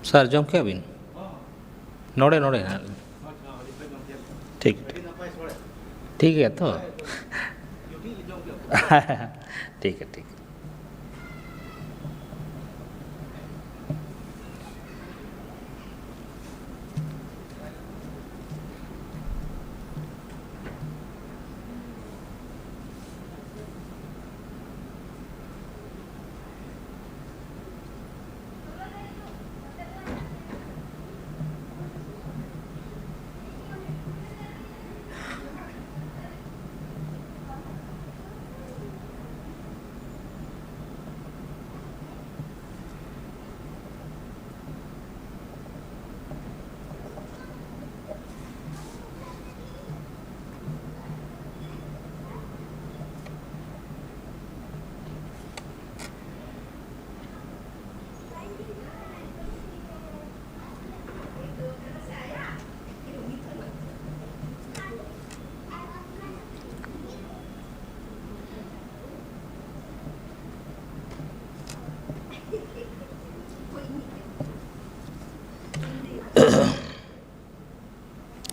Sir जम के अबिन नोड़े नोड़े हाँ ठीक ठीक है तो ठीक है ठीक है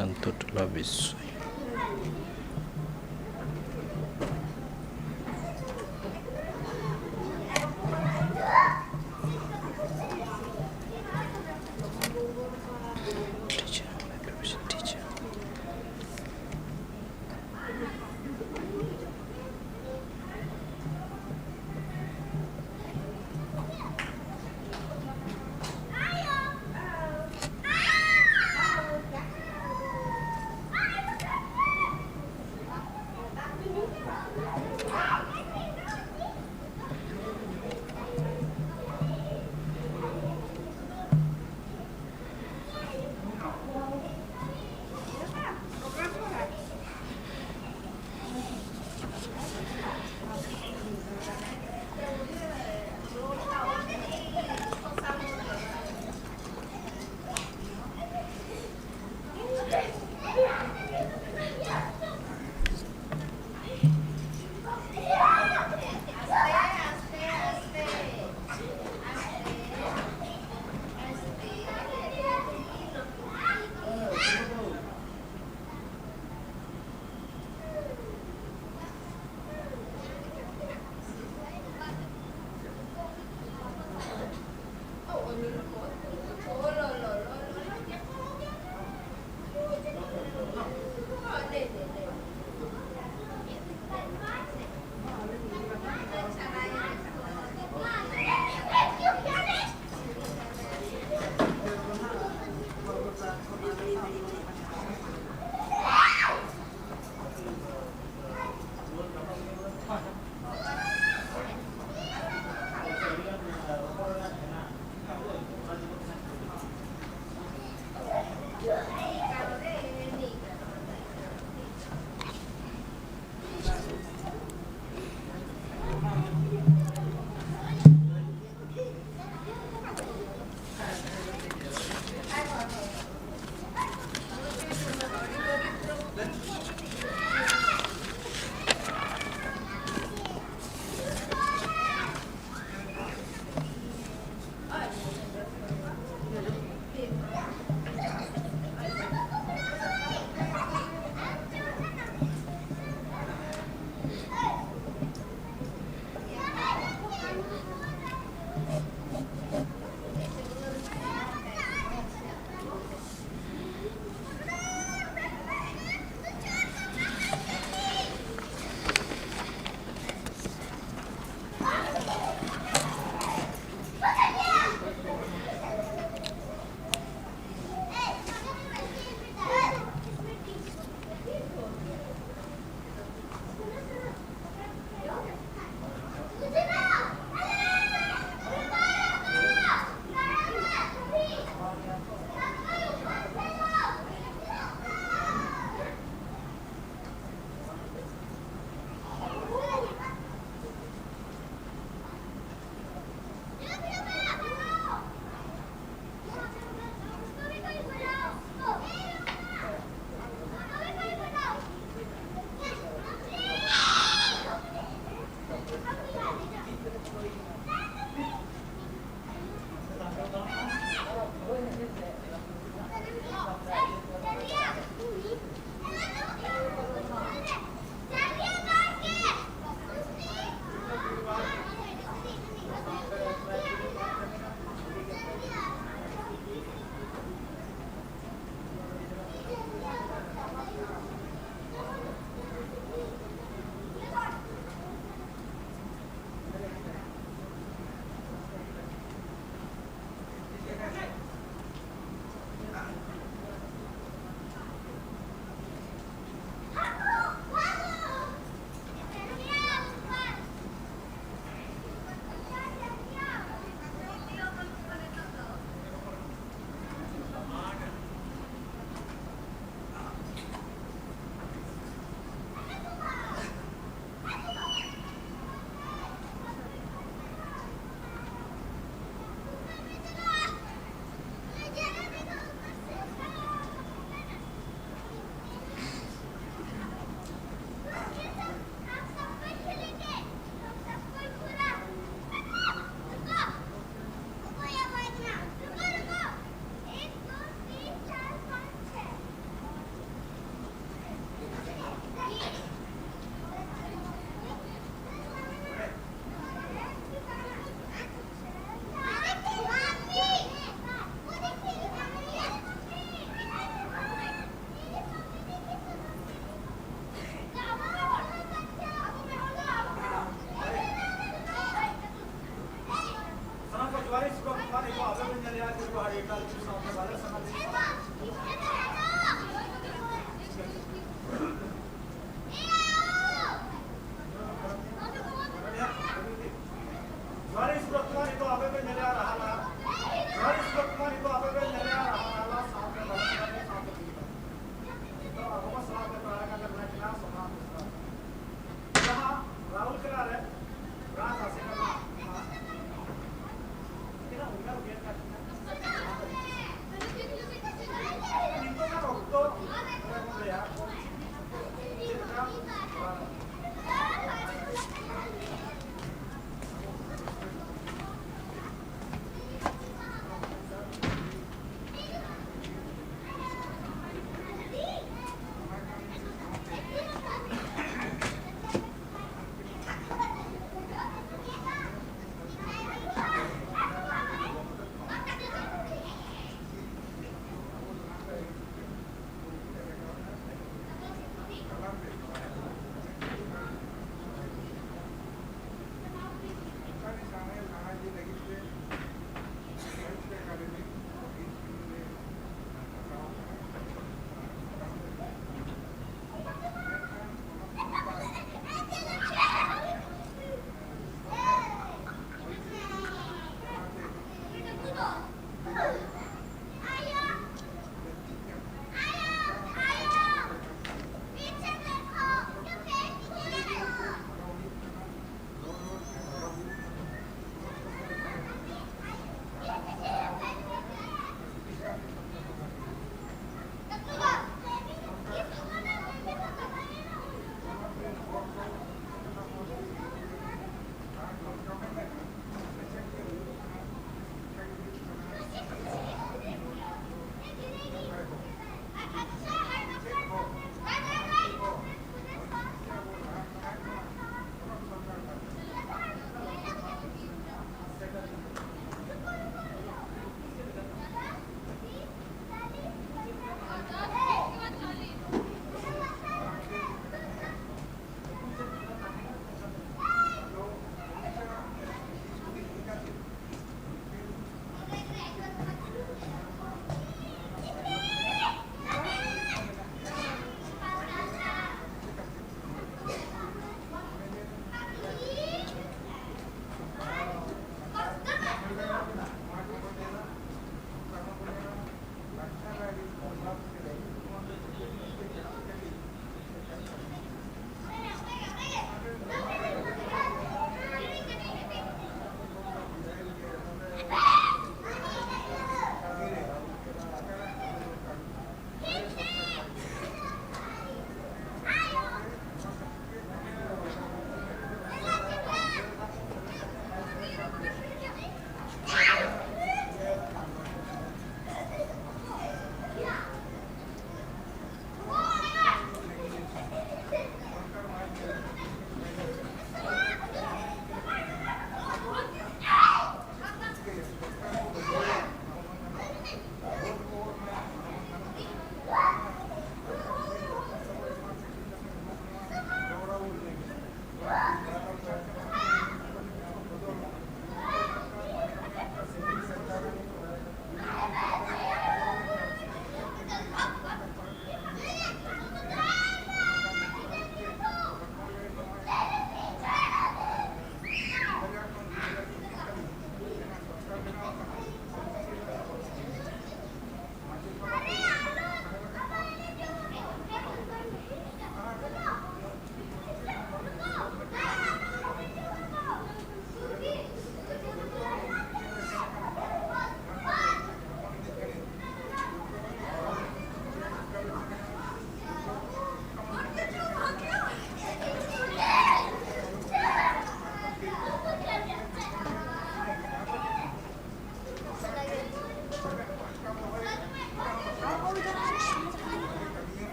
Antutlah bisa.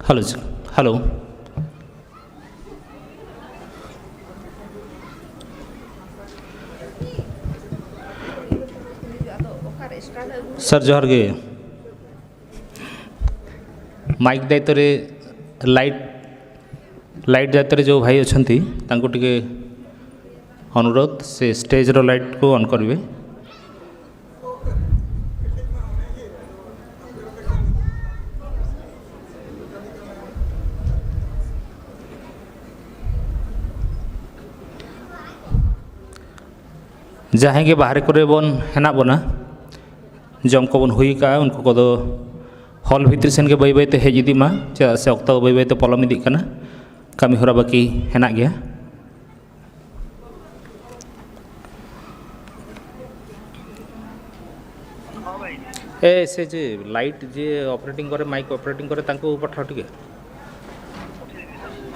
Hello sir. Hello. Sir जोहार गे माइक दायित्व रे लाइट दायित्व रे जो भाई अछंती तांको टिके अनुरोध से स्टेज रो लाइट को ऑन करिवे। जहाँ के बाहर करे बन हेना बना जम को बन हुई का उनको को दो हॉल भीतर सेन के बई बईते हेज इदी मा चे से अक्ता बई बईते पलम इदी कना कमी होरा बाकी हेना गया। ए से जे लाइट जे ऑपरेटिंग करे माइक ऑपरेटिंग करे तांको पठा टिके।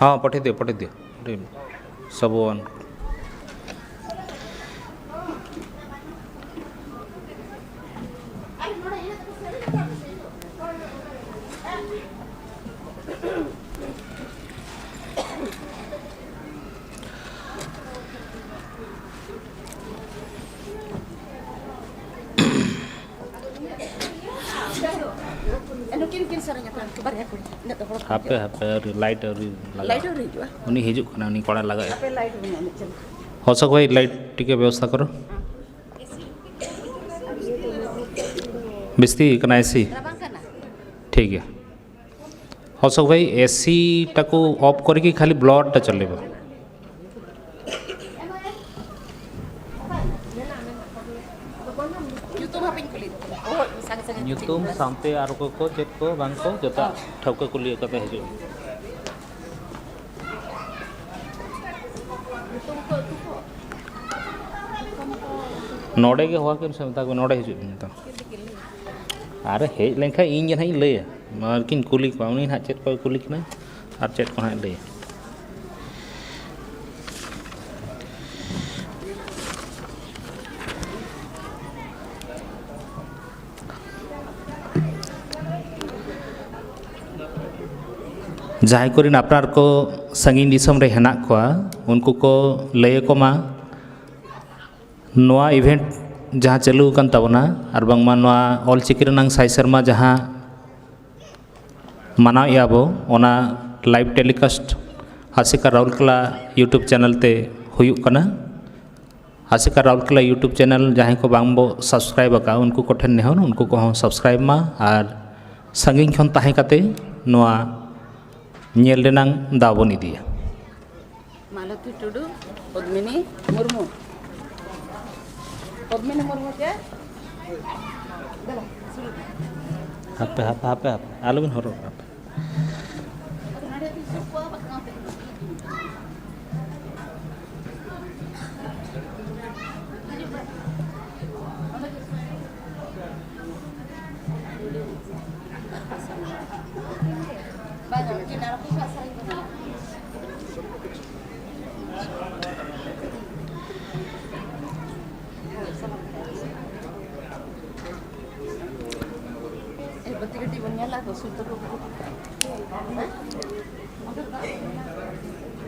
हाँ पठे दियो सब on. नुकिन सरenya kan barya kuri nda to hor hape hape light laga light ri jua uni hijuk kana uni koda laga ape light bina ni chal हसक भाई लाइट टिके व्यवस्था करो बिस्ती कना एसी rabang kana ठीक है हसक भाई एसी टाको ऑफ करके खाली ब्लड टा चलेबो youtube hapin kulit oh sang nyutum sampai aru ko chat ko bang ko jota ठौका को लिए कते हिजु नोडे के हुआ के समता को नोडे हिजु तो अरे हे लेखा इन जन लय मार्किन कुली को उनी ना चेट को कुली ना और चेट को ना लय जहाँ कोरिन अपनार को संगीन दिसम रे हेना को उनको को लय को मा नोआ इवेंट जहाँ चालू कन तबना और बांगमा नोआ ऑल चिकी रनांग साई शर्मा जहाँ मनाव याबो ओना live telecast Ashika Rourkela YouTube channel ते हुयुक कना आशिका राउरकेला यूट्यूब चैनल जहाँ को बांगबो सब्सक्राइब का उनको को ठेन नेहन उनको को सब्सक्राइब मा और संगीन खन ताहे काते नोआ nyel renang dawon idia malati tudu padmini murmu ke dala hape alun horo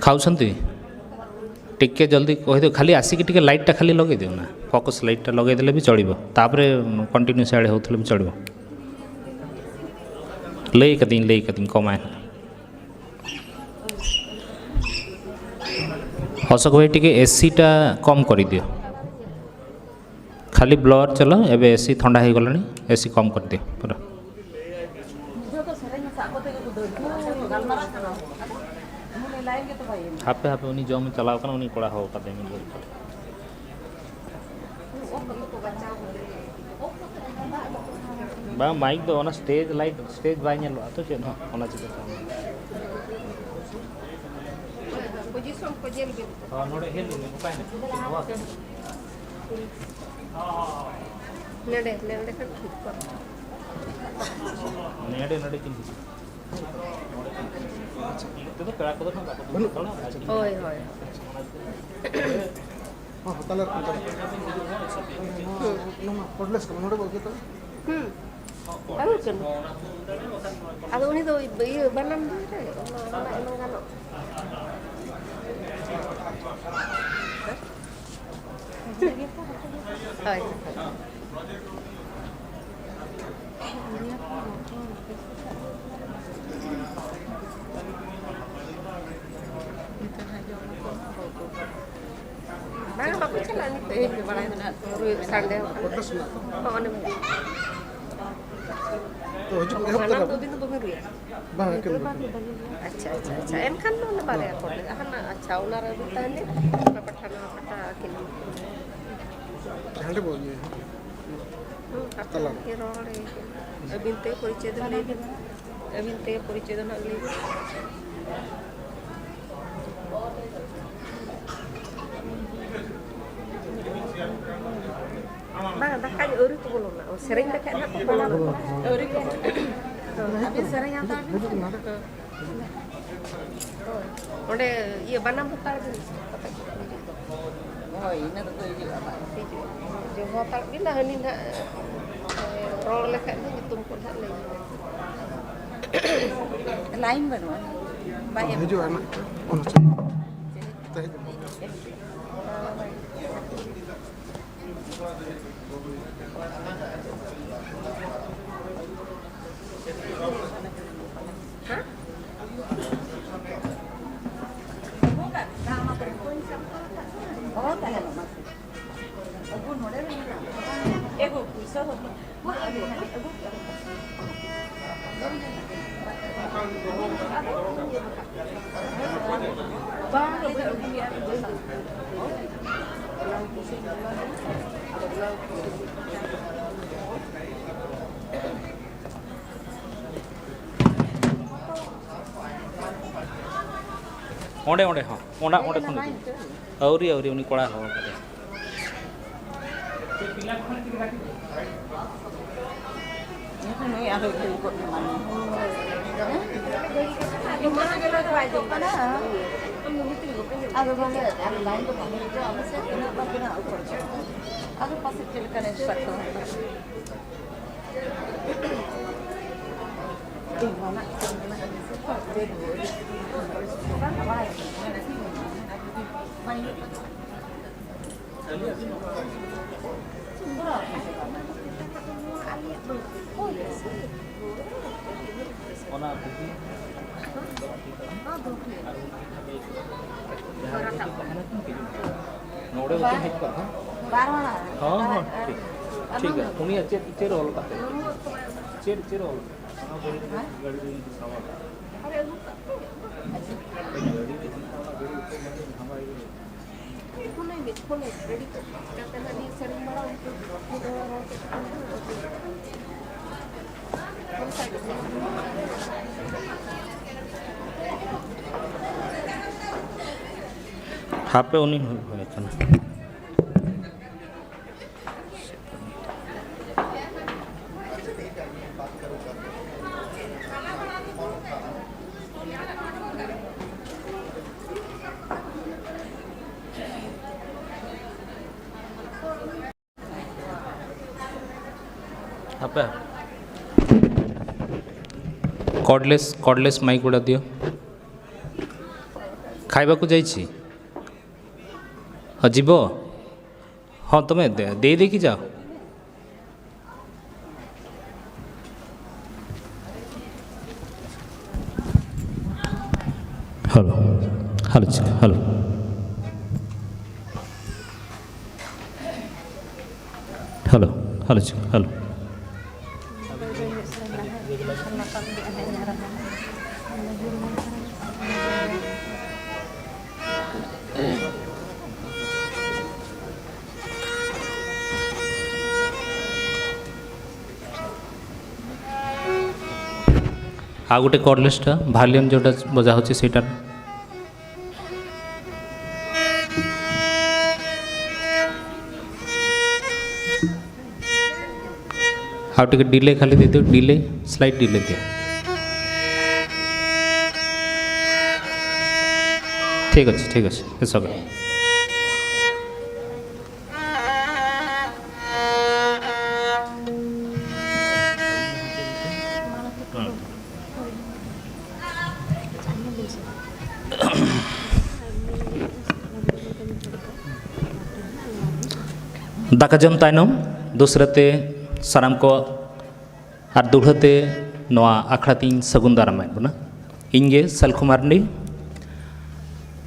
खाऊसंती टिके जल्दी कहि दो खाली आसिक टिके लाइट टा खाली लगे दियो ना फोकस लाइट टा लगे देले भी चलिबो तापरे कंटिन्यू साडे होतले भी चलिबो लई कदिन कमाय हसक भाई टिके एसी टा कम करि दियो खाली ब्लर चलो एबे एसी ठंडा हो गलानी एसी कम कर दियो पूरा हापे हापे उनी जो में चलाव कना उनी कोड़ा हो कदे में बा माइक दो ओना स्टेज लाइट स्टेज बाय नेलो तो चेन हो ओना चिता पोजीशन को जेल बे हां नोडे हेल ने उपाय ने नेडे कर ठीक कर नेडे किन तो कड़ा को ना होय होय हां होतला नो पडलेस का नोडे बोल के तो Aku kan. Aku ni tu bayi banam tu je. Emang kan. Hai. Mana bagus jalan ni? Mana itu nak? Sunday. Oh, ni. तो हजू एहब Mana तक tu bin tu bumi ruya. बाह के अच्छा एनखान नो ना बारे कोले हना अच्छा उना रे बिताने पठाना पटा किलो हंडे बोल ये तला के रोले अबिन ते परिचय दे ले अबिन ते परिचय दे ना ले Bang, dah kan uri tu belum nak. Sering dah kan nak kepala. Uri tu. Habis sering yang tadi. Onde, iya banam bukan tu. Oh, ini tu tu juga apa? Jo hotel bila ni nak roll lekat ni tumpuk hak lain. Lain baru. Baik. हजू आना ओना चाहिए तहे onde onde ha onde khon auri uni kola ho ona pergi node utu hit kar ha ठीक है उनी chair role करते chair role गाड़ी सवार हापे उनी apa कॉर्डलेस माइक गुड़ा दियो खाइबा को जाइछि जीव हाँ तुम्हें दे देखी जाओ hello hello hello hello hello hello आ गोटे कॉर्डलेसटा वॉल्यूम जोटा बजा होची सेटा हाउ टिके डिले खाली दे दियो डिले स्लाइड डिले दियो ठीक अच्छे सब दाका जम तायनम दूसराते साराम को और दुढ़ते नवा आखड़ातीन सगुन दारामाय बना इंगे सलखु मारनी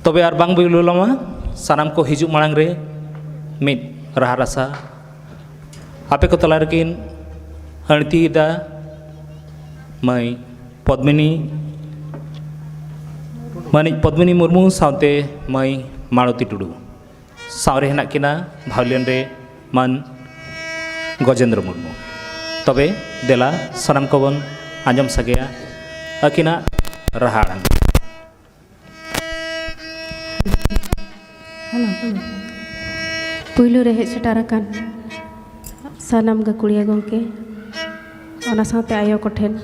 तबे और बांग बिलुलमा साराम को हिजु मांग रे मिद राहा रासा आपे को तला रकिन हणतीदा मई पद्मिनी मुर्मू सावते मई मालती टुडू सावरे हेना किना भावलियन रे मन गजेंद्र मुर्मू तबे देला सनाम को बन आंजम सगेया अकिना राहा आड़ांग पुइलु रे हेज सेटाराकान सानाम गाकुड़िया गोंके ओना साथे आयो कोठेन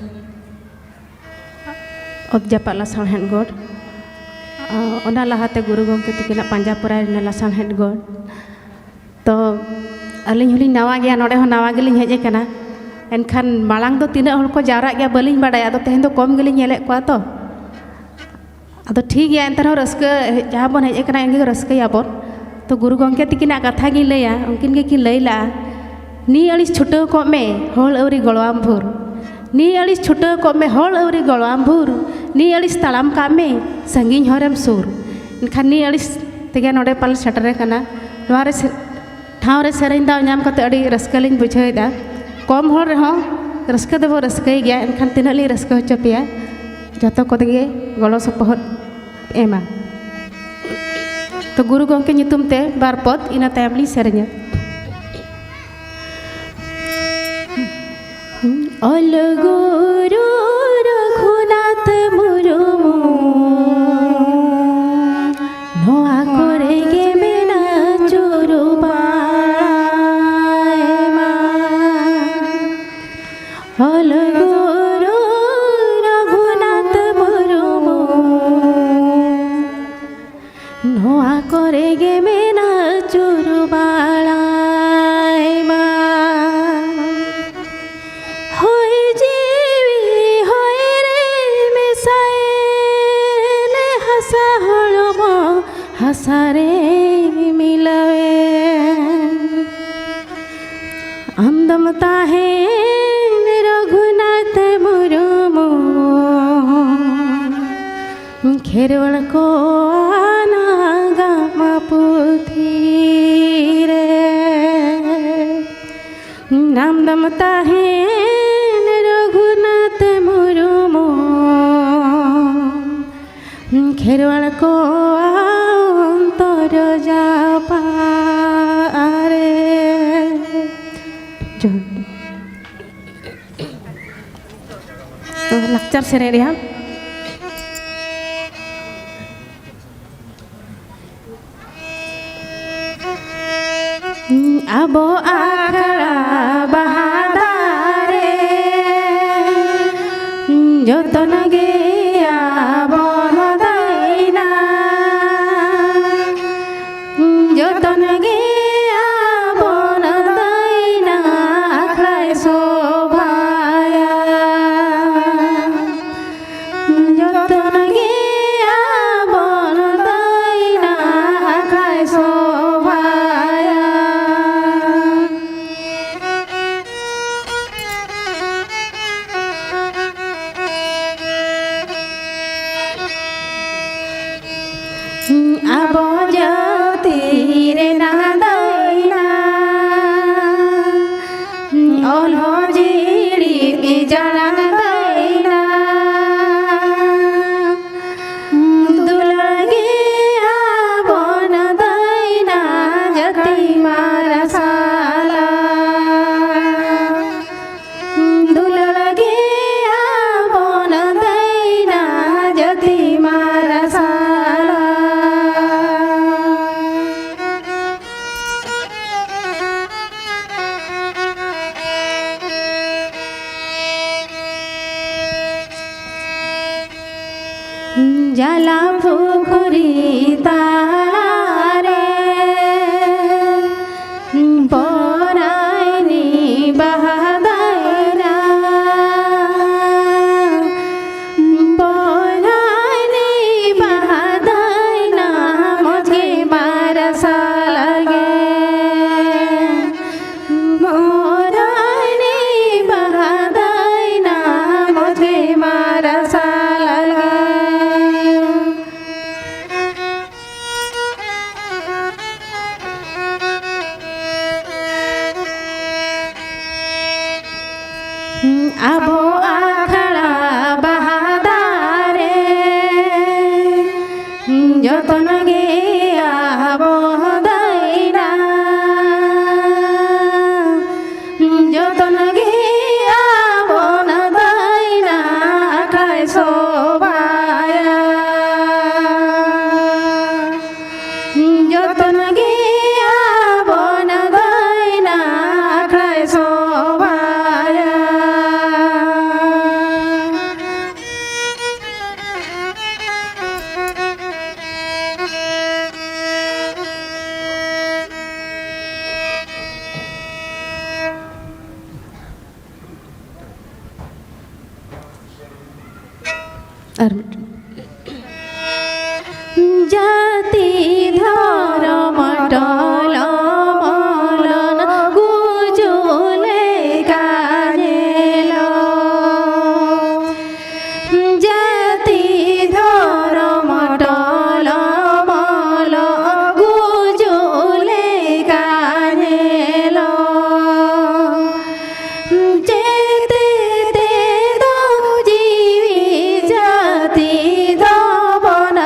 अबजापा लासाणहेन गड ओना लाहाते गुरु गोंके तिकिना पांजा पराय ने लासाणहेन गड तो अलिंग हलिंग नावा गया नोडे हो नावा गेलिंग हेज एकाना एनखान मालांग दो तीना हल को जावरा गया बलिंग बाडाय आदो तेहेन दो कम गेलिंग नेले कोआ तो आदो ठीक गया एंतर हो रस्का जहां बन हेज एकाना एंगे रस्का याबन तो गुरु गोंके तिकिना कथा गी लैया उनकिन गे कि लैला नी अलिस छुटो को में होल अवरी गळवाम भुर नी अलिस छुटो को में होल अवरी गळवाम भुर नी अलिस तालाम का में संगिन हरेम सुर एनखान नी अलिस तेगे नोडे पाल सेटरे कना नोरे ठाव रे सेरें दा नाम कते अडी रस्का लिंग बुझाइदा कम होल रे हो रस्का देबो रस्काई गया एनखान तिना लि रस्का होचो पेया जतो को तेगे गळो सपोहट ᱮᱢᱟ ᱛᱚ ᱜᱩᱨᱩ ᱜᱚᱢᱠᱮ ᱧᱩᱛᱩᱢ ᱛᱮ ᱵᱟᱨ ᱯᱚᱫ ᱤᱱᱟᱹ ᱛᱟᱭᱚᱢ ᱞᱤᱧ ᱥᱮᱨᱮᱧᱟ ᱚᱞ ᱜᱩᱨᱩ ᱨᱚᱜᱷᱩᱱᱟଥ ᱢᱩᱨᱢᱩ ᱱᱚᱣᱟ ᱠᱚᱨᱮ ᱜᱮ ᱢᱮᱱᱟᱜ ᱪᱩᱨᱩ ᱵᱟᱭᱢᱟ ᱚᱞ ᱜᱩᱨᱩ রঘুনাথ মুর্মু নোয়া করে গে মেনা চুরু বাড়ায় মা হয়ে জীবি হয়ে রে মেশায় হাসা হলম হাসারে মিলাবে আমদমতা হে রঘুনাথ মুর্মু खेरवल को आना गामा पुथी रे नाम दमता है रघुनाथ मुर्मू खेरवल को अंतर जा पारे जो तो लक्चर सेरे रिहा Abo akara bahadare joton ge abon daina joton ge abon daina akhlai sobhaya joton ge abon daina akhlai sobhaya abo jatire na daina olho jiri ijana daina dulage abon daina jati marasala dulage abon daina jati marasala jala phukuri tare poraini bahadaira poraini bahadaina mujhe barasa lage poraini bahadaina mujhe barasa lage abo akhara bahadare joton ge abo daina joton ge abo daina akhlai sobhaya joton ge abo daina akhlai sobhaya জাতি ধর্ম টল মলন গুজলে কাজেল জাতি ধর্ম টল মল গুজলে কাজেল যেতে দো জীবি জাতি দবন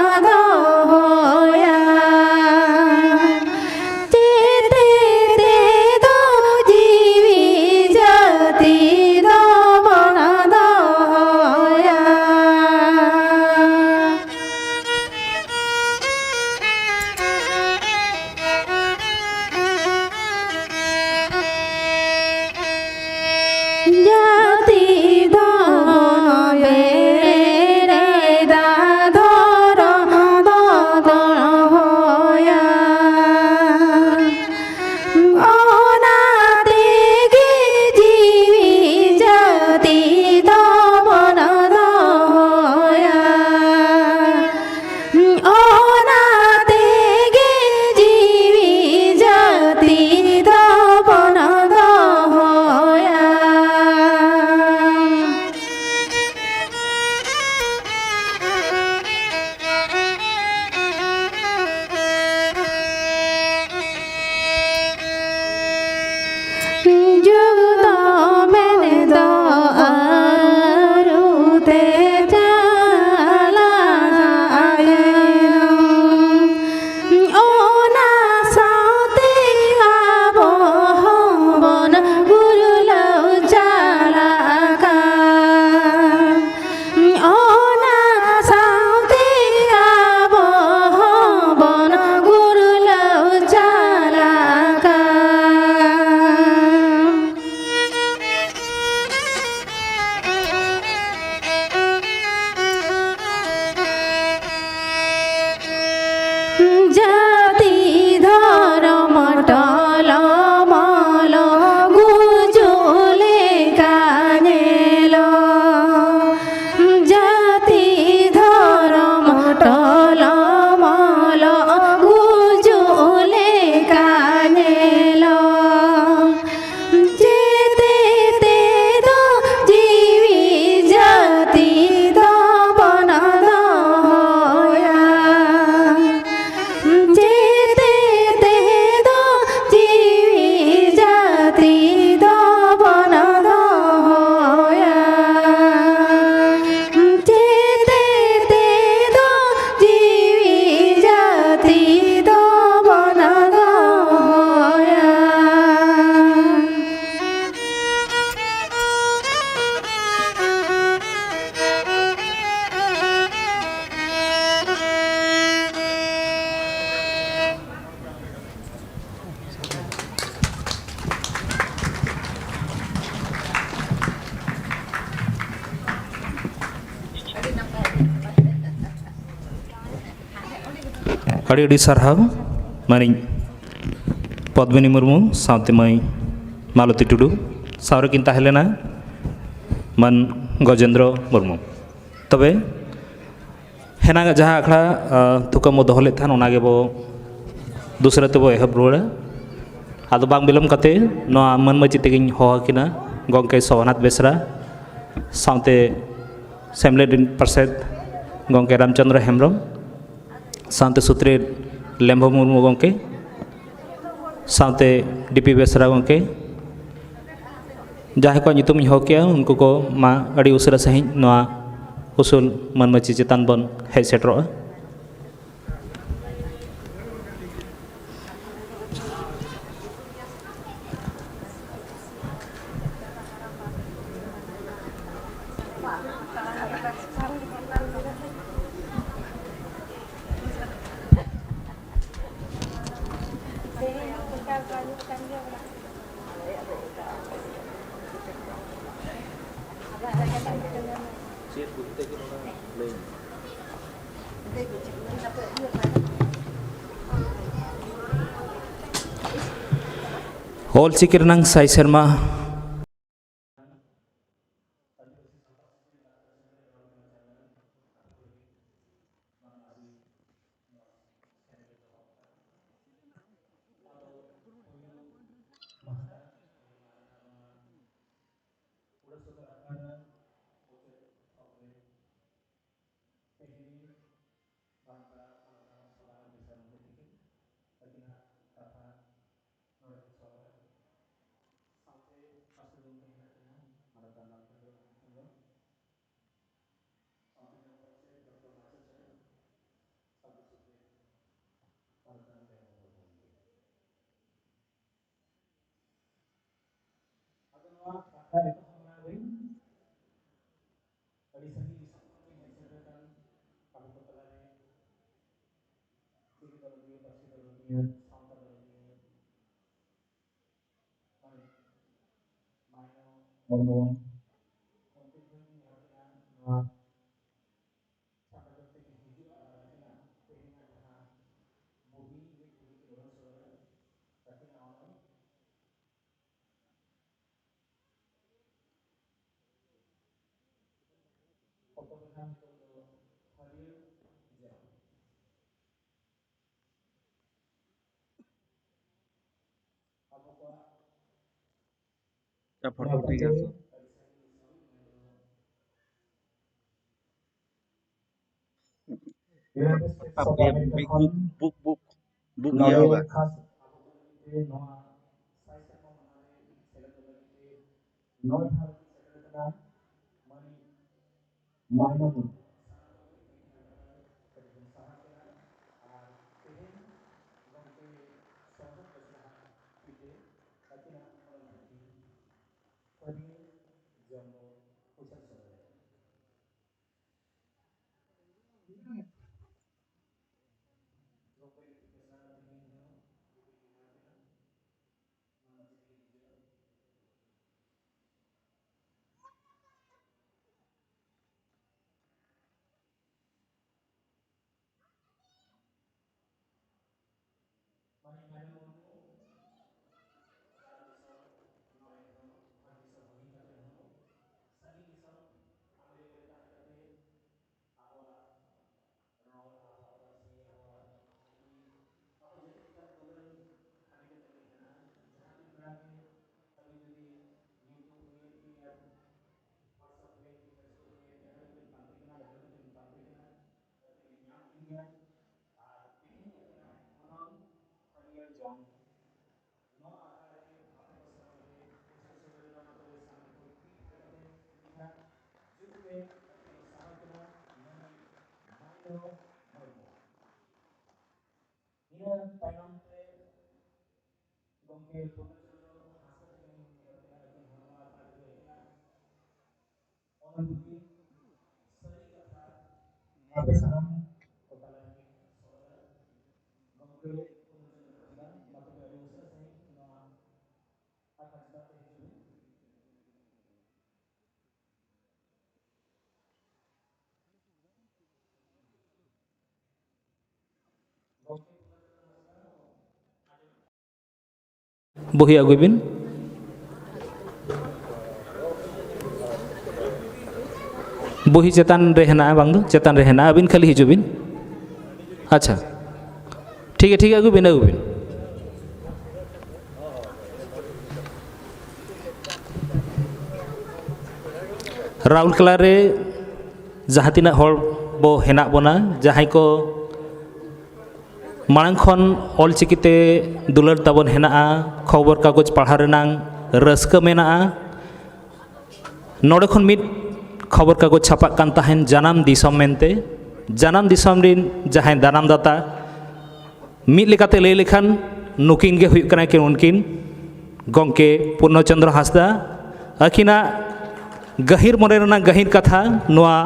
ᱟᱹᱰᱤ ᱥᱟᱨᱦᱟᱣ ᱢᱟᱱᱤᱧ ᱯᱚᱫᱢᱤᱱᱤ ᱢᱩᱨᱢᱩ ᱥᱟᱶᱛᱮ ᱢᱟᱹᱭ ᱢᱟᱞᱚᱛᱤ ᱴᱩᱰᱩ ᱥᱟᱶ ᱨᱮᱠᱤᱱ ᱛᱟᱦᱮᱸ ᱞᱮᱱᱟ ᱢᱟᱱ ᱜᱚᱡᱮᱱᱫᱨᱚ ᱢᱩᱨᱢᱩ ᱛᱚᱵᱮ ᱦᱮᱱᱟᱝ ᱡᱟᱦᱟᱸ ᱟᱠᱷᱲᱟ ᱛᱷᱩᱠᱟᱹᱢ ᱵᱚ ᱫᱚᱦᱚ ᱞᱮᱫ ᱛᱟᱦᱮᱱ ᱚᱱᱟᱜᱮ ᱵᱚ ᱫᱩᱥᱨᱟᱹ ᱛᱮᱵᱚ ᱮᱦᱚᱵ ᱨᱩᱣᱟᱹᱲᱟ ᱟᱫᱚ ᱵᱟᱝ ᱵᱤᱞᱚᱢ ᱠᱟᱛᱮ ᱱᱚᱣᱟ ᱢᱟᱹᱱ ᱢᱟᱹᱪᱤ ᱛᱮᱜᱮᱧ ᱦᱚᱦᱚ ᱟᱹᱠᱤᱱᱟ ᱜᱚᱢᱠᱮ ᱥᱳᱵᱷᱟᱱᱟᱛᱷ ᱵᱮᱥᱨᱟ ᱥᱟᱶᱛᱮ ᱥᱮᱢᱞᱮᱫ ᱨᱮᱱ ᱯᱟᱨᱥᱮᱫ ᱜᱚᱢᱠᱮ ᱨᱟᱢᱪᱚᱱᱫᱨᱚ ᱦᱮᱢᱵᱨᱚᱢ ᱥᱟᱶᱛᱮ ᱥᱩᱛᱨᱮᱫ ᱞᱮᱢᱵᱷᱚ ᱢᱩᱨᱢᱩ ᱜᱚᱢᱠᱮ ᱥᱟᱶᱛᱮ ᱰᱤᱯᱤ ᱵᱮᱥᱨᱟ ᱜᱚᱢᱠᱮ ᱡᱟᱦᱟᱸᱭ ᱠᱚᱣᱟᱜ ᱧᱩᱛᱩᱢ ᱤᱧ ᱦᱚᱦᱚ ᱠᱮᱜᱼᱟ ᱩᱱᱠᱩ ᱠᱚ ᱢᱟ ᱟᱹᱰᱤ ᱩᱥᱟᱹᱨᱟ ᱥᱟᱺᱦᱤᱡ ᱱᱚᱣᱟ ᱩᱥᱩᱞ ᱢᱟᱹᱱ ᱢᱟᱹᱪᱤ ᱪᱮᱛᱟᱱ ᱵᱚᱱ ᱦᱮᱡ ᱥᱮᱴᱮᱨᱚᱜᱼᱟ ᱚᱞᱪᱤᱠᱤ ᱨᱮᱱᱟᱜ ᱥᱟᱭ ᱥᱮᱨᱢᱟ क्या फोटो ठीक है सर अब ये big book book book book दिया होगा ᱵᱩᱦᱤ ᱟᱹᱜᱩᱭ ᱵᱤᱱ ᱵᱩᱦᱤ ᱪᱮᱛᱟᱱ ᱨᱮ ᱦᱮᱱᱟᱜᱼᱟ ᱵᱟᱝ ᱫᱚ ᱪᱮᱛᱟᱱ ᱨᱮ ᱦᱮᱱᱟᱜᱼᱟ ᱟᱹᱵᱤᱱ ᱠᱷᱟᱹᱞᱤ ᱦᱤᱡᱩᱜ ᱵᱤᱱ ᱟᱪᱪᱷᱟ ᱴᱷᱤᱠ ᱜᱮᱭᱟ ᱟᱹᱜᱩ ᱵᱤᱱ ᱨᱟᱩᱞᱠᱮᱞᱟ ᱨᱮ ᱡᱟᱦᱟᱸ ᱛᱤᱱᱟᱹᱜ ᱦᱚᱲ ᱵᱚ ᱦᱮᱱᱟᱜ ᱵᱚᱱᱟ ᱡᱟᱦᱟᱸᱭ ᱠᱚ ᱢᱟᱲᱟᱝ ᱠᱷᱚᱱ ᱚᱞᱪᱤᱠᱤᱛᱮ ᱫᱩᱞᱟᱹᱲ ᱛᱟᱵᱚᱱ ᱦᱮᱱᱟᱜᱼᱟ ᱠᱷᱚᱵᱚᱨ ᱠᱟᱜᱚᱡᱽ ᱯᱟᱲᱦᱟᱣ ᱨᱮᱱᱟᱜ ᱨᱟᱹᱥᱠᱟᱹ ᱢᱮᱱᱟᱜᱼᱟ ᱱᱚᱰᱮ ᱠᱷᱚᱱ ᱢᱤᱫ ᱠᱷᱚᱵᱚᱨ ᱠᱟᱜᱚᱡᱽ ᱪᱷᱟᱯᱟᱜ ᱠᱟᱱ ᱛᱟᱦᱮᱱ ᱡᱟᱱᱟᱢ ᱫᱤᱥᱚᱢ ᱢᱮᱱᱛᱮ ᱡᱟᱱᱟᱢ ᱫᱤᱥᱚᱢ ᱨᱮᱱ ᱡᱟᱦᱟᱸᱭ ᱫᱟᱨᱟᱢ ᱫᱟᱛᱟ ᱢᱤᱫ ᱞᱮᱠᱟᱛᱮ ᱞᱟᱹᱭ ᱞᱮᱠᱷᱟᱱ ᱱᱩᱠᱤᱱ ᱜᱮ ᱦᱩᱭᱩᱜ ᱠᱟᱱᱟ ᱠᱤᱱ ᱩᱱᱠᱤᱱ ᱜᱚᱢᱠᱮ ᱯᱩᱨᱱᱚ ᱪᱚᱱᱫᱨᱚ ᱦᱟᱸᱥᱫᱟ ᱟᱹᱠᱤᱱᱟᱜ ᱜᱟᱹᱦᱤᱨ ᱢᱚᱱᱮ ᱨᱮᱱᱟᱜ ᱜᱟᱹᱦᱤᱨ ᱠᱟᱛᱷᱟ ᱱᱚᱣᱟ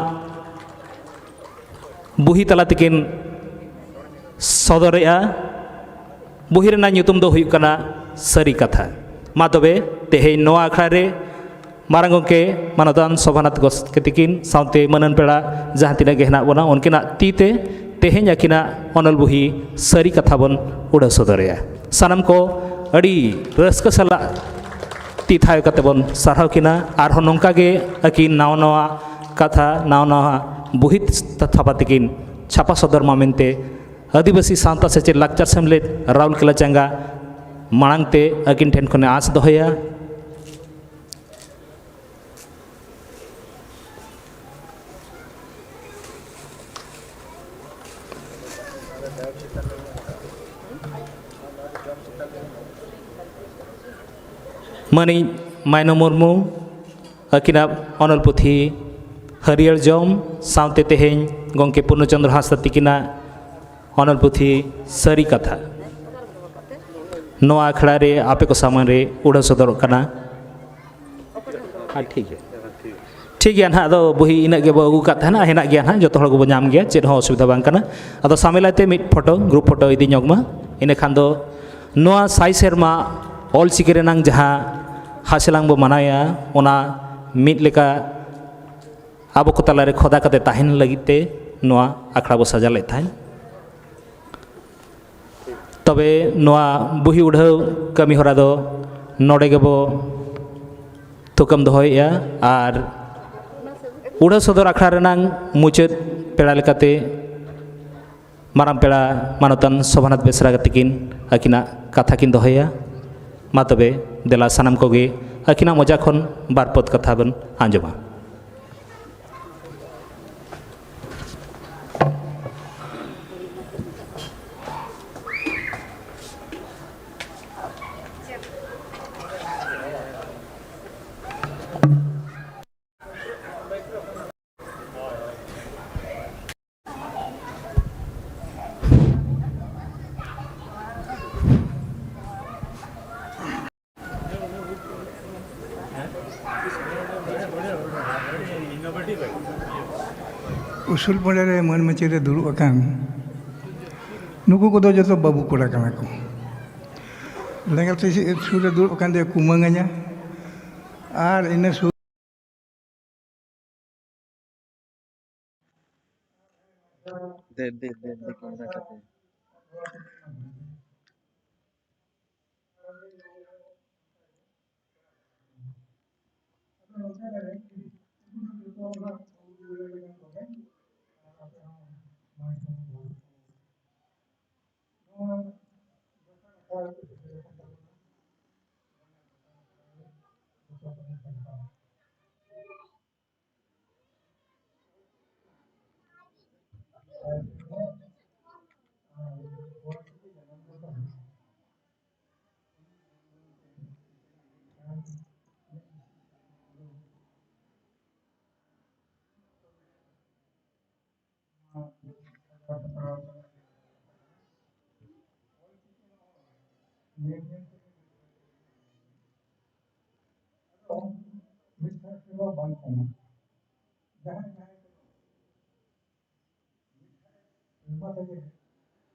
ᱵᱩᱦᱤ ᱛᱟᱞᱟ ᱛᱮᱠᱤᱱ ᱥᱚᱫᱚᱨᱮᱜᱼᱟ ᱵᱩᱦᱤ ᱨᱮᱱᱟᱜ ᱧᱩᱛᱩᱢ ᱫᱚ ᱦᱩᱭᱩᱜ ᱠᱟᱱᱟ ᱥᱟᱹᱨᱤ ᱠᱟᱛᱷᱟ ᱢᱟ ᱛᱚᱵᱮ ᱛᱮᱦᱮᱧ ᱱᱚᱣᱟ ᱟᱠᱷᱲᱟ ᱨᱮ ᱢᱟᱨᱟᱝ ᱜᱚᱢᱠᱮ ᱢᱟᱱᱚᱛᱟᱱ ᱥᱚᱵᱷᱟᱱᱟᱛᱷ ᱜᱚᱢᱠᱮ ᱛᱟᱹᱠᱤᱱ ᱥᱟᱶᱛᱮ ᱢᱟᱹᱱᱟᱱ ᱯᱮᱲᱟ ᱡᱟᱦᱟᱸ ᱛᱤᱱᱟᱹᱜ ᱜᱮ ᱦᱮᱱᱟᱜ ᱵᱚᱱᱟ ᱩᱱᱠᱤᱱᱟᱜ ᱛᱤᱛᱮ ᱛᱮᱦᱮᱧ ᱟᱹᱠᱤᱱᱟᱜ ᱚᱱᱚᱞ ᱵᱩᱦᱤ ᱥᱟᱹᱨᱤ ᱠᱟᱛᱷᱟ ᱵᱚᱱ ᱩᱰᱟᱹᱣ ᱥᱚᱫᱚᱨᱮᱜᱼᱟ ᱥᱟᱱᱟᱢ ᱠᱚ ᱟᱹᱰᱤ ᱨᱟᱹᱥᱠᱟᱹ ᱥᱟᱞᱟᱜ ᱛᱤ ᱛᱷᱟᱭᱚ ᱠᱟᱛᱮ ᱵᱚᱱ ᱥᱟᱨᱦᱟᱣ ᱠᱤᱱᱟ ᱟᱨᱦᱚᱸ ᱱᱚᱝᱠᱟ ᱜᱮ ᱟᱹᱠᱤᱱ ᱱᱟᱣᱟ ᱱᱟᱣᱟ ᱠᱟᱛᱷᱟ ᱱᱟᱣᱟ ᱱᱟᱣᱟ ᱵᱩᱦᱤ ᱛᱷᱟᱯᱟ ᱛᱮᱠᱤᱱ ᱪᱷᱟᱯᱟ ᱥᱚᱫᱚᱨ ᱢᱟ ᱢᱮᱱᱛᱮ ᱟᱹᱫᱤᱵᱟᱹᱥᱤ ᱥᱟᱶᱛᱟ ᱥᱮᱪᱮᱫ ᱞᱟᱠᱪᱟᱨ ᱥᱮᱢᱞᱮᱫ ᱨᱟᱩᱞᱠᱮᱞᱟ ᱪᱟᱸᱜᱟ ᱢᱟᱲᱟᱝ ᱛᱮ ᱟᱹᱠᱤᱱ ᱴᱷᱮᱱ ᱠᱷᱚᱱᱮ ᱟᱸᱥ ᱫᱚᱦᱚᱭᱟ ᱢᱟᱹᱱᱤᱡ ᱢᱟᱭᱱᱚ ᱢᱩᱨᱢᱩ ᱟᱹᱠᱤᱱᱟᱜ ᱚᱱᱚᱞ ᱯᱩᱛᱷᱤ ᱦᱟᱹᱨᱭᱟᱹᱲ ᱡᱚᱢ ᱥᱟᱶᱛᱮ ᱛᱮᱦᱮᱧ ᱜᱚᱢᱠᱮ ᱯᱩᱨᱱᱚ ᱪᱚᱱᱫᱨᱚ ᱦᱟᱸᱥᱫᱟ ᱛᱟᱹᱠᱤᱱᱟᱜ ᱚᱱᱚᱞ ᱯᱩᱛᱷᱤ ᱥᱟᱹᱨᱤ ᱠᱟᱛᱷᱟ ᱱᱚᱣᱟ ᱟᱠᱷᱲᱟ ᱨᱮ ᱟᱯᱮ ᱠᱚ ᱥᱟᱢᱟᱝ ᱨᱮ ᱩᱰᱟᱹᱣ ᱥᱚᱫᱚᱨᱚᱜ ᱠᱟᱱᱟ ᱴᱷᱤᱠ ᱜᱮᱭᱟ ᱱᱟᱦᱟᱜ ᱟᱫᱚ ᱵᱩᱦᱤ ᱤᱱᱟᱹᱜ ᱜᱮᱵᱚ ᱟᱹᱜᱩ ᱠᱟᱜ ᱛᱟᱦᱮᱱᱟ ᱦᱮᱱᱟᱜ ᱜᱮᱭᱟ ᱱᱟᱦᱟᱜ ᱡᱚᱛᱚ ᱦᱚᱲ ᱜᱮᱵᱚ ᱧᱟᱢ ᱜᱮᱭᱟ ᱪᱮᱫ ᱦᱚᱸ ᱚᱥᱩᱵᱤᱫᱷᱟ ᱵᱟᱝ ᱠᱟᱱᱟ ᱟᱫᱚ ᱥᱟᱢᱮᱞᱟᱭ ᱛᱮ ᱢᱤᱫ ᱯᱷᱳᱴᱳ ᱜᱨᱩᱯ ᱯᱷᱳᱴᱳ ᱤᱫᱤ ᱧᱚᱜ ᱢᱟ ᱤᱱᱟᱹᱠᱷᱟᱱ ᱫᱚ ᱱᱚᱣᱟ ᱥᱟᱭ ᱥᱮᱨᱢᱟ ᱚᱞᱪᱤᱠᱤ ᱨᱮᱱᱟᱜ ᱡᱟᱦᱟᱸ ᱦᱟᱥᱮᱞᱟᱝ ᱵᱚ ᱢᱟᱱᱟᱣᱮᱜᱼᱟ ᱚᱱᱟ ᱢᱤᱫ ᱞᱮᱠᱟ ᱟᱵᱚ ᱠᱚ ᱛᱟᱞᱟᱨᱮ ᱠᱷᱚᱫᱟ ᱠᱟᱛᱮ ᱛᱟᱦᱮᱱ ᱞᱟᱹᱜᱤᱫ ᱛᱮ ᱱᱚᱣᱟ ᱟᱠᱷᱲᱟ ᱵᱚ ᱥᱟᱡᱟᱣ ᱞᱮᱫ ᱛᱟᱦᱮᱸᱫ ᱛᱚᱵᱮ ᱱᱚᱣᱟ ᱵᱩᱦᱤ ᱩᱰᱷᱟᱹᱣ ᱠᱟᱹᱢᱤ ᱦᱚᱨᱟ ᱫᱚ ᱱᱚᱰᱮ ᱜᱮᱵᱚ ᱛᱷᱩᱠᱟᱹᱢ ᱫᱚᱦᱚᱭᱮᱜᱼᱟ ᱟᱨ ᱩᱰᱷᱟᱹᱣ ᱥᱚᱫᱚᱨ ᱟᱠᱷᱲᱟ ᱨᱮᱱᱟᱜ ᱢᱩᱪᱟᱹᱫ ᱯᱮᱲᱟ ᱞᱮᱠᱟᱛᱮ ᱢᱟᱨᱟᱝ ᱯᱮᱲᱟ ᱢᱟᱱᱚᱛᱟᱱ ᱥᱚᱵᱷᱟᱱᱟᱛᱷ ᱵᱮᱥᱨᱟ ᱛᱟᱹᱠᱤᱱ ᱟᱹᱠᱤᱱᱟᱜ ᱠᱟᱛᱷᱟ ᱠᱤᱱ ᱫᱚᱦᱚᱭᱟ ᱢᱟ ᱛᱚᱵᱮ ᱫᱮᱞᱟ ᱥᱟᱱᱟᱢ ᱠᱚᱜᱮ ᱟᱹᱠᱤᱱᱟᱜ ᱢᱚᱡᱟ ᱠᱷᱚᱱ ᱵᱟᱨ ᱯᱚᱫ ᱠᱟᱛᱷᱟ ᱵᱚᱱ ᱟᱸᱡᱚᱢᱟ ᱩᱥᱩᱞ ᱯᱟᱸᱰᱟ ᱨᱮ ᱢᱟᱹᱱ ᱢᱟᱹᱪᱤ ᱨᱮ ᱫᱩᱲᱩᱵ ᱟᱠᱟᱱ ᱱᱩᱠᱩ ᱠᱚᱫᱚ ᱡᱚᱛᱚ ᱵᱟᱹᱵᱩ ᱠᱚᱲᱟ ᱠᱟᱱᱟ ᱠᱚ ᱞᱮᱸᱜᱟ ᱛᱤ ᱥᱩᱨ ᱨᱮ ᱫᱩᱲᱩᱵ ᱟᱠᱟᱱ ᱫᱚᱭ ᱠᱩᱢᱟᱹᱝᱟᱹᱧᱟ ᱟᱨ ᱤᱱᱟᱹ ᱥᱩᱨ दे कैमरा का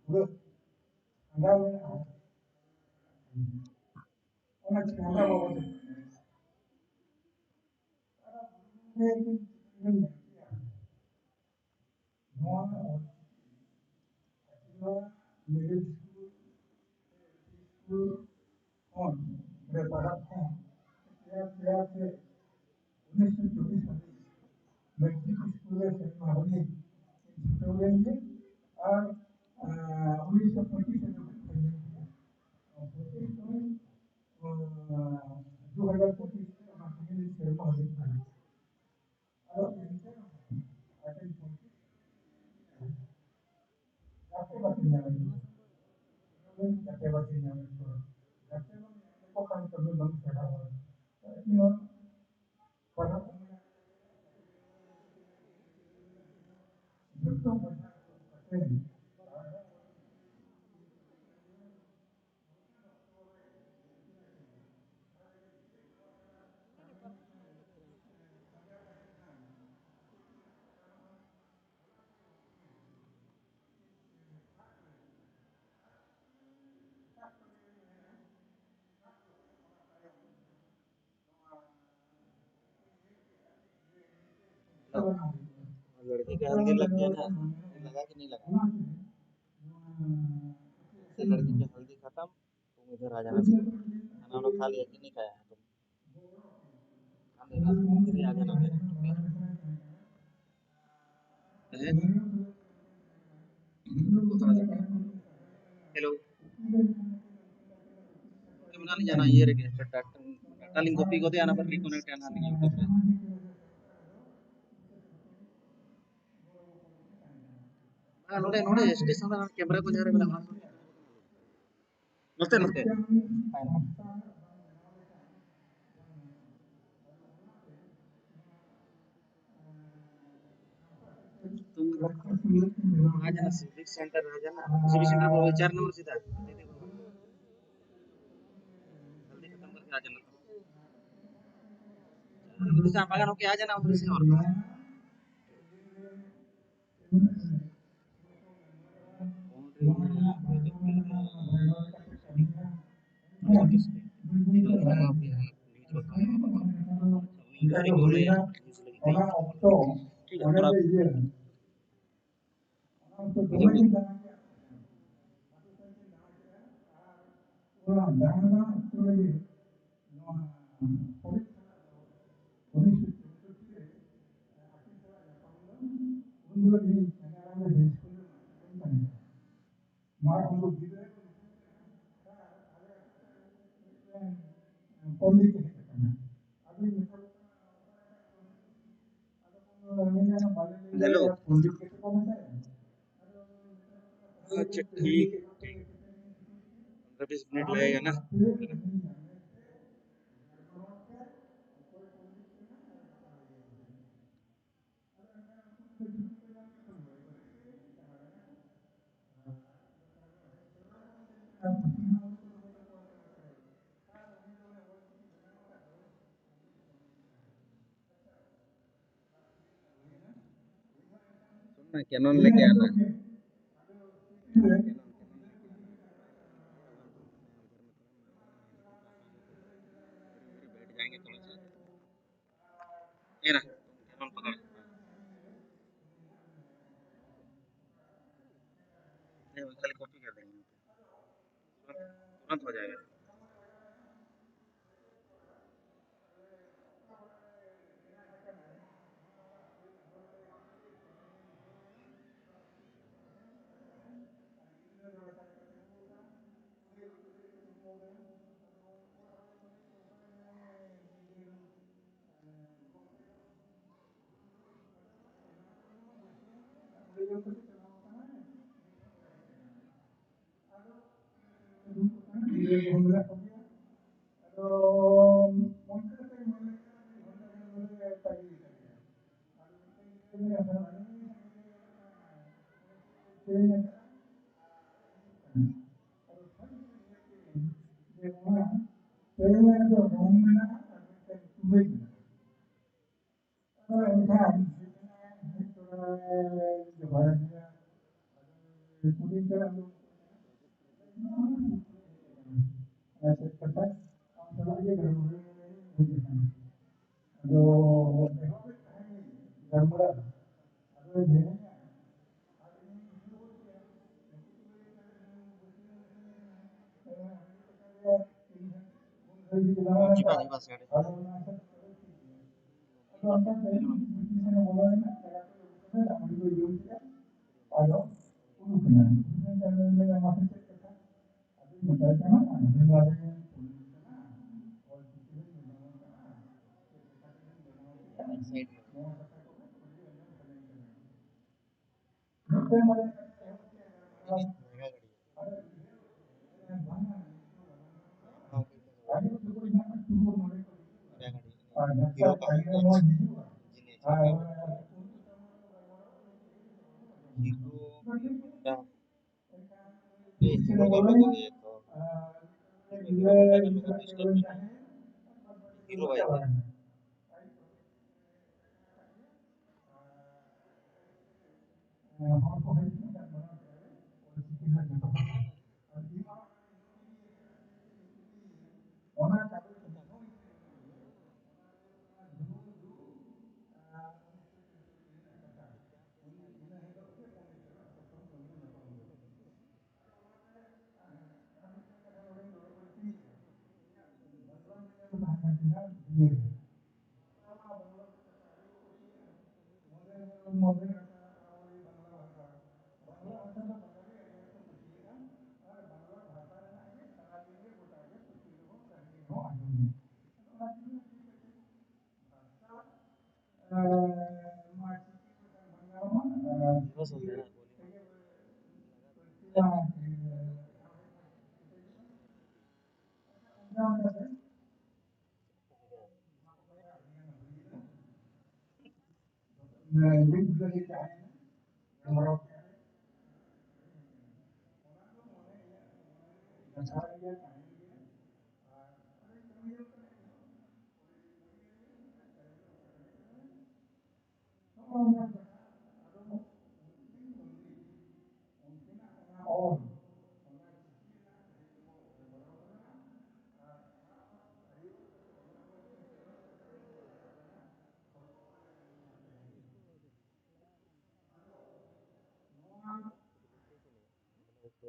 दे लड़की के हल्दी लग गया ना, लगा कि नहीं लगा? से लड़की के हल्दी खत्म, तुम इधर आ जाना सीधे। खाना वाना खा लिया कि नहीं खाया है तुम? खा लेना, इधर ही आ जाना मेरे घर पे। Hello, mana nih jana iya rek data link copy ko ana par reconnect ana link youtube re node node station na camera ko jare mena noste noste तुम आ जाना सिविक सेंटर आ जाना सिविक सेंटर पर 4 number सीधा जल्दी खत्म करके आ जाना उधर से आपागा होके आ जाना उधर से और ठीक है थोड़ा हेलो अच्छा ठीक है ठीक 15-20 मिनट लगेगा ना सुनना कैनन लेके आना बैठ जाएंगे थोड़ा सा ये ना कैनन पकड़ नहीं खाली कॉपी कर देंगे तुरंत हो जाएगा ଯିବା ଯିବା ସିଆଡ଼େ ସାଇଡ୍ महंगा गाड़ी हाँ बढ़िया गाड़ी हीरो का है इंजन हीरो ये हीरो का लोगो है तो हीरो होंडा का लोगो तो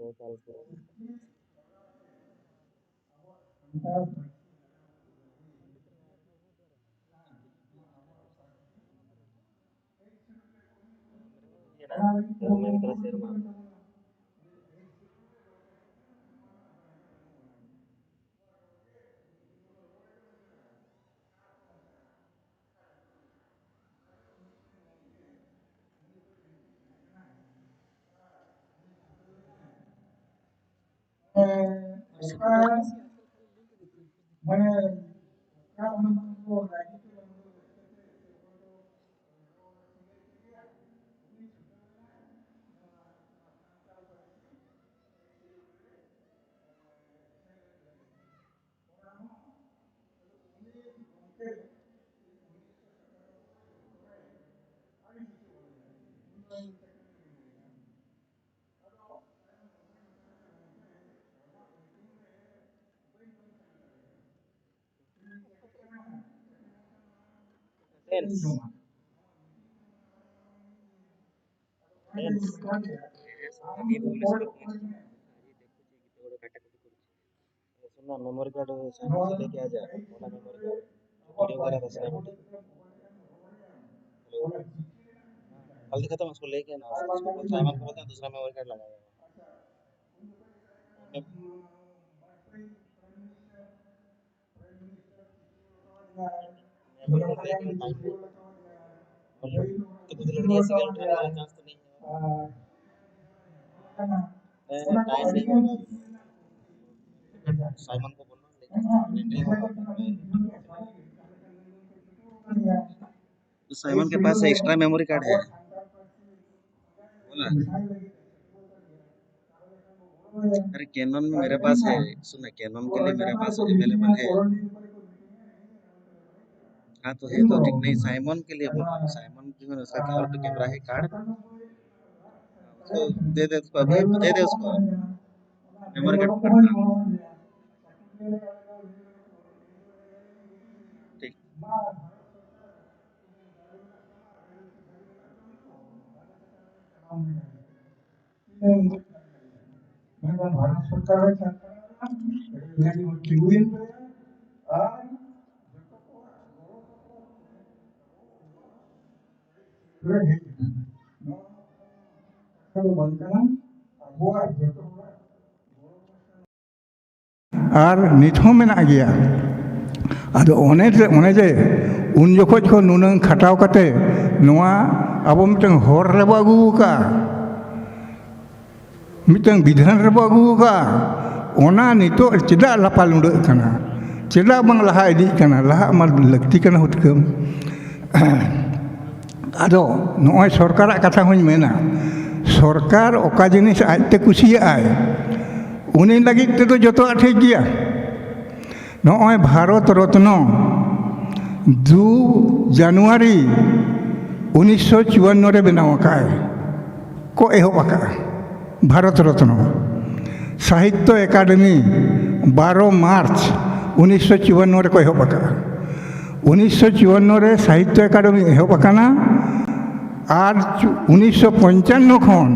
इस टाइप में नहीं हीरो बाइक है हीरो सुन लेना तो चल ये ना मैं भी थोड़ा शेयर मारूंगा टेंस टेंस ये भुवनेश्वर पहुंच सुनना मेमोरी कार्ड साइमन से लेके आ जा वाला मेमोरी कार्ड जो वीडियो वगैरह था सिनेमैटिक हेलो जल्दी खत्म उसको लेके आना उसको बोल साइमन को बोलते हैं दूसरा मेमोरी कार्ड लगाएगा मेमोरी कार्ड लेके टाइम नहीं और तो कुछ लड़कियां सिगरेट उठाने वाला चांस तो नहीं है टाइम नहीं होगा साइमन को बोलना लेकिन नहीं होगा तो साइमन के पास एक्स्ट्रा मेमोरी कार्ड है बोला अरे कैनन में मेरे पास है सुना कैनन के लिए मेरे पास अवेलेबल है हाँ तो है तो ठीक नहीं साइमन के लिए बोला साइमन जो है उसका कॉल पे कैमरा है कार्ड उसको दे दे उसको अभी दे दे उसको memory card करना ठीक भारत सरकार और नित हों मेना गया आदो ओने जे उन जोखोज को नुनंग खटाव कते नोआ अब मिटंग होर रेबो आगू का मिटंग विधान रेबो आगू का ओना नितो चेदा लापाल उड़ो कना चेदा बांग लहा इदी कना लहा मा लगती कना हुतकम आदो नोय सरकार कथा होኝ मेना सरकार ओका जिनिस आजते कुसियाय उनी लगित तेदो जतो ठीक गया नोय भारत रत्न 2 জানুয়ারি 1954 रे बनाव आकाय को एहब आका भारत रत्न साहित्य एकाडेमी 12 मार्च 1954 रे को एहब आका 1954 रे साहित्य एकाडेमी एहब आकाना और 1955 खन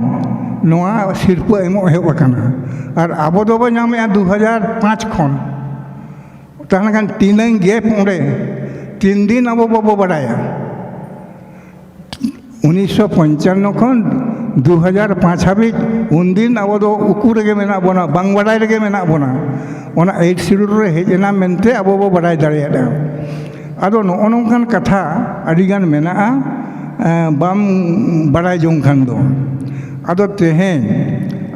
नोआ सिरपा एमो एहब आकाना और आबो दो नामे 2005 खन ताहन तीन गैप ओंडे 3 दिन अब बाबो बड़ाया 1955 खन 2005 हाबिज उन दिन अब दो उकू रेगे मेना बोना बांग बड़ाई रेगे मेना बोना ओना 8 शिड्यूल रे हेजना मेनते अब बो बड़ाई दाड़ेया आदो नो नोंकान कथा आदिगान मेना बाम बड़ाई जोंखान दो आदो तेहें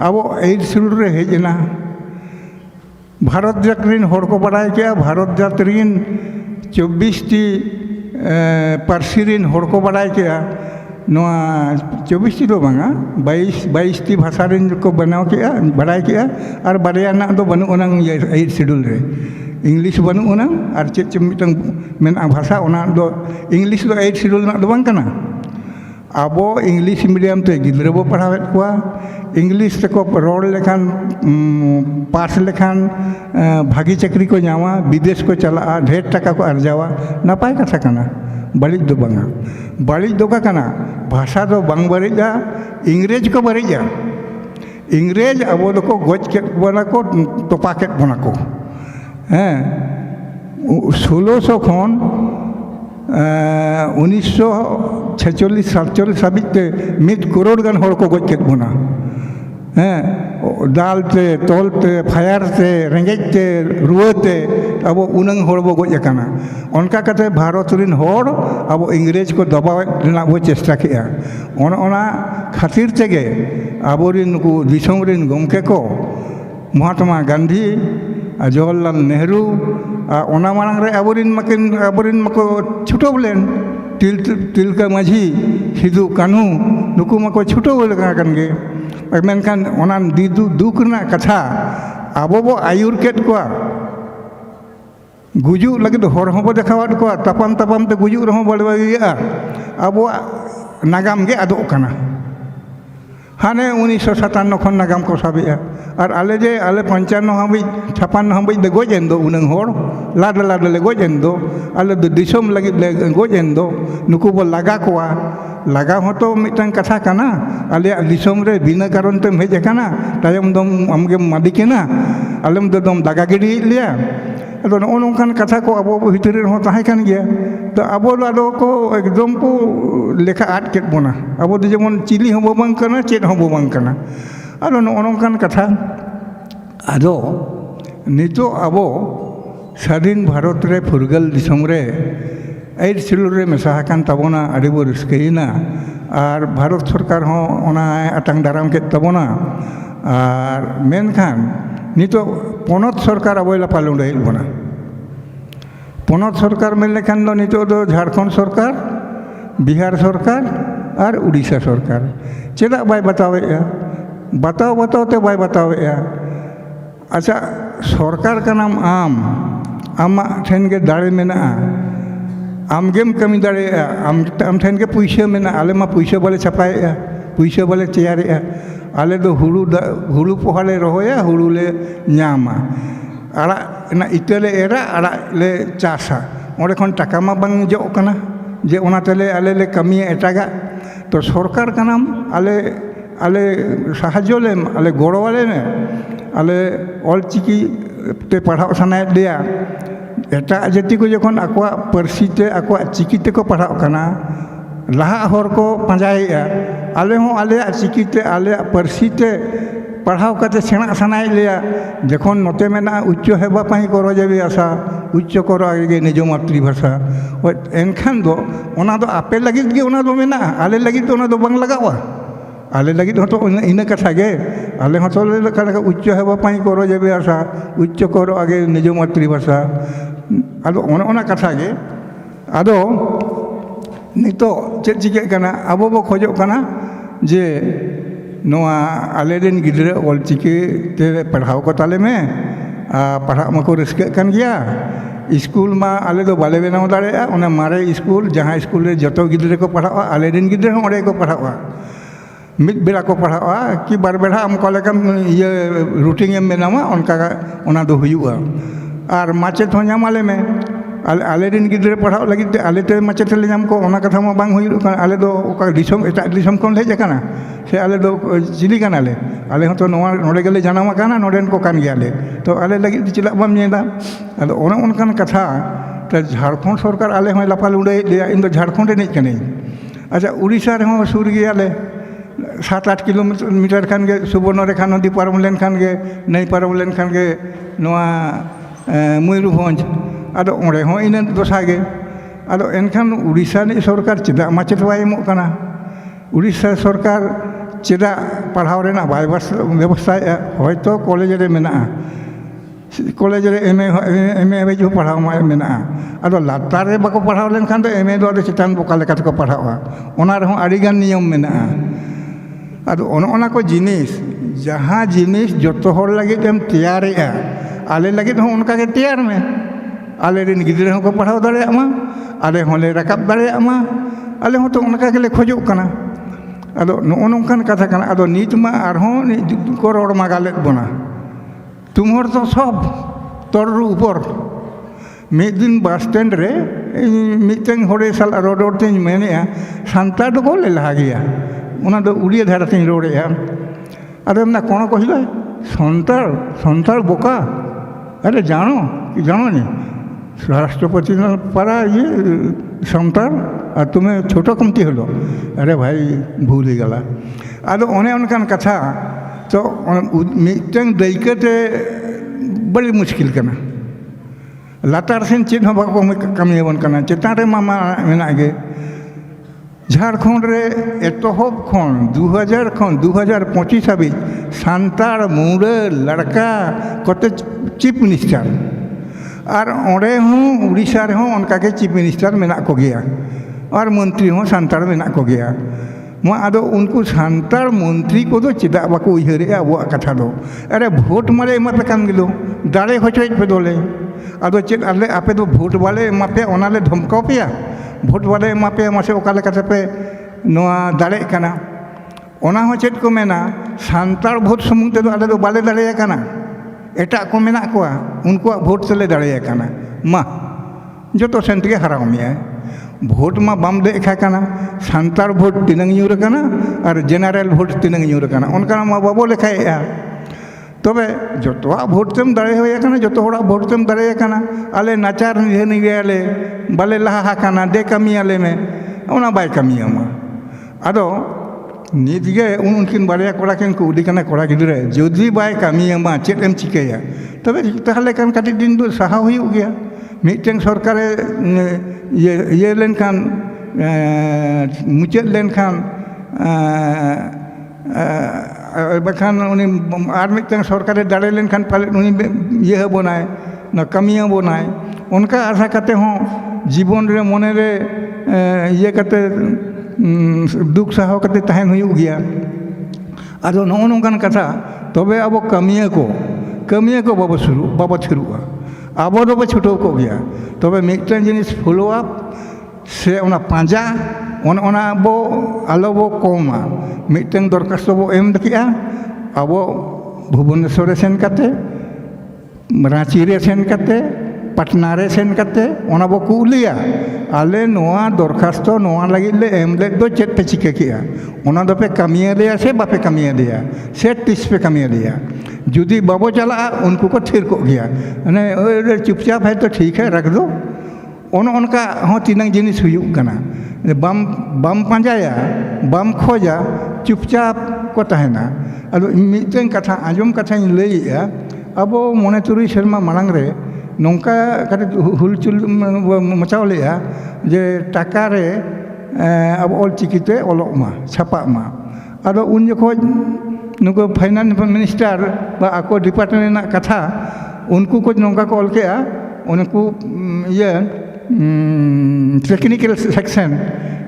अब 8 शिड्यूल रे हेजना भारत जात रिन होड़ को बड़ाई किया भारत जात रिन 24 टी पार्सी रिन होड़ को बड़ाई किया नोआ 24 टी दो बांगा 22 टी भाषा रिन को बनाव किया बड़ाई किया और बारिया ना दो बनु ओनांग 8 शिड्यूल रे इंग्लिश बनु ओनांग और चेच मिटंग मेना भाषा ओना दो इंग्लिश दो 8 शिड्यूल ना दो बांग कना आबो इंग्लिश मीडियम ते गिद्रा बो पढ़ावेत कोआ इंग्लिश तक रोड लेखान पास लेखान भागी चक्री को नामा विदेश को चला ढेर टका को अर्जावा नपाय कथा कना बड़ी दो बंगा बड़ी दो का कना भाषा दो बंग बरिजा इंग्रेज को बरिजा इंग्रेज अब दो को गोज के बना को तोपा के बना को हैं 1600 खन 1946-47 हाबिते 1 करोड़ गान होड़ को गोज के बना दालते तोलते फायरते रेंगेजते रुआते अब उनंग होड़ बो गोज अकाना उनका कते भारत रिन होड़ अब इंग्रेज को दबाव रेना बो चेष्टा किया ओना खातिर तेगे आबोरिन को दिसोम रिन गमके को महात्मा गांधी जवाहरलाल नेहरू ओना मांग रे आबोरिन मको छुटो बोलेन तिलका माझी सिदु कानू नुकु मको छुटो बोले कानगे मेनखान ओना दुख ना कथा आबो बो आयुर केट कोआ गुजु लगे हर हबो देखावाद कोआ तापाम ते गुजु रहो बलबागिया आबो नागाम गे आदो काना हाने 1957 खन नागाम को साबिया और आले जे आले 55 हाबि 56 हाबि दे गोजेन दो उनंग होड़ लाड ले गोजेन दो आले दो दिसोम लगे ले गोजेन दो नुकु बो लागा कोआ लगा होतो मिटन कथा काना आले दिसोम रे बिना कारण ते हेज काना तायम दम आमगे मादिकेना आलेम दम दागा गिडी लिया अदो नोंकान कथा को अब भितर हो ताहे कान गया तो अब को एकदम को लेखा आट के बोना अब जेमन चिली हो बांग काना चेत हो बांग काना अदो नोंकान कथा अदो नितो अब स्वाधीन भारत रे फुरगल दिसोम रे 8 शिड्यूल रे मेसा हाकान ताबोना आदि बो रस्कैना और भारत सरकार हो ओना आटांग दाराम के ताबोना और मेनखान नितो पनत सरकार अब पालन रही बना पनत सरकार मेन लेखान दो नितो दो झारखंड सरकार बिहार सरकार और उड़ीसा सरकार चेदा बाय बतावेया बताओ बाय बतावेया अच्छा सरकार का नाम आम ठेन के दाड़े मेना आमगेम कमी दाड़े आम ठेन के पैसा मेना आले मा पैसा बाले छापाएगा पैसा बाले तैयारेगा आले दो हुड़ू पोहा ले रोया हुड़ू ले ᱧᱟᱢᱟ आड़ा ना इते ले एरा आड़ा ले चासा ओंडे खन टाका मा बांग जोग कना जे ओना तेले आले ले कमी एटागा तो सरकार कनाम आले साहाज्य ले आले गड़ो वाले ने आले ऑलचिकी ते पढ़ाओ सनाय दिया एटा जाति को जखन आकोआ पारसी ते आकोआ चिकी ते को पढ़ाओ कना लाहा हर को पंजाएगा आले हों आले चिकी ते आले पारसी ते पढ़ाओ करते सेना सनाय लिया जखन नोते में ना उच्च हेबा पाई करो जबी आशा उच्च करो आगे निज मातृभाषा एनखान दो ओना दो आपे लगित गे ओना दो मेना आले लगित ओना दो बांग लगावा आले लगित हतो इन कथा गे आले हतो ले उच्च हेबा पाई करो जबी आशा उच्च करो आगे निज मातृभाषा आदो ओना कथा गे आदो नितो चेक चिके कना आबो बो खोजो कना जे नोआ आले दिन गिदरे ऑलचिकी ते पढ़ाओ को ताले में पढ़ा मको रस्के कन गया स्कूल मा आले दो बाले बनाओ दाड़े ओना मारे स्कूल जहाँ स्कूल रे जतो गिदरे को पढ़ाओ आले दिन गिदरे हों ओडे को पढ़ाओ मिद बेला को पढ़ाओ कि बार बेड़ा हम को लेकम ये रूटीन एम बनावा उनका ओना दो हुयुआ और माचेत हो ᱧᱟᱢᱟले में आले दिन गिदरे पढ़ाओ लगित आले ते माचेत ले ᱧᱟᱢ को ओना कथा मा बांग हुयुक आले दो ओका दिसम एटा दिसम कोन हेज काना से आले दो चिली कानाले आले हतो नोआ नोडे गेले जानामा काना नोडेन को कान गयाले तो आले लगित चिला बाम नेदा आदो ओना उनकान कथा त झारखंड सरकार आले होय लापा लुंडे दिया इन दो झारखंड ने कने अच्छा उड़ीसा रे हो सुर गयाले 7-8 किलोमीटर खान गे सुवर्णरेखा नदी पारम लेन खान गे नई पारम लेन खान गे नोआ मयूरभंज आदो ओंडे हो इन दशा गे आदो एनखान उड़ीसा नि सरकार चेदा माचेत बाय एमोग काना उड़ीसा सरकार चेदा पढ़ाव रेना बाय व्यवस्था होयतो कॉलेज रे मेना कॉलेज रे एमए जो पढ़ाव मा मेना आदो लातार रे बाको पढ़ाव लेन खान दो एमए दो चितान बोका लेका को पढ़ावा ओना रे हो आड़ी गान नियम मेना आदो ओना को जिनिस जहाँ जिनिस जतो हर लगे एम तैयारेगा आले लगे हो उनका के तैयार में आले रिन गिदरे हो को पढ़ाव दाड़े मा आले होले रकाब दाड़े मा आले हो तो उनका के ले खोजो कना आदो नोनोंकान कथा कना आदो नीत मा आरहो को रोड मा गाले बना तुमहर तो सब तोर ऊपर मिद दिन बस स्टैंड रे मिटें होड़े साल रोड ते मेने सांता दो को ले लहा गया उना दो उड़िया धारा ते रोड़े अरे ना कोन कहिला संताल बोका अरे जानो नहीं राष्ट्रपति पारा ये संताल और तुम्हें छोटो कमती हलो अरे भाई भूल ही गला आदो ओने उनकान कथा तो मिटें दैकते बड़ी मुश्किल कना लातार सेन चेद हो बाको कमियाबन कना चेतान रे मामा मेना गे झारखंड रे एतहब खन 2000 खन 2025 हाबी सांतार मुड़ा लड़का कते चीफ मिनिस्टर और ओंडे हों उड़ीसा रे हों उनका के चीफ मिनिस्टर मेना को गया और मंत्री हों सांतार मेना को गया मा आदो उनको सांतार मंत्री को दो चेदा बाको उयहरे आबो कथा दो अरे भोट माले एमापे कान गिलो दाड़े होचोय पे दोले आदो चेद आले आपे दो भोट वाले एमापे ओनाले धमकाओ पेया भोट वाले एमापे मासे ओकाले कथा पे नोआ दाड़े काना ओना हो चेद को मेना सांतार भोट समुंग ते दो आले दो बाले दाड़े काना एटा को मेना कोआ उनको भोट से ले दाड़े काना मा जो तो सेंट के हराव मिया भोट मा बाम दे खाना सांतार भोट तिनंग यूर काना और जेनारेल भोट तिनंग यूर काना उनका मा बाबो लेखाया तबे जोतोआ भोट तेम दाड़े होया काना जोतो होड़ा भोट तेम दाड़े काना आले नाचार निहनी गेले बाले लहा काना दे कमियाले में ओना बाय कमिया मा आदो निदगे उनकिन बारिया कोड़ा किन को उडी काना कोड़ा गिदरे जोदी बाय कमिया मा चेद एम चिकेया तबे ताहले कान काटी दिन दो साहा हुई गया मिटें सरकार ये लेन खान मुचाद लेन खान बखान उनी आर मिटें सरकार दाड़े लेन खान पाले उनी ये बनाए ना कमिया बनाए उनका आशा करते हों जीवन रे मने रे ये करते दुख साहो करते तहन हुई गया आदो नोनोंकान कथा तबे अब कमिया को बाबा शुरुआ आबो दो छुटो को गया तबे मिटें जिनिस फॉलो अप से उना Panja ona bo alo bo koma miteng dorkasto bo em dekia abo Bhubaneswar sen kate Ranchi re sen kate Patna re sen kate ona bo kulia ale noa dorkasto noa lagi le em le do chet pe chike kia ona do pe kamiya dia se bape kamiya dia se tis pe kamiya dia जुदी बाबो चला उनको को थिर को गया अने चुपचाप है तो ठीक है रख दो उनका हाँ तीन जिनिस हुयुग कना बम बम पांजाया बम खोजा चुपचाप को तहना अदो मिटन कथा आजम कथा लैया अब मने तुरुई शर्मा मांग रे नौका कटे हुलचुल मचाव लेया जे टाका रे अब ऑल चिकिते ओलोक मा छापा मा अदो उन जखोज नुको फाइनेंस मिनिस्टर बा आको डिपार्टमेंट कथा उनको कुछ नौका को ऑल किया उनको ये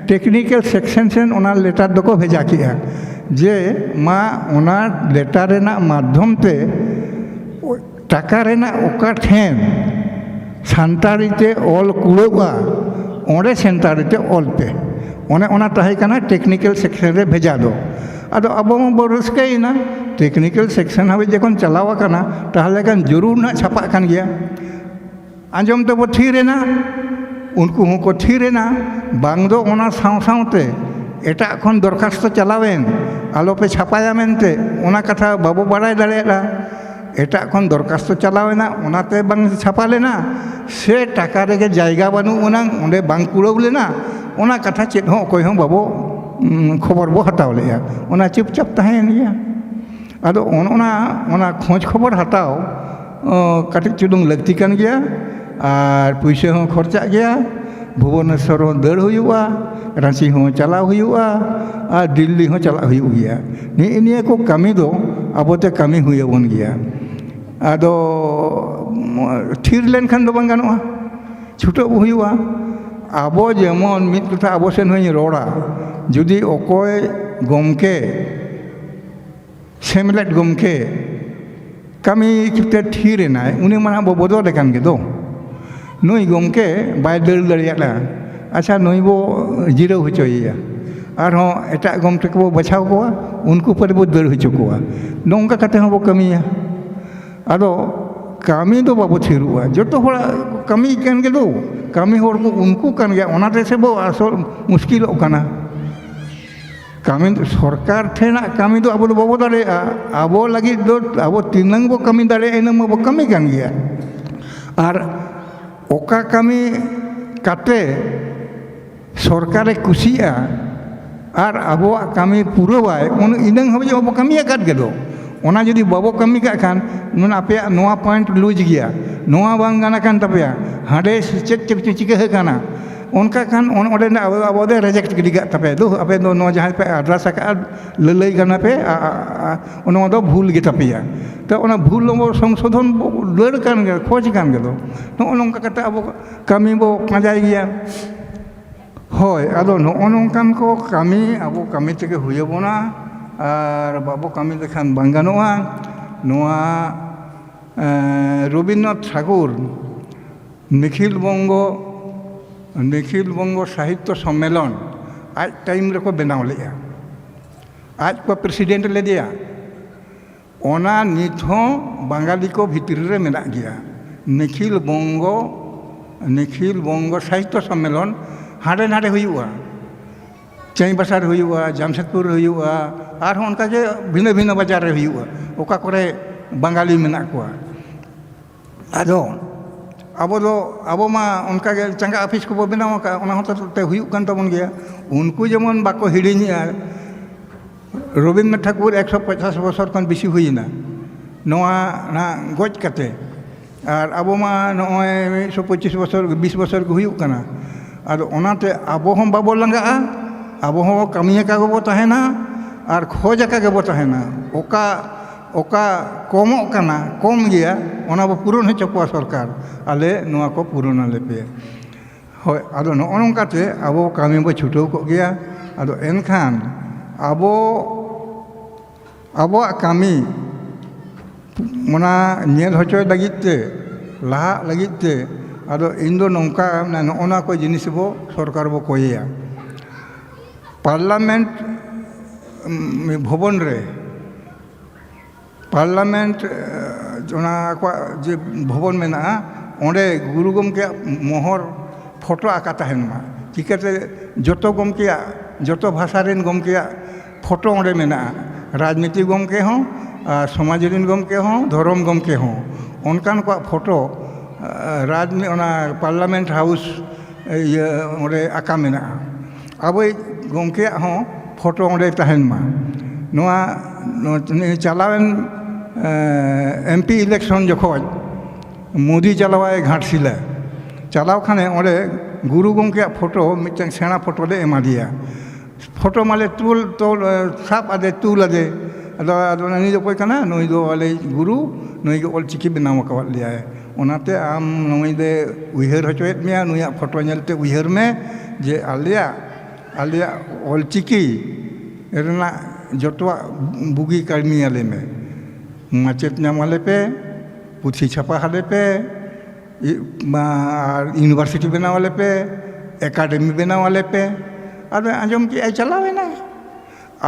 टेक्निकल सेक्शन से उना लेटर दको भेजा किया जे मा उना लेटर रेना माध्यम ते टाका रेना ओका ठेन सानतारी ते ऑल कुड़ोगा ओंडे सेंतारी ते ऑल पे ओने ओना ताहे कना टेक्निकल सेक्शन रे भेजा दो अदो अब बो रस्कैना टेक्निकल सेक्शन हाबे जखन चलावा कना ताहले कान जरूर ना छापा कान गया आंजम तो बो थीरेना उनको को थीरेना बांग दो ओना साव सावते एटा खन दरखास्त चलावेन आलो पे छापाया मेनते ओना कथा बाबो बाड़ाय दाड़ेला एटा खन दरखास्त चलावेना ओनाते बांग छापा लेना से टाका रेगे जायगा बानु ओना ओंडे बांग कुड़ाव लेना ओना कथा चेत हो कोई हो बाबो खबर बो हटाव लेया ओना चुपचाप तहेन गया अदो ओना खोज खबर हटाव कटिक चुडुंग लगती कान गया और पैसा हो खर्चा गया भुवनेश्वर हो दर हुआ रांची हो चला हुआ और दिल्ली हो चला हुआ गया निये को कमी दो अबोते कमी हुए बन गया अदो थिर लेन खान दो बांग गानोआ छुटो हुआ आबो जेमन मित कथा आबो सेन होई रोड़ा जुदी अकोय गमके सेमलेट गमके कमी किते थीरेनाय उनी माना बो बदल कान गे दो नुई गमके बाय दर दरियाला अच्छा नुई बो जिरो होचोया और हो एटा गमके को बचाव कोआ उनको पर बो दर होचो कोआ नोंका कते हो बो कमिया आदो कमी दो बाबो थिरुआ जतो होड़ा कमी कान गे दो कमी होड़ को उनको कान गया ओनाते से बो आसल मुश्किल काना कमी सरकार ठेना कमी दो अब बाबो दाड़े आबो लगी दो आबो तीनंग बो कमी दाड़े एनम बो कमी कान गया और ओका कमी काटे सरकारे कुसिया और आबो कमी पुरवाय उन इनंग हबे बो कमी काट गे दो ओना जदि बाबो कमी का खान नुन आपे नोआ पॉइंट लूज गया नोआ बांग गाना कान तपया हाडे चेक चेक चिके काना उनका खान ओंडे अब रेजेक्ट गिगा तपे दो आपे दो नो जहां पे एड्रेस का ललई गाना पे ओना दो भूल गे तपया तो ओना भूल बो संशोधन लड़ कान गे खोज कान गे दो नो नोंका कते अब कमी बो पाजाय गया होय आदो नो नोंकान को कमी अब कमी तेगे हुयबोना और बाबो कमी लेखान बांग गानोआ नोआ रवीन्द्रनाथ ठाकुर निखिल बंगो साहित्य सम्मेलन आज टाइम रे को बनाव लेया आज को प्रेसिडेंट ले दिया ओना नित हो बांगाली को भीतर रे मेना गया निखिल बंगो साहित्य सम्मेलन हाडे नाडे हुआ चाईबासार हुआ जामशेदपुर हुआ और उनका जे भिन्न भिन्न बाजार रे हुआ ओका करे बांगाली मेना कोआ आदो अब मा उनका चंगा ऑफिस को बनाव का होते हुन तबन गया उनको जेमन बाको हिड़िया रवीन्द्रनाथ ठाकुर 150 बछर खन बेसी हुईना नोआ ना गज कते और अब मा नोय 125 बछर 20 बछर को हुई कना और ओनाते अब हम बाबो लंगा अब हम कमिया का गबो तहेना और खोज का गबो तहेना ओका कमो कना कम गया ओना बो पूरण हो चुका सरकार आले नोआ को पूरण आले पे होय आदो नो नोंकाते आबो कमी बो छुटो को गया आदो एनखान आबो कमी मना नेल होचोय लगिते लाहा लगिते आदो इन दो नोंका ना को जिनिस बो सरकार बो कोया पार्लामेंट भवन रे पार्लामेंट जे भवन में ओंडे गुरु गमके मोहर फोटो आका तहनमा चिकाते जतो गमके जतो भाषा रेन गमके फोटो ओंडे में राजनीति गमके हों समाज रेन गमके हों धर्म गमके हों उनकान को फोटो पार्लामेंट हाउस ओंडे आका में अब गमके हों फोटो ओंडे तहनमा चलावेन MP इलेक्शन जखोज मोदी चलावाए घाटशिला चलाव खाने ओंडे गुरु गमके फोटो मिटन सेना फोटो ले एमा दिया फोटो माले तुल साब आदे तुल आदे अदो नई दो कोई कना नई दो वाले गुरु नई के ऑलचिकी बनाव कवा लिया है ओनाते आम नई दे उइहर हचोएत मिया नुया फोटो नेलते उइहर में जे आलिया ऑलचिकी रेना जतवा बुगी कर्मी आले में माचेत नामाले पे पुथी छापा हाले पे यूनिवर्सिटी बनाव वाले पे एकाडेमी बनाव वाले पे अदो आंजम की आई चलावे ना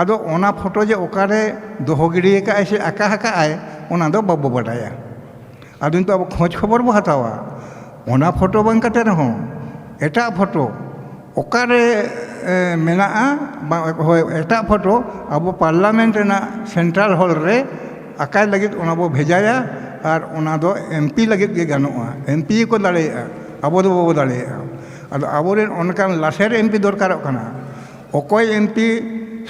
अदो ओना फोटो जे ओकारे दोहो गिड़ी का ऐसे आका हका आए ओना दो बाबू बटाया अदो तो अब खोज खबर बो हतावा ओना फोटो बंग कते रहो एटा फोटो ओकारे मेना एटा फोटो अब पार्लामेंट ना सेंट्रल हॉल रे आकाय लगित ओना बो भेजाया और ओना दो MP लगित गे गानोआ MP को दाड़ेया अब दो बाबो दाड़ेया अदो आबोरेन ओनकान लासेर MP दरकार कना ओकोय MP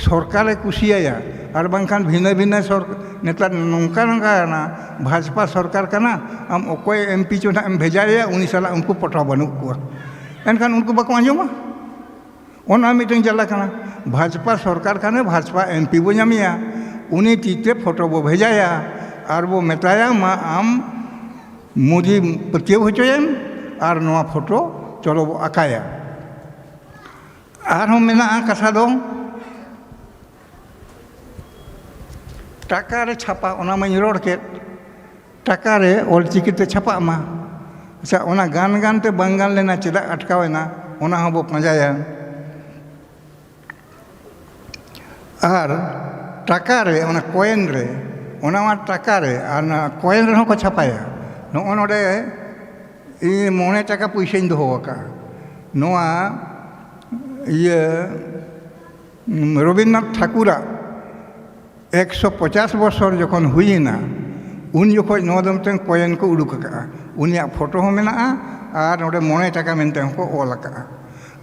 सरकारे कुसिया और बांखान भिन्न भिन्न नेता नौका नौका ना भाजपा सरकार कना आम ओकोय MP चोना एम भेजाया उनी साला उनको पटा बनू को एनखान उनको बाको आंजोमा ओना मीटिंग चला कना भाजपा सरकार खाने भाजपा MP बो नामिया उनी तीते फोटो बो भेजाया और वो मेताया मा आम मोदी पतियव होचोयम और नवा फोटो चलो वो आकाया और हम मेना कथा दो टाका रे छापा ओना माኝ रोड के टाका रे ऑलचिकी ते छापा मा अच्छा ओना गान गान ते बंगाल लेना चेदा अटकावेना ओना हम बो पंजाया और टाका रे ओना कॉइन रे ओना मा टाका रे और कॉइन रे को छापाया नो नोडे इ मोने टाका पैसा दोहो का नोआ ये रवीन्द्रनाथ ठाकुरा 150 बछर जखन हुईना उन जखन नोदमते कॉइन को उडुक का उनिया फोटो हो मेना और नोडे मोने टाका मेनते को ऑल का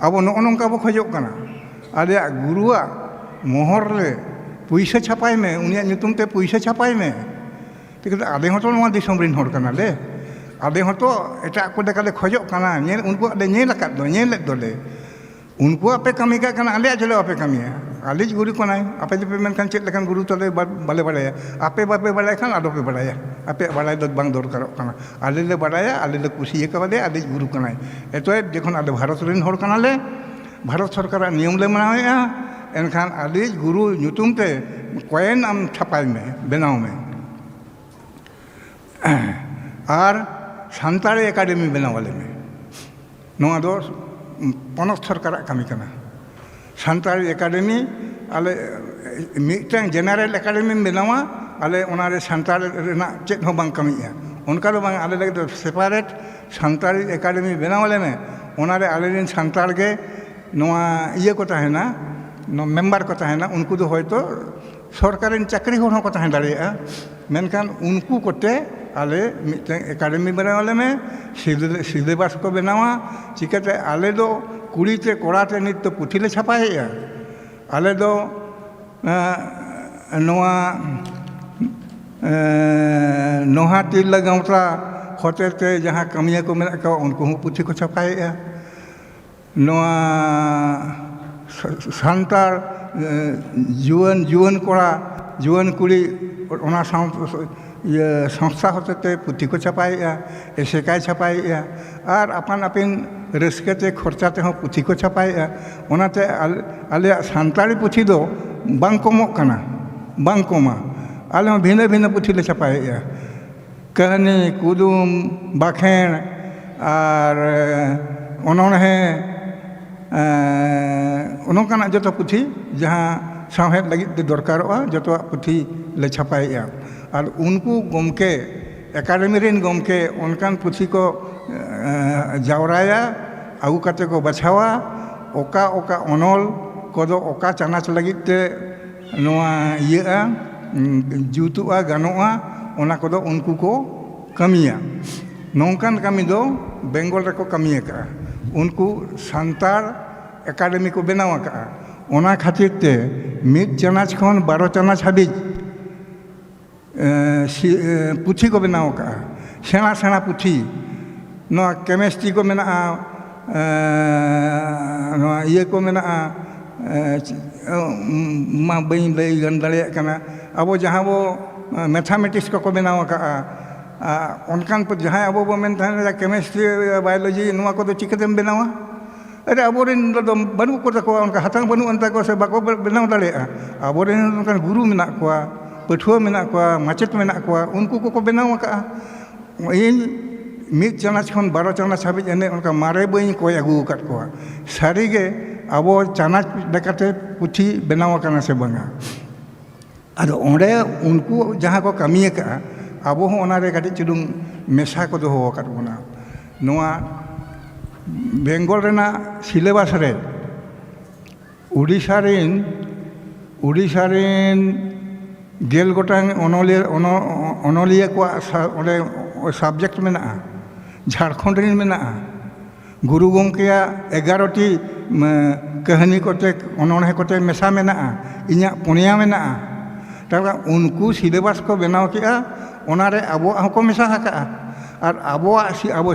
अब नोनका बो खोजो कना आले गुरुआ मोहर रे पैसा छापाई में उनिया नितुम ते पैसा छापाई में ठीक आदे हतो नोआ दिसम रिन होर कना ले आदे हतो एटा को देखाले खोजो कना नेल उनको आदे नेल का दो नेल दोले उनको आपे कमी का कना आले चलो आपे कमी है आलिज गुरु को नाय आपे जे पेमेंट कान चेत लेखान गुरु तले बाले बड़ाया आपे बापे बड़ाय खान आदो पे बड़ाया आपे बड़ाय दो बांग दरकार कना आले ले बड़ाया आले ले कुसी का बादे आलिज गुरु को नाय एतो जखन आले भारत रिन होर कना ले भारत सरकार नियम ले मनाया एनखान आलिज गुरु नुतुम ते कॉइन आम छापाई में बनाव में और सानताड़ी एकाडेमी बनाव वाले में नोआ दो पनत सरकार कमी कना सानताड़ी एकाडेमी आले मिटन जेनरल एकाडेमी बनावा आले ओनारे सानताड़ रेना चेत हो बांग कमीया उनका दो बांग आले लगे तो सेपारेट सानताड़ी एकाडेमी बनाव वाले में ओनारे आले दिन सानताड़ के नोआ इये को ताहेना मेम्बर को ताहेना उनको दो होयतो सरकारी चाकरी होना को ताहें दाड़ेया मेनखान उनको कोते आले मिटन एकाडेमी बनाव वाले में सिलेबस को बनावा चिकाते आले दो कुड़ीते कोड़ाते नित तो पुथिले छापाया आले दो नोआ नोहा तिरला गाँवता होते ते जहाँ कमिया को मेना का उनको हूँ पुथी को छापाया नोआ सानतार जुवन जुवन कोड़ा जुवन कुड़ी ओना ये संस्था होते ते पुथी को छापाया एसेकाय छापाया और अपन अपन रस्कते खर्चाते हो पुथी को छापाया ओनाते आले सानताड़ी पुथी दो बांग कमो कना बांग कमा आले भिन्न भिन्न पुथी ले छापाया कहनी कुदुम बाखेण और ओनोणे ᱱᱚᱝᱠᱟᱱᱟᱜ ᱡᱚᱛᱚ ᱯᱩᱛᱷᱤ ᱡᱟᱦᱟᱸ ᱥᱟᱶᱦᱮᱫ ᱞᱟᱹᱜᱤᱫ ᱛᱮ ᱫᱚᱨᱠᱟᱨᱚᱜᱼᱟ ᱡᱚᱛᱚᱣᱟᱜ ᱯᱩᱛᱷᱤ ᱞᱮ ᱪᱷᱟᱯᱟᱭᱮᱜᱼᱟ ᱟᱨ ᱩᱱᱠᱩ ᱜᱚᱢᱠᱮ एकाडेमी रेन गमके उनकान पुथी को जावराया आगू काते को बछावा ओका ओका अनल कोदो ओका चानाच लगित ते नोआ इया जुतुआ गानोआ ओना कोदो उनको को कमिया नौकान कमी दो बेंगल रे को कमिया का उनको सांतार एकाडेमी को बनावा का ओना खातिर ते मिद चानाच खन 12 चानाच हाबिज पुथी को बनाव का सेना सेना पुथी नोआ केमिस्ट्री को मेना नोआ ये को मेना मा बई लई गन दाड़े कना अब जहाँ वो मैथमेटिक्स को बनाव का उनकान पर जहाँ अब वो मेन था केमिस्ट्री बायोलॉजी नोआ को तो चिकतेम बनावा अरे अबोरेन दो बनू को तको उनका हाथांग बनू अंता को से बाको बनाव दाड़े अबोरेन उनका गुरु मेना को पठुआ मेना को माचेत मेना को उनको को बनाव का इन मिद चानाच खन 12 चानाच हाबिज एने उनका मारे बई को अगू काट को सारी गे अब चानाच लेकाते पुथी बनाव काना से बंगा अद ओंडे उनको जहाँ को कमिया का अब हो ओनारे काटी चुडुंग मेसा को दो हो काट बना नोआ बेंगल रेना सिलेबास रे उड़ीसा रेन गेल गोटांग अनलिया को सब्जेक्ट मेना झारखंड रेन मेना गुरु गमकेया 11टी कहानी कोते अनोहे कोते मेसा मेना इन्या पुनिया मेना तबा उनको सिलेबास को बनाव किया ओनारे अबो को मेसा हका और अब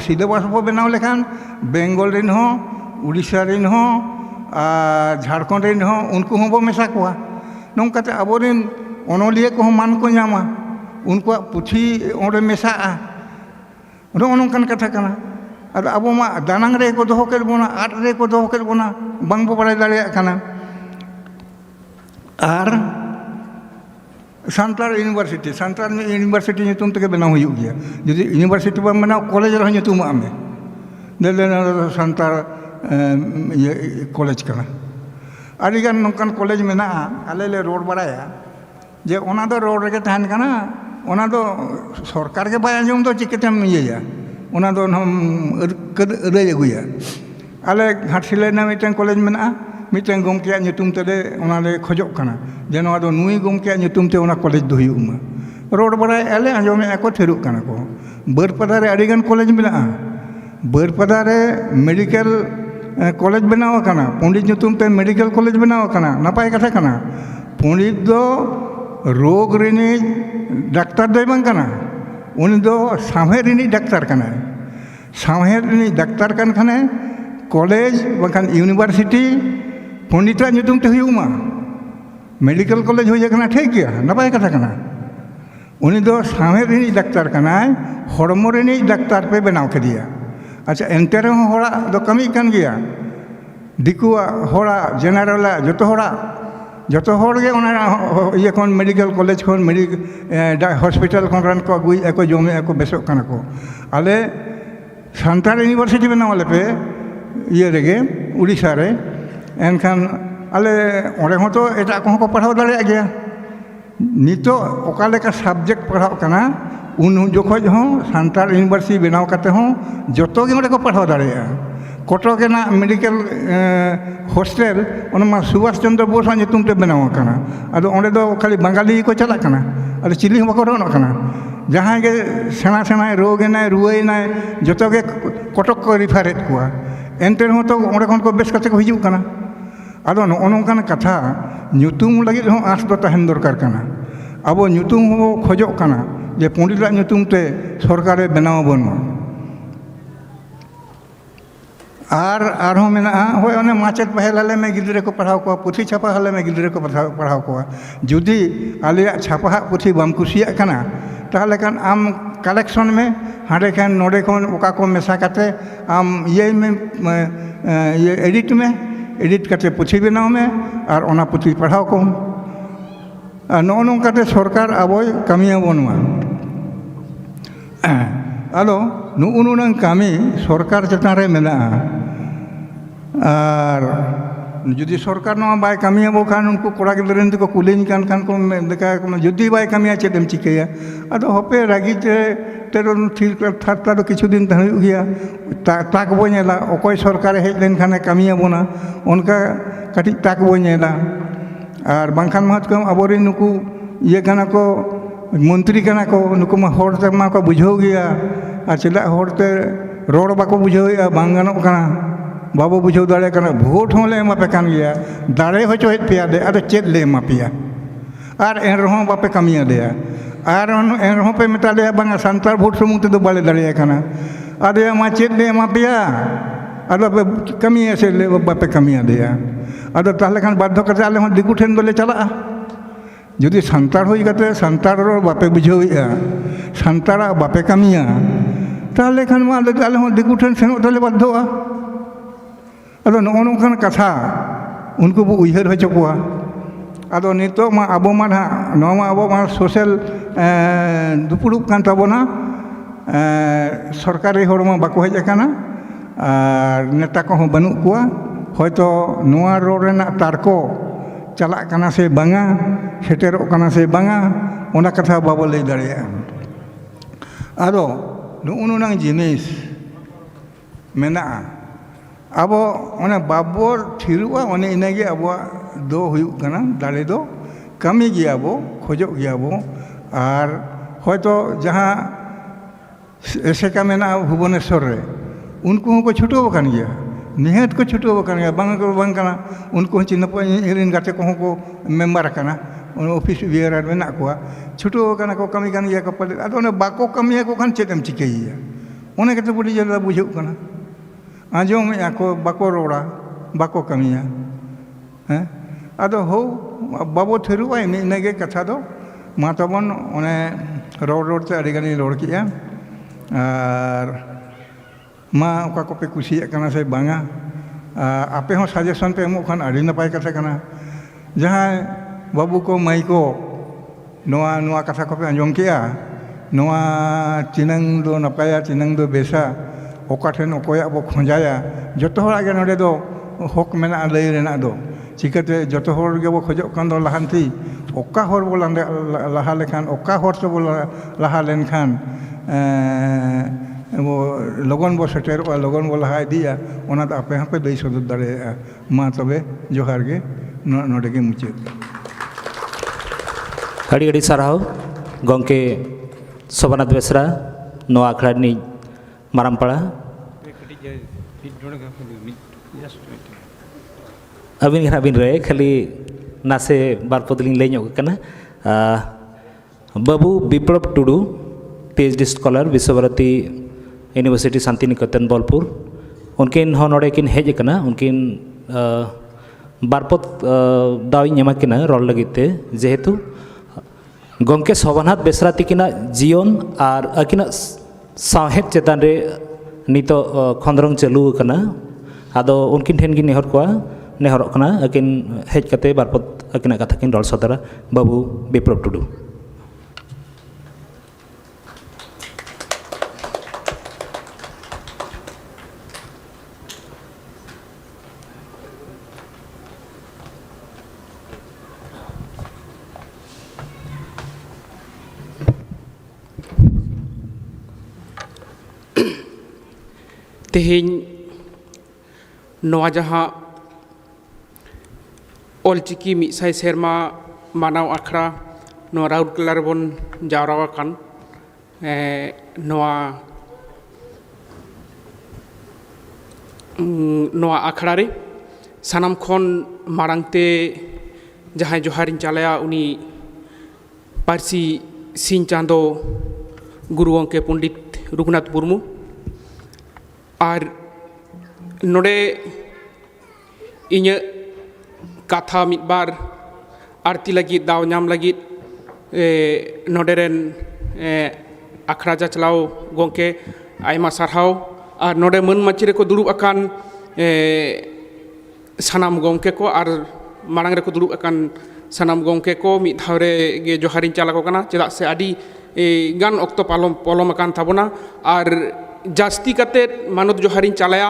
सिलेबास को बनाव लेखान बेंगल रेन हो उड़ीसा रेन हो झारखंड रेन हो उनको हो मेसा को नौकाते अबोरेन अनलिया को मान को नामा उनको पुथी ओंडे मेसा नौकान कथा कना और अब मा दानांग रे को दोहो कर बोना आट रे को दोहो कर बोना बांग बो बाड़ाय दाड़े कना और सांतार यूनिवर्सिटी नितुम तक बनाव हुई गया जुदी यूनिवर्सिटी बा बनाव कॉलेज रह नितुम आमे देले सांतार कॉलेज कना आदि गान नौकान कॉलेज मेना आले ले रोड बाड़ाया जे ओना दो रोड रे तहन कना ओना दो सरकार के बाय आंजम दो चिकेतेम इया ओना दो हम अरे अगुया आले घाटसिले ना मिटन कॉलेज मेना मिटन गमके नितुम तेले ओना ले खोजो कना जे नोआ दो नुई गमके नितुम ते ओना कॉलेज दो हुयुमा रोड बाड़ाय आले आंजम एको थेरुक कना को बरपदा रे आड़ी गान कॉलेज मेना बरपदा रे मेडिकल कॉलेज बनाव कना पंडित नितुम ते मेडिकल कॉलेज बनाव कना नापाय कथा कना पंडित दो रोग रेनी डाक्तार दो बांग कना उनी दो सावहेद रेनी डाक्तार कना सावहेद रेनी डाक्तार कान खाने कॉलेज बांखान यूनिवर्सिटी पंडिता नितुम ते हुयुमा मेडिकल कॉलेज हो जाकना ठीक गया नापाय कथा कना उनी दो सावहेद रेनी डाक्तार कनाय हड़मो रेनी डाक्तार पे बनाव कदिया अच्छा एंते रे होड़ा दो कमी कान गया दिकुआ होड़ा जेनारेल जो हर ये मेडिकल कॉलेज खन हॉस्पिटल खन रान को अगुई एको जमे एको बेसोक कना को आले सांतार यूनिवर्सिटी बनावले पे ये रेगे उड़ीसा रे एनखान आले ओरे हो तो एटा को पढ़ाव दाड़े गया नितो ओका लेका सब्जेक्ट पढ़ाव कना उन जोखज हो सांतार यूनिवर्सिटी बनाव काते हो जतो गे ओरे को पढ़ाव दाड़े कटक मेडिकल हॉस्टेल सुभाष चंद्र बोस नितुम ते बनाव कना अदो ओंडे दो खाली बंगाली को चला कना अदो चिली हो बको रोन कना जहाँ के सेना सेना रोग एनाय रुआयनाय जतो गे कटक को रिफारेट कुआ एंते हो तो ओंडे खन को बेस कते को हिजु कना अदो नोनकान कथा नितुम लगिद हो आस दो तहन दरकार कना अब नितुम हो खोजो कना जे पंडित नितुम ते सरकारे बनाव बनो और मेना होय ओने माचेत पहल हाले में गिद्रे को पढ़ाव को पुथी छापा हाले में गिद्रे को पढ़ाव को जुदी आलिया छापा पुथी बम कुसिया कना ताहले कान आम कलेक्शन में हाडे खान नोडे खन ओका को मेसा काते आम ये में ये एडिट काते पुथी बनाव में और ओना पुथी पढ़ाव को नो नोंकाते सरकार आबोय कमिया बनवा आलो नुनून कमी सरकार चेतान रे मेना আর যদি সরকার নয় বাই কামিয়াবো খান উনকু কড়া গিদ্রেন তো কুলিኝ কান খান কো দেখা যদি বাই কামিয়া চেদ এম চিকায়া আদো হপে রাগিতে তেরন ঠিক থাকতা তো কিছুদিন হুᱭᱩᱜ গিয়া তাক বো নেলা অকয় সরকারে হেজ লেন খানে কামিয়াবো না অনকা কাটি তাক বো নেলা আর বাংখান মাহাত কম আবরিন নুকু ইয়ে কানা কো মন্ত্রী কানা কো নুকু মা হড়তে মা কো বুঝাও গিয়া আর চেলা হড়তে রড় বাকো বুঝাওয়া বাং গাनोग কানা बाबो बुझाव दाड़े कना भोट होले एमा पे कान गया दाड़े होचो हेज पेया दे अदो चेद ले एमा पेया और एन रहो बापे कमिया दे और एन रहो पे मेता दे बांगा सांतार भोट सुमुंग ते दो बाले दाड़े कना अदो एमा चेद ले एमा पेया अदो पे कमिया से ले बापे कमिया दे अदो ताहले खान बाध्य करते आले हन दिकु ठेन दोले चला जुदी सांतार होई गते सांतार रो बापे बुझावया सांतारा बापे कमिया ताहले खान मा आले हन दिकु ठेन सेनो दोले बाध्योआ अदो नौकान कथा उनको बो उयहर हो चुका अदो नितो मा आबो मा नवा आबो मा सोशल दुपुड़ुब कान ताबोना सरकारी हर मा बाको हेज आकाना और नेता को बनू कुआ हयतो नोआ रोड रेना तारको चला काना से बांगा सेटेरो काना से बांगा ओना कथा बाबो लई दाड़िया अदो नुनांग जिनिस मेना अब ओने बाबोर थिरुआ ओने इनागे अब दो हुयुग कना दाड़े दो कमी गया बो खोजो गया बो और हयतो जहाँ एसेका मेना भुवनेश्वर रे उनको को छुटो कान गया निहत को छुटो कान गया बांग को बांग कना उनको चिन्हप इरिन गाते को मेम्बर कना ऑफिस बियर मेना को छुटो काना को कमी कान गया को पले अदो ओने बाको कमी को खान चेदम चिकैया ओने कते बुढ़ी जला बुझुग कना आजोम को बाको रोड़ा बाको कमिया हैं अदो हो बाबो थेरुआ इनगे कथा दो मा तबन ओने रोड रोड से अड़ीगानी रोड किया और मा ओका कोपे कुसिया कना से बांगा आपे हो सजेशन पे एमो खान अड़ी नपाय कथा कना जहाँ बाबू को माई को नोआ नोआ कथा कोपे आंजोम किया नोआ चिनंग दो नपाया चिनंग दो बेसा ओका ठेन ओकोया बो खोजाया जतो हर आगे नोडे दो हक मेना लई रेना दो चिकाते जतो हर गे बो खोजो कान दो लहानती ओका हर बो लहा लेखान ओका हर से बो लहा लेन खान वो लगन बो सेटेरवा लगन बो लहा दिया ओना तो आपे हापे लई सदर दाड़े मा तबे जोहार गे नोडे गे मुचाद अड़ी अड़ी साराव गंके सोबनाथ बेसरा नो आखड़ानी मारामपाड़ा अबिन हबिन रे खाली नासे बारपदलिंग लई ᱧᱚᱜ कना बाबू Biplab Tudu PhD scholar Visva Bharati university Shantiniketan Bolpur उनकिन हो नोडे किन हेज कना उनकिन बारपद दाव ᱧᱟᱢᱟ किना रोल लगिते जेहेतु गंके सोबनाथ बेसरा तिकिना जीवन और अकिना साहेब चेतान रे नितो खंदरंग चालू कना आदो उनकिन ठेन गी नेहर कोआ नेहरक कना अकिन हेज कते बारपद अकिना कथा किन रोल सदरा बाबू विप्लव टुडू तेहें नवा जहाँ ऑलचिकी मिसाई सेरमा मानाव आखड़ा नवा राउरकेला बन जावरावा कान नवा आखड़ा रे सानाम खन मारांगते जहाँ जोहारिन चालाया उनी पारसी सिंह चांदो गुरु गंके पंडित रघुनाथ मुर्मू और नोडे इन कथा मिदबार आरती लगी दाव नाम लगी नोडेरेन आखड़ा चलाव गंके आयमा सारहाव और नोडे मन माची रे को दुरुब अकान सानाम गंके को और मांग रे को दुरुब अकान सानाम गंके को मिद धावरे गे जोहारिन चाला को कना चेदा से आदि गान ऑक्तो पलम अकान थाबोना और जास्ती कते मानव जोहारिन चालाया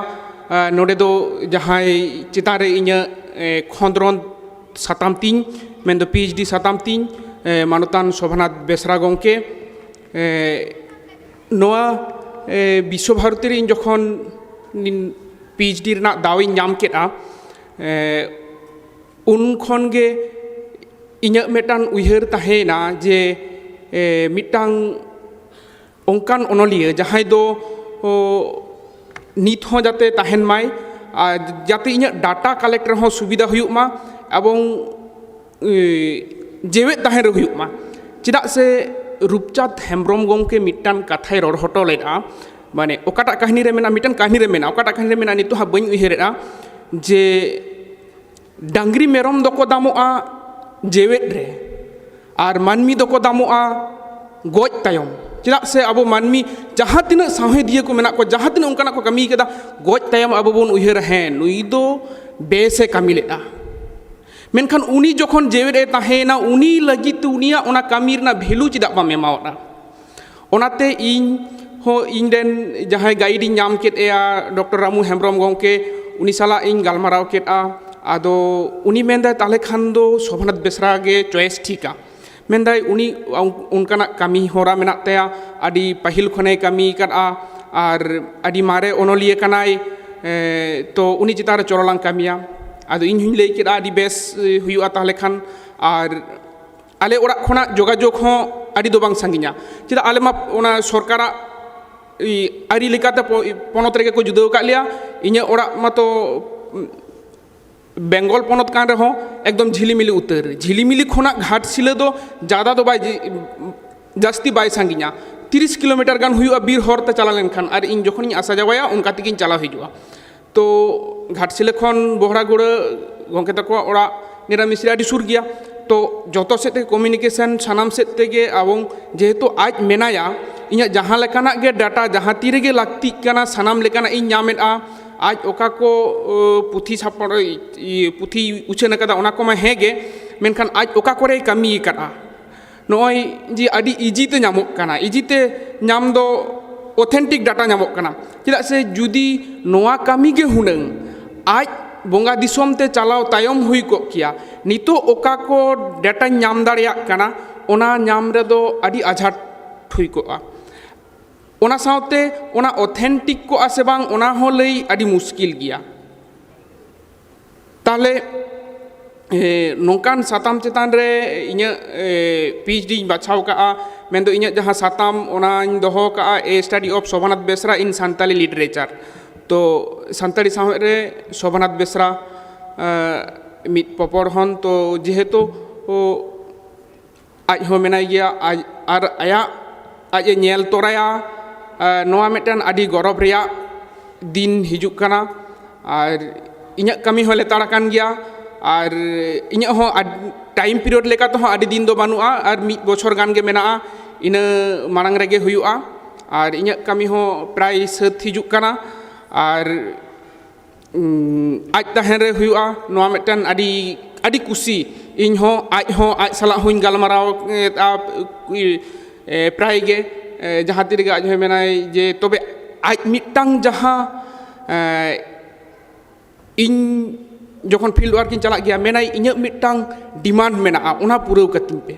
नोडे दो जहां चितान रे इᱧᱟᱹᱜ खंद्रन साताम तीन मेन दो PhD साताम तीन मानतान शोभनाथ बेसरा गंके नोआ विश्व भारती रे जखन PhD रना दाविन नाम केटा उन खन गे इᱧᱟᱹᱜ मेटान उयहर ताहेना जे मिटांग ओंकान ओनलिया जहां दो नित हो जाते ताहेन माय जाते इᱧᱟᱹᱜ डाटा कलेक्टर हो सुविधा हुयुक मा एवं जेवेत ताहेन हुयुक मा चेदाग से रूपचाँद हेम्ब्रम गंके मिटान कथाय रड़ हटो लेदा माने ओकाटा कहानी रे मेना मिटान कहानी रे मेना ओकाटा कहानी रे मेना नितो हा बኝ उयहरेदा जे डांगरी मेरम दको दामोआ जेवेत रे और मानमी दको दामोआ गoj तायम चेदाग से अब मानमी जहाँ तिना साहेदिया को मेना को जहाँ तिना उनका को कमी केदा गoj तायम अब बोन उयहर हैं नुई दो बेसे कमी लेदा मेनखान उनी जखन जेवेत ए ताहेना उनी लगित उनिया ओना कमी रना भेलू चेदाग बाम एमावदा ओनाते इन हो इनडेन जहां गाइड इन नाम केत एया डॉक्टर रामू हेम्ब्रम गंके उनी साला इन गालमाराव केटा आदो उनी मेंदा ताले खान दो शोभनाथ बेसरा गे चॉइस ठीका मेंदाय उनी उनकाना कमी होरा मेना तया आदि पहिल खने कमी करा और आदि मारे ओनलिए कनाय तो उनी चितार चोरलां कमिया आदो इन हुई लेके आदि बेस हुयुआ ताले खान और आले ओरा खना जोगाजोग हो आदि दो बांग सांगिया चिदा आले मा ओना सरकारा आरी लेकाते पनत रेगे को जुदा का लिया इᱧ ओरा मातो बेंगल पनत कान रहो एकदम झिलिमिली उतर झिलिमिली खोना घाटशिला दो ज़्यादा दो बाय जास्ती बाय सांगिया 30 किलोमीटर गान हुयुआ बीर हरते चला लेनखान और इन जखन इन आसा जावाया उनका तेगिन चला हिजुआ तो घाटशिला खन बहरागुड़ा गंके तको ओरा निरामिसरी आदि सुर गया तो जतो सेते कम्युनिकेशन सानाम सेते गे आबं जेहेतु आज मेनाया इᱧᱟᱹᱜ जहाँ लेकाना गे डाटा जहाँ तीरे गे लागती काना सानाम लेकाना इन नामेदा आज ओका को पुथी छापड़ पुथी उछन कदा ओना को मा हेगे मेनखान आज ओका करे कमी करा नोय जी आदि इजी ते नामक काना इजी ते नाम दो ऑथेंटिक डाटा नामक काना चेदा से जुदी नोआ कमी गे हुनंग आज बोंगा दिसोम ते चलाव तायम हुई को किया नितो ओका को डाटा नाम दाड़िया काना ओना नाम रे दो आदि आझाट हुई कोआ ओना सावते ओना ऑथेंटिक को आसे बांग ओना हो लई आदि मुश्किल गया ताले नोंकान साताम चेतान रे इᱧᱟᱹᱜ PhD बाछाव का मेन दो इᱧᱟᱹᱜ जहाँ साताम ओना दोहो का a study of Sobhanath Besra in Santali literature तो सान्ताली साहे रे शोभनाथ बेसरा मिट पपर हन तो जेहेतु आज हो मेनाय गया आज आर आया आज नेल तोराया नोआ मेटन आदि गौरव रिया दिन हिजुक काना और इᱧᱟᱹᱜ कमी हो लेताड़ा कान गया और इᱧᱟᱹᱜ हो टाइम पीरियड लेका तो आदि दिन दो बानुआ और मिद बछर गान गे मेना इन मांग रेगे हुयुआ और इᱧᱟᱹᱜ कमी हो प्राय सात हिजुक काना और आज तहन रे हुयुआ नोआ मेटन आदि आदि कुसी इन हो आज साला हुइन गालमाराव प्राय गे जहाँ तीर आज हो मेना जे तबे आज मिटांग जहाँ इन जखन फील्ड वर्क चला गया मेना इᱧᱟᱹᱜ मिटांग डिमांड मेना ओना पूरा कतिं पे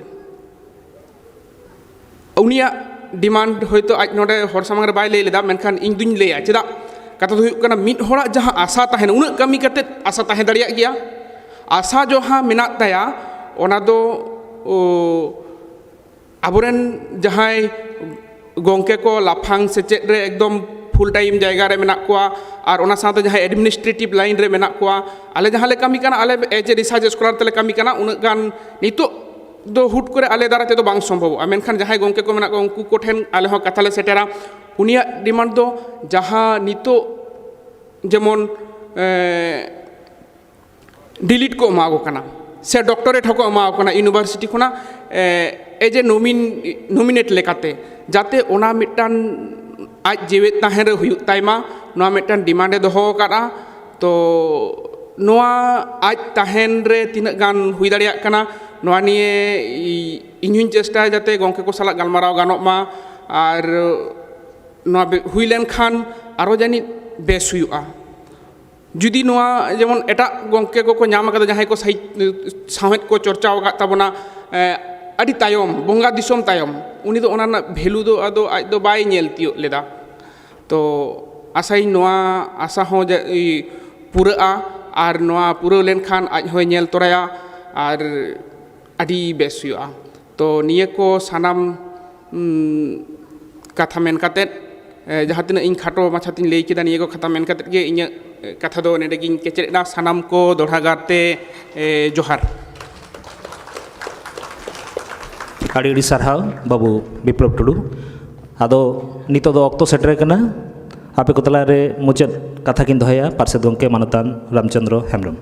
उनिया डिमांड होयतो आज नोडे हर सामने बाय लay लेदा मेनखान इन दुñ लaya चेदा कथा दो हुयुक काना मिद हरा जहाँ आशा ताहेन उना कमी कते आशा ताहे दाड़िया गया आशा जहाँ मेना ताया ओना दो आबोरेन जहाँ गंके को लाफांग सेचेद रे एकदम फुल टाइम जगह रे मेना कोआ और ओना साथे जहाँ एडमिनिस्ट्रेटिव लाइन रे मेना कोआ आले जहाँ ले कमी काना आले एज ए रिसर्च स्कॉलर तले कमी काना उन गान नितो दो हुट करे आले दारा ते दो बांग संभव मेनखान जहाँ गंके को मेना को उनको को ठेन आले हो कथा ले सेटेरा उनिया डिमांड दो जहाँ नितो जेमन डिलीट को एमागो काना से डॉक्टरेट हको एमागो काना यूनिवर्सिटी खुना एज ए नॉमिनेट लेकाते जाते ओना मिटान आज जेवेत ताहेन रे हुयुक तायमा नोआ मिटान डिमांडे दोहो कादा तो नोआ आज ताहेन रे तिनाग गान हुई दाड़िया काना नोआ निये इᱧ चेष्टा जाते गंके को साला गालमाराव गानोक मा और नोआ हुई लेन खान आरो जानी बेस हुयुआ जुदी नोआ जेमन एटा गोंके को नाम आकादा जहां को साहित्य को चर्चा आकाद ताबोना अड़ी तायम बंगा दिसोम तायम उनी दो ओना भेलू दो आदो आज दो बाय नेल तियो लेदा तो आशा नोआ आशा हो पूरा और नोआ पूरा लेनखान आज हो नेल तोराया और अड़ी बेस हुआ तो निये को सानाम कथा मेन काते जहाँ तीन इन खाटो माछातीन लई केदा निये को कथा मेन काते गे इन कथा दो नेडे गिन केचेदा सानाम को दोढ़ा गाते जोहार आड़ी आड़ी सारहाव बाबू विप्लव टुडू आदो नितो दो अक्तो सेटरे कना आपे को तलारे मुचाद कथा किन दोहया पार्षद गंके मानतान रामचंद्र हेम्ब्रम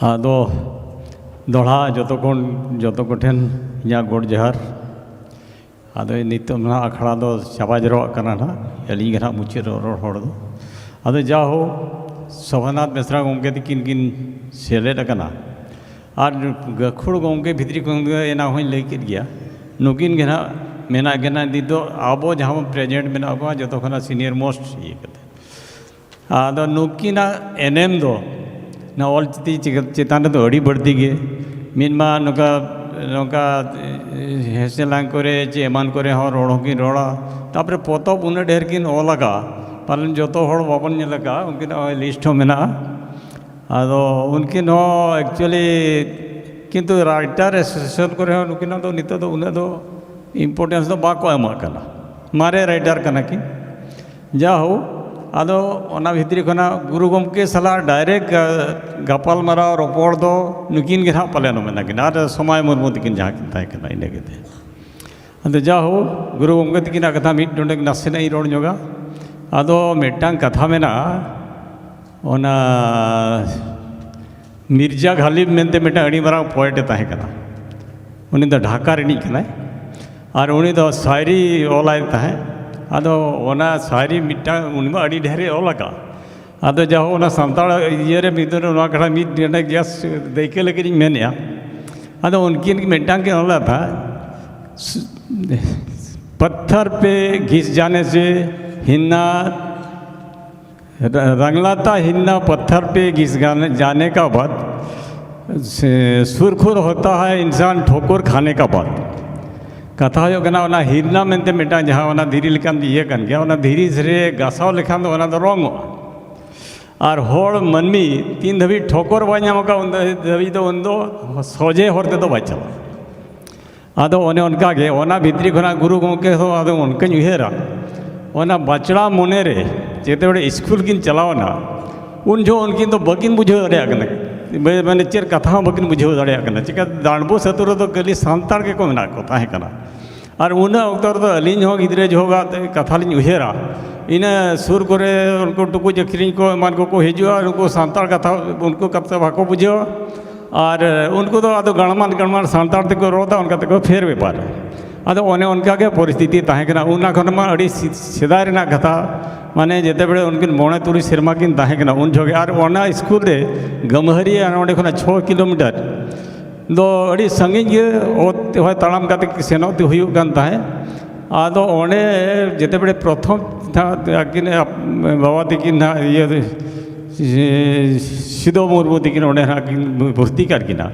आदो दोड़ा जो कोठेन इया गोड़ जहार आदो नित अखड़ा दो चाबा जरोग कना ना अली ना मुचाद रोड हड़ दो आदो जा हो शोभनाथ बेसरा गंके तिकिन किन सेलेद कना और गखुड़ गंके भितरी को एना होई लई केद गया नुकिन के ना मेना गेना दिदो आबो जहां प्रेजेंट मेना को जो खना सीनियर मोस्ट ये कते आदो नुकिना एनएम दो ना ऑल चितान तो अड़ी बढ़ती गे मीनमा नौका नौका हेसेलांग करे चे एमान करे हो रोड़ों की रोड़ा तापरे पोतब उन्हें ढेर किन ओलगा पालन जो तो होड़ वापन लगा उनकी लिस्ट हो मेना आदो उनकी नो एक्चुअली किंतु राइटर एसोसिएशन करे हो उनकी ना तो नितो तो उन्हें तो इम्पोर्टेंस तो बाको एमा कना मारे राइटर कना की जा हो आदो ओना भितरी खना गुरु गमके सला डायरेक्ट गपाल मारा रोपड़ दो नुकिन के हाँ पाले मेना किन और समय मुर्मू तकिन जहाँ किन ताहे कना इने के अदो जा हो गुरु गमके तकिन कथा मिट डोंडे नासेना ही रोड जोगा आदो मिटांग कथा मेना ओना मिर्जा गालिब मेनते मिटा अड़ी मारा पोएट ताहे कना उनी दो ढाका रिनी कना और उनी दो शायरी ओलाय ताहे आदो ओना सारी मिट्टा उनमें अड़ी ढेरे ओलका आदो जाओ ओना संताड़ ये रे मिदर ओना कड़ा मिट डेना गैस देखे लगे मेनिया आदो उनकी मिट्टा के ओला था पत्थर पे घिस जाने से हिन्ना रंगलाता हिन्ना पत्थर पे घिस जाने का बाद सुरखुर होता है इंसान ठोकर खाने का बाद कथा हो गना हिरना मेनते मिटा जहाँ धीरी लेकान ये कन गया धीरी से गासाव लेखान तो रंग और होड़ मनमी तीन धबी ठोकर बाका उन धबी तो उन सोजे होते तो चला आदो ओने उनका गे ओना भितरी खना गुरु गमके हो आदो उनके उहेरा ओना बचड़ा मोने रे जेते बड़े स्कूल किन चलावना उन जो उनकिन तो बकिन बुझाव दाड़े मैंने चेर कथा बकिन बुझाव दाड़े चिका दाणबो सतुर तो खाली सानताड़ के को मेना को ताहे कना और उन अक्तर तो अलीन हो गिद्रे जोगा कथा लिन उहेरा इन सुर करे उनको टुकुज अखरीन को मान को हिजुआ उनको सानताड़ कथा उनको कथा बाको बुझाव और उनको तो आदो गणमान गणमान सानताड़ तेको रोदा उनका तेको फेर व्यापार आदो ओने उनका के परिस्थिति ताहे कना उना खनमा अड़ी सेदाय रेना कथा माने जेते बड़े उनकिन मोणे तुरी सेरमा किन ताहे कना उन जोगे और ओना स्कूल रे गमहरी ओंडे खना 6 किलोमीटर दो अड़ी संगिन गे ओ ताड़ाम काते सेनोते हुयुग कान ताहे आदो ओंडे जेते बड़े प्रथम आकिन बाबा तकिन ये सिदो मुर्मू तकिन ओंडे भर्ती कर किना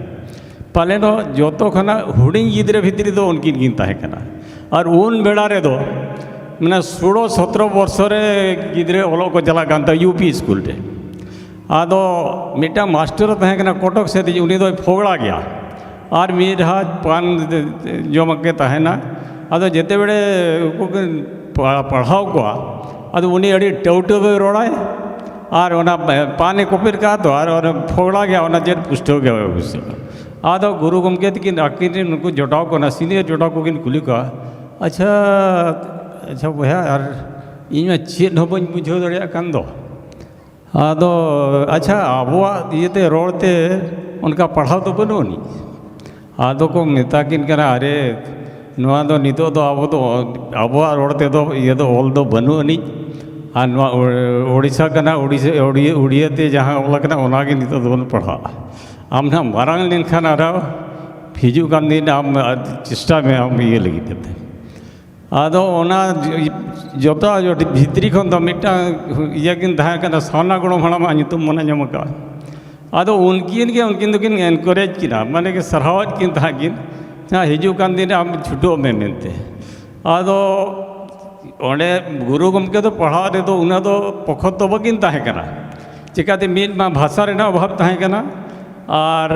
पालेनो जो खना हुडिंग गिद्रे भितरी दो उनकिन किन ताहे कना और उन बेड़ा रे दो मैंने 16-17 वर्ष रे गिद्रे ओलो को चला कांता यूपी स्कूल रे आदो मिटा मास्टर ताहे कना कोटक से उनी दो फोगड़ा गया और मीरा पान जम के ताहेना आदो जेते बेड़े पढ़ाओ को आदो उनी अड़ी टौटो रोड़ा और ओना पाने कोपिर का तो और फोगड़ा गया ओना जेट पुष्टो गया आदो गुरु गमके तकिन आकिन उनको जोटाव को ना सीनियर जोटाव को किन कुली का अच्छा अच्छा बया यार इन चेद हो बन बुझाव दाड़े कान दो आदो अच्छा आबोआ ये रोड़ते उनका पढ़ाव तो बनुनी आदो को मेता किन करा अरे नवा दो नितो दो अब रोड ते दो ये दो ऑल दो बनू अनी और नवा ओडिशा कना उड़िया ते जहाँ ओला कना ओना के नितो दोन पढ़ा आम ना मारांग लेनखान आरा हिजू कान दिन आम चेष्टा में आम ये लगी थे आदो ओना जोता जो भितरी खन दो मिटा ये किन था कना सोना गुण हड़ाम नितुम मना जम का आदो उनकिन दोकिन एनकरेज किना माने के सरहावत किन था किन जहाँ हिजू कान दिन आम छुटो में मेनते आदो ओंडे गुरु गमके तो पढ़ा दे तो उन्हें तो पखत तो बकिन ताहे कना चिकाते मीन मा भाषा रेना अभाव ताहे कना और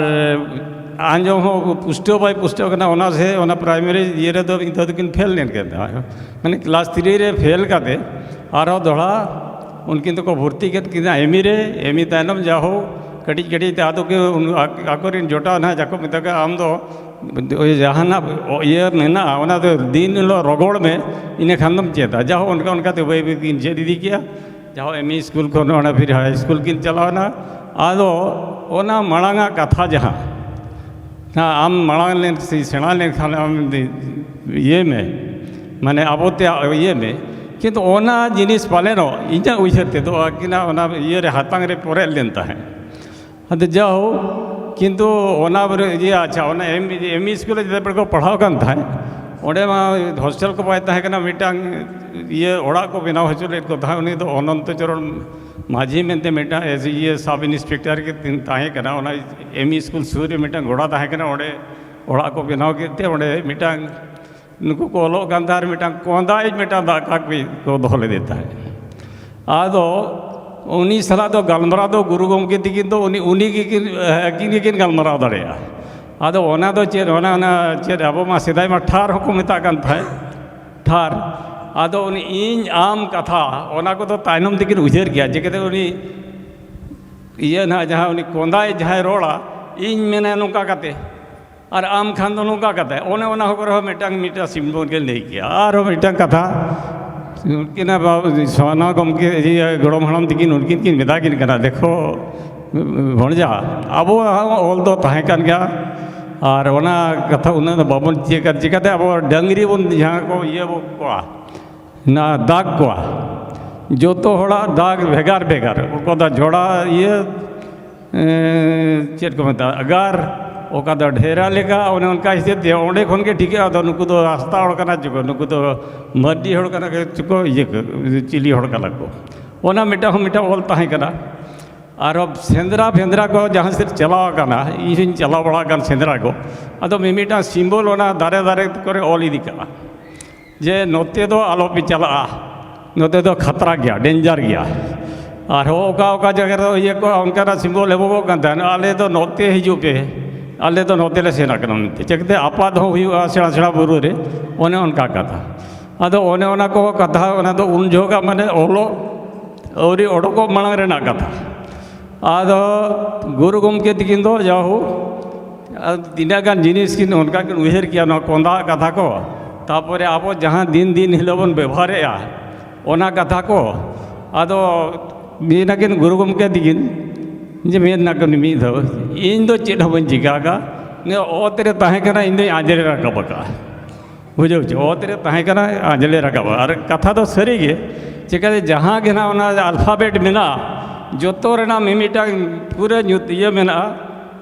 आंजो हो पुष्टो बाय पुष्टो कना ओना से ओना प्राइमरी ये रे तो इतो किन फेल नेन के माने क्लास 3 रे फेल काते आरो दोड़ा उनकिन तो को भर्ती के किना एमी तायनम जाहो कटिज कटिज ते आदो के आकोरिन जोटा ना जाको मिता के आम दो जहाना ये मेना ओना तो दिन लो रगड़ में इन्हें खानदम चेता जाहो उनका तो वही किन चेद दी किया जाहो एमी स्कूल को ना फिर हाई स्कूल किन चलाना आदो ओना मड़ांगा कथा जहाँ ना आम मड़ांग लेन सेना लेन खाना ये में माने आबोते ये में किंतु ओना जिनिस पाले नो इन्हें उइछते तो किना ओना ये रे हाथांग रे पोरे लेनता है अद जाओ किंतु ओना ये अच्छा ओना एम स्कूल जब को पढ़ाव कान था ओडे मा हॉस्टल को पाए था कना मिटांग ये ओड़ा को बनाव हचुले को था उनी तो अनंत चरण माझी मेनते मिटा एज ये सब इंस्पेक्टर के ताहे कना ओना एम स्कूल सूर्य मिटांग घोड़ा ताहे कना ओडे ओड़ा को बनाव केते ओडे मिटांग नुको को ओलो गांधार मिटांग कोंदाई मिटा दाका को दोले देता है आदो उनी सला तो गलमरा दो गुरु गमके दिकिन तो उनी किन गलमरा दड़ेया आदो ओना दो चेद ओना चेद अब मा सेदाय मा ठार होको मेता कान थाय ठार आदो उनी इन आम कथा ओना को तो तायनम दिकिन उजेर गया जेकेते उनी ये ना जहाँ उनी कोंदाय जहाँ रोड़ा इन मेने नोका काते और आम खान दो नोका काते ओने ओना होकर मिटांग मिटा सिम्बोन के नहीं किया और मिटांग कथा उनकिन सोना गमके गड़म हड़म दिकिन उनकिन किन मेदा किन कना देखो भणजा अब ऑल दो ताहे कान गया और ओना कथा उन्हें बाबन चिकाते अब डंगरी बन जहाँ को ये वो कोआ ना दाग कोआ जो तो होड़ा दाग भेगार भेगार को दा जोड़ा ये चेट को मता अगार ओका दो ढेरा लेका उन्हें उनका हिस्से दे ओंडे खन के ठीक है नुकु तो रास्ता हड़ कना चुको नुकु तो मड्डी हड़ कना के चुको ये चिली हड़ कना को ओना मिटा ऑल ताहे कना और अब सेंद्रा फेंद्रा को जहाँ से चलाव कना इन चलाव बड़ा कान सेंद्रा को अदो मिमिटा सिम्बल ओना दारे दारे करे ऑल इदी कना जे नोते दो आलो पे चला नोते दो खतरा गया डेंजर गया और ओका जगह तो ये को उनका सिम्बल है वो कान आले तो नोते हिजू पे आले तो नोते ले सेना कना चेकते आपाद हो सेड़ा सेड़ा बुरु रे ओने उनका कथा अदो ओने ओना को कथा ओना तो उन जोगा माने ओलो औरी ओडको मांग रेना कथा आदो गुरु गमके दिकिन दो जाहो तीना गान जिनिस किन उनका किन उहेर किया ना कोंदा कथा को तापरे आबो जहाँ दिन दिन हिलोबन व्यवहारेया ओना कथा को आदो मीना किन गुरु गमके दिकिन जे मेन ना कन मी दो इन दो चेड हबन जिगागा ने ओतरे ताहे कना इन दो आजले रकाबका बुझो ओतरे ताहे कना आजले रकाबा और कथा तो सरी गे चिकाते जहाँ के ना ओना अल्फाबेट मेना जोतो रेना मिमिटा पूरे ये मेना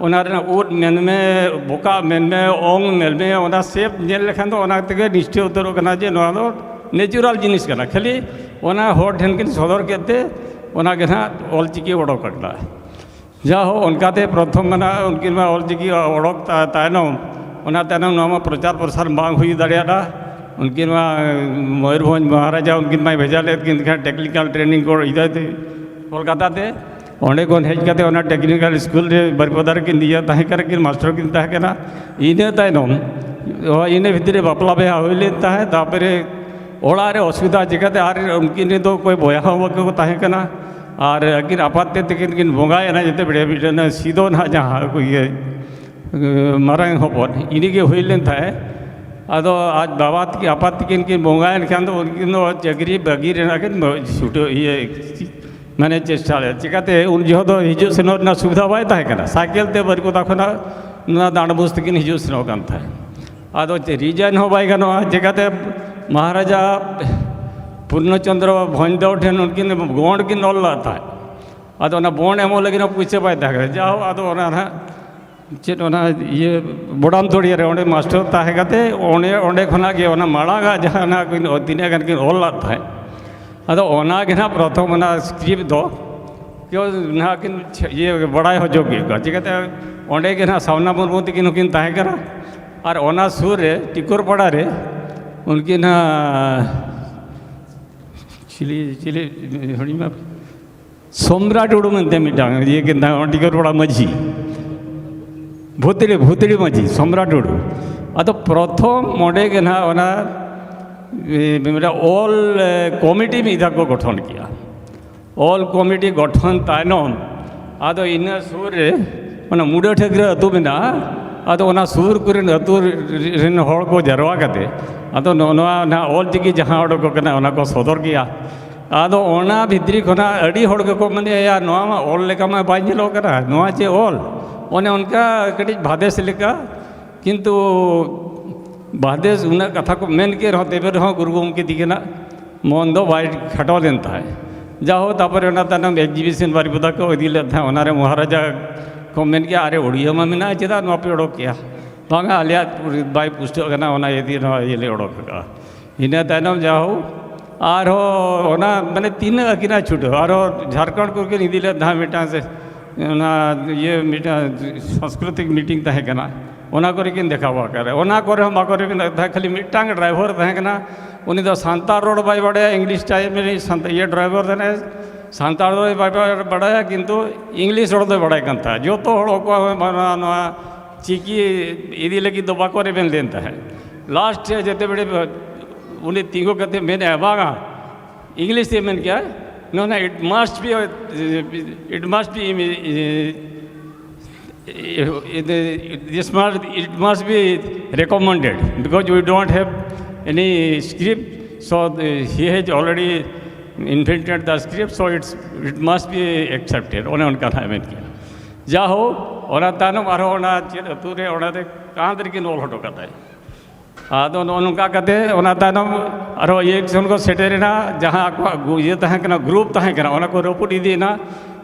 ओना रेना उड मेन में बोका मेन में ओंग मेल में ओना सेप नेल लेखान तो ओना तके निश्चय उतरो कना जे नोआ दो नेचुरल जिनिस कना खाली ओना होर ठेन किन सदर केते ओना के ना ऑलचिकी ओडो कटला जाहो उनकाते प्रथम मना उनकिन मा ऑलचिकी ओडोक तायनम ओना तायनम नोमा प्रचार प्रसार बांग हुई दाड़ियाडा उनकिन मा मयूरभंज महाराजा उनकिन मा भेजा ले किन टेक्निकल ट्रेनिंग को इदाते कोलकाता ते ओंडे कोन हेज काते ओना टेक्निकल स्कूल रे बरपदार किन दिया ताहे कर किन मास्टर किन ताहे केना इने तायनम इने भितरे बापला बेहा होइले ताहे तापरे ओड़ा रे असुविधा चिकाते आर उनकिन तो कोई बोया को ताहे केना और अकिन आपाते तकिन किन बोंगाय ना जते बड़े बिटना सीधो ना जहाँ कोई ये मारंग होपन इनिगे होइलेन थाए अदो आज बाबात की आपात किन बोंगायन खान तो उनकिन चकरी बगी रेना किन छुटो ये माने चेष्टा चिकाते उन जो तो हिजु सेनोर ना सुविधा बाय ताहे कना साइकिल ते बरको ताखना ना दांडबुस तकिन हिजू सेनों कान था आदो रिजाइन हो बाई गनोआ चिकाते महाराजा पूर्णचंद्र भंजदेव ठेन उनकिन बॉन्ड किन ऑल लाता है आदो ना बॉन्ड एमो लगिन पूछे पाए था जाओ आदो ना चेत ये बोडाम तोड़ी रे ओंडे मास्टर ताहे कते ओंडे ओंडे खना के ओना माड़ागा जहाँ ना किन तीने गन किन ऑल लाता है आदो ओना के ना प्रथम ना स्क्रिप्ट दो क्यों ना किन ये बड़ा हो जोगी का चिकाते ओंडे के ना सावना मुर्मू तकिन उनकिन ताहे करा और ओना सूर रे टिकोर पड़ा रे उनकी ना चिली चिली हड़ी में सम्राट उड़ू मनते मिटांग ये कि ना टिकोर पड़ा मझी भूतड़ी भूतड़ी मझी सम्राट उड़ू अतो प्रथम मोडे के ना ओना मेरा ऑल कमिटी में इधर को गठन किया ऑल कमिटी गठन तायनम आदो इन सूर रे ओना मुडा ठगरे अतु बिना आदो ओना सूर कुरिन अतु रिन हड़ को जरवा कते आदो नोना ना ऑल चिकी जहां हड़ को कना ओना को सदर किया आदो ओना भित्री खना अड़ी हड़ को माने या नोआ मा ऑल लेका मा बाय नेलो करा नोआ चे ऑल ओने उनका कटी भादेश लेका किंतु भादेश उना कथा को मेन के रहते बेर हो गुरु गोमके दिकेना मन दो बाय खटो लेनता है जाओ तापर ओना तानम एग्जीबिशन बारिपदा को इदिले था ओनारे महाराजा को मेन के अरे ओडिया मा मेना चेदा नो पे ओडो किया बांगा आलिया बाय पुष्ट कना ओना यदि नो येले ओडो का इना तानम जाओ आरो ओना माने तीन अकिना छुटो आरो झारखंड को के इदिले धा मिटा से ओना ये मिटा सांस्कृतिक मीटिंग ताहे कना ओना करे किन देखावा करे ओना करे हम करे किन खाली मिटांग ड्राइवर ताहे कना उनी दो सांतार रोड बाय बड़े इंग्लिश टाइम में संत ये ड्राइवर देने सांतार रोड बाय बड़ाया किंतु इंग्लिश रोड दो बड़ाय कंता जो तो हड़ को माना चिकी इदी लगी दो बाकोरे बेन लेनता है लास्ट जते बड़े उनी तीगो कते मैंने बागा इंग्लिश से मैंने क्या नो ना it must be it must be recommended because we don't have any script, so he has already invented the script, so it must be accepted. ओने उनका था मैंने किया जाओ ओना तानो मारो ओना चेद तूरे ओना दे कहाँ तरी की नोल हटो करता है आदो उनका कहते ओना तानो अरो ये उनको सेटेरिना जहाँ को ये तहाँ के ना ग्रुप तहाँ के ना ओना को रोपुट इदी ना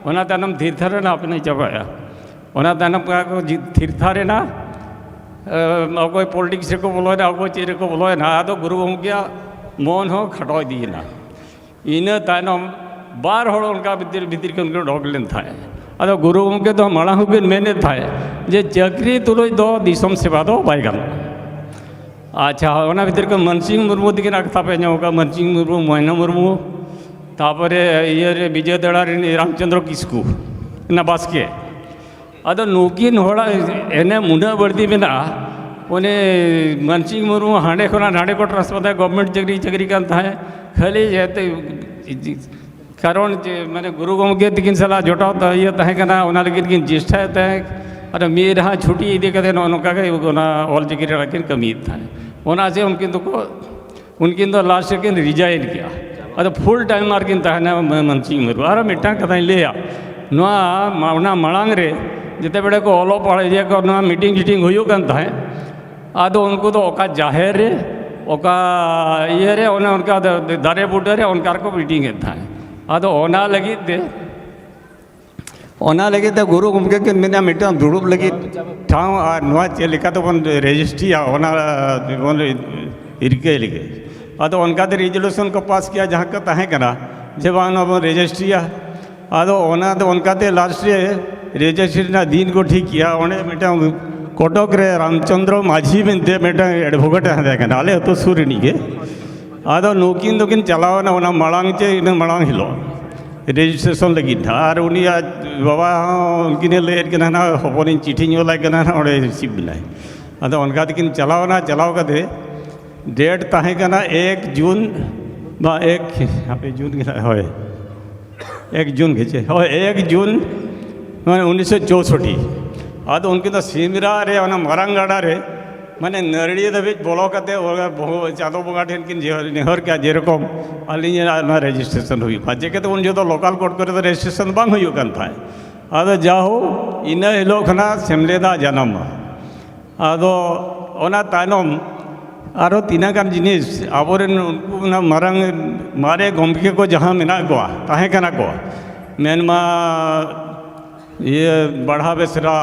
ओना तानम धीरथर ना अपने चबाया ओना तानम का को थीरथारे ना अगो पॉलिटिक्स को बोलो ना अगो चेरे को बोलो ना आदो गुरु गया मोन हो खटो दी ना इन तानम बार होड़ उनका भीतर भीतर के उनको ढोक लेन था आदो गुरु के तो माड़ा हो के मेने था जे चक्री तुलो दो दिसम सेवा दो बाय गन अच्छा ओना भीतर के मनसिंह मुर्मू दिके ना कथा पे होगा मनसिंह मुर्मू मोहना मुर्मू तापरे ये विजय दड़ा रामचंद्र किस्कू ना बास्के अदो नुकिन होड़ा एने मुंडा बर्दी में ना उन्हें मनसिंह मुर्मू हांडे को नाडे को ट्रांसफर था गवर्नमेंट चक्री का था खाली जाते कारण मैंने गुरु गोमके तकिन सला जोटाव तो ये तहे कना ओना लगिन किन ज्येष्ठा तहे अरे मेरे हाँ छुट्टी इदी कते नोका के ओना ऑल चक्री रखिन कमी था ओना से उनकिन तो लास्ट किन रिजाइन किया अदो फुल टाइम मार्किन तहना मनसिंह मुर्मू और मिटा कथा लिया नोआ मावना मलांग रे जिते बड़े को ओलो पढ़े जे को ना मीटिंग शीटिंग हुई कान था आदो उनको तो ओका जाहिर रे ओका ये रे ओना उनका दारे बूटे रे उनकार को मीटिंग था आदो ओना लगी ते गुरु गोमके के मेना मिटा दुड़ुब लगी ठाव आ नोआ चे लेका तो बन रजिस्ट्री आ ओना बन इरके लिखे आदो उनका दे रिजोल्यूशन को पास किया जहाँ का ताहे करा जब आना रजिस्ट्री आ आदो ओना तो उनका ते लास्ट रे रजिस्ट्री ना दिन को ठीक किया उन्हें मिटा कोटक रे रामचंद्र माझी बनते मिटा एडवोकेट है आले तो सूर्य के आदो नोकिन दोकिन चलाव ना ओना मलांग चे इन मलांग हिलो रजिस्ट्रेशन लगी था और उन्हीं आज बाबा उनकिन ले ना हपनी चिठी ला ना ओडे रिसीव बिनाई आदो उनका दिकिन चलाव का दे डेट ताहे कना 1 जून बा 1 पे जून के होय 1 जून के 1 जून 1964 आदो उनके तो सिमरा रे ओना मरंगाड़ा रे माने नरड़ी दबी बोलो कते चादो बंगा ठेन किन नेहर क्या जेरकम अली रजिस्ट्रेशन हुई जे के तो उन जो तो लोकल कोर्ट करे तो रजिस्ट्रेशन बांग हुई कान था आदो जाओ इन हिलो खना सेमलेदा जन्म ᱟᱫᱚ ᱚᱱᱟ ᱛᱟᱭᱱᱚᱢ ᱟᱨᱚ ᱛᱤᱱᱟᱹᱜ ᱜᱟᱱ ᱡᱤᱱᱤᱥ ᱟᱵᱚᱨᱮᱱ ᱩᱱᱠᱩ ᱢᱟᱨᱟᱝ ᱢᱟᱨᱮ ᱜᱚᱢᱠᱮ ᱠᱚ ᱡᱟᱦᱟᱸ ᱢᱮᱱᱟᱜ ᱠᱚᱣᱟ ᱛᱟᱦᱮᱸ ᱠᱟᱱᱟ ᱠᱚ ᱢᱮᱱᱢᱟ ᱵᱟᱲᱦᱟ ᱵᱮᱥᱨᱟ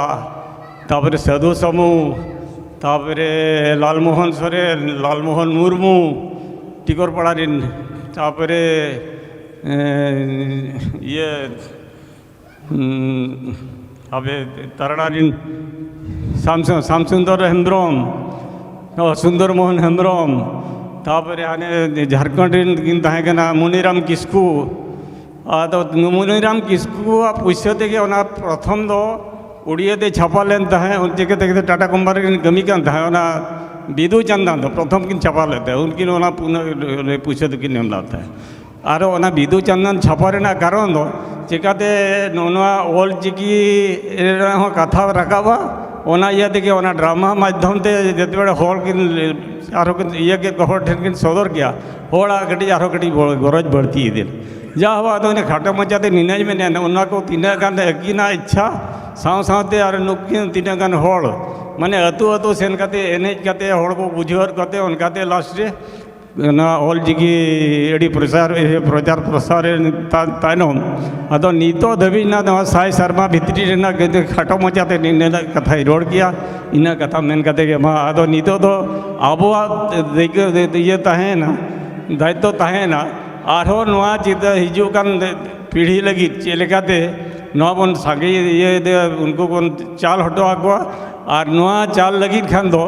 ᱛᱟᱯᱚᱨᱮ ᱥᱟᱹᱫᱷᱩ ᱥᱟᱢᱩ ᱛᱟᱯᱚᱨᱮ ᱞᱟᱞᱢᱳᱦᱚᱱ ᱥᱚᱨᱮᱱ ᱞᱟᱞᱢᱳᱦᱚᱱ ᱢᱩᱨᱢᱩ ᱴᱤᱠᱚᱨᱯᱟᱲᱟ ᱨᱮᱱ ᱛᱟᱯᱚᱨᱮ ᱟᱵᱮ ᱛᱟᱨᱟᱲᱟ ᱨᱮᱱ ᱥᱟᱢᱥᱩᱱᱫᱚᱨ ᱦᱮᱢᱵᱨᱚᱢ ᱥᱩᱱᱫᱚᱨ ᱢᱳᱦᱚᱱ ᱦᱮᱢᱵᱨᱚᱢ ᱛᱟᱯᱚᱨᱮ ᱦᱟᱱᱮ ᱡᱷᱟᱲᱠᱷᱚᱸᱰ ᱨᱮᱱ ᱠᱤᱱ ᱛᱟᱦᱮᱸ ᱠᱟᱱᱟ ᱢᱚᱱᱤᱨᱟᱢ ᱠᱤᱥᱠᱩ ᱟᱫᱚ ᱢᱚᱱᱤᱨᱟᱢ ᱠᱤᱥᱠᱩᱣᱟᱜ ᱯᱩᱭᱥᱟᱹ ᱛᱮᱜᱮ ᱚᱱᱟ ᱯᱨᱚᱛᱷᱚᱢ ᱫᱚ ᱩᱲᱤᱭᱟᱹᱛᱮ ᱪᱷᱟᱯᱟ ᱞᱮᱱ ᱛᱟᱦᱮᱸ ᱩᱱ ᱪᱤᱠᱟᱹᱛᱮ ᱴᱟᱴᱟ ᱠᱳᱢᱯᱟᱱᱤ ᱨᱮ ᱠᱟᱹᱢᱤ ᱠᱟᱱ ᱛᱟᱦᱮᱸ ᱚᱱᱟ ᱵᱤᱫᱩ ᱪᱟᱸᱫᱟᱱ ᱫᱚ ᱯᱨᱚᱛᱷᱚᱢ ᱠᱤᱱ ᱪᱷᱟᱯᱟ ᱞᱮᱫ ᱛᱟᱦᱮᱸ ᱩᱱᱠᱤᱱ ᱚᱱᱟ ᱯᱩᱭᱥᱟᱹ ᱫᱚᱠᱤᱱ ᱮᱢ ᱞᱮᱫ ᱛᱟᱦᱮᱸ ᱟᱨᱚ ᱚᱱᱟ ᱵᱤᱫᱩ ᱪᱟᱸᱫᱟᱱ ᱪᱷᱟᱯᱟ ᱨᱮᱱᱟᱜ ᱠᱟᱨᱚᱱ ᱫᱚ ᱪᱤᱠᱟᱹᱛᱮ ᱱᱚᱣᱟ ᱚᱞ ᱪᱤᱠᱤ ᱨᱮᱱᱟᱜ ᱦᱚᱸ ᱠᱟᱛᱷᱟ ᱨᱟᱠᱟᱵᱟ ᱚᱱᱟ ᱤᱭᱟᱹ ᱛᱮᱜᱮ ᱚᱱᱟ ᱰᱨᱟᱢᱟ ᱢᱟᱫᱽᱫᱷᱚᱢ ᱛᱮ ᱡᱮᱛᱮ ᱵᱮᱲᱮ ᱦᱚᱲ ᱠᱤᱱ ᱟᱨᱦᱚᱸ ᱠᱤᱱ ᱤᱭᱟᱹ ᱠᱮᱫ ᱠᱚ ᱦᱚᱲ ᱴᱷᱮᱱ ᱠᱤᱱ ᱥᱚᱫᱚᱨ ᱠᱮᱭᱟ ᱦᱚᱲᱟᱜ ᱠᱟᱹᱴᱤᱡ ᱟᱨᱦᱚᱸ ᱠᱟᱹᱴᱤᱡ ᱜᱚᱨᱚᱡᱽ ᱵᱟᱹᱲᱛᱤ ᱤᱫᱤ ᱡᱟ ᱦᱚᱸ ᱟᱫᱚ ᱠᱷᱟᱴᱚ ᱢᱟᱪᱷᱟᱛᱮ ᱱᱤᱱᱟᱹᱧ ᱢᱮᱱᱮᱫ ᱚᱱᱟ ᱠᱚ ᱛᱤᱱᱟᱹᱜ ᱜᱟᱱ ᱟᱹᱠᱤᱱᱟᱜ ᱤᱪᱪᱷᱟ ᱥᱟᱶ ᱥᱟᱶᱛᱮ ᱟᱨ ᱱᱩᱠᱤᱱ ᱛᱤᱱᱟᱹᱜ ᱜᱟᱱ ᱦᱚᱲ ᱢᱟᱱᱮ ᱟᱹᱛᱩ ᱟᱹᱛᱩ ᱥᱮᱱ ᱠᱟᱛᱮ ᱮᱱᱮᱡ ᱠᱟᱛᱮ ᱦᱚᱲ ᱠᱚ ᱵᱩᱡᱷᱟᱹᱣ ᱠᱟᱛᱮ ᱚᱱᱠᱟᱛᱮ ᱞᱟᱥᱴ ᱨᱮ ᱚᱱᱟ ᱚᱞ ᱪᱤᱠᱤ ᱟᱹᱰᱤ ᱯᱨᱚᱪᱟᱨ ᱯᱨᱚᱥᱟᱨ ᱛᱟᱭᱱᱚᱢ ᱟᱫᱚ ᱱᱤᱛᱚᱜ ᱫᱷᱟᱹᱵᱤᱡ ᱱᱚᱣᱟ 100 ᱥᱮᱨᱢᱟ ᱵᱷᱤᱛᱨᱤ ᱨᱮᱱᱟᱜ ᱠᱷᱟᱴᱚ ᱢᱟᱪᱷᱟᱛᱮ ᱱᱤᱱᱟᱹᱜ ᱠᱟᱛᱷᱟᱭ ᱨᱚᱲ ᱜᱮᱭᱟ ᱤᱱᱟᱹ ᱠᱟᱛᱷᱟ ᱢᱮᱱ ᱠᱟᱛᱮ ᱜᱮ ᱢᱟ ᱟᱫᱚ ᱱᱤᱛᱚᱜ ᱫᱚ ᱟᱵᱚᱣᱟᱜ ᱤᱭᱟᱹ ᱛᱟᱦᱮᱸᱱᱟ ᱫᱟᱭᱤᱛᱛᱚ ᱛᱟᱦᱮᱸᱱᱟ ᱟᱨᱦᱚᱸ ᱱᱚᱣᱟ ᱪᱮᱛᱟᱱ ᱦᱤᱡᱩᱜ ᱠᱟᱱ ᱯᱤᱲᱦᱤ ᱞᱟᱹᱜᱤᱫ ᱪᱮᱫ ᱞᱮᱠᱟᱛᱮ ᱱᱚᱣᱟ ᱵᱚᱱ ᱥᱟᱸᱜᱮ ᱤᱭᱟᱹ ᱩᱱᱠᱩ ᱵᱚn ᱪᱟᱞ ᱦᱚᱴᱚ ᱟᱠᱚᱣᱟ ᱟᱨ ᱱᱚᱣᱟ ᱪᱟᱞ ᱞᱟᱹᱜᱤᱫ ᱠᱷᱟᱱ ᱫᱚ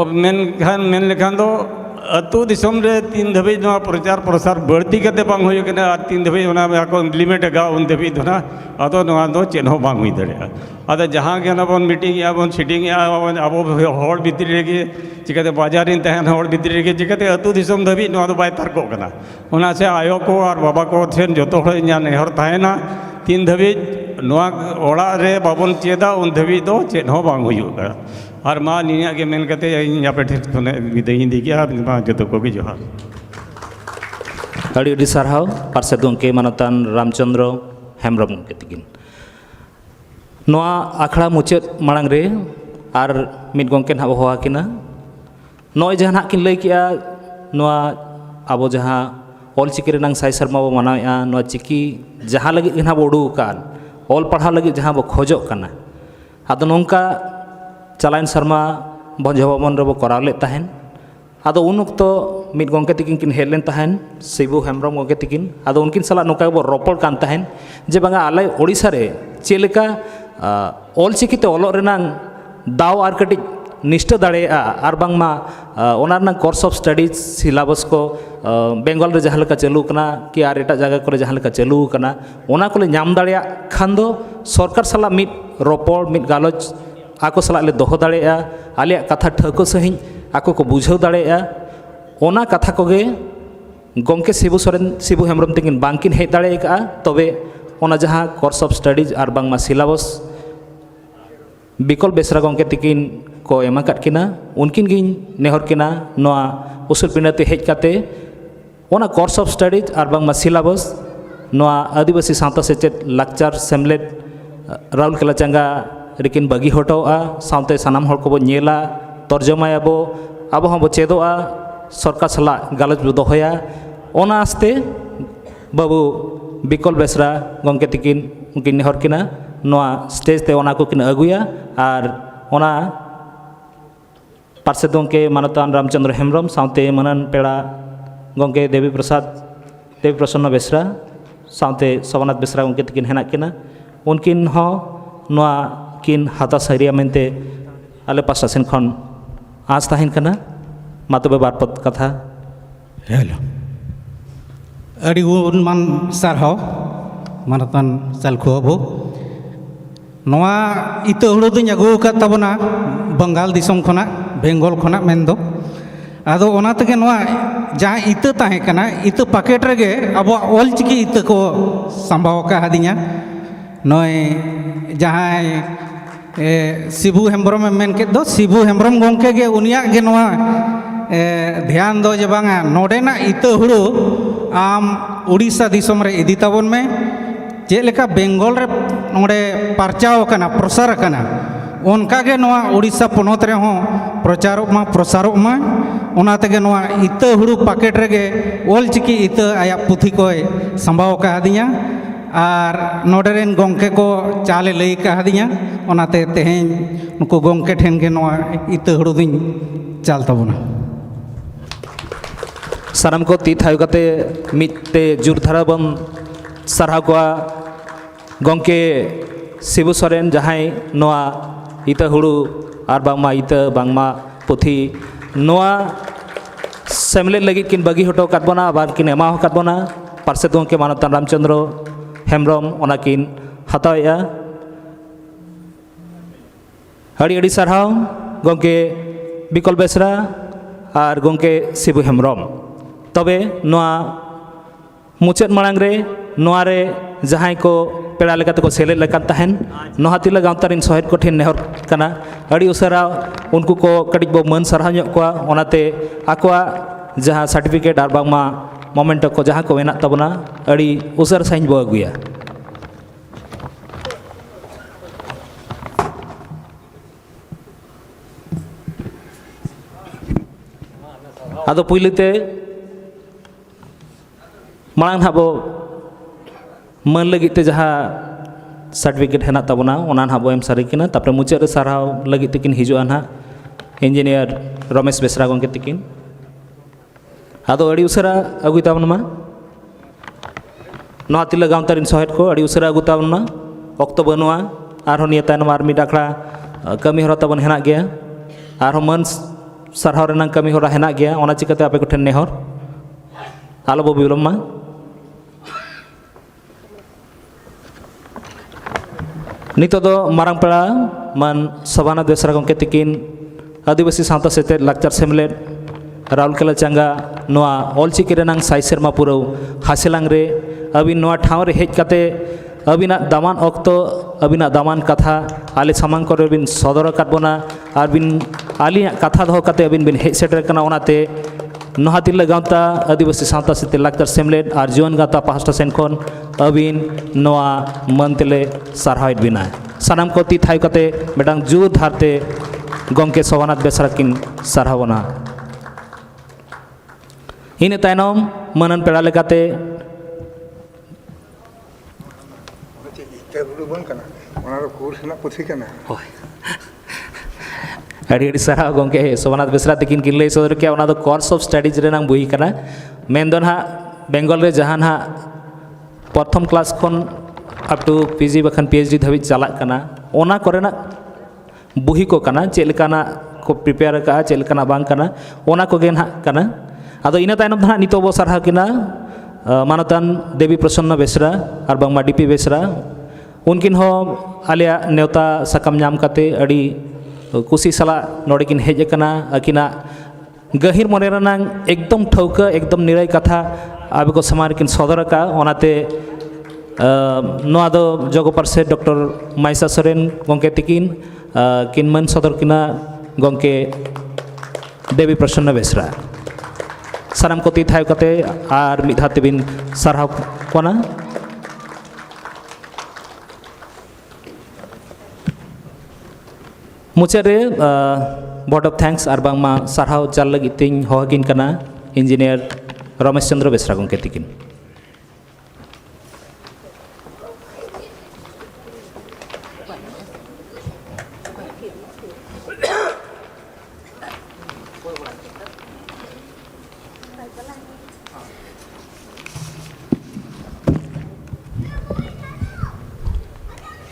ᱢᱮᱱ ᱞᱮᱠᱷᱟन ᱫᱚ ᱟᱹᱛᱩ ᱫᱤᱥᱚᱢ ᱨᱮ ᱛᱤᱱ ᱫᱷᱟᱹᱵᱤᱡ ᱱᱚᱣᱟ ᱯᱨᱚᱪᱟᱨ ᱯᱨᱚᱥᱟᱨ ᱵᱟᱹᱲᱛᱤ ᱠᱟᱛᱮ ᱵᱟᱝ ᱦᱩᱭᱩᱜ ᱠᱟᱱᱟ ᱟᱨ ᱛᱤᱱ ᱫᱷᱟᱹᱵᱤᱡ ᱚᱱᱟ ᱠᱚ ᱤᱢᱯᱞᱤᱢᱮᱱᱴ ᱟᱠᱟᱜᱼᱟ ᱩᱱ ᱫᱷᱟᱹᱵᱤᱡ ᱫᱚ ᱱᱟᱜ ᱟᱫᱚ ᱱᱚᱣᱟ ᱫᱚ ᱪᱮᱫ ᱦᱚᱸ ᱵᱟᱝ ᱦᱩᱭ ᱫᱟᱲᱮᱭᱟᱜᱼᱟ ᱟᱫᱚ ᱡᱟᱦᱟᱸ ᱜᱮ ᱚᱱᱟ ᱵᱚᱱ ᱢᱤᱴᱤᱝ ᱮᱜᱼᱟ ᱵᱚᱱ ᱥᱤᱴᱤᱝ ᱮᱜᱼᱟ ᱟᱵᱚ ᱦᱚᱲ ᱵᱷᱤᱛᱨᱤ ᱨᱮᱜᱮ ᱪᱤᱠᱟᱹᱛᱮ ᱵᱟᱡᱟᱨ ᱨᱮᱱ ᱛᱟᱦᱮᱱ ᱦᱚᱲ ᱵᱷᱤᱛᱨᱤ ᱨᱮᱜᱮ ᱪᱤᱠᱟᱹᱛᱮ ᱟᱹᱛᱩ ᱫᱤᱥᱚᱢ ᱫᱷᱟᱹᱵᱤᱡ ᱱᱚᱣᱟ ᱫᱚ ᱵᱟᱭ ᱛᱟᱨᱠᱚᱜ ᱠᱟᱱᱟ ᱚᱱᱟ ᱥᱮ ᱟᱭᱳ ᱠᱚ ᱟᱨ ᱵᱟᱵᱟ ᱠᱚ ᱴᱷᱮᱱ ᱡᱚᱛᱚ ᱦᱚᱲ ᱤᱧᱟᱹᱜ ᱱᱮᱦᱚᱨ ᱛᱟᱦᱮᱱᱟ ᱛᱤᱱ ᱫᱷᱟᱹᱵᱤᱡ ᱱᱚᱣᱟ ᱚᱲᱟᱜ ᱨᱮ ᱵᱟᱵᱚᱱ ᱪᱮᱫᱟ ᱩᱱ ᱫᱷᱟᱹᱵᱤᱡ ᱫᱚ ᱪᱮᱫ ᱦᱚᱸ ᱵᱟᱝ ᱦᱩᱭᱩᱜᱼᱟ ᱟᱨ ᱢᱟ ᱱᱤᱭᱟᱹ ᱜᱮ ᱢᱮᱱ ᱠᱟᱛᱮ ᱤᱧ ᱟᱯᱮ ᱴᱷᱮᱱ ᱠᱷᱚᱱ ᱵᱤᱫᱟᱹᱭᱤᱧ ᱤᱫᱤ ᱜᱮᱭᱟ ᱢᱟ ᱡᱚᱛᱚ ᱠᱚᱜᱮ ᱡᱚᱦᱟᱨ ᱟᱹᱰᱤ ᱟᱹᱰᱤ ᱥᱟᱨᱦᱟᱣ ᱯᱟᱨᱥᱮᱫ ᱜᱚᱢᱠᱮ ᱢᱟᱱᱚᱛᱟᱱ ᱨᱟᱢᱪᱚᱱᱫᱨᱚ ᱦᱮᱢᱵᱨᱚᱢ ᱜᱚᱢᱠᱮ ᱛᱟᱹᱠᱤᱱ ᱱᱚᱣᱟ ᱟᱠᱷᱲᱟ ᱢᱩᱪᱟᱹᱫ ᱢᱟᱲᱟᱝ ᱨᱮ ᱟᱨ ᱢᱤᱫ ᱜᱚᱢᱠᱮ ᱱᱟᱦᱟᱜ ᱵᱚ ᱦᱚᱦᱚ ᱟᱹᱠᱤᱱᱟ ᱱᱚᱜᱼᱚᱭ ᱡᱟᱦᱟᱸ ᱱᱟᱦᱟᱜ ᱠᱤᱱ ᱞᱟᱹᱭ ᱠᱮᱜᱼᱟ ᱱᱚᱣᱟ ᱟᱵᱚ ᱡᱟᱦᱟᱸ ᱚᱞᱪᱤᱠᱤ ᱨᱮᱱᱟᱜ 100 ᱥᱮᱨᱢᱟ ᱵᱚ ᱢᱟᱱᱟᱣᱮᱫᱼᱟ ᱱᱚᱣᱟ ᱪᱤᱠᱤ ᱡᱟᱦᱟᱸ ᱞᱟᱹᱜᱤᱫ ᱜᱮ ᱱᱟᱦᱟᱜ ᱵᱚ ᱩᱰᱩᱠ ᱟᱠᱟᱱ ᱚᱞ ᱯᱟᱲᱦᱟᱣ ᱞᱟᱹᱜᱤᱫ ᱡᱟᱦᱟᱸ ᱵᱚ ᱠᱷᱚᱡᱚᱜ ᱠᱟᱱᱟ ᱟᱫᱚ ᱱᱚᱝᱠᱟ ᱪᱟᱞᱟᱣᱮᱱ ᱥᱮᱨᱢᱟ ᱵᱷᱚᱸᱡᱽ ᱵᱷᱚᱵᱚᱱ ᱨᱮᱵᱚ ᱠᱚᱨᱟᱣ ᱞᱮᱫ ᱛᱟᱦᱮᱱ ᱟᱫᱚ ᱩᱱ ᱚᱠᱛᱚ ᱢᱤᱫ ᱜᱚᱢᱠᱮ ᱛᱟᱹᱠᱤᱱ ᱠᱤᱱ ᱦᱮᱡ ᱞᱮᱱ ᱛᱟᱦᱮᱱ ᱥᱤᱵᱩ ᱦᱮᱢᱵᱨᱚᱢ ᱜᱚᱢᱠᱮ ᱛᱟᱹᱠᱤᱱ ᱟᱫᱚ ᱩᱱᱠᱤᱱ ᱥᱟᱞᱟᱜ ᱱᱚᱝᱠᱟ ᱜᱮᱵᱚ ᱨᱚᱯᱚᱲ ᱠᱟᱱ ᱛᱟᱦᱮᱱ ᱡᱮ ᱵᱟᱝᱟ ᱟᱞᱮ ᱳᱲᱤᱥᱥᱟ ᱨᱮ ᱪᱮᱫ ᱞᱮᱠᱟ ᱚᱞᱪᱤᱠᱤᱛᱮ ᱚᱞᱚᱜ ᱨᱮᱱᱟᱜ ᱫᱟᱣ ᱟᱨ ᱠᱟᱹᱴᱤᱡ ᱱᱤᱥᱴᱟᱹ ᱫᱟᱲᱮᱭᱟᱜᱼᱟ ᱟᱨ ᱵᱟᱝᱢᱟ ᱚᱱᱟ ᱨᱮᱱᱟᱜ course of studies syllabus ko Bengal रे जहाँ लेका चलू कना कि आर एटा जगह करे जहाँ लेका चलू कना ओना कोले नाम दाड़िया खान दो सरकार सला मिट रोपड़ मिट गालोच आको सला ले दोहो दाड़िया आलिया कथा ठको सहिं आको को बुझाव दाड़िया ओना कथा कोगे गमके शिबू हेम्ब्रम तकिन बांकिन हेज दाड़ेका तबे ओना जहाँ कोर्स ऑफ स्टडीज और बांगमा सिलेबस बिकल बेसरा गमके तकिन को एमा काट किना उनकिन गिन नेहर किना नोआ उसूल पिंडाते हेज काते ओना कोर्स ऑफ स्टडीज और बांगमा सिलेबस नोआ आदिवासी सावता सेचेद लाकचार सेमलेट राउल केला चांगा रेकिन बागी हटोआ सावते सानाम हर को नेला तर्जमायाबो आबो हम चेदोआ सरकार सला गालच बो दोहया ओना आस्ते बाबू बिकल बेसरा गमके तकिन उनकिन नेहर किना नोआ स्टेज ते ओना को किन अगुया और ओना पार्षद गमके मानतान रामचंद्र हेम्ब्रम सावते मनन पेड़ा गमके देवी प्रसन्न बेसरा सावते सोमनाथ बेसरा गमके तकिन हेना किना उनकिन हो नोआ किन हाता सारिया मेनते आले पासा सेन खन आज ताहिन कना मा तबे बारपत कथा हेलो अड़ी उनमान सारहाव मानतान सालखो अबो नोआ इतो हुड़ो दुñ अगु का तबना बंगाल दिसम खना बेंगल खना मेंदो आदो ओना तके नोआ जहाँ इतो ताहे कना इतो पैकेट रेगे अब ऑल चिकी इतो को संभाव का हदिया नोय जहाँ शिबू हेम्ब्रम मेन के दो शिबू हेम्ब्रम गमके गे उनिया गे नोआ ध्यान दो जे बांगा नोडेना इतो हुड़ो आम उड़ीसा दिसम रे इदी ताबन में चेलेका बेंगल रे नोडे परचाव कना प्रसार कना ᱚᱱᱠᱟᱜᱮ ᱱᱚᱣᱟ ᱩᱲᱤᱥᱥᱟ ᱯᱚᱱᱚᱛ ᱨᱮᱦᱚᱸ ᱯᱨᱚᱪᱟᱨᱚᱜ ᱢᱟ ᱯᱨᱚᱥᱟᱨᱚᱜ ᱢᱟ ᱚᱱᱟ ᱛᱮᱜᱮ ᱱᱚᱣᱟ ᱤᱛᱟᱹ ᱦᱩᱲᱩ ᱯᱟᱠᱮᱴ ᱨᱮᱜᱮ ᱚᱞᱪᱤᱠᱤ ᱤᱛᱟᱹ ᱟᱭᱟᱜ ᱯᱩᱛᱷᱤ ᱠᱚᱭ ᱥᱟᱢᱵᱟᱣ ᱠᱟᱣᱫᱤᱧᱟ ᱟᱨ ᱱᱚᱰᱮ ᱨᱮᱱ ᱜᱚᱢᱠᱮ ᱠᱚ ᱪᱟᱞᱮ ᱞᱟᱹᱭ ᱠᱟᱣᱫᱤᱧᱟ ᱚᱱᱟᱛᱮ ᱛᱮᱦᱮᱧ ᱱᱩᱠᱩ ᱜᱚᱢᱠᱮ ᱴᱷᱮᱱ ᱜᱮ ᱱᱚᱣᱟ ᱤᱛᱟᱹ ᱦᱩᱲᱩ ᱫᱩᱧ ᱪᱟᱞ ᱛᱟᱵᱚᱱᱟ ᱥᱟᱱᱟᱢ ᱠᱚ ᱛᱤ ᱛᱷᱟᱭᱚ ᱠᱟᱛᱮ ᱢᱤᱫᱛᱮ ᱡᱳᱨ ᱫᱷᱟᱨᱟ ᱵᱚᱱ ᱥᱟᱨᱦᱟᱣ ᱠᱚᱣᱟ ᱜᱚᱢᱠᱮ ᱥᱤᱵᱩ ᱥᱚᱨᱮᱱ ᱡᱟᱦᱟᱸᱭ ᱱᱚᱣᱟ ᱤᱛᱟᱹ ᱦᱩᱲᱩ ᱟᱨ ᱵᱟᱝᱢᱟ ᱤᱛᱟᱹ ᱵᱟᱝᱢᱟ ᱯᱩᱛᱷᱤ ᱱᱚᱣᱟ ᱥᱮᱢᱞᱮᱫ ᱞᱟᱹᱜᱤᱫ ᱠᱤᱱ ᱵᱟᱹᱜᱤ ᱦᱚᱴᱚ ᱟᱠᱟᱫ ᱵᱚᱱᱟ ᱟᱵᱟᱨ ᱠᱤᱱ ᱮᱢᱟ ᱟᱠᱟᱫ ᱵᱚᱱᱟ ᱯᱟᱨᱥᱮᱫ ᱜᱚᱢᱠᱮ ᱢᱟᱱᱚᱛᱟᱱ ᱨᱟᱢᱪᱚᱱᱫᱨᱚ ᱦᱮᱢᱵᱨᱚᱢ ᱚᱱᱟ ᱠᱤᱱ ᱦᱟᱛᱟᱣᱮᱜᱼᱟ ᱟᱹᱰᱤ ᱟᱹᱰᱤ ᱥᱟᱨᱦᱟᱣ ᱜᱚᱢᱠᱮ ᱵᱤᱠᱚᱞ ᱵᱮᱥᱨᱟ ᱟᱨ ᱜᱚᱢᱠᱮ ᱥᱤᱵᱩ ᱦᱮᱢᱵᱨᱚᱢ ᱛᱚᱵᱮ ᱱᱚᱣᱟ ᱢᱩᱪᱟᱹᱫ ᱢᱟᱲᱟᱝ ᱨᱮ ᱱᱚᱣᱟ ᱨᱮ ᱡᱟᱦᱟᱸᱭ ᱠᱚ ᱯᱮᱲᱟ ᱞᱮᱠᱟᱛᱮ ᱠᱚ ᱥᱮᱞᱮᱫ ᱞᱮᱠᱟᱱ ᱛᱟᱦᱮᱱ ᱱᱚᱣᱟ ᱛᱤᱨᱞᱟᱹ ᱜᱟᱶᱛᱟ ᱨᱮᱱ ᱥᱚᱦᱮᱫ ᱠᱚ ᱴᱷᱮᱱ ᱱᱮᱦᱚᱨ ᱠᱟᱱᱟ ᱟᱹᱰᱤ ᱩᱥᱟᱹᱨᱟ ᱩᱱᱠᱩ ko ᱠᱟᱹᱴᱤᱡ ᱵᱚ ᱢᱟᱹᱱ ᱥᱟᱨᱦᱟᱣ ᱧᱚᱜ ᱠᱚᱣᱟ ᱚᱱᱟᱛᱮ ᱟᱠᱚᱣᱟᱜ ᱡᱟᱦᱟᱸ ᱥᱟᱨᱴᱤᱯᱷᱤᱠᱮᱴ ᱟᱨ ᱵᱟᱝᱢᱟ ᱢᱚᱢᱮᱱᱴᱚ ᱠᱚ ᱡᱟᱦᱟᱸ ᱠᱚ ᱢᱮᱱᱟᱜ ᱛᱟᱵᱚᱱᱟ ᱟᱹᱰᱤ ᱩᱥᱟᱹᱨᱟ ᱥᱟᱺᱦᱤᱡ ᱵᱚ ᱟᱹᱜᱩᱭᱟ ᱟᱫᱚ ᱯᱩᱭᱞᱩ ᱛᱮ ᱢᱟᱲᱟᱝ ᱱᱟᱦᱟᱜ ᱵᱚ ᱢᱟᱹᱱ ᱞᱟᱹᱜᱤᱫ ᱛᱮ ᱡᱟᱦᱟᱸ ᱥᱟᱨᱴᱤᱯᱷᱤᱠᱮᱴ ᱦᱮᱱᱟᱜ ᱛᱟᱵᱚᱱᱟ ᱚᱱᱟ ᱱᱟᱦᱟᱜ ᱵᱚ ᱮᱢ ᱥᱟᱹᱨᱤ ᱠᱤᱱᱟ ᱛᱟᱨᱯᱚᱨᱮ ᱢᱩᱪᱟᱹᱫ ᱨᱮ ᱥᱟᱨᱦᱟᱣ ᱞᱟᱹᱜᱤᱫ ᱛᱮᱠᱤᱱ ᱦᱤᱡᱩᱜᱼᱟ ᱱᱟᱦᱟᱜ ᱤᱧᱡᱤᱱᱤᱭᱟᱨ ᱨᱚᱢᱮᱥ ᱵᱮᱥᱨᱟ ᱜᱚᱢᱠᱮ ᱛᱟᱹᱠᱤᱱ ᱟᱫᱚ ᱟᱹᱰᱤ ᱩᱥᱟᱹᱨᱟ ᱟᱹᱜᱩᱭ ᱛᱟᱵᱚᱱ ᱢᱟ ᱱᱚᱣᱟ ᱛᱤᱨᱞᱟᱹ ᱜᱟᱶᱛᱟ ᱨᱮᱱ ᱥᱚᱦᱮᱫ ᱠᱚ ᱟᱹᱰᱤ ᱩᱥᱟᱹᱨᱟ ᱟᱹᱜᱩ ᱛᱟᱵᱚᱱ ᱢᱟ ᱚᱠᱛᱚ ᱵᱟᱹᱱᱩᱜᱼᱟ ᱟᱨᱦᱚᱸ ᱱᱤᱭᱟᱹ ᱛᱟᱭᱱᱚᱢ ᱟᱨ ᱢᱤᱫ ᱟᱠᱷᱲᱟ ᱠᱟᱹᱢᱤ ᱦᱚᱨᱟ ᱛᱟᱵᱚᱱ ᱦᱮᱱᱟᱜ ᱜᱮᱭᱟ ᱟᱨᱦᱚᱸ ᱢᱟᱹᱱ ᱥᱟᱨᱦᱟᱣ ᱨᱮᱱᱟᱜ ᱠᱟᱹᱢᱤ ᱦᱚᱨᱟ ᱦᱮᱱᱟᱜ ᱜᱮᱭᱟ ᱚᱱᱟ ᱪᱤᱠᱟᱹᱛᱮ ᱟᱯᱮ ᱠᱚᱴᱷᱮᱱ ᱱᱮᱦᱚᱨ ᱟᱞᱚ ᱵᱚ ᱵᱤᱞᱚᱢ ᱢᱟ ᱱᱤᱛᱚᱜ ᱫᱚ ᱢᱟᱨᱟᱝ ᱯᱮᱲᱟ ᱢᱟᱱ ᱥᱚᱵᱷᱟᱱᱟᱛᱷ ᱵᱮᱥᱨᱟ ᱜᱚᱢᱠᱮ ᱛᱟᱹᱠᱤᱱ ᱟᱹᱫᱤᱵᱟᱹᱥᱤ ᱥᱟᱶᱛᱟ ᱥᱮᱪᱮᱫ ᱞᱟᱠᱪᱟᱨ ᱥᱮᱢᱞᱮᱫ ᱨᱟᱩᱨᱠᱮᱞᱟ ᱪᱟᱸᱜᱟ ᱱᱚᱣᱟ ᱚᱞᱪᱤᱠᱤ ᱨᱮᱱᱟᱜ 100 ᱥᱮᱨᱢᱟ ᱯᱩᱨᱟᱹᱣ ᱦᱟᱥᱮᱞᱟᱝ ᱨᱮ ᱟᱹᱵᱤᱱ ᱱᱚᱣᱟ ᱴᱷᱟᱶ ᱨᱮ ᱦᱮᱡ ᱠᱟᱛᱮ ᱟᱹᱵᱤᱱᱟᱜ ᱫᱟᱢᱟᱱ ᱚᱠᱛᱚ ᱟᱹᱵᱤᱱᱟᱜ ᱫᱟᱢᱟᱱ ᱠᱟᱛᱷᱟ ᱟᱞᱮ ᱥᱟᱢᱟᱝ ᱠᱚᱨᱮ ᱵᱤᱱ ᱥᱚᱫᱚᱨ ᱟᱠᱟᱫ ᱵᱚᱱᱟ ᱟᱨ ᱵᱤᱱ ᱟᱹᱞᱤᱧᱟᱜ ᱠᱟᱛᱷᱟ ᱫᱚᱦᱚ ᱠᱟᱛᱮ ᱟᱹᱵᱤᱱ ᱵᱤᱱ ᱦᱮᱡ ᱥᱮᱴᱮᱨ ᱟᱠᱟᱱᱟ ᱚᱱᱟᱛᱮ ᱱᱚᱣᱟ ᱛᱤᱨᱞᱟᱹ ᱜᱟᱶᱛᱟ ᱟᱹᱫᱤᱵᱟᱹᱥᱤ ᱥᱟᱶᱛᱟ ᱥᱮᱪᱮᱫ ᱞᱟᱠᱪᱟᱨ ᱥᱮᱢᱞᱮᱫ ᱟᱨ ᱡᱩᱣᱟᱹᱱ ᱜᱟᱶᱛᱟ ᱯᱟᱦᱴᱟ ᱥᱮᱱ ᱠᱷᱚᱱ ᱟᱹᱵᱤᱱ ᱱᱚᱣᱟ ᱢᱟᱹᱱ ᱛᱮᱞᱮ ᱥᱟᱨᱦᱟᱣᱮᱫ ᱵᱤᱱᱟ ᱥᱟᱱᱟᱢ ᱠᱚ ᱛᱤ ᱛᱷᱟᱭᱚ ᱠᱟᱛᱮ ᱢᱤᱫᱴᱟᱝ ᱡᱳᱨ ᱫᱷᱟᱨᱛᱮ ᱜᱚᱢᱠᱮ ᱥᱚᱵᱷᱟᱱᱟᱛᱷ ᱵᱮᱥᱨᱟ ᱠᱤᱱ ᱥᱟᱨᱦᱟᱣ ᱵᱚᱱᱟ ᱤᱱᱟᱹ ᱛᱟᱭᱱᱚᱢ ᱢᱟᱹᱱᱟᱱ ᱯᱮᱲᱟ ᱞᱮᱠᱟᱛᱮ ᱤᱛᱟᱹ ᱦᱩᱲᱩ ᱵᱟᱝ ᱠᱟᱱᱟ ᱚᱱᱟ ᱫᱚ ᱠᱳᱨᱥ ᱨᱮᱱᱟᱜ ᱯᱩᱛᱷᱤ ᱠᱟᱱᱟ ᱦᱳᱭ ᱟᱹᱰᱤ ᱟᱹᱰᱤ ᱥᱟᱨᱦᱟᱣ ᱜᱚᱢᱠᱮ ᱥᱚᱵᱷᱟᱱᱟᱛᱷ ᱵᱮᱥᱨᱟ ᱛᱟᱹᱠᱤᱱ ᱠᱤᱱ ᱞᱟᱹᱭ ᱥᱚᱫᱚᱨ ᱠᱮᱜᱼᱟ ᱚᱱᱟ ᱫᱚ ᱠᱳᱨᱥ ᱚᱯᱷ ᱥᱴᱟᱰᱤᱡ ᱨᱮᱱᱟᱜ ᱵᱳᱭ ᱠᱟᱱᱟ ᱢᱮᱱᱫᱚ ᱱᱟᱦᱟᱜ ᱵᱮᱝᱜᱚᱞ ᱨᱮ ᱡᱟᱦᱟᱸ ᱱᱟᱦᱟᱜ ᱯᱨᱚᱛᱷᱚᱢ ᱠᱞᱟᱥ ᱠᱷᱚᱱ ᱟᱯ ᱴᱩ PG ᱵᱟᱠᱷᱟᱱ PhD ᱫᱷᱟᱹᱵᱤᱡ ᱪᱟᱞᱟᱜ ᱠᱟᱱᱟ ᱚᱱᱟ ᱠᱚᱨᱮᱱᱟᱜ ᱵᱩᱦᱤ ᱠᱚ ᱠᱟᱱᱟ ᱪᱮᱫ ᱞᱮᱠᱟᱱᱟᱜ ko prepare ka ᱪᱮᱫ ᱞᱮᱠᱟᱱᱟᱜ ᱵᱟᱝ ᱠᱟᱱᱟ ᱚᱱᱟ ᱠᱚᱜᱮ ᱱᱟᱦᱟᱜ ᱠᱟᱱᱟ ᱟᱫᱚ ᱤᱱᱟᱹ ᱛᱟᱭᱱᱚᱢ ᱫᱚ ᱱᱟᱦᱟᱜ ᱱᱤᱛᱚᱜ ᱵᱚ ᱥᱟᱨᱦᱟᱣ ᱠᱤᱱᱟ ᱢᱟᱱᱚᱛᱟᱱ ᱫᱮᱵী ᱯᱨᱚᱥᱚᱱᱱᱚ ᱵᱮᱥᱨᱟ ᱟᱨ ᱵᱟᱝᱢᱟ DP ᱵᱮᱥᱨᱟ उनकिन हो आलिया नेवता साकाम नाम काते अड़ी कुसी सला नोड़े किन हेज कना अकिना गहिर मने रनांग एकदम ठौका एकदम निराय कथा आबे को समार किन सदर का ओनाते नोआ दो जगो पारसे डॉक्टर माइसा सोरेन गंके तिकिन किन मन सदर किना गंके देवी प्रसन्न बेसरा साराम को ती थाय कते आर मिद हाते बिन सारहाव कोना मुचारे बोर्ड ऑफ थैंक्स और बांगमा सारहाव चाल लगी तिंग होगिन कना इंजीनियर रमेश चंद्र बेसरा गंके तिकिन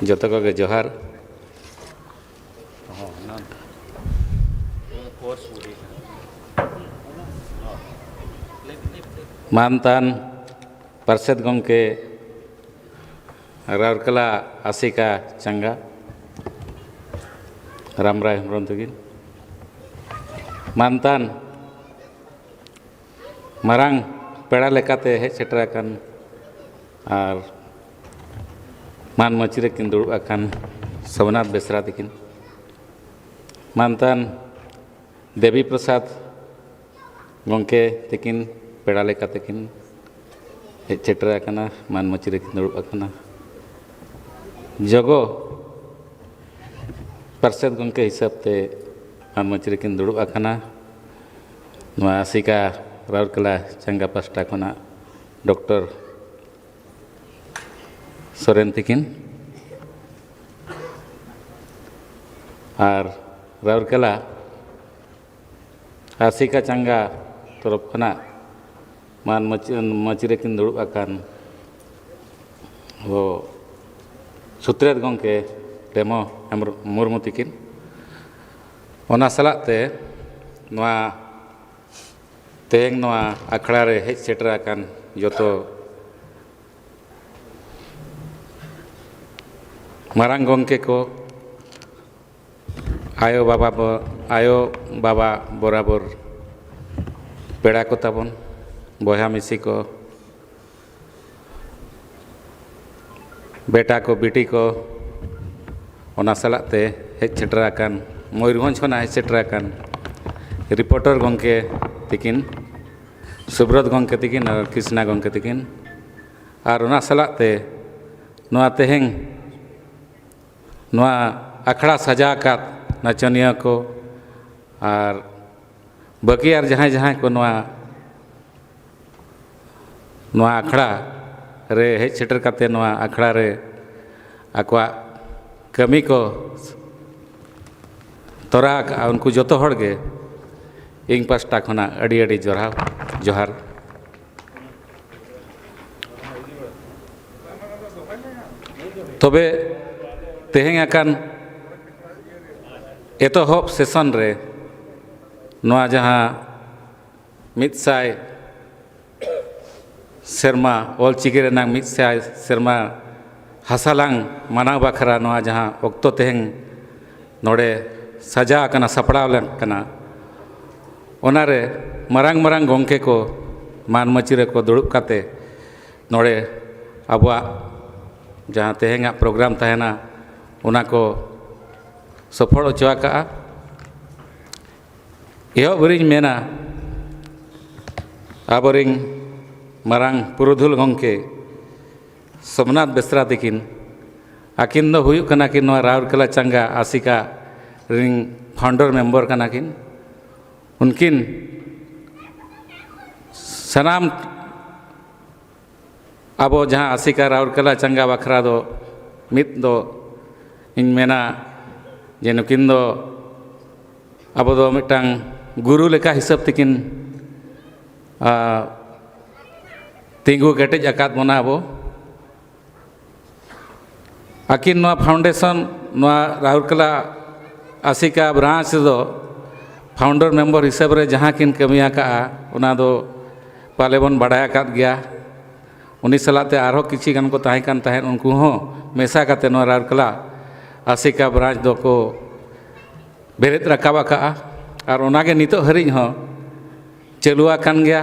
जोतो को जोहार मानतान पार्षद गंके राउरकेला आसिका चंगा रामराय हेम्ब्रम तकिन मानतान मारांग पेड़ा लेकाते हेज सेटर आकान आर मान मचिरे किन दुड़ुब आकान सोमनाथ बेसरा तकिन मानतान देवी प्रसाद गंके तकिन पेड़ा लेकाते किन हेज सेटर आकाना मान मचिरे किन दुड़ुब आकाना जगो पार्षद गंके हिसाब ते मान मंच रेकिन दुड़ुब आकाना नवा आसिका राउरकेला चंगा पास्टा खना डॉक्टर सोरेन तिकिन और राउरकेला आसिका चंगा तरफ खना मान मंच रेकिन दुड़ुब आकान वो सुत्रेद गंके डेमो मुर्मू तिकिन ओना सलाते नवा तेंग नवा अखड़ा रे हेज सेटर आकान जोतो मारांग गंके को आयो बाबा बराबर पेड़ा को ताबन बया मिसी को बेटा को बेटी को ओना सलाते हेज सेटर आकान मयूरभंज खना हेज सेटर आकान रिपोर्टर गंके तिकिन सुब्रत गंके तिकिन और कृष्णा गंके तिकिन और ओना सलाते नवा तेहें नवा अखड़ा सजा कात नचनिया को और बाकी और जहाँ को नवा अखड़ा रे हेज सेटर काते नवा अखड़ा रे आकवा कमी को तोरा उनको जोतो हड़ गे इन पास्टा खना अड़ी अड़ी जोहार तबे तेहें आकान एतोहब सेशन रे नवा जहाँ मितसाय सेरमा ऑलचिकी रेनांग मितसाय सेरमा हासालांग मानाव बाखरा नवा जहाँ ऑक्तो तेहें नोड़े सजा कना सपड़ाव लेन कना ओनारे मरांग मरांग गंके को मान मचिरे को दुड़ुब काते नोड़े अबवा जहाँ तेहेंगा प्रोग्राम तहना उना को सफल होचवा का एहो बरिंग मेना आबरिंग मरांग पुरुधुल गंके सोमनाथ बेसरा तिकिन आकिन दो हुयुग कना किन नवा राउरकेला चंगा आसिका रिंग फाउंडर मेंबर कना किन उनकिन सनाम अब जहाँ आसिका राउरकेला चंगा बखरा दो मित दो इन मेना जे नुकिन दो अब दो मिटांग गुरु लेका हिसाब तिकिन तिंगु केटेज आकात मोना अब आकिन नवा फाउंडेशन नवा राउरकेला आसिका ब्रांच दो फाउंडर मेंबर हिसाब रे जहाँ किन कमिया का उना दो पाले बन बढ़ाया कात गया उन्हीं सलाते आरो किसी गन को ताहे कान ताहे उनको हो मेसा काते नवा राउरकेला आसिका ब्रांच दो को बेरेत रकाबा का और उनागे नितो हरिज हो चलुआ कान गया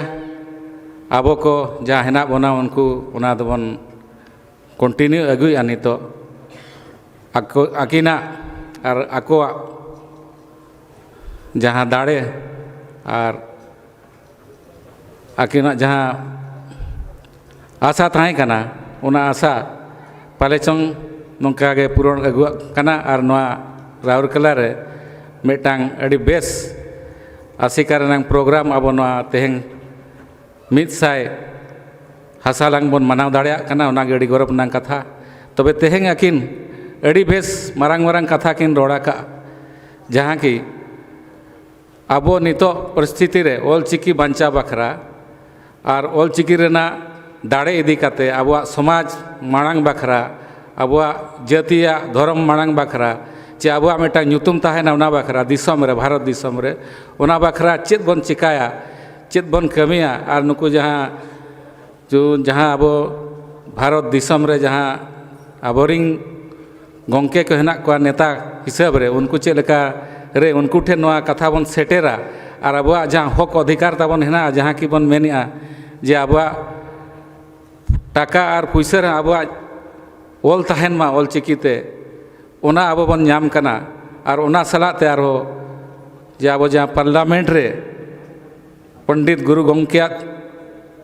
आबो को जहाँ हेना बना उनको उना दो बन कंटिन्यू अगुया नितो आकिना और आकोआ जहाँ दाड़े और आकिना जहाँ आशा ताहे कना उना आशा पाले चंग नोंका गे पूरण अगुआ कना और नवा राउरकेला रे मिटांग अड़ी बेस आसिका रेनांग प्रोग्राम अब नवा तेहें मित साय हासालांग बन मनाव दाड़े कना उनागे अड़ी गौरव नांग कथा तबे तेहें आकिन अड़ी बेस मारांग मारांग कथा किन रोड़ा का जहाँ की आबो नितो परिस्थिति रे ऑलचिकी बांचा बखरा और ऑलचिकी रेना दाड़े इदी काते आबुआ समाज मांग बखरा आबुआ जातिया धर्म मांग बखरा चे आबुआ मिटा ᱧᱩᱛᱩᱢ ताहेना उना बखरा दिसम रे भारत दिसम रे उना बखरा चेत बन चिकाया चेत बन कमिया और नुकु जहाँ आबो भारत दिसम रे जहाँ आबोरिंग गंके को हेना को नेता हिसाब रे उनको चेक लेका रे उनको ठे नवा कथा बन सेटेरा और आबुआ जहाँ हक अधिकार ताबन हेना जहाँ की बन मेनिया जे आबुआ टाका और पैसा रे आबुआ ऑल ताहेन मा ऑल चिकीते उना आबो बन नाम कना और उना सलाते आरो जे आबो जहाँ पार्लियामेंट रे पंडित गुरु गंकेयात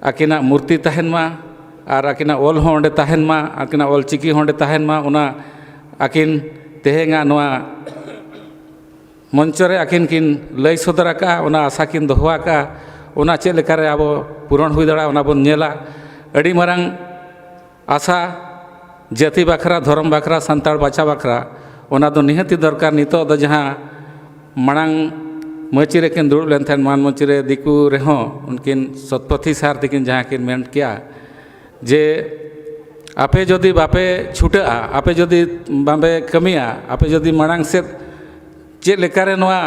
आकिना मूर्ति ताहेन मा और आकिना ऑल हो ओंडे ताहेन मा आकिना ऑल चिकी हो ओंडे ताहेन मा उना आकिन तेहेंगा नवा मंचरे आकिन किन लय सदर का उना आशा किन दोहवा का उना चेक लेकारे आबो पूरण हुई दाड़ा उना बन नेला अड़ी मारांग आशा जाति बाखरा धर्म बाखरा सान्ताड़ बाचा बाखरा उना दो निहती दरकार नितो दो जहाँ मांग मची रे किन दुड़ लेन थान मान मची रे दिकू रेहों उनकिन सतपथी सार तिकिन जहाँ किन मेन किया जे आपे जदि बापे छुटा आपे जदि बाबे कमिया आपे जदि मांग से चेक लेकारे नोआ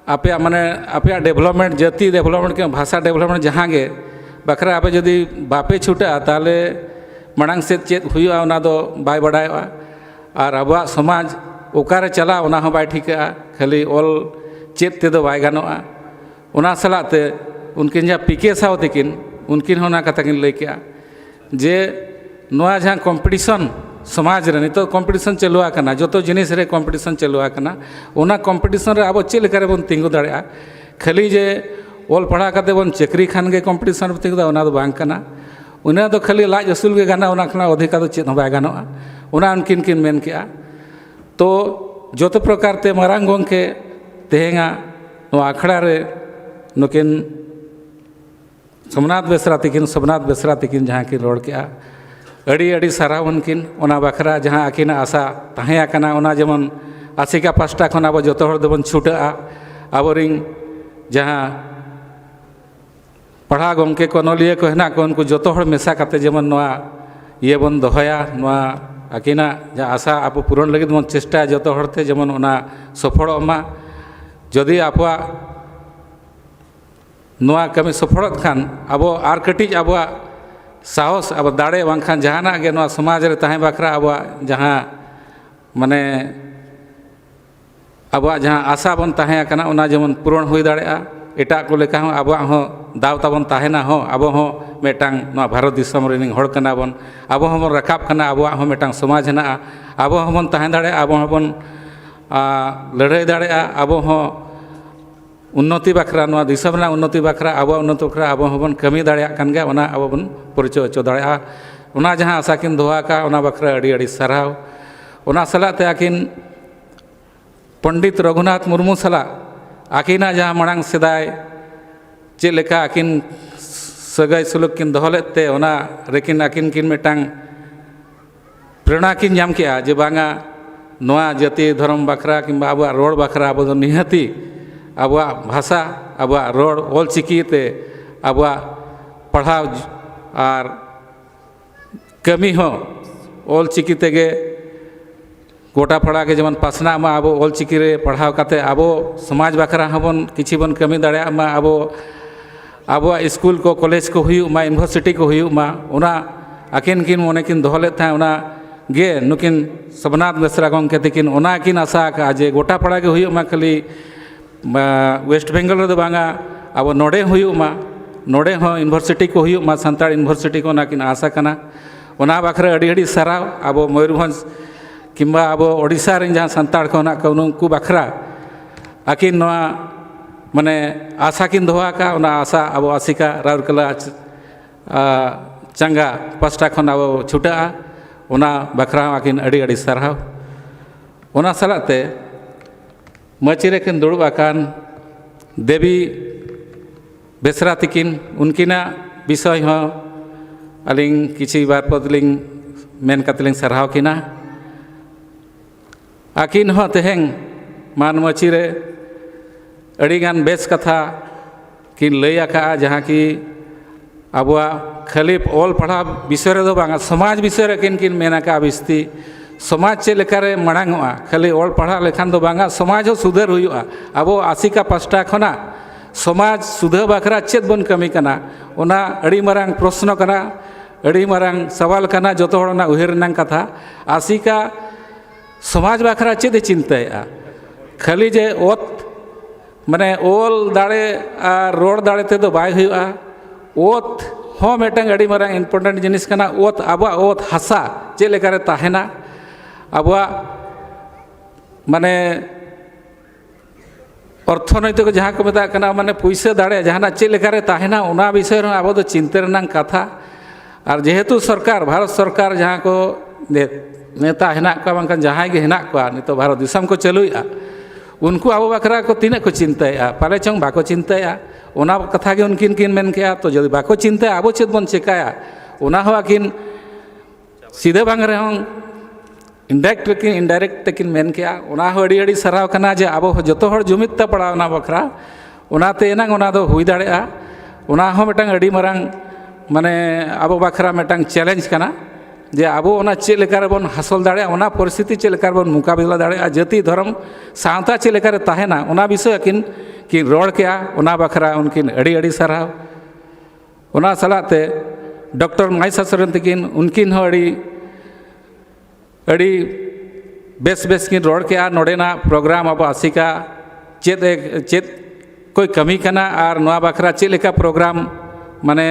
आपे माने आपे डेवलपमेंट जाति डेवलपमेंट के भाषा डेवलपमेंट जहाँ गे बाखरा आपे जदि बापे छुटा ताले मांग से चेक हुआ उना दो बाय बड़ाया और आबा समाज ओकारे चला उना हो बाय ठिका खाली ऑल चेक ते दो बाय गानोआ उना सलाते उनकिन जहाँ पीके साव तिकिन उनकिन होना कथा किन लय किया जे नोआ जहाँ कॉम्पिटिशन समाज रे नितो कॉम्पिटिशन चलुआ कना जोतो जिनिस रे कॉम्पिटिशन चलुआ कना उना कॉम्पिटिशन रे आबो चेक लेकारे बन तिंगु दाड़ेया खाली जे ऑल पढ़ा काते बन चेकरी खान गे कॉम्पिटिशन तिंगु दा उना दो बांग कना उना दो खाली लाज असूल गे गाना उना खना अधिका दो चेक बाय गानोआ उना उनकिन किन मेन किया तो जोतो प्रकार ते मारांग गोंके तेहेंगा नो आखड़ा रे नुकिन सोमनाथ बेसरा तिकिन जहाँ किन रोड किया अड़ी अड़ी साराव उनकिन उना बखरा जहाँ आकिना आशा तहें आकना उना जेमन आसिका पास्टा खन अब जोतो हर दोबन छुटा आबोरिंग जहाँ पढ़ा गमके को नलिया को हेना को उनको जोतो हर मेसा काते जेमन नोआ ये बन दोहया नोआ आकिना जहाँ आशा आप पूरण लगे बन चेष्टा जोतो हरते जेमन उना सफल मा जदि आपवा नोआ कमी सफल खान अब आर कटिज अब साहस अब दाड़े बांखान जहाना गे नोआ समाज रे ताहें बाखरा अब जहाँ माने अब जहाँ आशा बन ताहें आकना उना जेमन पूरण हुई दाड़ेआ एटा को लेका हूँ अब दाव ताबन ताहेना हो अब मेटांग नोआ भारत दिसम रेनिंग हड़ कना बन अब बन रकाब कना अब मेटांग समाज हेना अब बन ताहें दाड़ेआ अब बन लड़ाई दाड़ेआ अब उन्नति बाखरा नोआ दिसम ना उन्नति बाखरा अब उन्नति बाखरा अब बन कमी दाड़ेया कान गया उना अब बन परिचय अचो दाड़ेया उना जहाँ आशा किन दोहा का उना बाखरा अड़ी अड़ी साराव उना सलाते आकिन पंडित रघुनाथ मुर्मू सला आकिना जहाँ मांग सेदाय चेक लेका आकिन सगाई सुलुक किन दोहलेते उना रेकिन आकिन किन मेटांग प्रेरणा किन जाम किया जे बांगा नोआ जाति धर्म बाखरा किंबा अब रोड बाखरा अब निहती अब भाषा अब रोड ऑल चिकीते अब पढ़ाव और कमी हो ऑल चिकीते गे गोटा पड़ा के जमन पासना मा अब ऑल चिकी रे पढ़ाव काते अब समाज बाखरा हबन किछि बन कमी दाड़े मा अब स्कूल को कॉलेज को हुई मा यूनिवर्सिटी को हुई मा उना आकिन किन मने किन दोहले था उना गे नुकिन सोमनाथ बेसरा गंके तिकिन उना किन आशा का जे गोटा पड़ा के हुई मा खाली वेस्ट बेंगल रे बांगा अब नोडे हुई मा नोडे हो यूनिवर्सिटी को हुई मा सान्ताड़ यूनिवर्सिटी को ना किन आशा कना उना बाखरा अड़ी अड़ी साराव अब मयूरभंज किंबा अब ओडिशा रे जहाँ सान्ताड़ को ना उनको बाखरा आकिन नोआ माने आशा किन दोहा का उना आशा अब आसिका राउरकेला चंगा पास्टा खन अब छुटा उना बाखरा आकिन अड़ी अड़ी साराव उना सलाते मची रे किन दुड़ुब आकान देवी बेसरा तिकिन उनकिना विषय हो अलिंग किछि बार पदलिंग मेन कतलिंग सरहाव किना आकिन हो तेहेंग मान मची रे अड़ीगान बेस कथा किन लय आका जहाँ कि आबुआ खाली ऑल पढ़ा विषय रे दो बांगा समाज विषय रे किन किन मेना का बिस्ती समाज चेक लेकारे मांगोआ खाली ऑल पढ़ा लेखान दो बांगा समाज हो सुधर हुआ अब आसिका पास्टा खना समाज सुधर बाखरा चेक बन कमी कना उना अड़ी मारांग प्रश्न कना अड़ी मारांग सवाल कना जोतो हड़ना उहेर नांग कथा आसिका समाज बाखरा चेक चिंताया खाली जे ओत माने ओल दाड़े और रोड दाड़े ते दो बाय हुआ ओत हो मेटांग अड़ी मारांग इम्पोर्टेंट जिनिस कना ओत अब ओत हासा चेक लेकारे ताहेना अब माने अर्थनैतिक जहाँ को मेता माने पैसा दाड़े जहाँ चेक लेकारे ताहेना उना विषय अब दो चिंता रनांग कथा और जेहेतु सरकार भारत सरकार जहाँ को नेता हेना को बांखान जहाँ गे हेना को नितो भारत दिसम को चलुया उनको अब बखरा को तीना को चिंताया पाले चंग बाको चिंताया ओना कथा के उनकिन किन मेन किया तो जब बाको चिंताया अब चेत बन चिकाया ओना हो आकिन सीधे बांग रहे हों इनडायरेक्ट तकिन मेन किया ओना हो अड़ी सराव कना जे अब जो हर जुमिद ते पड़ा ओना बखरा ओनाते एनांग ओना दो हुई दाड़ेया ओना हो मिटांग अड़ी मरांग माने अब बखरा मिटांग चैलेंज कना जे अब ओना चेक लेकर बन हासिल दाड़े ओना परिस्थिति चेक लेकर बन मुकाबला दाड़े जाति धर्म सावता चेक लेकर ताहेना ओना विषय किन रोड़ किया ओना बखरा उनकिन अड़ी सराव ओना सलाते डॉक्टर माइसा सोरेन तकिन उनकिन हो अड़ी बेस किन रोड़ किया नोडेना प्रोग्राम अब आसिका चेत कोई कमी कना और नवा बखरा चेक लेका प्रोग्राम माने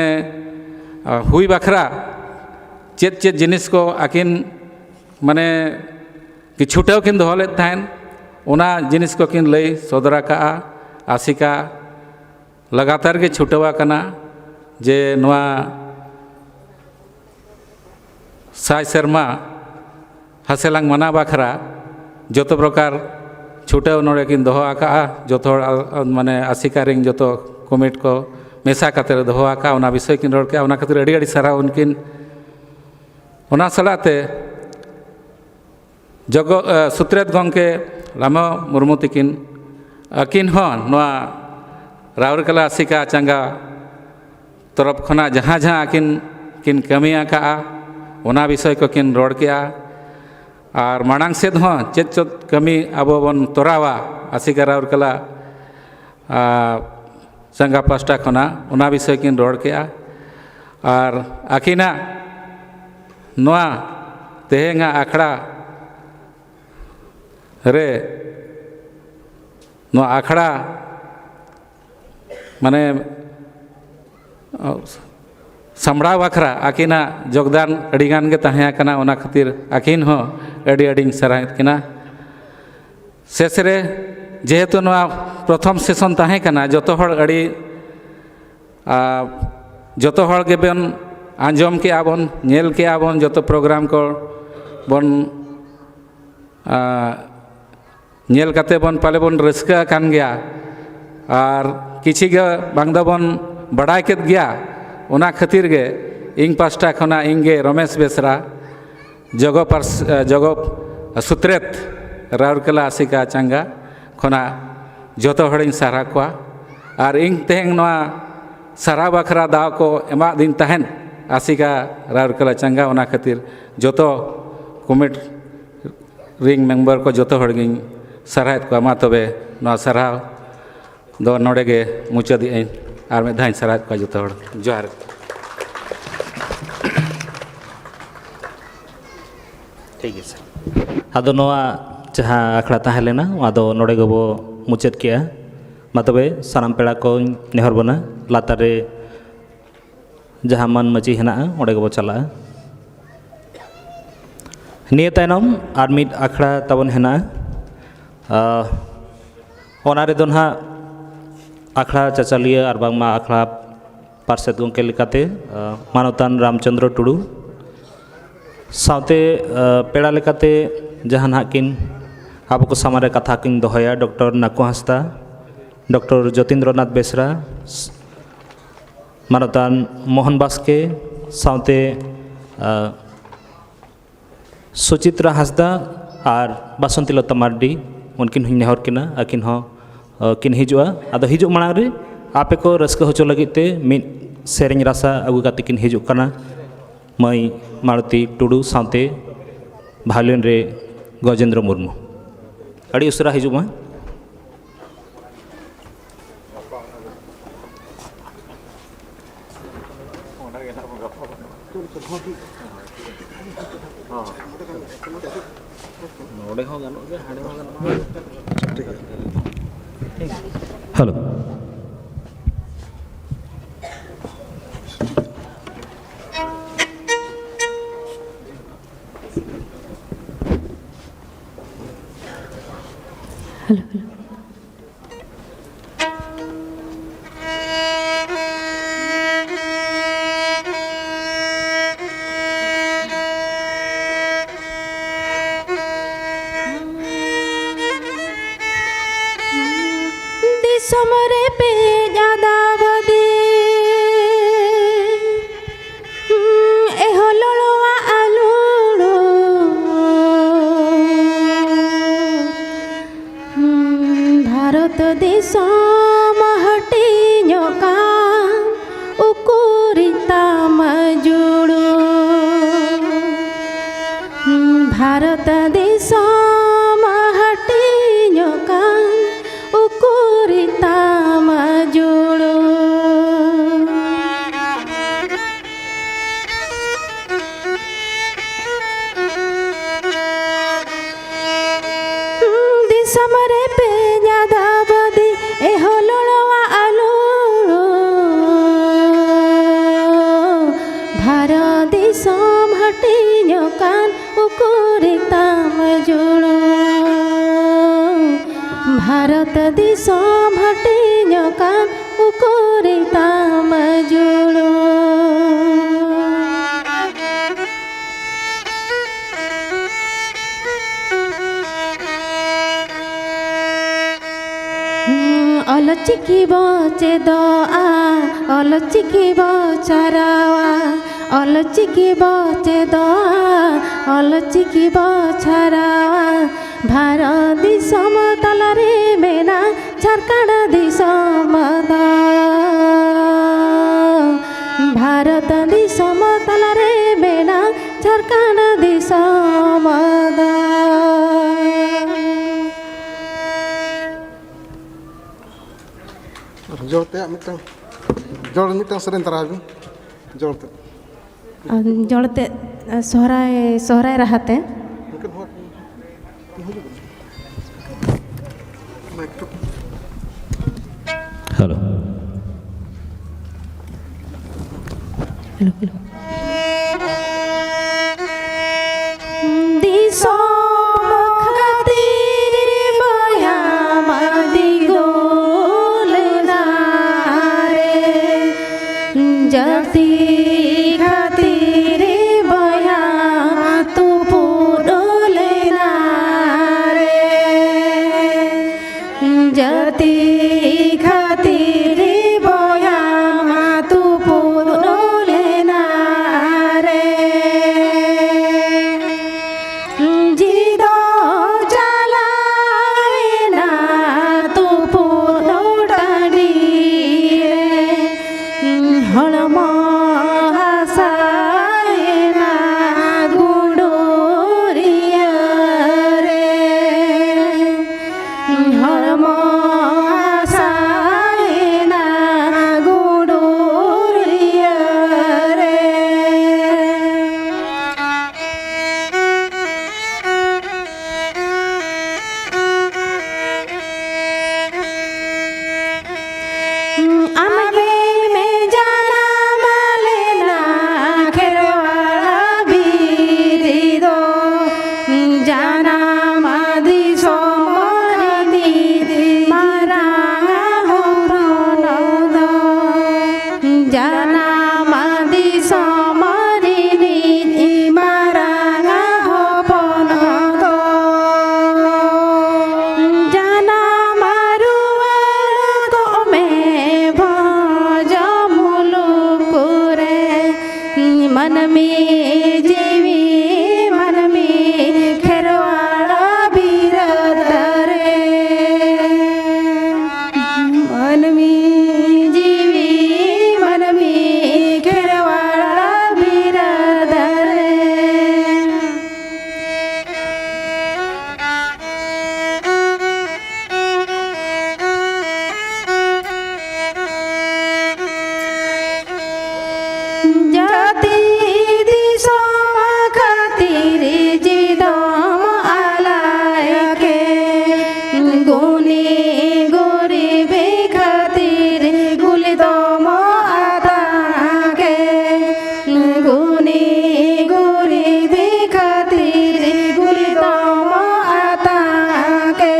हुई बखरा चेत जिनिस को आकिन माने कि छुटाव किन दोहले थाइन ओना जिनिस को किन लई सदरा का आसिका लगातार के छुटावा कना जे नवा साय शर्मा हसेलांग मना बखरा जो प्रकार छुटाव नोड़े किन दोहो आका जो माने आसिका रिंग जो कमिट को मेसा काते दोहो आका ओना विषय किन रोड़ के ओना खातिर अड़ी सारा उनकिन ओना सलाते जगो सुत्रेत गंके लामा मुर्मू तकिन अकिन हो नवा राउरकेला आसिका चांगा तरफ खना जहाँ अकिन किन कमी आका ओना विषय को किन रोड़ किया और मांग सेद हो चेत कमी अब बन तोरावा आसिका राउरकेला चांगा पास्टा खना ओना विषय किन रोड़ किया और आकिना नवा तेहेंगा आखड़ा रे नवा आखड़ा माने सामड़ा बखरा आकिना योगदान अड़ीगान के तहें कना ओना खातिर आकिन हो अड़ी सराहित किना शेषरे जेहेतु नवा प्रथम सेशन तहें कना जतो हर अड़ी जतो हर के बन आंजम के आबन नेल के आबन जतो प्रोग्राम को बन नेल काते बन पाले बन रस्का कान गया और किछि गे बांग द बन बड़ाई केत गया ओना खातिर गे इंग पास्टा खना इंगे रमेश बेसरा जगो सुत्रेत राउरकेला आसिका चांगा खना जतो हड़िंग सारा को और इंग तेहेंग नवा सारा बखरा दाव को एमा दिन तहन आसिका राउरकेला चांगा ओना खातिर जतो कमिट रिंग मेंबर को जतो हड़गिंग सराहत को मा तबे नवा सराव दो नोड़े गे मुचादी और में धाइन सराहत को जतो हड़ जोहार ठीक है सर आदो नवा जहाँ आखड़ा ताहे लेना आदो नोड़े गबो मुचाद किया मा तबे सानाम पेड़ा को नेहर बना लातारे जहाँ मन मची हेना ओडे गबो चला निये तायनम आर मिद आखड़ा तबन हेना ओना रे दोनहा आखड़ा चाचालिया और बांगमा आखड़ा पार्षद गंके लेकाते मानवतान रामचंद्र टुडू सावते पेड़ा लेकाते जहां हाकिन अब को सामारे कथा किन दोहया डॉक्टर नाकू हांसदा डॉक्टर ज्योतिन्द्रनाथ बेसरा मानवतान मोहन बास्के सावते सुचित्रा हांसदा और बासंती लता मार्डी उनकिन हुई नेहर किना आकिन हो किन हिजुआ आदो हिजु मांग रे आपे को रस्क होचो लगिते मिद सेरेंग रासा अगु काते किन हिजु कना मई मारुति टुडू सावते भायोलिन रे गजेंद्र मुर्मू अड़ी उसरा हिजु मा हेलो हेलो भारत दिसम हाटियोकान उकुरिताम जुड़ो दिसम रे पे냐 दाबदी ए होलोवा आलो भारत दिसम हाटियोकान उकुरिताम जुड़ो भारत दिसम हाटियोकान उकुरिताम जुड़ो अलचिकी बचे दोआ अलचिकी बचारावा अलचिकी बचे दोआ अलचिकी बचारावा भारत दिसम तलरे मेना झारखंड दिसम दा भारत दिसम तलरे मेना झारखंड दिसम दा जोड़ते मिटन जोड़ मिटन सरेन तराबी जोड़ते जोड़ते सोहराय रहते मगर हो माइक तो हेलो हेलो हेलो दिसम खातिर बयाम दिगोल नारे जाति खातिर बयाम तू पुरोल नारे जाति खातिर बयाम तू पुरोल नारे जिदो चलावेना तू पुरो डाडीरे हळम हासायना गुडोरिया रे हळम हासायना गुडोरिया रे आमगे में जाना मालेना खेरवाड़ा बीरी दो जाना मादी सोमरी दी मारा हो दो जाना मादी सोमरी दी मारा हो दो जाना मारुआर में भज मुलुकुरे मन में जीवी मन में खेरवाड़ा बीरद रे मन में जीवी मन में खेरवाड़ा बीरद रे जाति दिसम खातिर जिदम आलायके गुनी गरीबी खातिर गुलिदम आदाके गुनी गरीबी खातिर गुलिदम आदाके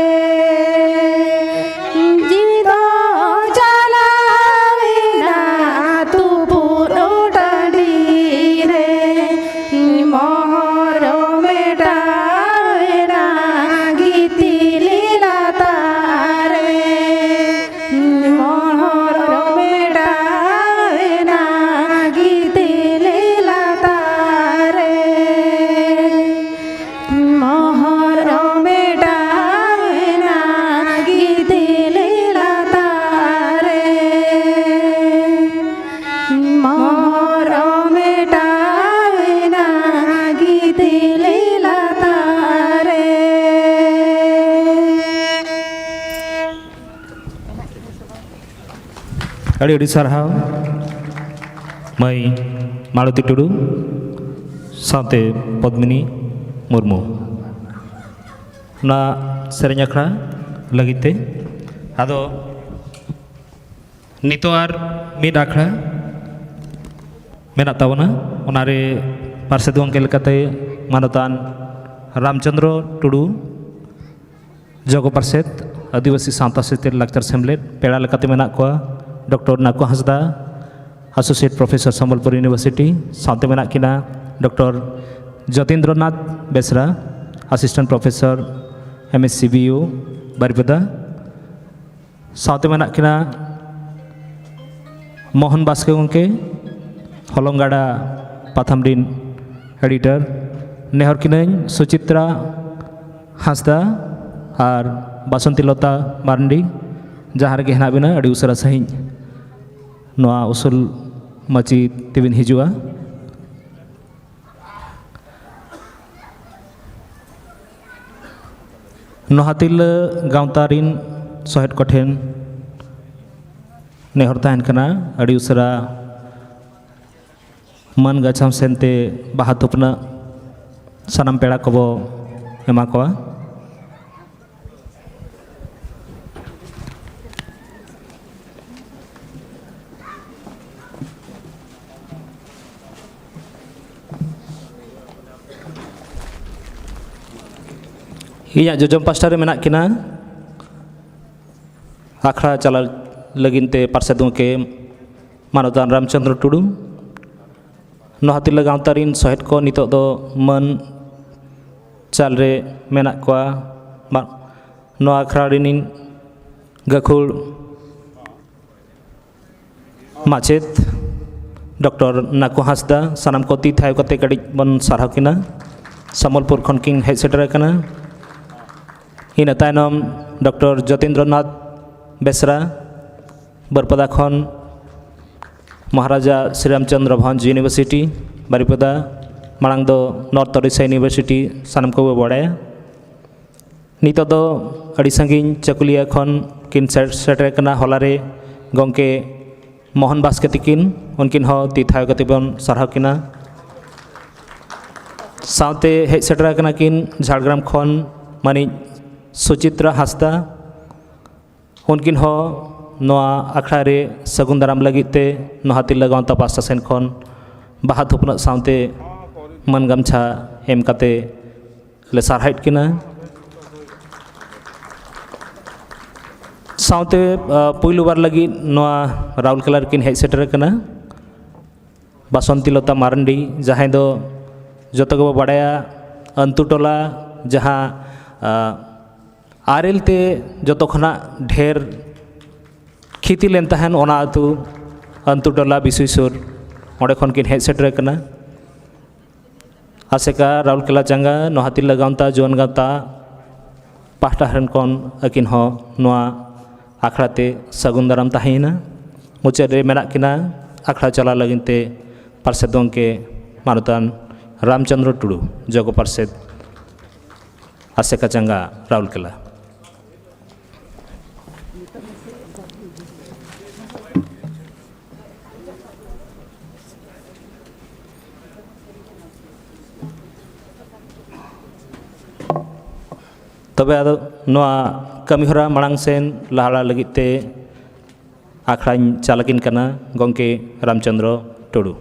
जिदो चलावेना तू पुरो डाडीरे मोहर मेटावेना गीती लीला तारे मोहर मेटावेना गीती लीला तारे मोहर मेटावेना गीती लीला तारे मोहर मेटावेना गीती लीला तारे ᱟᱹᱰᱤ ᱟᱹᱰᱤ ᱥᱟᱨᱦᱟᱣ ᱢᱟᱹᱭ ᱢᱟᱞᱚᱛᱤ ᱴᱩᱰᱩ ᱥᱟᱶᱛᱮ ᱯᱚᱫᱢᱤᱱᱤ ᱢᱩᱨᱢᱩ ᱚᱱᱟ ᱥᱮᱨᱮᱧ ᱟᱠᱷᱲᱟ ᱞᱟᱹᱜᱤᱫ ᱛᱮ ᱟᱫᱚ ᱱᱤᱛᱚᱜ ᱟᱨ ᱢᱤᱫ ᱟᱠᱷᱲᱟ ᱢᱮᱱᱟᱜ ᱛᱟᱵᱚᱱᱟ ᱚᱱᱟᱨᱮ ᱯᱟᱨᱥᱮᱫ ᱜᱚᱢᱠᱮ ᱞᱮᱠᱟᱛᱮ ᱢᱟᱱᱚᱛᱟᱱ ᱨᱟᱢᱪᱚᱱᱫᱨᱚ ᱴᱩᱰᱩ ᱡᱚᱜᱚ ᱯᱟᱨᱥᱮᱫ आदिवासी सावता सेचेद लाक्चर सेमलेट पेड़ा लेकाते मेना कोआ doctor Naku Hansda associate professor Sambalpur university सावते मेना किना doctor Jatindranath Besra assistant professor MSCBU Baripada सावते मेना किना मोहन बास्के गंके हलंगाड़ा पाथामडिन एडिटर नेहर किनाई सुचित्रा हांसदा और बासंती लता मारंडी जहाँ रगे हेना बिना अड़ी उसरा सही नोआ उसूल माची तेबिन हिजुआ नोहातिल गांवतारिन सोहेट कोठेन नेहर ताहन कना अड़ी उसरा मन गछाम सेनते बाहा तुपना सनम पेड़ा कबो एमा कोआ इया जोजम पास्टर मेना किना आखड़ा चला लगिनते पार्षद के मानवतान रामचंद्र टुडू नोहातिला गांवतारिन सहेद को नितो दो मन चाल रे मेना कोआ नो आखड़ा रिनिन गखुल माचेत डॉक्टर नाको हांसदा सानाम को ती थाय कते कड़ी बन सारहाव किना सम्बलपुर खन किन हेज सेटर कना इन तायनम डॉक्टर जतीन्द्रनाथ बेसरा बरपदा खन महाराजा श्रीरामचंद्र भंज यूनिवर्सिटी बारिपदा मांग दो नॉर्थ ओडिशा यूनिवर्सिटी सानम को बड़ाया नितो दो अड़ी संगिन चकुलिया खन किन सेटर कना हलारे गंके मोहन बास्के तिकिन उनकिन हो ती थाय कते बन सारहाव किना सावते हेज सेटर कना किन झाड़ग्राम खन मानी सुचित्रा हांसदा उनकिन हो नोआ आखड़ा रे सगुन दाराम लगिते नोहातिला गांवता पास्टा सेन खन बाहा थुपना सावते मन गमछा एम काते ले सारहाइट किना सावते पुइलु बार लगी नोआ राउरकेला किन हेज सेटर कना बासंती लता मारंडी जहां दो जतो को बड़ाया अंतु टोला जहां आरेल ते जतो खना ढेर खिती लेन तहन ओना आतु अंतु टोला बिसुइसुर ओंडे खन किन हेज सेटर कना आसेका राउरकेला चंगा नोहातिला गांवता जुआन गांवता पाहटा हरन कन अकिन हो नोआ आखड़ाते सगुन दाराम ताहेना मुचाद रे मेना किना आखड़ा चला लगिनते पार्षद के मानवतान रामचंद्र टुडू जगो पार्षद आसेका चंगा राउरकेला तबे आदो नोआ कमीहरा मांग सेन लहाड़ा लगिते आखड़ा चालकिन कना गंके रामचंद्र टुडू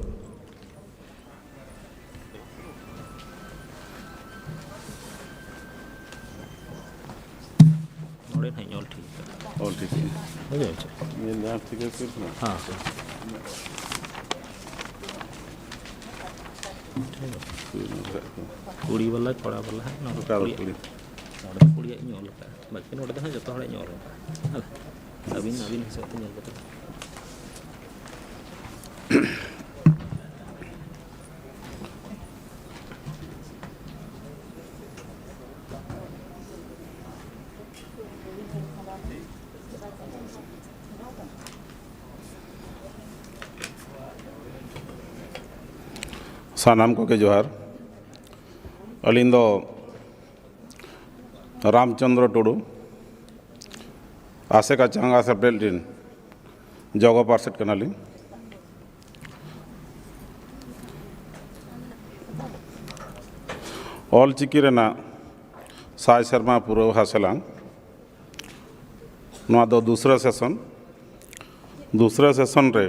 हाँ कुड़ी वाला कड़ा वाला है ना कुड़ी ñol ka बाकी नोडे दा जतो हड़े ñol अबिन हिसाब ते ñol कते सानाम को के जोहार अलिंद रामचंद्र टुडू आसेका चंगा सेपरेटिन जगो पार्सेट कनाली ऑल चिकी रेना साय शर्मा पूरा हासिलांग नवा दो दूसरा सेशन रे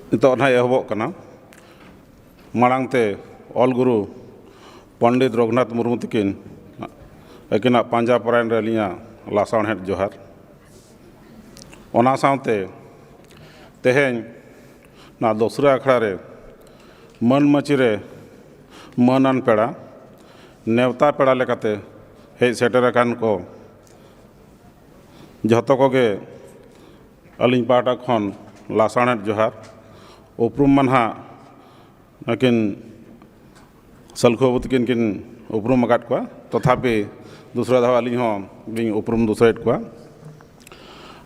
नितो ना एहबो कना मांगते ऑल गुरु पंडित रघुनाथ मुर्मू तकिन अकिना पांजा परायन रे लिया लासावहेट जोहार ओना सावते तेहें ना दोसरा अखड़ा रे मन मची रे मनन पेड़ा नेवता पेड़ा लेकाते हेज सेटरकान को जहतो कोगे अलिंग पाटा खन लासावहेट जोहार उपरुम मनहा अकिन सलखो तकिन किन उपरुम अकाट को तथापि दूसरा धाव अली बिंग उपरुम दूसरेट को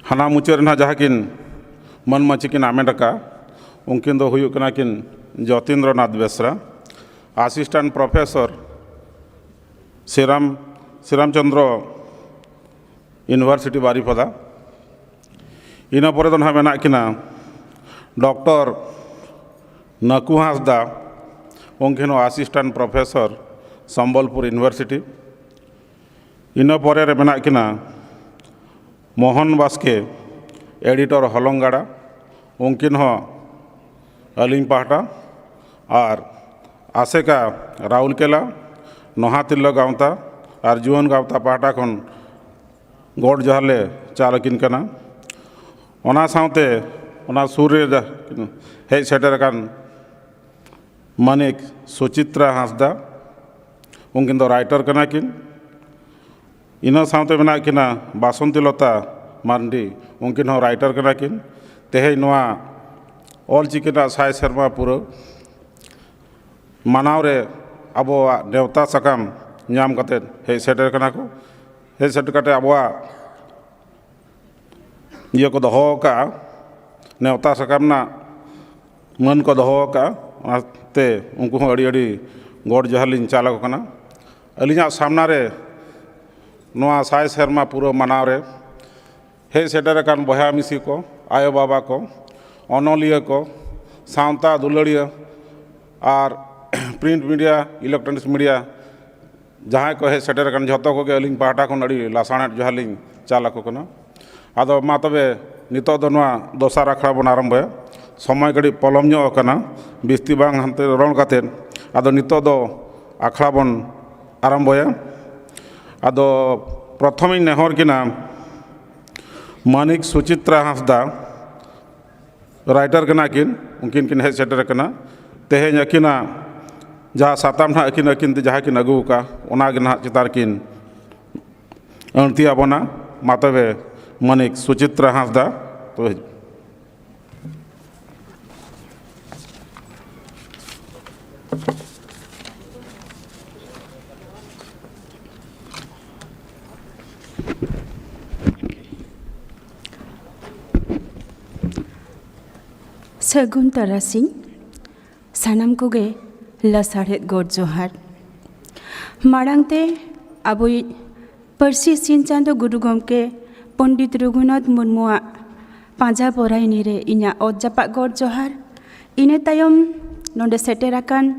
हाना मुचाद ना जहाँ किन मन मची किन आमेडका उनकिन दो हुयुक कना किन Jyotindranath Besra assistant professor Sriramchandra university Baripada इना परे दो ना मेना किना डॉक्टर नकु हांसदा उनकिन असिस्टेंट प्रोफेसर संबलपुर यूनिवर्सिटी इना परे रे मेना किना मोहन बास्के एडिटर हलंगाड़ा उनकिन अलिंग पाहटा और आसेका राउरकेला नोहातिल्ला गावता और जुआन गावता पाहटा खन गोड जहाले चालकिन कना ओना सावते ओना सूर्य हेज सेटरकान मानिक सुचित्रा हांसदा उनकिन दो राइटर कना किन इना सावते मेना किना बासंतीलता मार्डी उनकिन राइटर कना किन तेहे नोआ ऑल चिकिना साय शर्मा पूरा मानाव रे अबो नेवता सकाम नाम कते हेज सेटर कना को हेज सेटर कते अबो ये को दोहो का नेवता सकाम ना मन को दोहो का ते उनको अड़ी अड़ी गोड जहालिन चालक कना अलिया सामना रे नोआ साय शर्मा पूरा मनाव रे हेज सेटर कान बहा मिसी को आयो बाबा को अनलिया को सावता दुलड़िया और प्रिंट मीडिया इलेक्ट्रॉनिक्स मीडिया जहाँ को हेज सेटर कान जतो को अलिंग पाहटा खन अड़ी लासाणेट जोहालिंग चालक कना आदो मा तबे नितो दो नोआ दोसार अखड़ा बन आरंभ समय गड़ी पलम ᱧᱚᱜ कना बिस्ती बांग हंते रोल काते आदो नितो दो अखड़ा बन आरंभ आदो प्रथम नेहर किना मानिक सुचित्रा हांसदा राइटर कना किन उनकिन किन हेज सेटर कना तेहें अकिना जहाँ साताम ना अकिन अकिन जहाँ किन अगू का ओना गे ना चितार किन अणती आबोना मा तबे मानिक सुचित्रा हांसदा तो सगुन तारासिं सानाम कोगे लासाड़ेद गोड जोहार माड़ांगते आबोई परसी सिन चांदो गुरु गमके पंडित रघुनाथ मुर्मुआ पांजा बरायनी रे इना अजापा गोड जोहार इने तायम नोंडे सेटेराकान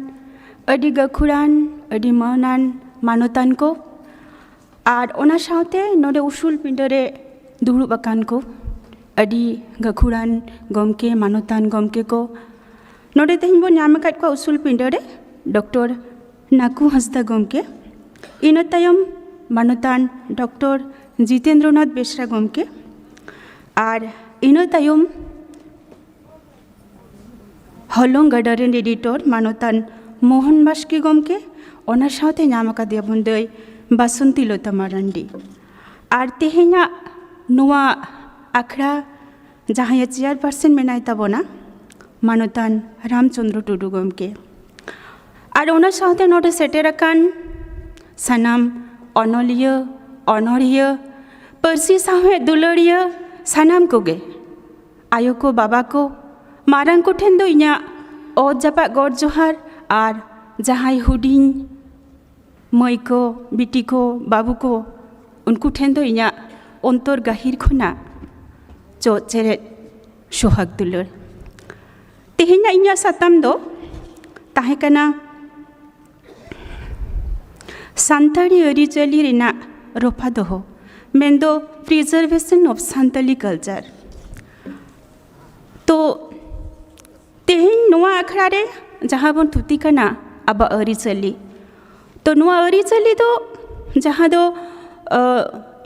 अडी गखुरान अडी मानान मानोतान को आर ओना सावते नोंडे उसूल पिंडरे दुड़ुब आकान को अडी गखुरान गमके मानोतान गमके को नोंडे तेहिं बो ᱧᱟᱢ ᱟᱠᱟᱫ ᱠᱚᱣᱟ उसूल पिंडरे डॉक्टर नाकू हांसदा गमके इना तायम मानोतान डॉक्टर जितेंद्रनाथ बेसरा गमके आर इना तायम हलंग गार्डन एडिटर मानोतान मोहन बास्के गमके ओना सावते ᱧᱟᱢ आकादेया बन दै बासंती लता मारांडी आर तेहेङा नोआ आखड़ा जहाँ चेयरपार्सन मेनाय ताबोना मानोतान रामचंद्र टुडू गमके और ओना सावते नोडे सेटेराकान सानाम अनलिया अनरिया परसी साहे दुलड़िया सानाम कोगे आयो को बाबा को मारांग को ठेन दो इना अजापा गड जोहार और जहाँ हुडिंग मई को बिटी को बाबू को उनको ठेन दो इना अंतर गाहिर खुना ᱪᱚᱜ ᱪᱮᱨᱮᱡ ᱥᱚᱦᱟᱜ ᱫᱩᱞᱟᱹᱲ ᱛᱮᱦᱮᱧᱟᱜ ᱤᱧᱟᱹᱜ ᱥᱟᱛᱟᱢ ᱫᱚ ᱛᱟᱦᱮᱸ ᱠᱟᱱᱟ ᱥᱟᱱᱛᱟᱲᱤ ᱟᱹᱨᱤᱪᱟᱹᱞᱤ ᱨᱮᱱᱟᱜ ᱨᱚᱯᱷᱟ ᱫᱚᱦᱚ ᱢᱮᱱᱫᱚ ᱯᱨᱤᱡᱟᱨভᱮᱥᱚᱱ ᱚᱯᱷ ᱥᱟᱱᱛᱟᱞᱤ ᱠᱟᱞᱪᱟᱨ। ᱛᱚ ᱛᱮᱦᱮᱧ ᱱᱚᱣᱟ ᱟᱠᱷᱲᱟ ᱨᱮ ᱡᱟᱦᱟᱸ ᱵᱚᱱ ᱛᱷᱩᱛᱤ ᱠᱟᱱᱟ ᱟᱵᱚᱣᱟᱜ ᱟᱹᱨᱤᱪᱟᱹᱞᱤ, ᱛᱚ ᱱᱚᱣᱟ ᱟᱹᱨᱤᱪᱟᱹᱞᱤ ᱫᱚ ᱡᱟᱦᱟᱸ ᱫᱚ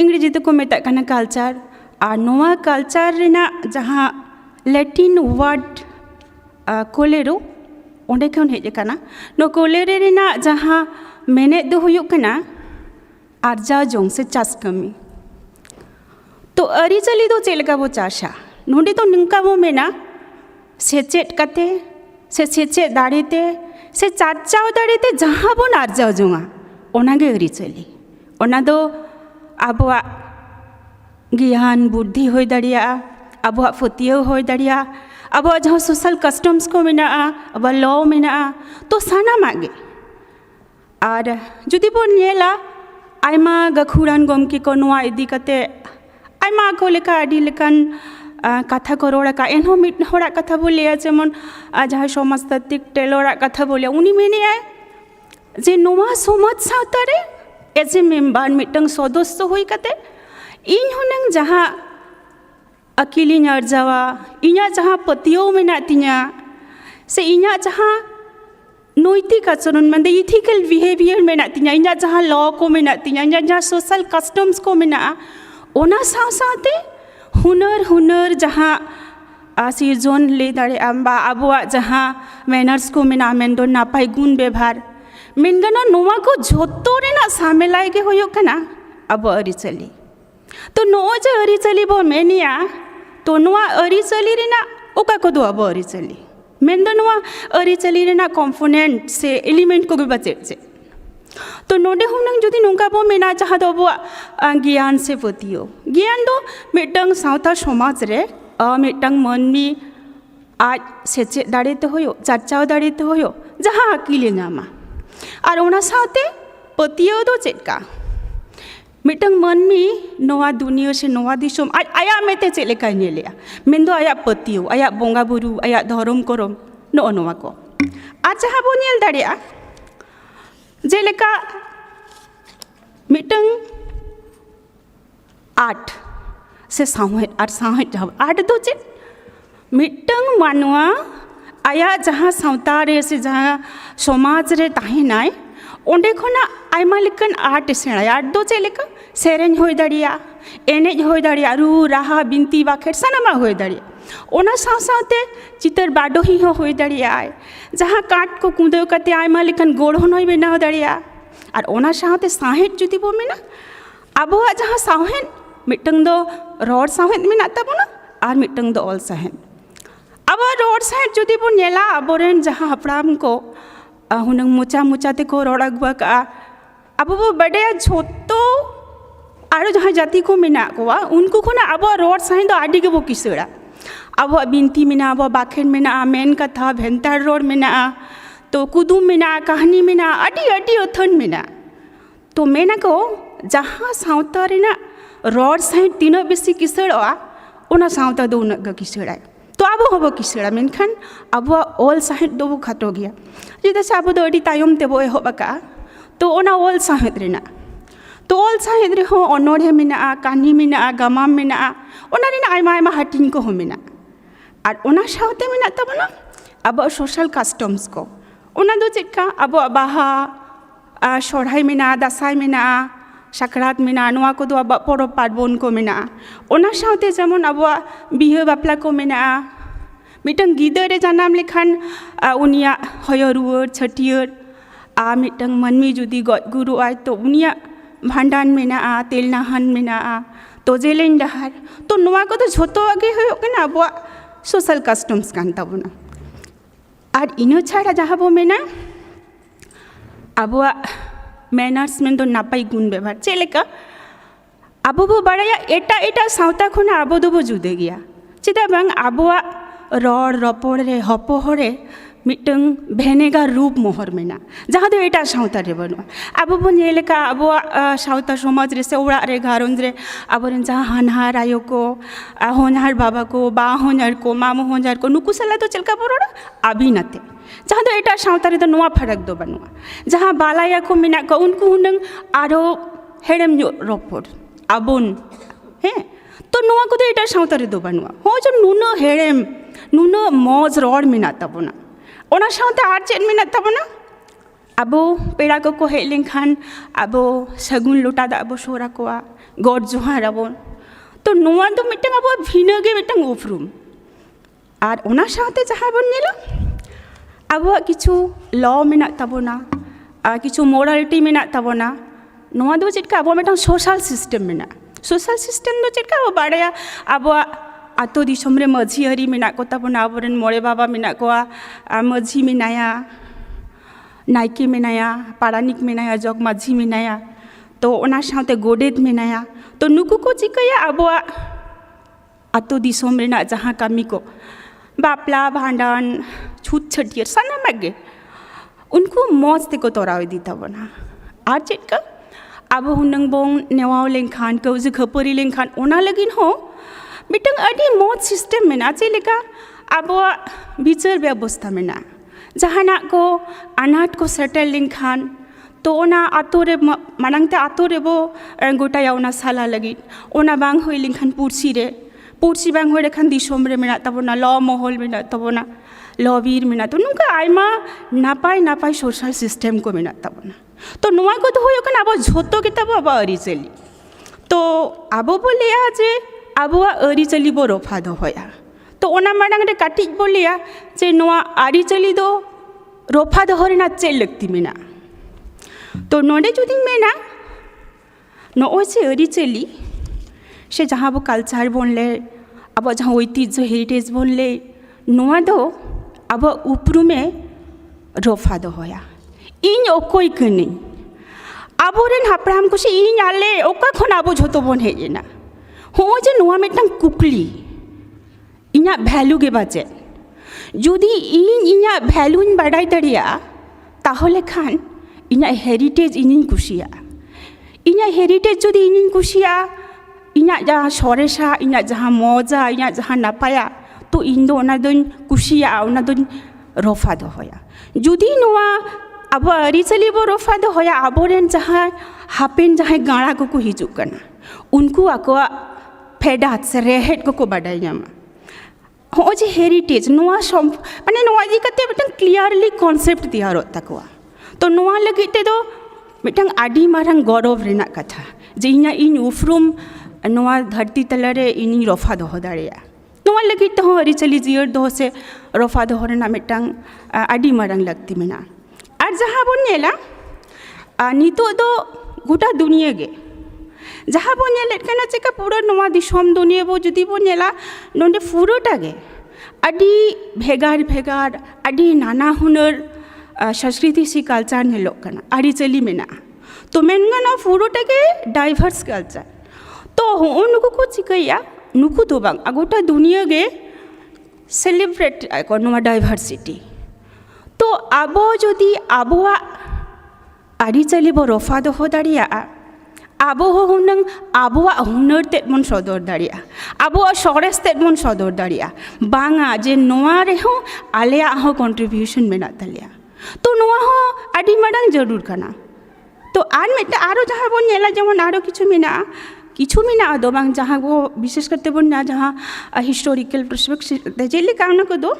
ᱤᱝᱨᱮᱡᱤ ᱛᱮᱠᱚ ᱢᱮᱛᱟᱜ ᱠᱟᱱᱟ ᱠᱟᱞᱪᱟᱨ, ᱟᱨ ᱱᱚᱣᱟ ᱠᱟᱞᱪᱟᱨ ᱨᱮᱱᱟᱜ ᱡᱟᱦᱟᱸ ᱞᱮᱴᱤᱱ ᱳয়ার্ড কোলেরো ᱚᱸᱰᱮ ᱠᱷᱚᱱ ᱦᱮᱡ ᱟᱠᱟᱱᱟ। ᱱᱚᱣᱟ কোলেরো ᱨᱮᱱᱟᱜ ᱡᱟᱦᱟᱸ ᱢᱮᱱᱮᱫ ᱫᱚ ᱦᱩᱭᱩᱜ ᱠᱟᱱᱟ ᱟᱨᱡᱟᱣ ᱡᱚᱝ ᱥᱮ ᱪᱟᱥ ᱠᱟᱹᱢᱤ। ᱛᱚ ᱟᱹᱨᱤᱪᱟᱹᱞᱤ ᱫᱚ ᱪᱮᱫ ᱞᱮᱠᱟ ᱵᱚ ᱪᱟᱥᱟ? ᱱᱚᱰᱮ ᱫᱚ ᱱᱚᱝᱠᱟ ᱵᱚ ᱢᱮᱱᱟ ᱥᱮᱪᱮᱫ ᱠᱟᱛᱮ ᱥᱮ ᱥᱮᱪᱮᱫ ᱫᱟᱲᱮᱛᱮ ᱥᱮ ᱪᱟᱨᱪᱟᱣ ᱫᱟᱲᱮᱛᱮ ᱡᱟᱦᱟᱸ ᱵᱚᱱ ᱟᱨᱡᱟᱣ ᱡᱚᱝᱟ ᱚᱱᱟᱜᱮ ᱟᱹᱨᱤᱪᱟᱹᱞᱤ। ᱚᱱᱟ ᱫᱚ ᱟᱵᱚᱣᱟᱜ ᱜᱮᱭᱟᱱ ᱵᱩᱫᱽᱫᱷᱤ ᱦᱩᱭ ᱫᱟᱲᱮᱭᱟᱜᱼᱟ, ᱟᱵᱚᱣᱟᱜ ᱯᱟᱹᱛᱭᱟᱹᱣ ᱦᱩᱭ ᱫᱟᱲᱮᱭᱟᱜᱼᱟ, ᱟᱵᱚᱣᱟᱜ ᱡᱟᱦᱟᱸ ᱥᱳᱥᱟᱞ ᱠᱟᱥᱴᱚᱢᱥ ᱠᱚ ᱢᱮᱱᱟᱜᱼᱟ, ᱟᱵᱚᱣᱟᱜ ᱞᱚ ᱢᱮᱱᱟᱜᱼᱟ, ᱛᱚ ᱥᱟᱱᱟᱢᱟᱜ ᱜᱮ। ᱟᱨ ᱡᱩᱫᱤ ᱵᱚᱱ ᱧᱮᱞᱟ ᱟᱭᱢᱟ ᱜᱟᱹᱠᱷᱩᱲᱟᱱ ᱜᱚᱢᱠᱮ ᱠᱚ ᱱᱚᱣᱟ ᱤᱫᱤ ᱠᱟᱛᱮ ᱟᱭᱢᱟ ᱟᱠᱚ ᱞᱮᱠᱟ ᱟᱹᱰᱤ ᱞᱮᱠᱟᱱ ᱠᱟᱛᱷᱟ ᱠᱚ ᱨᱚᱲ ᱟᱠᱟᱫ, ᱮᱱᱦᱚᱸ ᱢᱤᱫ ᱦᱚᱲᱟᱜ ᱠᱟᱛᱷᱟ ᱵᱚ ᱞᱟᱹᱭᱟ, ᱡᱮᱢᱚᱱ ᱡᱟᱦᱟᱸᱭ ᱥᱚᱢᱟᱡᱽᱛᱟᱛᱛᱤᱠ ᱴᱮᱞᱚᱨᱟᱜ ᱠᱟᱛᱷᱟ ᱵᱚ ᱞᱟᱹᱭᱟ, ᱩᱱᱤ ᱢᱮᱱᱮᱜᱼᱟᱭ ᱡᱮ ᱱᱚᱣᱟ ᱥᱚᱢᱟᱡᱽ ᱥᱟᱶᱛᱟ ᱨᱮ एज ए मेम्बार मिट्टंग सदस्य हुई कते इन हुनंग जहाँ अकिलिंग अर्जावा इन्या जहाँ पतियों में नातिन्या से इन्या जहाँ नैतिक आचरण माने इथिकल बिहेवियर में नातिन्या इन्या जहाँ लॉ को में नातिन्या इन्या जहाँ सोशल कस्टम्स को में ना ओना साव साथे हुनर जहाँ सिरजोन ले दाड़े आम्बा आबुआ जहाँ मैनर्स को में ना मेंदो नापाई गुण व्यवहार मेनगना नोवा को झोतो रेना सामेलाय के होयो कना अब अरिचली तो नो जे अरिचली बो मेनिया तो नोवा अरिचली रेना ओका को दो अब अरिचली मेनदो नोवा अरिचली रेना कंपोनेंट से एलिमेंट को भी बचे तो नोडे हुनंग जुदी नोंका बो मेना चाहा दो बो ज्ञान से पतियो ज्ञान दो मिटंग सावता समाज रे मिटंग मनमी आज सेचे दाड़ेते होयो चर्चाव दाड़ेते होयो जहाँ अकिले नामा और ओना साथे पतियो दो चेका मिटंग मनमी नोआ दुनिया से नोआ दिसोम आज आया मेते चेक लेका नेलिया मेंदो आया पतियो आया बोंगा बुरु आया धर्म करम नो नोआ को आज जहाँ बो नेल दाड़िया जेलेका मिटंग आर्ट से साहेद आर्ट दो चेक मिटंग मानुआ आया जहाँ सावता रे से जहाँ समाज रे ताहेनाय ओंडे खोना आयमा लेकन आर्ट सेणाय आर्ट दो चे लेका सेरेñ होय दाड़िया एनेज होय दाड़िया रू राहा बिनती बाखेर सानामा होय दाड़िया ओना साव सावते चितर बाडोही हो होय दाड़िया जहाँ काट को कुंदो कते आयमा लेकन गोड़हन होय बनाव दाड़िया और ओना सावते साहेद जुदी बो मेना आबोआ जहाँ साहेद मिटंग दो रॉड साहेद मेना ताबोना और मिटंग दो ऑल साहेद अब रोड साइड जुदी बो नेला अबोरेन जहाँ हपड़ाम को हुनंग मोचा मोचा ते को रोड अगुआ का अब वो बड़े झोतो आरो जहाँ जाति को मेना कोआ उनको को ना अब रोड साइड दो आदि के वो किसड़ा अब बिनती मेना अब बाखेन मेना मेन कथा भेंतार रोड मेना तो कुदुम मेना कहानी मेना आदि आदि अथन मेना तो मेना को जहाँ सावता रेना रोड साइड तीनों बेसी किसड़ा ओना सावता दो उनका किसड़ा तो अब हम किसड़ा मेनखान अब ऑल साहेद दो खाटो गया चेदा से अब अड़ी तायम ते बो एहबका तो ओना ऑल साहेद रेना तो ऑल साहेद रे हो अनोढ़े मेना कहानी मेना गामाम मेना ओना रेना आयमा आयमा हाटिंग को हो मेना और ओना सावते मेना तबना अब सोशल कस्टम्स को ओना दो चेका अब बाहा सोरहाय मेना दासाय मेना साकरात मेना नोआ को दो अब परब पार्बन को मेना ओना सावते जेमन अब बिहे बापला को मेना मिटंग गिदरे जानाम लेखान उनिया हयो रुवर छटियर मिटंग मनमी जुदी गज गुरु आय तो उनिया भांडान मेना तेलनाहान मेना तो जेलेन डहार तो नोआ को तो झोतो आगे होयो कना अब सोशल कस्टम्स कान ताबोना और इनो छाड़ा जहाँ बो मेना अब मैनर्स में तो नापाई गुण व्यवहार चेलेका अब बो बड़ाया एटा एटा सावता खोना अब दो बो जुदे गया चेदा बांग अब रड़ रपड़ रे हपोहरे मिटंग भेनेगार रूप मोहर मेना जहाँ दो एटा सावता रे बनुआ अब बन येलेका अब सावता समाज रे से उड़ा रे घारंज रे अब रेन जहाँ हनहार आयो को होनहार बाबा को बा होनहार को मामू होनहार को नुकु सला तो चलका बरोड़ा अभी नते जहाँ दो एटा सावता रे तो नुआ फरक दो बनुआ जहाँ बालाया को मेना को उनको हुनंग आरो हेडम रोपोड अबुन हैं तो नुआ को तो एटा सावता रे दो बनुआ हो जो नुनो हेडम नुनो मौज रोड मेना तबना ओना सावते आर चेन मेना तबना अबो पेड़ा को हेज लेखान अबो सगुन लोटा दा अबो सोरा को गॉड जोहार अबो तो नुआ दो मिटंग अबो भिनगे मिटंग उफरुम आर ओना सावते जहाँ बन नेला अबो किछु लॉ मेना तबना किछु मोरालिटी मेना तबना नुआ दो चेटका अबो मिटंग सोशल सिस्टम मेना सोशल सिस्टम दो चेटका अबो बाड़या अबो आतो दिसम रे माझी हरी मेना को तबना अबोरेन मोरे बाबा मेना को माझी मेनाया नायके मेनाया पारानिक मेनाया जग माझी मेनाया तो ओना सावते गोडेत मेनाया तो नुकु को चिकाया अबो आतो दिसम रेना जहाँ कामी को बापला भांडन छूत छटियर सानामागे उनको मौज ते को तोराव दी तबना आर चेटका अब हुनंग बोंग नेवाव लेंखान कौज खपरी लेंखान ओना लगिन हो मिटंग अडी मौज सिस्टम मेना चेलेका अब बिचार व्यवस्था मेना जहाना को अनाट को सेटल लेंखान तो ओना आतो रे मानंगते आतो रे बो गोटाया ओना साला लगिन ओना बांग होई लेंखान पुरसी बांग होई लेखान दिसोम रे मेना तबना लॉ महल मेना तबना लॉबीर मेना तो नुका आयमा नापाय नापाय सोशल सिस्टम को मेना तबना तो नुआ को तो होयो कना अब झोतो के तब अब अरिचली तो अब बोले जे अब अरिचली बो रोफा दो होया तो ओना माडंग रे काटिज बोलिया जे नुआ अरिचली दो रोफा दो होरेना चे लगती मेना तो नोडे जुदी मेना नो से अरिचली से जहाँ वो कल्चर बोलले अब जहाँ ऐतिह्य हेरिटेज बोलले नुआ दो अब उपरुमे रोफा दो होया इन ओकोई कनी आबोरेन हापराम को से इन आले ओका खन आबो झोतो बन हेजेना हो जे नुआ मिटंग कुकली इना वैल्यू के बाचे जुदी इना वैल्यू इन बाडाई दड़िया ताहले खान इना हेरिटेज इन कुशिया इना हेरिटेज जुदी इन कुशिया इना जहाँ सरेसा इना जहाँ मजा इना जहाँ नापाया तो इन दो ओना दोन कुशिया ओना दोन रोफा दो होया जुदी नुआ अब अरिचली बो रोफा दो होया आबोरेन जहाँ हापेन जहाँ गाड़ा को हिजू कना उनको आको फेडात से रेहेट को बाडाई नामा हो जे हेरिटेज नुआ सम माने नुआ जी कते मिटंग क्लियरली कॉन्सेप्ट दिया रोता को तो नुआ लगी ते दो मिटंग आडी मारंग गौरव रेना कथा जे इना इन उफरुम नुआ धरती तलरे इनी रोफा दो दाड़िया नुआ लगी तो अरिचली जियर दो से रोफा दो रेना मिटंग आडी मारंग लगती मेना और जहाँ बन नेला नितो दो गोटा दुनिया गे जहाँ बन नेले कना चेका पूरा नवा दिसम दुनिया बो जुदी बन नेला नोंडे फुरोटा गे अडी भेगार भेगार अडी नाना हुनर संस्कृति सी कल्चर नेलो कना अरिचली मेना तो मेनगना फुरोटा गे डाइवर्स कल्चर तो उनको को चिकैया नुकु तो बांग गोटा दुनिया गे सेलिब्रेट को नवा डाइवर्सिटी तो आबो जुदी आबोआ अरिचली बो रोफा दो हो दाड़िया आबो हुनंग आबोआ हुनर तेद मन सदर दाड़िया आबोआ सरेस तेद मन सदर दाड़िया बांगा जे नोआ रे हो आलेया हो कंट्रीब्यूशन मेना तलिया तो नोआ हो आडी माडांग जरूर कना तो आर मेटा आरो जहाँ बन नेला जेमन आरो किछु मेना दो बांग जहाँ वो विशेष करते बन ना जहाँ हिस्टोरिकल पर्सपेक्टिव जेले कामना को दो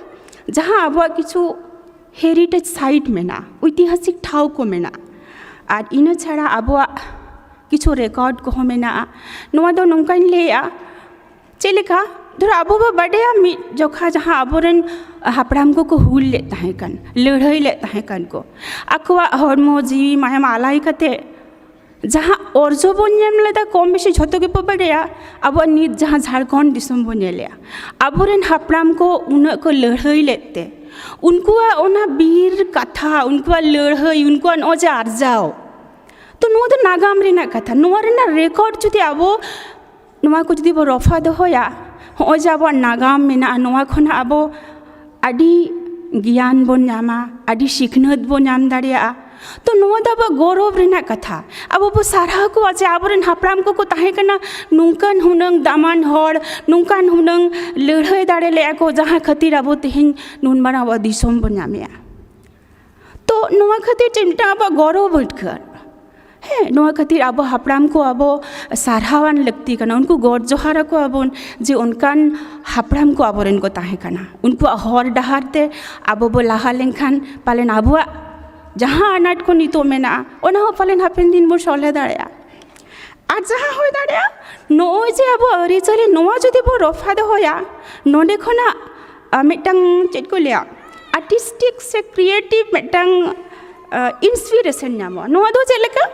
जहाँ आबोआ किछु हेरिटेज साइट मेना ऐतिहासिक ठाव को मेना और इन छाड़ा आबोआ किछु रेकर्ड को मेना नोआ दो नोंकाइन लेया चेलेका धर आबो बा बडेया मि जोखा जहाँ आबोरेन हापराम को हुल ले ताहेकन लड़ाई ले ताहेकन को आकुआ हरमो जीवी मायम आलाई कते जहाँ अर्जो बन लेदा कम बेसी झतो के बडेया अब नित जहाँ झारखंड दिसम बन लेया आबोरेन हापराम को उन को लड़ाई लेते उनको ओना बीर कथा उनको लड़ाई उनको ओजे आर्जाओ तो नुआ दो नागाम रेना कथा नुआ रेना रेकॉर्ड जुदी आबो नुआ को जुदी बो रफा दो होया हो जे आबो नागाम मेना नुआ खना आबो आडी गियान बोन नामा आदि सिखनत बोन नाम दाड़िया तो नोआ दा बा गौरव रेना कथा अब बो सारा को आज आबरन हापराम को ताहे कना नुंकन हुनंग दामान हर नुंकन हुनंग लड़ाई दाड़े ले को जहाँ खातिर अब तेहिन नुन मारा अब दिसोम बोन नामिया तो नोआ खातिर चिंता अब गौरव बढ़कर है नोआ खातिर अब हापराम को अब सारहावान लगती कना उनको गौर जोहारा को अब जे उनकान हापराम को आबरन को ताहे कना उनको हर डहारते अब बो लाहा लेंखान पालन आबुआ जहाँ अनाट को नितो मेना ओना हो पालन हापेन दिन बो सोले दाड़िया आज जहाँ हो दाड़िया नोए जे अब अरी चले नोआ जदि बो रफा दो होया नोडे खना मिटंग चेट को लिया आर्टिस्टिक से क्रिएटिव मिटंग इंस्पिरेशन नामो नोआ दो चलेका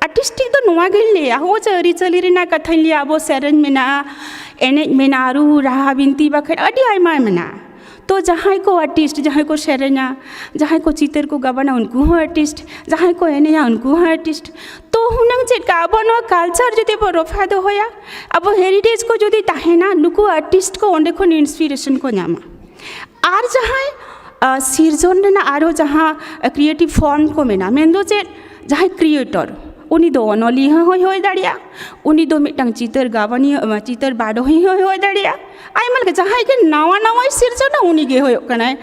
आर्टिस्टिक तो नोआ गिल लिया हो अरी चली रेना कथा लिया अब सेरेन मेना एने मेना रू राहा बिनती बाखे अडी आयमा मेना तो जहाँ को आर्टिस्ट जहाँ को सेरेना जहाँ को चितर को गवाना उनको हो आर्टिस्ट जहाँ को एनेया उनको हो आर्टिस्ट तो हुनंग चेक का अब नो कल्चर जो बो रफा दो होया अब हेरिटेज को जो ताहेना नुकु आर्टिस्ट को ओंडे खन इंस्पिरेशन को नामा आर जहाँ सिरजन रेना आरो जहाँ क्रिएटिव फॉर्म को मेना मेन्दो चेक जहाँ क्रिएटर उनी दो अनली हो दाड़िया उनी दो मिटंग चितर गावानी चितर बाडो हो दाड़िया आयमल के जहाँ के नवा नवा सिरजन उनी गे हो कना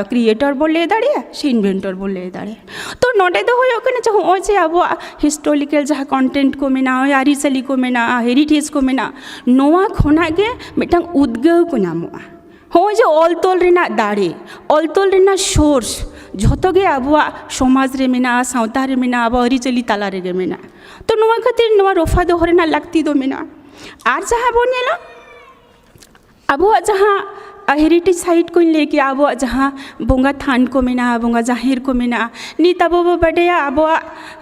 क्रिएटर बोले दाड़िया से इन्वेंटर बोले दाड़िया तो नोडे दो हो कना जहाँ जे अब हिस्टोरिकल जहाँ कंटेंट को मेना आरिचली को मेना हेरिटेज को मेना नोआ खोना गे मिटंग उद्गाव को नामोआ हो जे अलतोल रेना दाड़े अलतोल रेना सोर्स झोतोगे अब समाज रे मेना सावता रे मेना अब अरिचली ताला रे मेना तो नोआ खातिर नोआ रफा दो रेना लागती दो मेना आर जहाँ बोनेला अब जहाँ हेरिटेज साइट को लेके अब जहाँ बोंगा थान को मेना बोंगा जाहिर को मेना नीत अब बड़े अब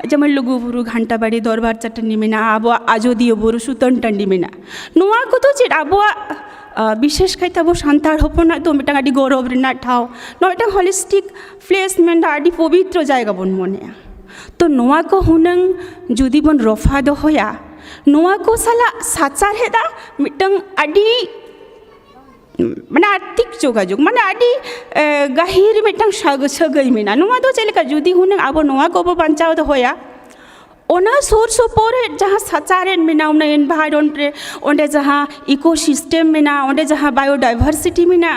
जमन लुगु बुरु घंटा बाड़ी दरबार चटनी मेना अब आजोदियो बुरु सुतन टंडी मेना नोआ को तो चेट अब विशेष खाई तब सानतार हपना तो मिटांग आदि गौरव रेना ठाव नो मिटांग होलिस्टिक प्लेस मेन आदि पवित्र जायगा बन मने तो नोआ को हुनंग जुदी बन रफा दो होया नोआ को साला साचार हेदा मिटांग आदि माने आर्थिक जोगाजोग माने आदि गाहिर मिटांग सगई मेना नोआ दो चलेका जुदी हुनंग अब नोआ को बांचाव दो होया ओना सोर सोपोर जहाँ साचारेन मेना उन एनवायरमेंट रे ओंडे जहाँ इकोसिस्टम मेना ओंडे जहाँ बायोडाइवर्सिटी मेना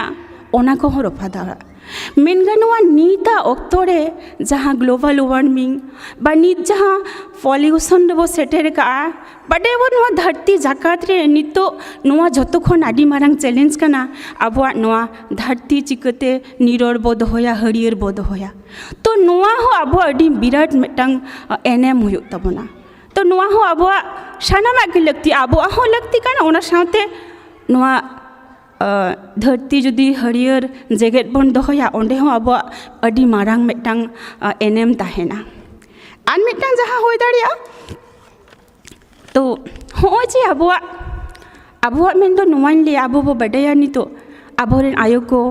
ओना को रफा दाड़ा मेनगानोआ नीता अक्तोरे जहाँ ग्लोबल वार्मिंग बा नीत जहाँ पॉल्यूशन रे बो सेटेर का बड़े वो नोआ धरती जाकात रे नितो नोआ जतो खन आदि मारंग चैलेंज कना आबोआ नोआ धरती चिकते निरोड़ बोध होया हरियर बोध होया तो नोआ हो आबो आदि बिराट मिटांग एनएम हुयो तबना तो नोआ हो आबोआ सानामा के लगती आबोआ हो लगती कना ओना साथे नोआ धरती जुदी हरियर जेगेट बन दोया ओंडे हो अब अडी मारांग मिटांग एनएम ताहेना आन मिटांग जहाँ हो दाड़िया तो हो जे अब मेन दो नोवाइन ले अब बो बड़ाया नी तो आबोरेन आयो को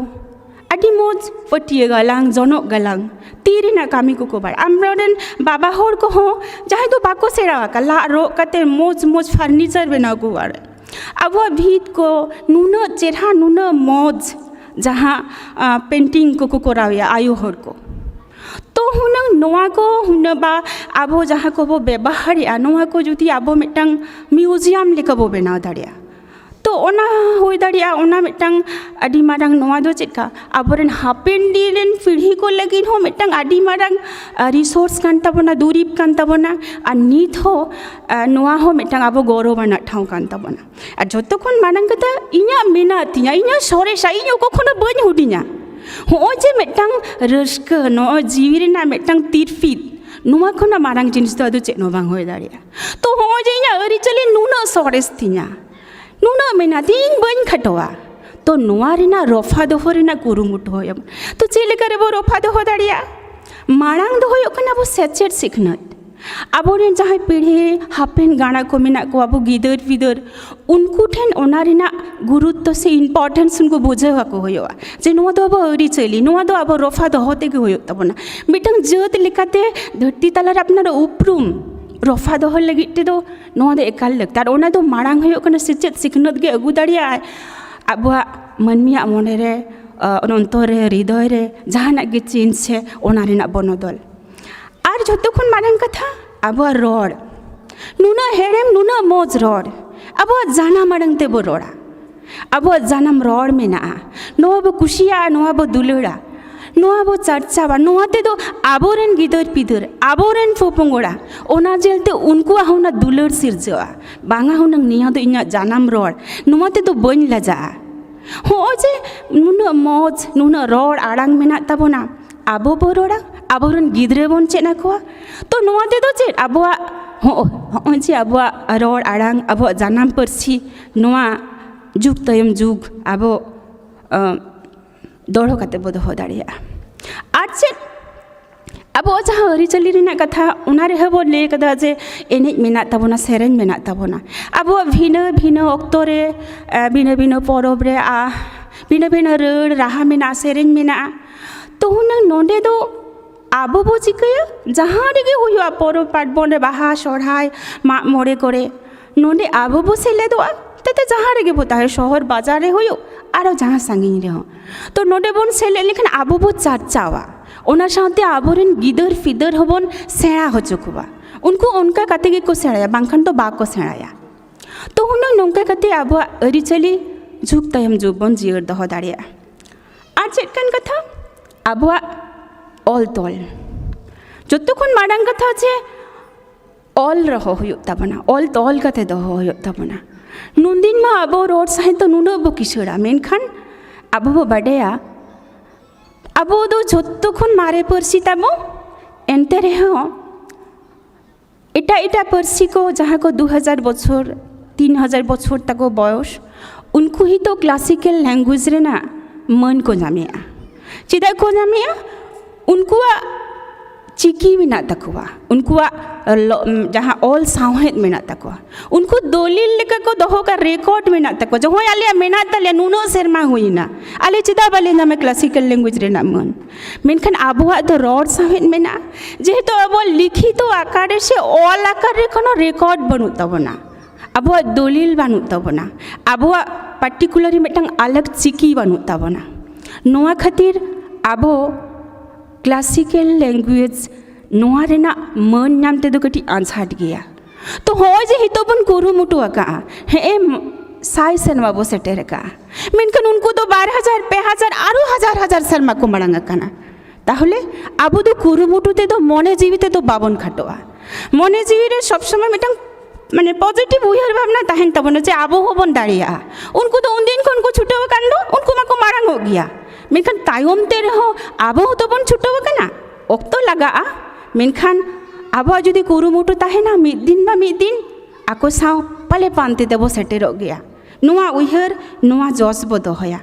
अडी मोज पटिए गलांग जनक गलांग तीरिना कामी को बार आमरेन बाबा होर को हो जहाँ तो बाको सेरा ला रो कते मोज मोज फर्नीचर बना को बार अब भीत को नून चेहरा नून मौज जहाँ पेंटिंग को कराया आयु हर को तो हुनंग नोआ को हुन बा अब जहाँ को वो व्यवहार नोआ को जुदी अब मिटांग म्यूजियम लेका बो बना दाड़िया तो ओना हो दाड़िया ओना मिटांग आदि मारांग नोआ दो चेका आबोरेन हापेन दिरेन पीढ़ी को लगिन हो मिटांग आदि मारांग रिसोर्स कान ताबोना दुरीब कान ताबोना आ नीत हो नोआ हो मिटांग अब गौरवाना ठाव कान ताबोना आ जतो खन मानांग कता इኛ मेना तिया इኛ सरेसा इኛ को खन बन हुदिया हो जे मिटांग रस्क नो जीविरेना मिटांग तिरफित नोआ खन मारांग जिनिस तो चेक नो बांग होय दाड़िया तो हो जे इኛ अरिचली नुना सरेस तिया नूना मेना दिन बन खटवा तो नोआ रेना रफा दोहो रेना कुरुमुटु होय तो चेलेकारे बो रफा दोहो दाड़िया मारांग दो होय कना बो सेचेट सिखनत आबोरेन जहाँ पीढ़ी हापेन गाना को मेना को अब गिदर पिदर उनको ठेन ओना रेना गुरुत्व से इम्पोर्टेंस उनको बुझावा को होय जे नोआ दो अब अरिचली नोआ दो अब रफा दोहो तेगे होय तबना मिटांग जत लेकाते धरती तलार आपनार उपरुम रफा दोहो लगी तेदो नोआ दो एकाल लगता और ओना दो मारांग होय कना सेचेट सिखनत गे अगु दाड़िया अब मनमिया मने रे অন্তর রে হৃদয় রে জাহানাক গে চেঞ্জ সে ওনা রেনা বনদল আর যতক্ষণ মারাং কথা আবহাওয়ার রড় নুনা হেড়েম নুনা মজ রড় আবহাওয়া জানা মারাং তে বো রড়া আবহাওয়া জানাম রড় মেনাগা নোয়া বো কুশিয়া নোয়া বো দুলড়া নোয়া বো চর্চাবা নোয়াতে তো আবোরেন গিদর পিদর আবোরেন ফোপঙ্গড়া ওনা জেলতে উনকু আহনা দুলড় সিরজা বাঙা হুনাং নিয়া তো ইᱧᱟᱹᱜ জানাম রড় নোয়াতে তো বইন লাজা ᱦᱚᱸᱜᱼᱚᱭ ᱡᱮ ᱱᱩᱱᱟᱹᱜ ᱢᱚᱡᱽ ᱱᱩᱱᱟᱹᱜ ᱨᱚᱲ ᱟᱲᱟᱝ ᱢᱮᱱᱟᱜ ᱛᱟᱵᱚᱱᱟ ᱟᱵᱚ ᱵᱚ ᱨᱚᱲᱟ ᱟᱵᱚᱨᱮᱱ ᱜᱤᱫᱽᱨᱟᱹ ᱵᱚᱱ ᱪᱮᱫ ᱟᱠᱚᱣᱟ ᱛᱚ ᱱᱚᱣᱟ ᱛᱮᱫᱚ ᱪᱮᱫ ᱟᱵᱚᱣᱟᱜ ᱦᱚᱸᱜᱼᱚᱭ ᱡᱮ ᱟᱵᱚᱣᱟᱜ ᱨᱚᱲ ᱟᱲᱟᱝ ᱟᱵᱚᱣᱟᱜ ᱡᱟᱱᱟᱢ ᱯᱟᱹᱨᱥᱤ ᱱᱚᱣᱟ ᱡᱩᱜᱽ ᱛᱟᱭᱚᱢ ᱡᱩᱜᱽ ᱟᱵᱚ ᱫᱚᱲᱦᱚ ᱠᱟᱛᱮ ᱵᱚ ᱫᱚᱦᱚ ᱫᱟᱲᱮᱭᱟᱜᱼᱟ ᱟᱨ ᱪᱮᱫ ᱟᱵᱚ ᱡᱟᱦᱟᱸ ᱟᱹᱨᱤᱪᱟᱹᱞᱤ ᱨᱮᱱᱟᱜ ᱠᱟᱛᱷᱟ ᱚᱱᱟ ᱨᱮᱦᱚᱸ ᱵᱚ ᱞᱟᱹᱭ ᱠᱟᱫᱟ ᱡᱮ ᱮᱱᱮᱡ ᱢᱮᱱᱟᱜ ᱛᱟᱵᱚᱱᱟ ᱥᱮᱨᱮᱧ ᱢᱮᱱᱟᱜ ᱛᱟᱵᱚᱱᱟ ᱟᱵᱚᱣᱟᱜ ᱵᱷᱤᱱᱟᱹ ᱵᱷᱤᱱᱟᱹ ᱚᱠᱛᱚ ᱨᱮ ᱵᱷᱤᱱᱟᱹ ᱵᱷᱤᱱᱟᱹ ᱯᱚᱨᱚᱵᱽ ᱨᱮ ᱵᱷᱤᱱᱟᱹ ᱵᱷᱤᱱᱟᱹ ᱨᱟᱹᱲ ᱨᱟᱦᱟ ᱢᱮᱱᱟᱜᱼᱟ ᱥᱮᱨᱮᱧ ᱢᱮᱱᱟᱜᱼᱟ ᱛᱚ ᱦᱩᱱᱟᱹᱝ ᱱᱚᱰᱮ ᱫᱚ ᱟᱵᱚ ᱵᱚ ᱪᱤᱠᱟᱹᱭᱟ ᱡᱟᱦᱟᱸ ᱨᱮᱜᱮ ᱦᱩᱭᱩᱜᱼᱟ ᱯᱚᱨᱚᱵᱽ ᱯᱟᱨᱵᱚᱱ ᱨᱮ ᱵᱟᱦᱟ ᱥᱚᱨᱦᱟᱭ ᱢᱟᱜ ᱢᱚᱬᱮ ᱠᱚᱨᱮ ᱱᱚᱰᱮ ᱟᱵᱚ ᱵᱚ ᱥᱮᱞᱮᱫᱚᱜᱼᱟ ᱛᱟᱛᱮ ᱡᱟᱦᱟᱸ ᱨᱮᱜᱮ ᱵᱚ ᱛᱟᱦᱮᱸ ᱥᱚᱦᱚᱨ ᱵᱟᱡᱟᱨ ᱨᱮ ᱦᱩᱭᱩᱜ ᱟᱨᱚ ᱡᱟᱦᱟᱸ ᱥᱟᱺᱜᱤᱧ ᱨᱮᱦᱚᱸ ᱛᱚ ᱱᱚᱰᱮ ᱵᱚᱱ ᱥᱮᱞᱮᱫ ᱞᱮᱠᱷᱟᱱ ᱟᱵᱚ ᱵᱚ ᱪᱟᱨᱪᱟᱣᱟ ᱚᱱᱟ ᱥᱟᱶᱛᱮ ᱟᱵᱚᱨᱮᱱ ᱜᱤᱫᱟᱹᱨ ᱯᱤᱫᱟᱹᱨ ᱦᱚᱸᱵᱚᱱ ᱥᱮᱬᱟ ᱦᱚᱪᱚ ᱠᱚᱣᱟ ᱩᱱᱠᱩ ᱚᱱᱠᱟ ᱠᱟᱛᱮ ᱜᱮᱠᱚ ᱥᱮᱬᱟᱭᱟ ᱵᱟᱝᱠᱷᱟन ᱫᱚ ᱵᱟᱠᱚ ᱥᱮᱬᱟᱭᱟ ᱛᱚ ᱦᱩᱱᱟᱹᱝ ᱱᱚᱝᱠᱟ ᱠᱟᱛᱮ ᱟᱵᱚᱣᱟᱜ ᱟᱹᱨᱤᱪᱟᱹᱞᱤ ᱡᱩᱜᱽ ᱛᱟᱭᱚᱢ ᱡᱩᱜᱽ ᱵᱚᱱ ᱡᱤᱭᱟᱹᱲ ᱫᱚᱦᱚ ᱫᱟᱲᱮᱭᱟᱜᱼᱟ ᱟᱨ ᱪᱮᱫ ᱠᱟᱱ ᱠᱟᱛᱷᱟ ᱟᱵᱚᱣᱟᱜ ᱚᱞ ᱛᱚᱞ ᱡᱚᱛᱚ ᱠᱷᱚᱱ ᱢᱟᱲᱟᱝ ᱠᱟᱛᱷᱟ ᱡᱮ ᱚᱞ ᱨᱚᱦᱚ ᱦᱩᱭᱩᱜ ᱛᱟᱵᱚᱱᱟ ᱚᱞ ᱛᱚᱞ ᱠᱟᱛᱮ ᱫᱚᱦᱚ ᱦᱩᱭᱩᱜ ᱛᱟᱵᱚᱱᱟ ᱱᱩᱱᱫᱤᱱ ᱢᱟ ᱟᱵᱚ ᱨᱚᱲ ᱥᱟᱶᱦᱮᱫ ᱫᱚ ᱱᱩᱱᱟᱹᱜ ᱵᱚ ᱠᱤᱥᱟᱹᱲᱟ ᱢᱮᱱᱠᱷᱟᱱ ᱟᱵᱚ ᱵᱚ ᱵᱟᱰᱟᱭᱟ ᱟᱵᱚ ᱫᱚ ᱡᱚᱛᱚ ᱠᱷᱚᱱ ᱢᱟᱨᱮ ᱯᱟᱹᱨᱥᱤ ᱛᱟᱵᱚ ᱮᱱᱛᱮ ᱨᱮᱦᱚᱸ ᱮᱴᱟᱜ ᱯᱟᱹᱨᱥᱤ ᱠᱚ ᱡᱟᱦᱟᱸ ᱠᱚ 2000 বছর 3000 বছর তাকো বয়স उनको ही तो क्लासिकल लैंग्वेज रेना मन को नामेआ चेदा को नामेआ उनकुआ चिकी मेना तकुआ उनकुआ जहाँ ऑल साहेद मेना तकुआ उनको दलिल लेका को दोहो का रिकॉर्ड मेना तकुआ जो होय आले मेना तले नुनो सेरमा हुईना आले चेदा बाले नामे क्लासिकल लैंग्वेज रेना मन मेनखान आबुआ तो रॉड साहेद मेना जेहेतु अब लिखित आकार से ऑल आकार रे कोनो रिकॉर्ड बनू तबना आबुआ दलिल बनू तबना आबुआ पार्टिकुलरली मिटंग अलग चिकी बनू तबना नोआ खातिर आबो क्लासिकल लैंग्वेज नोआ रेना मन नामते दो कटी आंसाट गया तो होय जे हितो बन कुरुमुटु आका हे साई सेनवा बो सेटेर का मेनकन उनको तो 12000 5000 आरो हजार शर्मा को मड़ांग काना ताहले आबो दो कुरुमुटु ते दो मने जीविते तो बाबन खाटोआ मने जीवी रे सब समय मिटंग माने पॉजिटिव उयहर भावना ताहेन तबन जे आबो होबन दाड़िया उनको तो उन दिन को उनको छुटो कांदो उनको माको मारांग हो गया मेनखान तायम ते रहो आबो तो बन छुटो कना ओक्तो लगाआ मेनखान आबो जुदी कुरुमुटु ताहेना मिद दिन आको साव पाले पानते देबो सेटेरो गया नुआ उयहर नुआ जस बो दोहया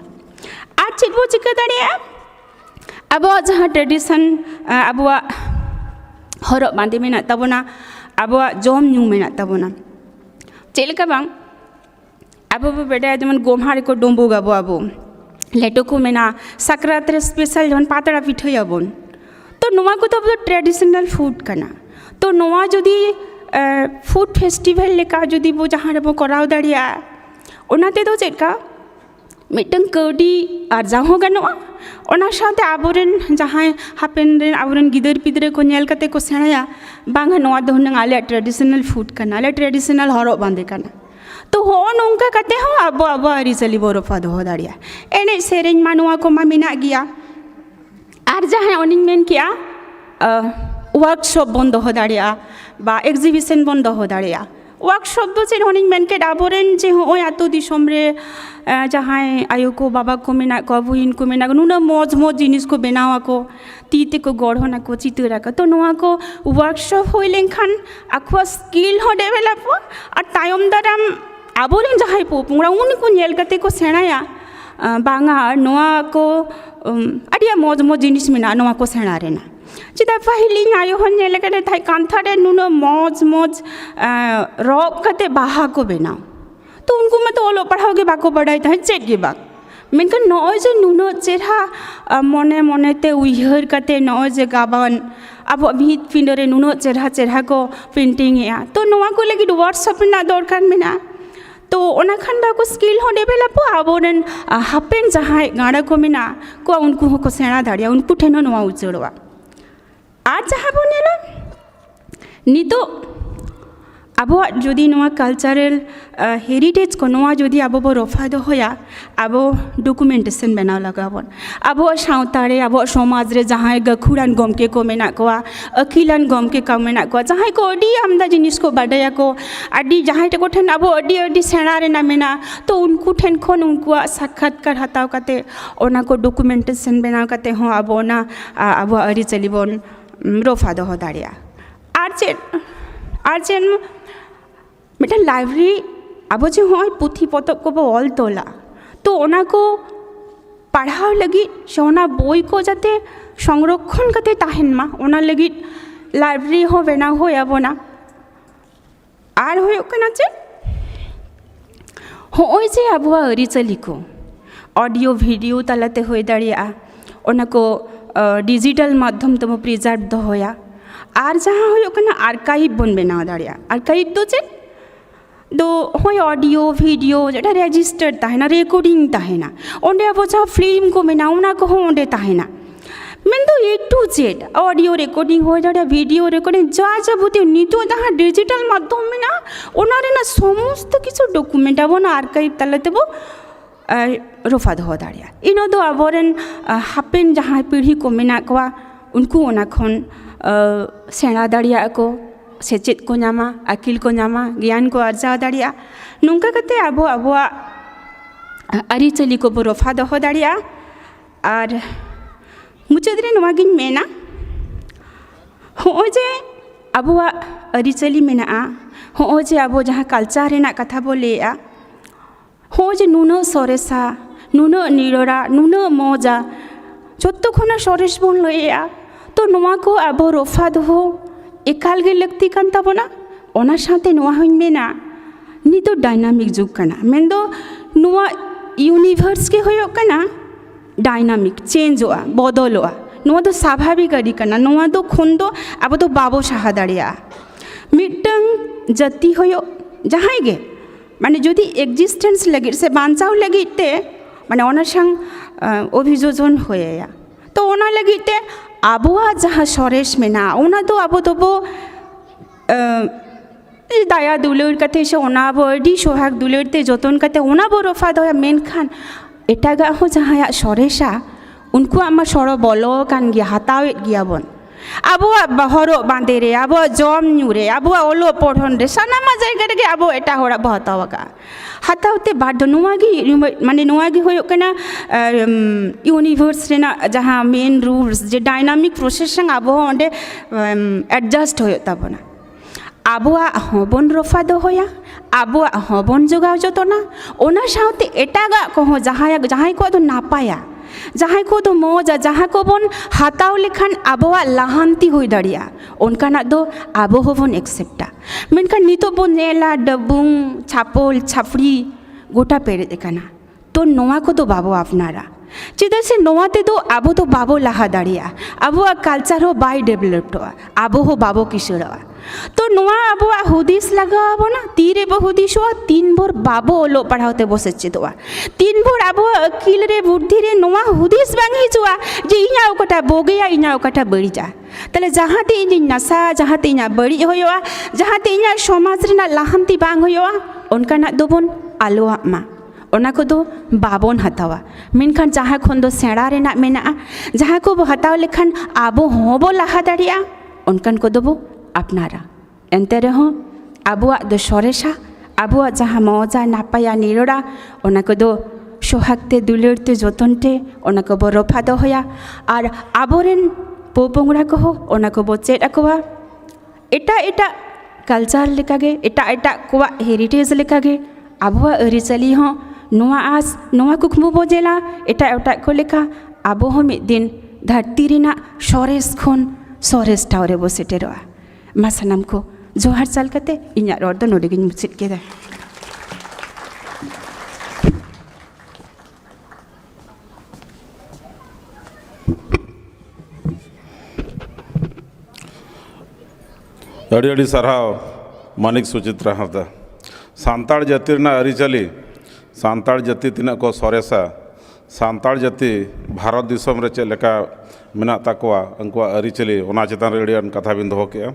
आज चेद बो चिका दाड़िया आबो जहां ट्रेडिशन आबो हरब बांदे मेना तबना आबो जम न्यू मेना तबना चेलका बांग आबो बेटा जेमन गोमहार को डोंबो गाबो आबो लेटो को मेना सक्रात रे स्पेशल जन पातड़ा पिठायाबन तो नोआ को तो ट्रेडिशनल फूड कना तो नोआ जदि फूड फेस्टिवल लेका जदि बो जहाँ रे बो कराव दाड़िया ओनाते दो चेका मिटन कौडी आरजाव हो गानोआ ओना साथे आबोरेन जहाँ हापेन रेन आबोरेन गिदर पिदरे को नेल कते को सेणाया बांगा नोआ दो हुनंग आले ट्रेडिशनल फूड कना आले ट्रेडिशनल हरब बांदे कना तो हो नौका कते हो आबो आरिचाली बरफा दो दाड़िया एने सेरेñ मा नोआ को मा मेना गिया आर जहाँ अनिñ मेन किया वर्कशॉप बन दो दाड़िया बा एग्जिबिशन बन दो दाड़िया वर्कशॉप दो चेन अनिñ मेन के आबोरेन जे होय आतो दिसोम रे जहाँ आयो को बाबा को मेना को बुहिन को मेना नुना मौज जिनिस को बनावा को तीते को गढ़ना को चितरा को तो नोआ को वर्कशॉप होय लेनखान आखो स्किल हो डेवलप और तायम दाराम आबोरेन जहाँ पोपुंगड़ा उनको नेल कते को सेणाया बांगा नोआ को अडिया मौज जिनिस मेना नोआ को सेणा रेना चेदा पाहिली आयो हन नेल कते थाई कांथा रे नुनो मौज रॉक कते बाहा को बेनाओ तो उनको मैं तो ओलो पढ़ाओ के बाको पढ़ाई था चेक के बाक मेनका नॉय जे नुनो चेहरा मने मने ते उयहर कते नॉय जे गाबन अब भीत फिंडरे नुनो चेहरा को पेंटिंग या तो नोआ को लगी वर्कशॉप ना दरकार मेना तो ओना खान दा को स्किल हो डेवलप आबोरेन हापेन जहां गाड़ा को मेना को उनको को सेना दाड़िया उनको ठेनो नवा उचड़वा आज जहां बनेला नितो अब जदि नवा कल्चरल हेरिटेज को नवा जदि अब रफा दहया अब डकुमेंटेशन बना लगाबन अब सावतारे अब समाज रे जहां गखुरान गमके को मेना को अखिलान गमके का मेना को जहां को अडी आमदा जिनिस को बाडया को अडी जहां को ठन अब अडी अडी सेना रे ना मेना तो उनको ठन खन उनको साक्षात्कार हताव कते ओना को डकुमेंटेशन बना कते हो अब ओना अब अरी चलीबन रफा दह दाड़िया आर मिटन लाइब्रेरी अब जो हॉय पुथी पतक को ऑल तोला तो ओना को पढ़ाव लगी से ओना बोई को जाते संरक्षण करते ताहेन मा ओना लगी लाइब्रेरी हो बेना हो याबोना आर होयो कना चे होय जे आबुआ अरिचली को ऑडियो वीडियो तलते होय दाड़िया ओना को डिजिटल माध्यम तम प्रिजर्व दहोया आर जहाँ होयो कना आर्काइव बन बेना दाड़िया आर्काइव दो चे दो होय ऑडियो वीडियो जेटा रजिस्टर्ड ताहेना रेकॉर्डिंग ताहेना ओंडे अब जहाँ फिल्म को मेना उना को ओंडे ताहेना मेन तो ए टू जेड ऑडियो रेकॉर्डिंग हो जाए वीडियो रेकॉर्डिंग जा जाबती नितो जहाँ डिजिटल माध्यम में ना ओनारे ना समस्त किछु डॉक्यूमेंट अब ना आर्काइव तलते बो रफा दह दाड़िया इन दो आबोरेन हापेन जहाँ पीढ़ी को मेना कोआ उनको ओना खन सेना दाड़िया को सेचेत को नामा अकिल को नामा ज्ञान को अर्जा दाड़िया नौका कते अब अबुआ अरिचली को बो रफा दह दाड़िया और मुचाद रे नवा गिन मेना हो जे अबुआ अरिचली मेना हो जे अब जहाँ कल्चर रेना कथा बो लेया हो जे नुनो सरेसा नुनो निरोरा नुनो मजा जत्तो खना सरेस बन लया तो नवा को अब रफा दह एकाल गे लगती कान ताबोना ओना साथे नवा होइन मेना नितो डायनामिक जुग कना मेंदो नवा यूनिवर्स के होयो कना डायनामिक चेंज होआ बदलोआ नवा तो स्वाभाविक अड़ी कना नवा तो खुन दो अब तो बाबो साहा दाड़िया मिटंग जाति होयो जहां गे माने जदि एक्जिस्टेंस लगी से बांचाव लगी ते माने ओना संग अभियोजन होया तो ओना लगी ते आबुआ जहाँ सरेस मेना ओना तो अब तो बो दाया दुलर कते से ओना बो अडी सोहाग दुलरते जतन कते ओना बो रफा दया मेनखान एटागा हो जहाँ सरेसा उनको आमा सर बलो कान गया हतावे गया बन आबुआ बहरो बांधे रे आबुआ जम नुरे आबुआ ओलो पढ़न रे सानामा जायगा रे आबो एटा होड़ा बहतावगा हतावते बाद नोवागी माने नोवागी होयो कना यूनिवर्स रेना जहाँ मेन रूल्स जे डायनामिक प्रोसेस संग आबो ओंडे एडजस्ट होयो ताबना आबुआ हबन रफा दहया आबुआ हबन जोगाव जतना ओना साउते एटागा कहो जहां को तो नापाया जहां को तो मजा जहां को बन हाताव लेखान आबुआ लाहांती होई दाड़िया उनकाना दो आबो होबन एक्सेप्टा मेनखान नितो बन नेला डबुंग छापल छापड़ी गोटा पेरे देखाना तो नोआ को तो बाबो आपनारा चेदा से नोआते तो आबो तो बाबो लाहा दाड़िया आबुआ कल्चर हो बाय डेवलप्ड आबो हो बाबो किशोरवा तो नोआ आबुआ हुदिस लगाबो ना तीरे बो हुदिस हो तीन भोर बाबो ओलो पढ़ाते बसे चेदवा तीन भोर आबुआ अकिल रे बुद्धि रे नोआ हुदिस बांग हिजुआ जे इना ओकटा बोगेया इना ओकटा बड़ीजा तले जहाँ ते इन नशा जहाँ ते इना बड़ी होयोआ जहाँ ते इना समाज रेना लाहांती बांग होयोआ उनकाना दोबन आलोआ मा ओना को दो बाबोन हतावा मेनखान जहाँ खन दो सेड़ा रेना मेना जहाँ को हताव लेखान आबो होबो लाहा दाड़िया उनकान को दोबो अपनारा एनते रहो आबुआ दो सरेसा आबुआ जहाँ मजा नापाया निरोड़ा ओना को दो सोहागते दुलरते जतनते ओना को बो रफा दहया और आबोरेन पोपोंगड़ा को हो ओना को बो चेद आकोवा एटा एटा कल्चर लेकागे एटा एटा कोआ हेरिटेज लेकागे आबुआ अरिचली हो नोआ आस नोआ कुकमु बोजेला एटा एटा को लेखा आबो हो मिद दिन धरती रेना सरेस खन सरेस टावरे बो सेटेरोआ मा सानाम को जोहार चाल कते इन्या रोड दो नोडे गिन मुचित केदा अड़ी अड़ी सरहाव मानिक सुचित्रा हरदा सान्ताड़ जाति अरिचाली सान्ताड़ जाति तीना को सरेसा सान्ताड़ जाति भारत दिसम रे चेद लेका मेना ताकोआ उनकुआ अरिचाली ओना चेतान रे अड़ियान कथा बिन दोहो केआ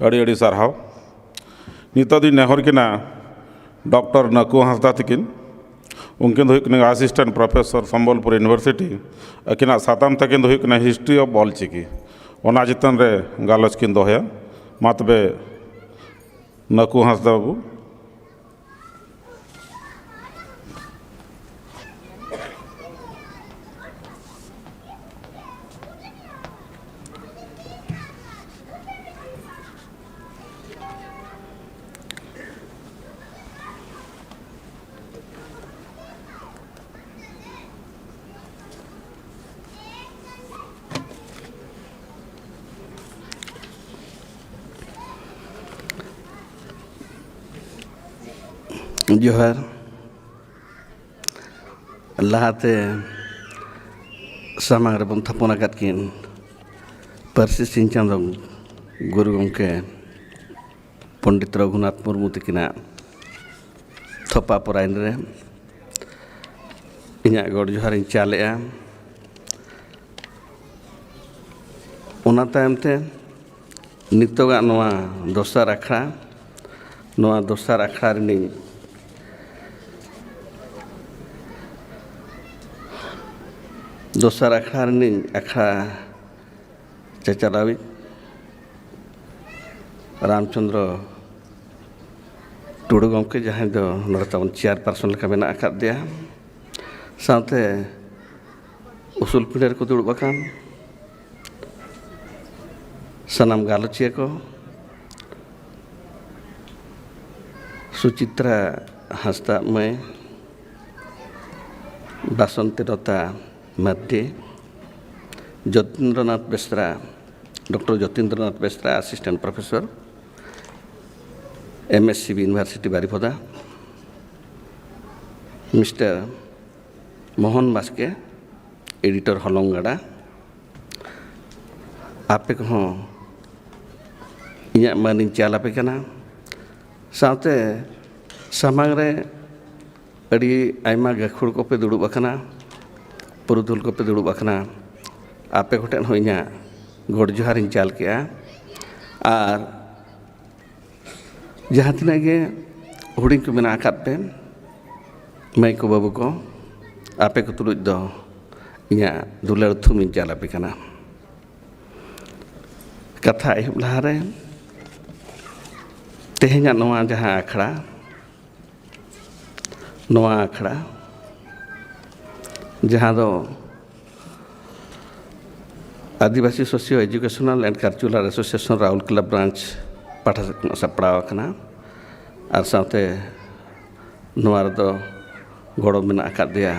अड़ी अड़ी सारहाव नितो दी नेहर किना डॉक्टर नकु हांसदा तकिन उनकिन दो हुई असिस्टेंट प्रोफेसर संबलपुर यूनिवर्सिटी अकिना साताम तकिन दो हुई हिस्ट्री ऑफ ऑलचिकी ओना चेतान रे गालोच किन दोहया मा तबे नकु हांसदा बाबू जोहार लहाते सामांग रे बन थापन आकाद किन पारसी सिंह चांदो गुरु गंके पंडित रघुनाथ मुर्मू तकिना थपा पराइन रे इन्या गड़ जोहार इन चालेआ ओना तायम ते नितोगा नोआ दोसार आखड़ा रे दोसार आखड़ा रे आखड़ा चचारावी रामचंद्र टुडू गंके जहां दो नरतावन चेयरपर्सन लेका मेना आकादिया साथे उसूल पीढ़ी को दुड़ुब आकान सनाम गालोचिया को सुचित्रा हांसदा मय बासंती लता मध्य Jatindranath Besra doctor Jatindranath Besra assistant professor MSCB university Baripada mister Mohan Baske editor हलंगड़ा आपे को इन्या मानिन चालापे कना साथे सामांग रे अड़ी आयमा गाखुड़ को पे दुड़ुब आकना पुरुधुल को पे दुड़ुब आकना आपे कोटेन हो इन्या गोड़ जोहार इन चाल केआ आर जहाँ तिना गे हुडिंग को मेना आकाद पे माई को बाबू को आपे को तुलुज दो इन्या दुलार थुम इन चालापे कना कथा एहब लहारे तेहेኛ नवा जहाँ आखड़ा जहाँ दो Adivasi socio educational and cultural association Rourkela branch पाठा सपड़ाव कना और साथे नवा दो गड़ो मेना आकादिया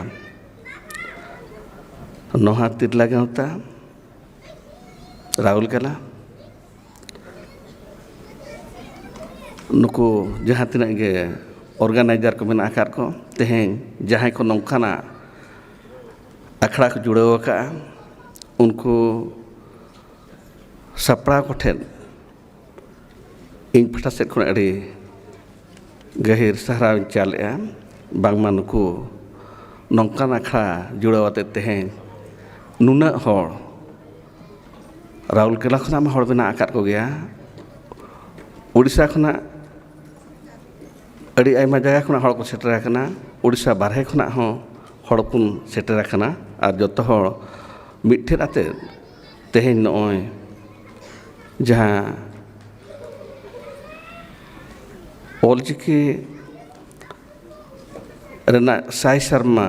नोहा तिरला गांवता राउरकेला नुकु जहाँ तीना गे ऑर्गेनाइजर को मेना आकार को तेहें जहाँ को नौकाना अखड़ा को जुड़ाव का उनको सपड़ा को ठेन इन पटा से को अड़ी गहिर सहारा चालेआ बांगमा नुकु नौकाना अखड़ा जुड़ावते तेहें नुना हर राउरकेला खना में हर बिना आकार को गया उड़ीसा खना अड़ी आयमा जगह खुना हड़ को सेटर आकना उड़ीसा बारहे खुना हो हड़ पुन सेटर आकना और जतो हड़ मिठेर आते तेहें नय जहाँ ऑलचिकी रेना साई शर्मा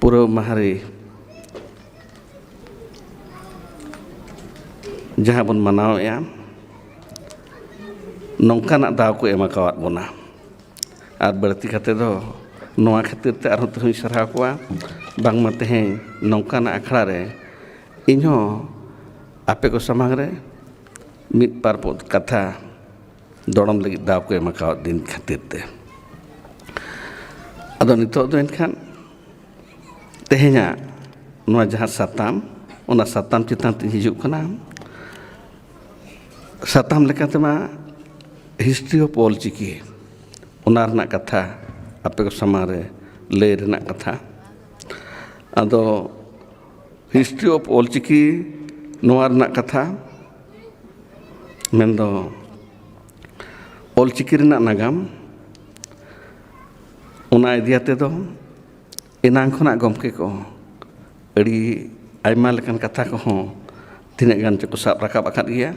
पूरा महारी जहाँ बन मनावया नौकाना दाव को एमा कावात बोना और बढ़ती खाते दो नोआ खातिर ते आरो तुही सरहा कोआ बांगमा तेहें नौकाना आखड़ा रे इन्हो आपे को समांग रे मित पार पोद कथा दौड़म लगी दाव को एमा कावात दिन खातिर ते अदो नितो दो एनखान तेहेंया नोआ जहाँ साताम ओना साताम चितान ती हिजुग कना साताम लेकाते मा हिस्ट्री ऑफ ऑलचिकी ᱚᱱᱟ ᱨᱮᱱᱟᱜ ᱠᱟᱛᱷᱟ ᱟᱯᱮ ᱠᱚ ᱥᱟᱢᱟᱝ ᱨᱮ ᱞᱟᱹᱭ ᱨᱮᱱᱟᱜ ᱠᱟᱛᱷᱟ ᱟᱫᱚ ᱦᱤᱥᱴᱨᱤ ᱚᱯᱷ ᱚᱞᱪᱤᱠᱤ ᱱᱚᱣᱟ ᱨᱮᱱᱟᱜ ᱠᱟᱛᱷᱟ ᱢᱮᱱᱫᱚ ᱚᱞᱪᱤᱠᱤ ᱨᱮᱱᱟᱜ ᱱᱟᱜᱟᱢ ᱚᱱᱟ ᱤᱫᱤᱭᱟᱛᱮ ᱫᱚ ᱮᱱᱟᱝ ᱠᱷᱚᱱᱟᱜ ᱜᱚᱢᱠᱮ ᱠᱚ ᱟᱹᱰᱤ ᱟᱭᱢᱟ ᱞᱮᱠᱟᱱ ᱠᱟᱛᱷᱟ ᱠᱚᱦᱚᱸ ᱛᱤᱱᱟᱹᱜ ᱜᱟᱱ ᱪᱚᱠᱚ ᱥᱟᱵ ᱨᱟᱠᱟᱵ ᱟᱠᱟᱫ ᱜᱮᱭᱟ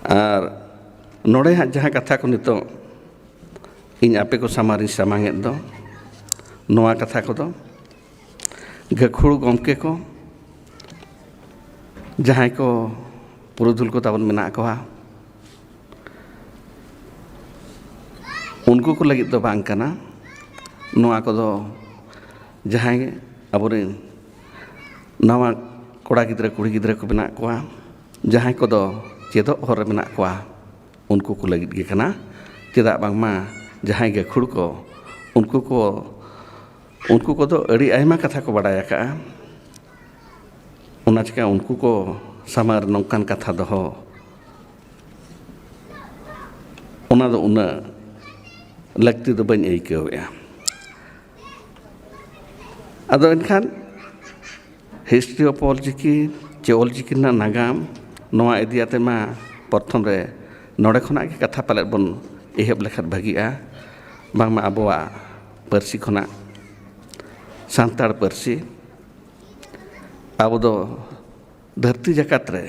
ᱟᱨ ᱱᱚᱰᱮ ᱦᱟᱸᱜ ᱡᱟᱦᱟᱸ ᱠᱟᱛᱷᱟ ᱠᱚ ᱱᱤᱛᱚᱜ ᱤᱧ ᱟᱯᱮ ᱠᱚ ᱥᱟᱢᱟᱝ ᱨᱤᱧ ᱥᱟᱢᱟᱝᱮᱫ ᱫᱚ ᱱᱚᱣᱟ ᱠᱟᱛᱷᱟ ᱠᱚᱫᱚ ᱜᱟᱹᱠᱷᱩᱲ ᱜᱚᱢᱠᱮ ᱠᱚ ᱡᱟᱦᱟᱸᱭ ko ᱯᱩᱨᱩᱫᱷᱩᱞ ko ᱛᱟᱵᱚᱱ ᱢᱮᱱᱟᱜ ᱠᱚᱣᱟ उनको को लगित दो बांग कना नोआ को दो जहाँ अबोरेन नवा कोड़ा गिद्रे कुड़ी गिद्रे को बना कोआ जहाँ को दो चेदो हर बना कोआ उनको को लगित गे कना चेदा बांगमा जहाँ गे खुड़ को उनको को दो अड़ी आयमा कथा को बड़ाया का उना चिका उनको को समार नौकान कथा दो हो उना दो उना लगती तो बन एक हो गया अदो इनखान हिस्ट्री ऑफ ऑलचिकी चे ऑलचिकी ना नागाम नोआ इदियाते मा प्रथम रे नोडे खना की कथा पाले बन एहब लेखत भागिया बांगमा आबोआ परसी खना सांताड़ परसी आबो दो धरती जकात रे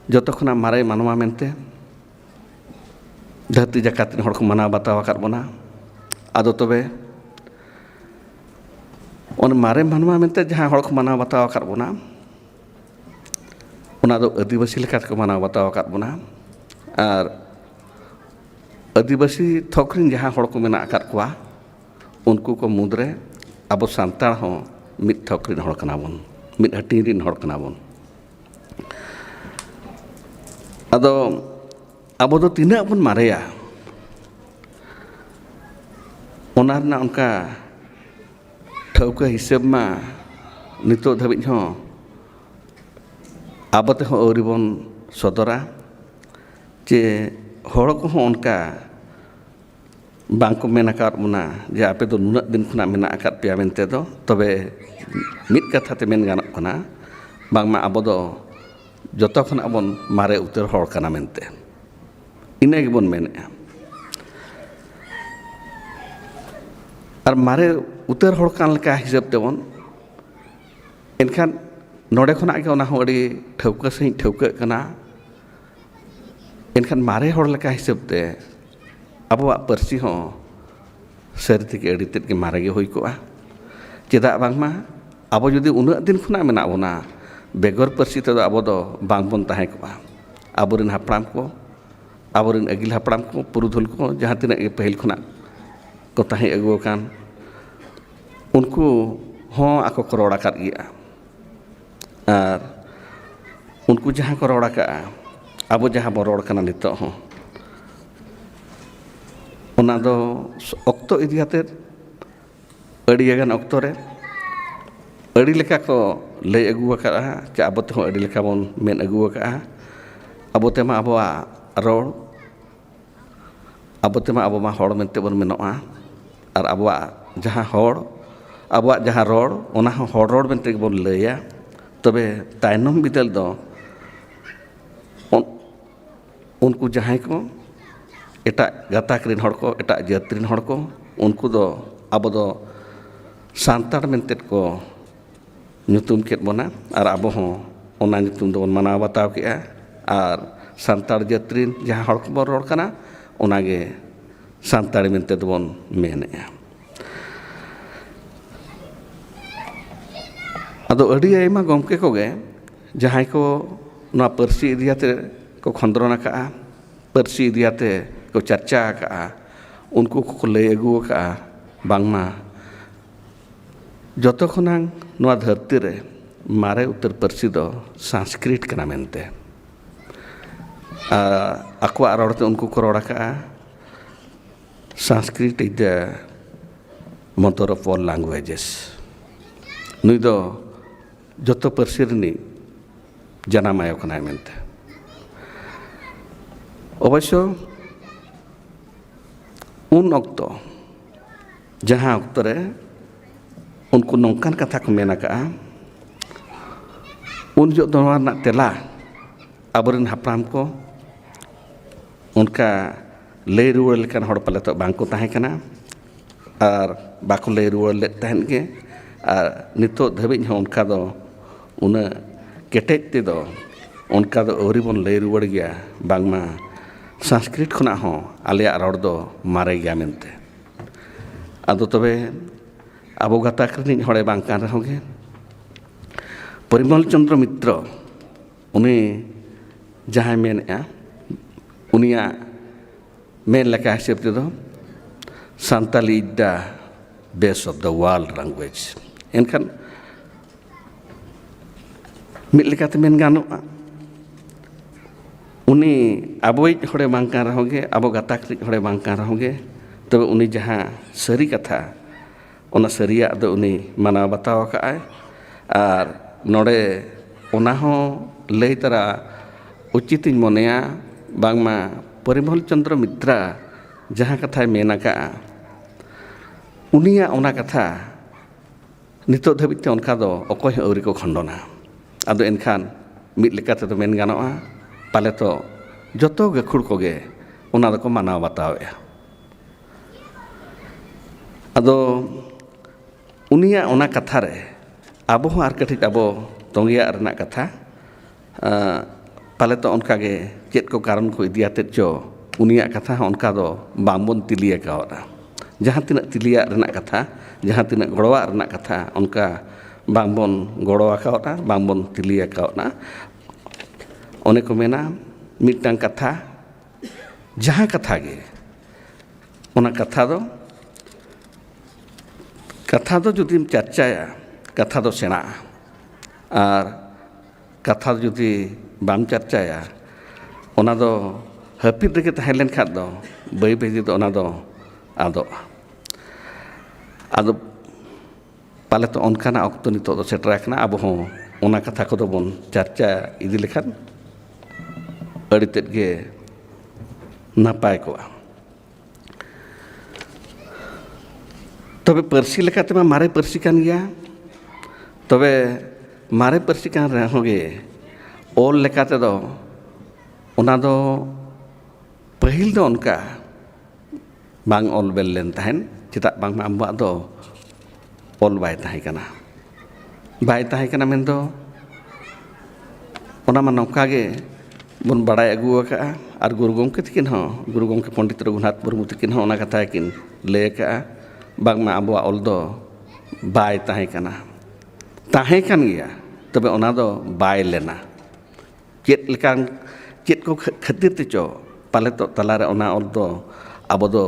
जतो खना मारे मानवा मेनते धरती जकात हर को मना बतावा कर बना आदो तबे उन मारे मानवा मेनते जहाँ हर को मना बतावा कर बना उना दो आदिवासी लेखा को मना बतावा कर बना और आदिवासी थोकरिन जहाँ हर को मेना कर कोआ उनको को मुद्रे अबो सांताड़ हो मिट थोकरिन हर कना बन मिट हटिरिन हर कना बन आदो अब तो तीन अपन मारेया ओनारना उनका ठौका हिसाब में नितो धाबी हो अब ते हो औरिबन सदरा जे हड़ को हो उनका बांको मेना कर मुना जे आपे तो नुना दिन खुना मेना आकार पिया मेनते दो तबे मिट कथा ते मेन गानक कना बांगमा अब दो जतो खन अबन मारे उतर हड़ कना मेनते इना गेबन मेने और मारे उतर हड़ कान लेका हिसाब तेबन एनखान नोडे खना के ओना हो अड़ी ठौका सही ठौका कना एनखान मारे हड़ लेका हिसाब ते अबवा परसी हो सरती के अड़ी तेद के मारे गे होई कोआ चेदा बांगमा अब जुदी उना दिन खुना मेना बोना बेगर परसी ते अब दो बांग बन ताहे कोआ आबोरिन हापड़ाम को आबोरिन अगिल हापड़ाम को पुरुधुल को जहाँ तीन पहल खुना को ताहे अगुआ कान उनको हों आको को रोड़ा कर गया और उनको जहाँ को रोड़ा का अब जहाँ बो रोड़ कना नितो हो उना दो अक्तो इदियाते अड़ियागान अक्तो रे अड़ी लेका को लय अगुआ का चा अब ते हो अड़ी लेका बोन मेन अगुआ का अब ते मा अबवा रोड़ अब ते मा अब मा हड़ मेनते बन मेनोआ और अबवा जहाँ हड़ अबवा जहाँ रोड़ ओना हो हड़ रोड़ मेनते बन लया तबे तायनम बिदल दो उनको जहाँ को एटा गाताक्रिन हड़ को एटा जातिरिन हड़ को उनको दो अब दो सांताड़ मेनते को ᱧᱩᱛᱩᱢ ᱠᱮᱫ ᱵᱚᱱᱟ ᱟᱨ ᱟᱵᱚ ᱦᱚᱸ ᱚᱱᱟ ᱧᱩᱛᱩᱢ ᱫᱚᱵᱚᱱ ᱢᱟᱱᱟᱣ ᱵᱟᱛᱟᱣ ᱠᱮᱜᱼᱟ ᱟᱨ ᱥᱟᱱᱛᱟᱲ ᱡᱟᱹᱛᱤ ᱡᱟᱦᱟᱸ ᱦᱚᱲ ᱠᱚᱵᱚᱱ ᱨᱚᱲ ᱠᱟᱱᱟ ᱚᱱᱟᱜᱮ ᱥᱟᱱᱛᱟᱲᱤ ᱢᱮᱱᱛᱮ ᱫᱚᱵᱚᱱ ᱢᱮᱱᱮᱜᱼᱟ ᱟᱫᱚ ᱟᱹᱰᱤ ᱟᱭᱢᱟ ᱜᱚᱢᱠᱮ ᱠᱚᱜᱮ ᱡᱟᱦᱟᱸᱭ ᱠᱚ ᱱᱚᱣᱟ ᱯᱟᱹᱨᱥᱤ ᱤᱫᱤᱭᱟᱛᱮ ᱠᱚ ᱠᱷᱚᱸᱫᱽᱨᱚᱱ ᱟᱠᱟᱜᱼᱟ ᱯᱟᱹᱨᱥᱤ ᱤᱫᱤᱭᱟᱛᱮ ᱠᱚ ᱪᱟᱨᱪᱟ ᱟᱠᱟᱜᱼᱟ ᱩᱱᱠᱩ ᱠᱚᱠᱚ ᱞᱟᱹᱭ ᱟᱹᱜᱩ ᱟᱠᱟᱜᱼᱟ ᱵᱟᱝᱢᱟ जतो खुनांग नवा धरती रे मारे उत्तर परसी दो संस्कृत कना मेनते आकवा रोड़ते उनको को रोड़ा का Sanskrit is the mother of all languages नुई दो जतो परसी रनी जनामायो कना मेनते अवश्य उन ऑक्तो जहाँ ऑक्तो रे उनको नौकान कथा को मेना का उन जो दोनों ना तेला अबरिन हाप्राम को उनका ले रुआल लेकिन हड़ पले तो बांको ताहे कना और बाको ले रुआल ले तहन के और नितो धबिज हो उनका दो उन केटेज ते दो उनका दो औरी बन ले रुआल गया बांगमा संस्कृत खुना हो आलिया रोड दो मारे गया मेनते आदो तबे अबो गाता करनी हड़े बांकान रहोगे परिमल चंद्र मित्र उन्हें जहाँ मेनया उनिया मेन लेका हिसाब ते दो Santali is the best of the world language एनखान मिद लेकाते मेन गानोआ उनी आबोई हड़े बांकान रहोगे आबो गाता करनी हड़े बांकान रहोगे तबे उनी जहाँ सरी कथा ओना सरिया दो उनी माना बताव काय और नोडे ओना हो लई तरा उचित मनेया बांगमा परिमल चंद्र मित्रा जहाँ कथा मेना का उनिया ओना कथा नितो धबिते उनका दो अकोय औरी को खंडना आदो एनखान मिद लेकाते तो मेन गानोआ पाले तो जतो गखुड़ कोगे ओना दो को माना बतावे आदो उनिया ओना कथा रे आबो आर कटिज आबो तोंगिया रना कथा पाले तो उनका गे चेत को कारण को इदियाते जो उनिया कथा उनका दो बांबन तिलिया कावरा जहाँ तिना तिलिया रना कथा जहाँ तिना गड़वा रना कथा उनका बांबन गड़वा कावरा बांबन तिलिया कावरा ओने को मेना मिटन कथा जहाँ कथा गे ओना कथा दो जुदीम चर्चाया कथा दो सेना और कथा जुदी बाम चर्चाया ओना दो हपिद रेगे तहें लेन खाद दो बई बई दो ओना दो आदो पाले तो ओनकाना ऑक्तो नितो दो सेटराकना अब हो ओना कथा को दो बन चर्चा इदी लेखान अड़ी तेद गे नापाय को तबे परसी लेकाते मा मारे परसी कान गया तबे मारे परसी कान रहोगे ओल लेकाते दो ओना दो पहिल दो उनका बांग ओल बेल लेन तहन चिता बांग आम्बा दो ओल बाय ताहे कना मेन दो ओना मा नौका गे बन बड़ाय अगु का और गुरु गोमके तकिन हो गुरु गोमके पंडित रघुनाथ मुर्मू तकिन हो ओना कथा किन ले का बांगमा आबो ओल दो बाय ताहे कना ताहे कान गया तबे ओना दो बाय लेना चेत लेकान चेत को खातिर ते चो पाले तो तलारे ओना ओल दो आबो दो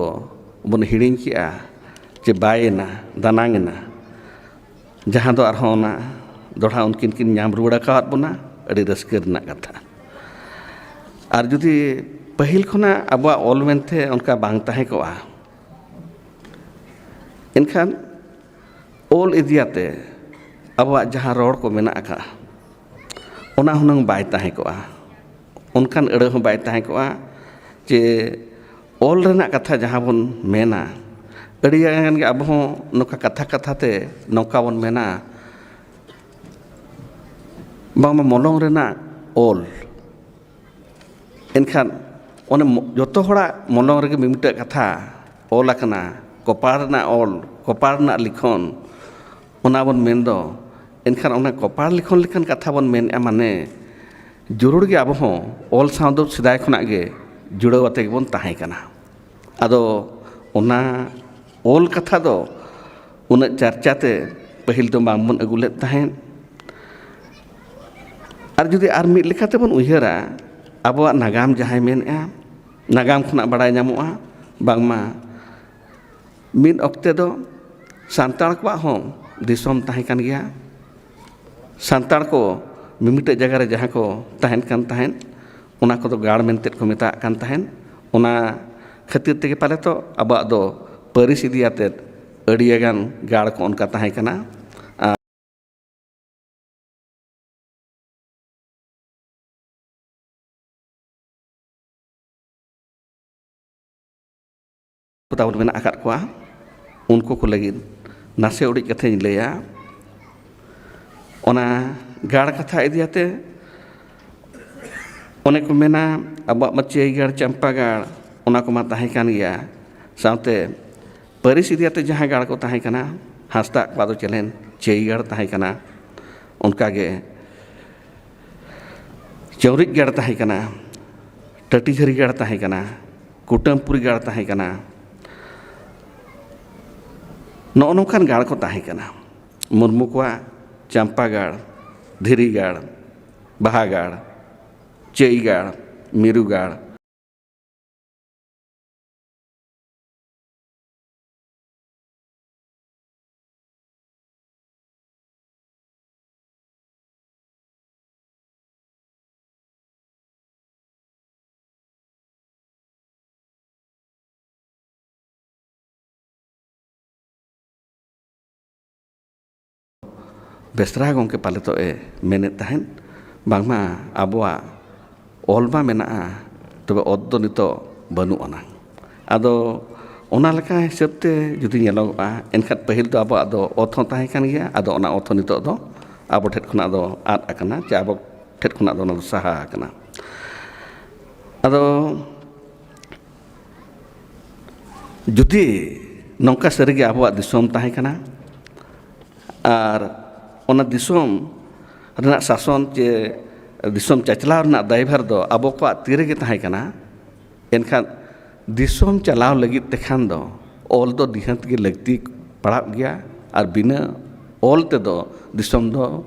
बन हिड़िंग किया जे बायना दानांगना जहाँ दो आर ओना दोढ़ा उनकिन किन नाम रुड़ा कावत बना अड़ी रस्के रना कथा और जुदी पहिल खुना अब ओल मेनते उनका बांग ताहे कोआ इनखान ओल इदियाते अब जहाँ रोड को मेना का ओना हुनंग बाय ताहे कोआ उनकान अड़े हो बाय ताहे कोआ जे ओल रना कथा जहाँ बन मेना अड़ी गान गे अब हो नोका कथा कथा ते नौका बन मेना बांग मलंग रना ओल एनखान ओने जोतो हड़ा मलंग रेगे मिमिटे कथा ओल आकना कपाड़ना ओल कपाड़ना लिखन ओना बन मेन दो एनखान ओना कपाड़ लिखन लिखन कथा बन मेन माने जरूर गे अब हो ओल साव दो सिदाय खुना गे जुड़ावते बन ताहे कना आदो ओना ओल कथा दो उन चर्चाते पहिल दो बांबन अगुले ताहेन और जुदी आर मिद लेखाते बन उयहरा अब नागाम जहाँ मेनआ नागाम खुना बड़ाय नामोआ बांगमा मिद ऑक्ते दो सांताड़ को हो दिसोम ताहे कान गया सांताड़ को मिमिटे जगह रे जहाँ को ताहेन कान ताहेन ओना को दो गाड़ मेनते को मेता कान ताहेन ओना खातिर तेगे पाले तो अब दो परिस इदियाते अड़ियागान गाड़ को उनका ताहे कना ᱛᱟᱵᱚᱱ ᱢᱮᱱᱟᱜ ᱟᱠᱟᱫ ᱠᱚᱣᱟ ᱩᱱᱠᱩ ᱠᱚ ᱞᱟᱹᱜᱤᱫ ᱱᱟᱥᱮ ᱩᱰᱤᱡ ᱠᱟᱛᱷᱟᱧ ᱞᱟᱹᱭᱟ ᱚᱱᱟ ᱜᱟᱲ ᱠᱟᱛᱷᱟ ᱤᱫᱤᱭᱟᱛᱮ ᱚᱱᱮ ᱠᱚ ᱢᱮᱱᱟ ᱟᱵᱚᱣᱟᱜ ᱢᱟ ᱪᱟᱹᱭ ᱜᱟᱲ ᱪᱟᱢᱯᱟ ᱜᱟᱲ ᱚᱱᱟ ᱠᱚᱢᱟ ᱛᱟᱦᱮᱸ ᱠᱟᱱ ᱜᱮᱭᱟ ᱥᱟᱶᱛᱮ ᱯᱟᱹᱨᱤᱥ ᱤᱫᱤᱭᱟᱛᱮ ᱡᱟᱦᱟᱸ ᱜᱟᱲ ᱠᱚ ᱛᱟᱦᱮᱸ ᱠᱟᱱᱟ ᱦᱟᱸᱥᱫᱟ ᱠᱚᱣᱟᱜ ᱫᱚ ᱪᱮᱞᱮᱱ ᱪᱟᱹᱭ ᱜᱟᱲ ᱛᱟᱦᱮᱸ ᱠᱟᱱᱟ ᱚᱱᱠᱟᱜᱮ ᱪᱟᱹᱣᱨᱤᱡ ᱜᱟᱲ ᱛᱟᱦᱮᱸ ᱠᱟᱱᱟ ᱴᱟᱹᱴᱤᱡᱷᱟᱹᱨᱤ ᱜᱟᱲ ᱛᱟᱦᱮᱸ ᱠᱟᱱᱟ ᱠᱩᱴᱟᱹᱢᱯᱩᱨᱤ ᱜᱟᱲ ᱛᱟᱦᱮᱸ ᱠᱟᱱᱟ ᱱᱚᱜᱼᱚ ᱱᱚᱝᱠᱟᱱ ᱜᱟᱲ ᱠᱚ ᱛᱟᱦᱮᱸ ᱠᱟᱱᱟ ᱢᱩᱨᱢᱩ ᱠᱚᱣᱟᱜ ᱪᱟᱢᱯᱟ ᱜᱟᱲ ᱫᱷᱤᱨᱤ ᱜᱟᱲ ᱵᱟᱦᱟ ᱜᱟᱲ ᱪᱟᱹᱭ ᱜᱟᱲ ᱢᱤᱨᱩ ᱜᱟᱲ ᱵᱮᱥᱨᱟ ᱜᱚᱢᱠᱮ ᱯᱟᱞᱮᱛᱚᱜ ᱮ ᱢᱮᱱᱮᱫ ᱛᱟᱦᱮᱸᱫ ᱵᱟᱝᱢᱟ ᱟᱵᱚᱣᱟᱜ ᱚᱞ ᱢᱟ ᱢᱮᱱᱟᱜᱼᱟ ᱛᱚᱵᱮ ᱚᱛ ᱫᱚ ᱱᱤᱛᱚᱜ ᱵᱟᱹᱱᱩᱜ ᱟᱱᱟ ᱟᱫᱚ ᱚᱱᱟ ᱞᱮᱠᱟ ᱦᱤᱥᱟᱹᱵ ᱛᱮ ᱡᱩᱫᱤ ᱧᱮᱞᱚᱜᱚᱜᱼᱟ ᱮᱱᱠᱷᱟᱱ ᱯᱟᱹᱦᱤᱞ ᱫᱚ ᱟᱵᱚᱣᱟᱜ ᱫᱚ ᱚᱛ ᱦᱚᱸ ᱛᱟᱦᱮᱸ ᱠᱟᱱ ᱜᱮᱭᱟ ᱟᱫᱚ ᱚᱱᱟ ᱚᱛ ᱦᱚᱸ ᱱᱤᱛᱚᱜ ᱫᱚ ᱟᱵᱚ ᱴᱷᱮᱱ ᱠᱷᱚᱱᱟᱜ ᱫᱚ ᱟᱫ ᱟᱠᱟᱱᱟ ᱪᱮ ᱟᱵᱚ ᱴᱷᱮᱱ ᱠᱷᱚᱱᱟᱜ ᱫᱚ ᱚᱱᱟ ᱫᱚ ᱥᱟᱦᱟ ᱟᱠᱟᱱᱟ ᱟᱫᱚ ᱡᱩᱫᱤ ᱱᱚᱝᱠᱟ ᱥᱟᱹᱨᱤᱜᱮ ᱟᱵᱚᱣᱟᱜ ᱫᱤᱥᱚᱢ ᱛᱟᱦᱮᱸ ᱠᱟᱱᱟ ᱟᱨ ᱚᱱᱟ ᱫᱤᱥᱚᱢ ᱨᱮᱱᱟᱜ ᱥᱟᱥᱚᱱ ᱪᱮ ᱫᱤᱥᱚᱢ ᱪᱟᱪᱞᱟᱣ ᱨᱮᱱᱟᱜ ᱫᱟᱭᱵᱷᱟᱨ ᱫᱚ ᱟᱵᱚ ᱠᱚᱣᱟᱜ ᱛᱤ ᱨᱮᱜᱮ ᱛᱟᱦᱮᱸ ᱠᱟᱱᱟ ᱮᱱᱠᱷᱟᱱ ᱫᱤᱥᱚᱢ ᱪᱟᱞᱟᱣ ᱞᱟᱹᱜᱤᱫ ᱛᱮᱠᱷᱟᱱ ᱫᱚ ᱚᱞ ᱫᱚ ᱱᱤᱦᱟᱹᱛ ᱜᱮ ᱞᱟᱹᱠᱛᱤ ᱯᱟᱲᱟᱜ ᱜᱮᱭᱟ ᱟᱨ ᱵᱤᱱᱟᱹ ᱚᱞ ᱛᱮᱫᱚ ᱫᱤᱥᱚᱢ ᱫᱚ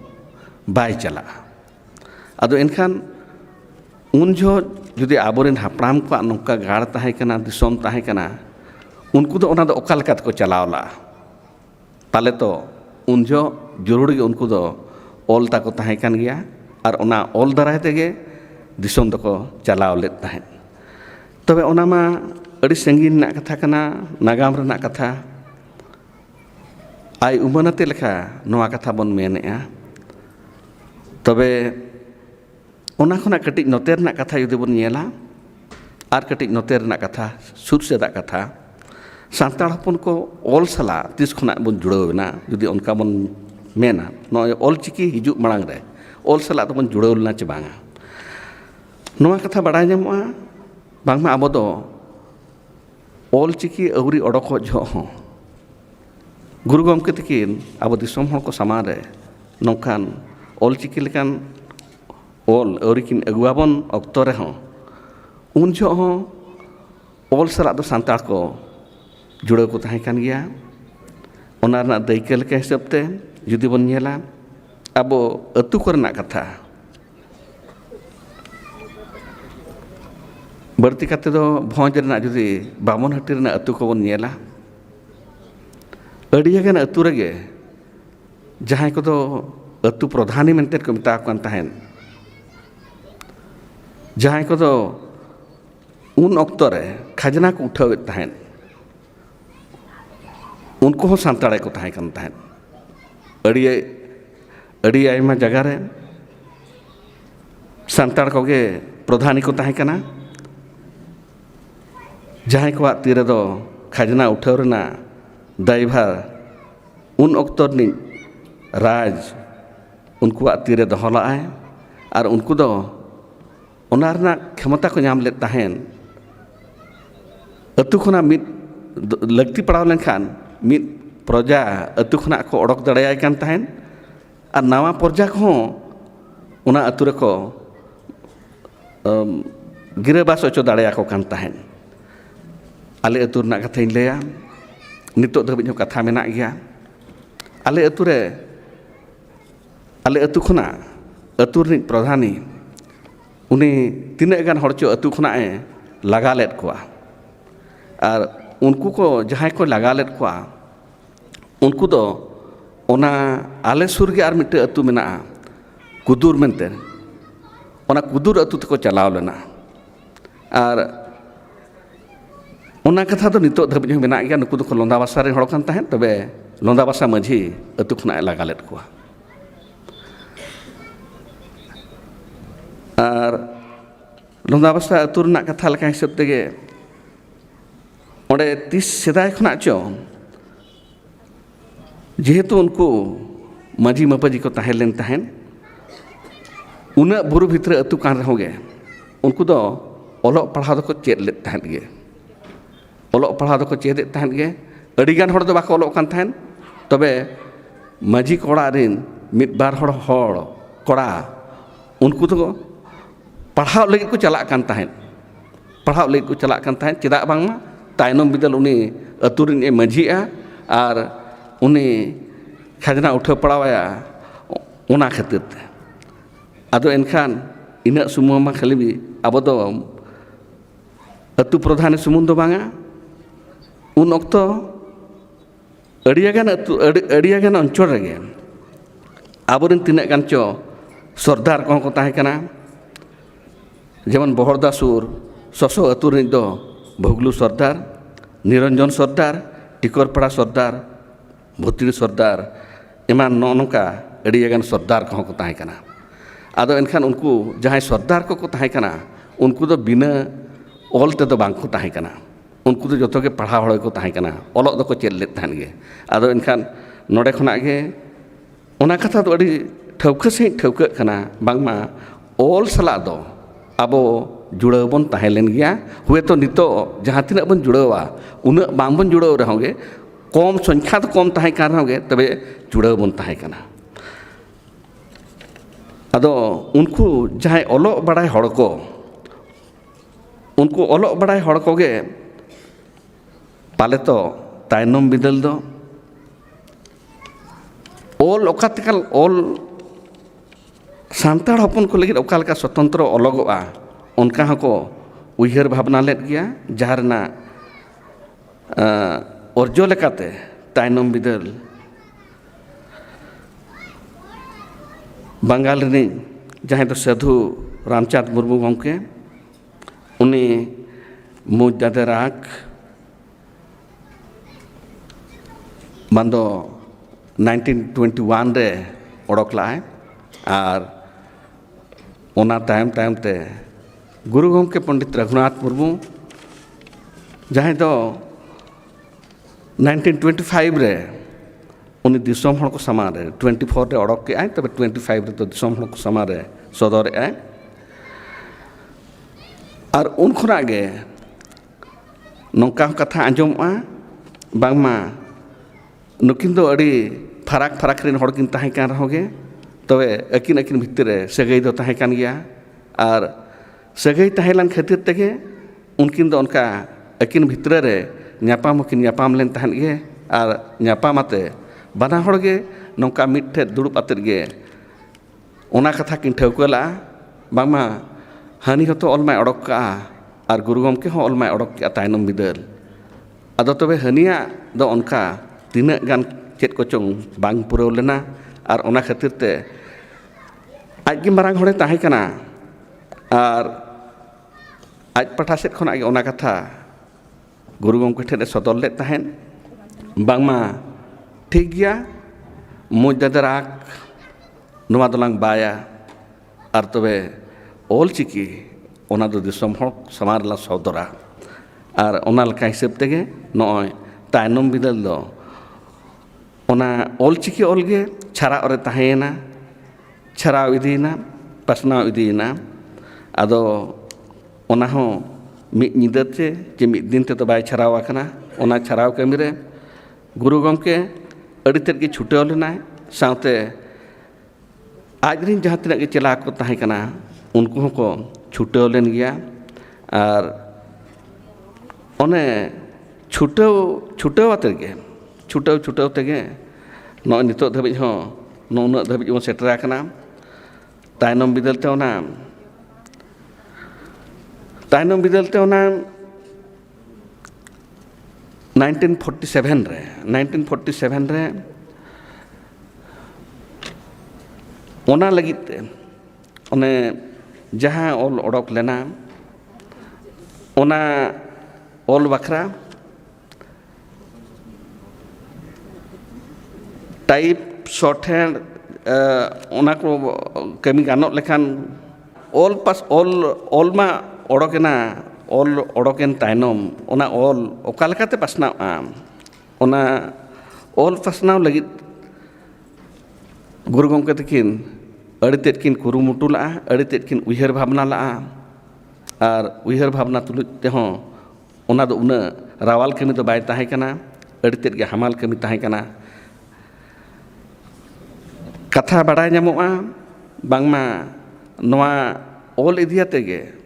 ᱵᱟᱭ ᱪᱟᱞᱟᱜᱼᱟ ᱟᱫᱚ ᱮᱱᱠᱷᱟन ᱩᱱ ᱡᱚᱦᱚᱜ ᱡᱩᱫᱤ ᱟᱵᱚᱨᱮᱱ ᱦᱟᱯᱲᱟᱢ ᱠᱚᱣᱟᱜ ᱱᱚᱝᱠᱟ ᱜᱟᱲ ᱛᱟᱦᱮᱸ ᱠᱟᱱᱟ ᱫᱤᱥᱚᱢ ᱛᱟᱦᱮᱸ ᱠᱟᱱᱟ ᱩᱱᱠᱩ ᱫᱚ ᱚᱱᱟ ᱫᱚ ᱚᱠᱟ ᱞᱮᱠᱟ ᱛᱮᱠᱚ ᱪᱟᱞᱟᱣ ᱞᱟᱜᱼᱟ ᱯᱟᱞᱮ ᱛᱚ ᱩᱱ ᱡᱚᱦᱚᱜ ᱡᱚᱨᱩᱲ ᱜᱮ ᱩᱱᱠᱩ ᱫᱚ ᱚᱞ ᱛᱟᱠᱚ ᱛᱟᱦᱮᱸ ᱠᱟᱱ ᱜᱮᱭᱟ ᱟᱨ ᱚᱱᱟ ᱚᱞ ᱫᱟᱨᱟᱭ ᱛᱮᱜᱮ ᱫᱤᱥᱚᱢ ᱫᱚᱠᱚ ᱪᱟᱞᱟᱣ ᱞᱮᱫ ᱛᱟᱦᱮᱸᱫ ᱛᱚᱵᱮ ᱚᱱᱟ ᱢᱟ ᱟᱹᱰᱤ ᱥᱟᱺᱜᱤᱧ ᱨᱮᱱᱟᱜ ᱠᱟᱛᱷᱟ ᱠᱟᱱᱟ ᱱᱟᱜᱟᱢ ᱨᱮᱱᱟᱜ ᱠᱟᱛᱷᱟ ᱟᱭ ᱩᱢᱟᱹᱱᱟᱛᱮ ᱞᱮᱠᱟ ᱱᱚᱣᱟ ᱠᱟᱛᱷᱟ ᱵᱚᱱ ᱢᱮᱱᱮᱜᱼᱟ ᱛᱚᱵᱮ ᱚᱱᱟ ᱠᱷᱚᱱᱟᱜ ᱠᱟᱹᱴᱤᱡ ᱱᱚᱛᱮ ᱨᱮᱱᱟᱜ ᱠᱟᱛᱷᱟ ᱡᱩᱫᱤ ᱵᱚᱱ ᱧᱮᱞᱟ ᱟᱨ ᱠᱟᱹᱴᱤᱡ ᱱᱚᱛᱮ ᱨᱮᱱᱟᱜ ᱠᱟᱛᱷᱟ ᱥᱩᱨ ᱥᱮᱫᱟᱜ ᱠᱟᱛᱷᱟ ᱥᱟᱱᱛᱟᱲ ᱦᱚᱯᱚᱱ ᱠᱚ ᱚᱞ ᱥᱟᱞᱟᱜ ᱛᱤᱥ ᱠᱷᱚᱱᱟᱜ ᱵᱚᱱ ᱡᱩᱲᱟᱹᱣ ᱮᱱᱟ ᱡᱩᱫᱤ ᱚᱱᱠᱟ ᱵᱚᱱ ᱢᱮᱱᱟ ᱱᱚᱜᱼᱚᱭ ᱚᱞᱪᱤᱠᱤ ᱦᱤᱡᱩᱜ ᱢᱟᱲᱟᱝ ᱨᱮ ᱚᱞ ᱥᱟᱞᱟᱜ ᱫᱚᱵᱚᱱ ᱡᱩᱲᱟᱹᱣ ᱞᱮᱱᱟ ᱪᱮ ᱵᱟᱝᱟ ᱱᱚᱣᱟ ᱠᱟᱛᱷᱟ ᱵᱟᱲᱟᱭ ᱧᱟᱢᱚᱜᱼᱟ ᱵᱟᱝᱢᱟ ᱟᱵᱚ ᱫᱚ ᱚᱞᱪᱤᱠᱤ ᱟᱹᱣᱨᱤ ᱚᱰᱚᱠᱚᱜ ᱡᱚᱦᱚᱜ ᱦᱚᱸ ᱜᱩᱨᱩ ᱜᱚᱢᱠᱮ ᱛᱟᱹᱠᱤᱱ ᱟᱵᱚ ᱫᱤᱥᱚᱢ ᱦᱚᱲ ᱠᱚ ᱥᱟᱢᱟᱝ ᱨᱮ ᱱᱚᱝᱠᱟᱱ ᱚᱞᱪᱤᱠᱤ ᱞᱮᱠᱟᱱ ᱚᱞ ᱟᱹᱣᱨᱤ ᱠᱤᱱ ᱟᱹᱜᱩᱣᱟᱵᱚᱱ ᱚᱠᱛᱚ ᱨᱮᱦᱚᱸ ᱩᱱ ᱡᱚᱦᱚᱜ ᱦᱚᱸ ᱚᱞ ᱥᱟᱞᱟᱜ ᱫᱚ ᱥᱟᱱᱛᱟᱲ ᱠᱚ ᱡᱩᱲᱟᱹᱣ ᱠᱚ ᱛᱟᱦᱮᱸ ᱠᱟᱱ ᱜᱮᱭᱟ ᱚᱱᱟ ᱨᱮᱱᱟᱜ ᱫᱟᱹᱭᱠᱟᱹ ᱞᱮᱠᱟ ᱦᱤᱥᱟᱹᱵ ᱛᱮ ᱡᱩᱫᱤ ᱵᱚᱱ ᱧᱮᱞᱟ ᱟᱵᱚ ᱟᱹᱛᱩ ᱠᱚᱨᱮᱱᱟᱜ ᱠᱟᱛᱷᱟ ᱵᱟᱹᱲᱛᱤ ᱠᱟᱛᱮ ᱫᱚ ᱵᱷᱚᱸᱡᱽ ᱨᱮᱱᱟᱜ ᱡᱩᱫᱤ ᱵᱟᱢᱚᱱᱦᱟᱹᱴᱤ ᱨᱮᱱᱟᱜ ᱟᱹᱛᱩ ᱠᱚᱵᱚᱱ ᱧᱮᱞᱟ ᱟᱹᱰᱤᱜᱟᱱ ᱟᱹᱛᱩ ᱨᱮᱜᱮ ᱡᱟᱦᱟᱸᱭ ᱠᱚᱫᱚ ᱟᱹᱛᱩ ᱯᱨᱚᱫᱷᱟᱱᱤ ᱢᱮᱱᱛᱮ ᱠᱚ ᱢᱮᱛᱟ ᱠᱚ ᱠᱟᱱ ᱛᱟᱦᱮᱸᱫ ᱡᱟᱦᱟᱸᱭ ᱠᱚᱫᱚ उन ऑक्तो रे खजना को उठावेद तहन उनको हो सांताड़े को तहन कन तहन अड़ी आयमा जगह रे सांताड़ को गे प्रधानी को तहन कना जहां को तीरे दो खजना उठाव रेना दायभार उन ऑक्तो नि राज उनको तीरे दोहला आए और उनको दो ओना रेना क्षमता को नाम ले तहन अतु खुना मित लगती पड़ाव लेनखान मित प्रजा अतु खुना को ओडक दड़ायाय कान तहन और नवा प्रजा को उना अतु रे को गिरबास ओचो दड़ाया को कान तहन आले अतु रना कथा इन लैया नितो धबिज कथा मेना गया आले अतु रे आले अतु खुना अतु रिन प्रधानी उनी तिनाग गान हर चो अतु खुना ए लगा लेद कोआ और उनको को जहाँ को लगा लेद कोआ उनको दो ओना आले सुर के आर मिट्टे अतु मेना कुदूर मेनते ओना कुदूर अतु तको चलाव लेना और ओना कथा तो नितो धबिज मेना गया नुकु दो लोंदाबासा रे हड़ कान तहन तबे लोंदाबासा माझी अतु खुना लगा लेद कोआ और लोंदाबासा अतु रना कथा लेका हिसाब तेगे ᱚᱸᱰᱮ ᱛᱤᱥ ᱥᱮᱫᱟᱭ ᱠᱷᱚᱱᱟᱜ ᱪᱚ जेहेतु उनको माजी मापाजी को ताहें लेन ताहें उन्ना बुरु भितर अतु कान रहोगे उनको दो ओलो पढ़ा दो को चेत ले ताहें गे ओलो पढ़ा दो को चेत ताहें गे अड़ीगान हड़ दो बाको ओलो कान ताहें तबे माजी कोड़ा रिन मिट बार हड़ कोड़ा उनको तो पढ़ाव लगी को चला कान ताहें पढ़ाव लगी को चला कान ताहें चेदा बांगमा तायनम बिदल उनी अतु रिन ए माजीआ आर उनी खाजना उठा पड़ावाया उना खातिर ते आदो एनखान इना सुमुमा खाली भी अब दो अतु प्रधान सुमुन दो बांगा उन अक्तो अड़ियागान अंचल रगे आबोरेन तिना गान चो सरदार को ताहे कना जेमन बहरदा सुर ससो अतु रिन दो भोगलू सरदार निरंजन सरदार टिकरपाड़ा सरदार भुतरी सरदार एमान नौका अड़ियागान सरदार को ताहे कना आदो एनखान उनको जहां सरदार को ताहे कना उनको दो बिना ऑल ते दो बांग को ताहे कना उनको दो जोतो के पढ़ा हड़ को ताहे कना ऑलोग दो को चेल ले ताहन गे आदो एनखान नोडे खना गे ओना कथा दो अड़ी ठौका से ठौका कना बांगमा ऑल सला दो आबो जुड़ाव बन ताहे लेन गया हुए तो नितो जहां तिना बन जुड़ावा उना बांग बन जुड़ाव रहोगे कम संख्या तो कम ताहे कान रहोगे तबे जुड़ाव बन ताहे कना आदो उनको जहां ओलो बड़ाई हड़ को उनको ओलो बड़ाई हड़ को गे पाले तो तायनम बिदल दो ओल ओकातिकल ओल सांताड़ हपन को लगी ओकालका स्वतंत्र अलगोआ उनका हको उयहर भावना लेत गया जहारना अर्जो लेकाते तायनम बिदल बंगाल रे जहां तो साधु रामचांद मुर्मू गंके उनी मुजादराक बंदो 1921 रे ओडक लाए और ओना तायम तायम ते गुरु गंके पंडित रघुनाथ मुर्मू जहां तो 1925 रे उन्हीं दिसोम हड़ को समा रे 24 रे ओडक के आए तब 25 रे तो दिसोम हड़ को समा रे सदर आए और उन खुना गे नौका कथा आंजोमा बांगमा नुकिन दो अड़ी फराक फराक रिन हड़ किन ताहे कान रहोगे तबे अकिन अकिन भितर रे सगई दो ताहे कान गया और सगई ताहे लन खातिर तेगे उनकिन दो उनका अकिन भितर रे न्यापाम किन न्यापाम लेन ताहन गे और न्यापामाते बना हड़ गे नौका मिठे दुड़ुब आतेर गे ओना कथा किन ठौकला बांगमा हानि हतो अलमाय अडक का और गुरु गमके हो अलमाय अडक के तायनम बिदल आदो तबे हानिया दो उनका तीना गान चेत को चोंग बांग पुराव लेना और ओना खातिर ते आज गे मारांग हड़े ताहे कना और आज पठा सेट खना गे ओना कथा गुरु गमके ठेन सदर ले ताहेन बांगमा ठीक गया मुजादराक नुआ दलांग बाया और तबे ऑल चिकी ओना दो दिसम हड़ समार ला सौदरा और ओना लका हिसाब तेगे नॉय तायनम बिदल दो ओना ऑल चिकी ऑल गे छारा और ताहेना छाराव इदीना पसनाव इदीना आदो ओना हो मिद निदते जे मिद दिन ते तो बाय छाराव आकना ओना छाराव कमी रे गुरु गमके अड़ी तेद गे छुटाव लेना साथे आज रिन जहां तिना गे चला को ताहे कना उनको को छुटाव लेन गया और ओने छुटाव आते गे छुटाव तेगे नॉय नितो धाबी हो नौना धाबी बन सेटरा कना तायनम बिदलते ओना तायनम बिदलते ओना 1947 रे ओना लगित ओने जहां ऑल ओडक लेना ओना ऑल बखरा टाइप शॉर्ट हैंड ओना को कमी गानों लेखान ऑल पास ऑल मा ओडकेना ᱚᱞ ᱚᱰᱚᱠᱮᱱ ᱛᱟᱭᱱᱚᱢ ᱚᱱᱟ ᱚᱞ ᱚᱠᱟ ᱞᱮᱠᱟᱛᱮ ᱯᱟᱥᱱᱟᱣᱼᱟ ᱚᱱᱟ ᱚᱞ ᱯᱟᱥᱱᱟᱣ ᱞᱟᱹᱜᱤᱫ ᱜᱩᱨᱩ ᱜᱚᱢᱠᱮ ᱛᱟᱹᱠᱤᱱ ᱟᱹᱰᱤ ᱛᱮᱫ ᱠᱤᱱ ᱠᱩᱨᱩᱢᱩᱴᱩ ᱞᱟᱜᱼᱟ, ᱟᱹᱰᱤ ᱛᱮᱫ ᱠᱤᱱ ᱩᱭᱦᱟᱹᱨ ᱵᱷᱟᱵᱽᱱᱟ ᱞᱟᱜᱼᱟ, ᱟᱨ ᱩᱭᱦᱟᱹᱨ ᱵᱷᱟᱵᱽᱱᱟ ᱛᱩᱞᱩᱡ ᱛᱮᱦᱚᱸ ᱚᱱᱟ ᱫᱚ ᱩᱱᱟᱹᱜ ᱨᱟᱣᱟᱞ ᱠᱟᱹᱢᱤ ᱫᱚ ᱵᱟᱭ ᱛᱟᱦᱮᱸ ᱠᱟᱱᱟ, ᱟᱹᱰᱤ ᱛᱮᱫ ᱜᱮ ᱦᱟᱢᱟᱞ ᱠᱟᱹᱢᱤ ᱛᱟᱦᱮᱸ ᱠᱟᱱᱟ᱾ ᱠᱟᱛᱷᱟ ᱵᱟᱲᱟᱭ ᱧᱟᱢᱚᱜᱼᱟ ᱵᱟᱝᱢᱟ ᱱᱚᱣᱟ ᱚᱞ ᱤᱫᱤᱭᱟᱛᱮ ᱜᱮ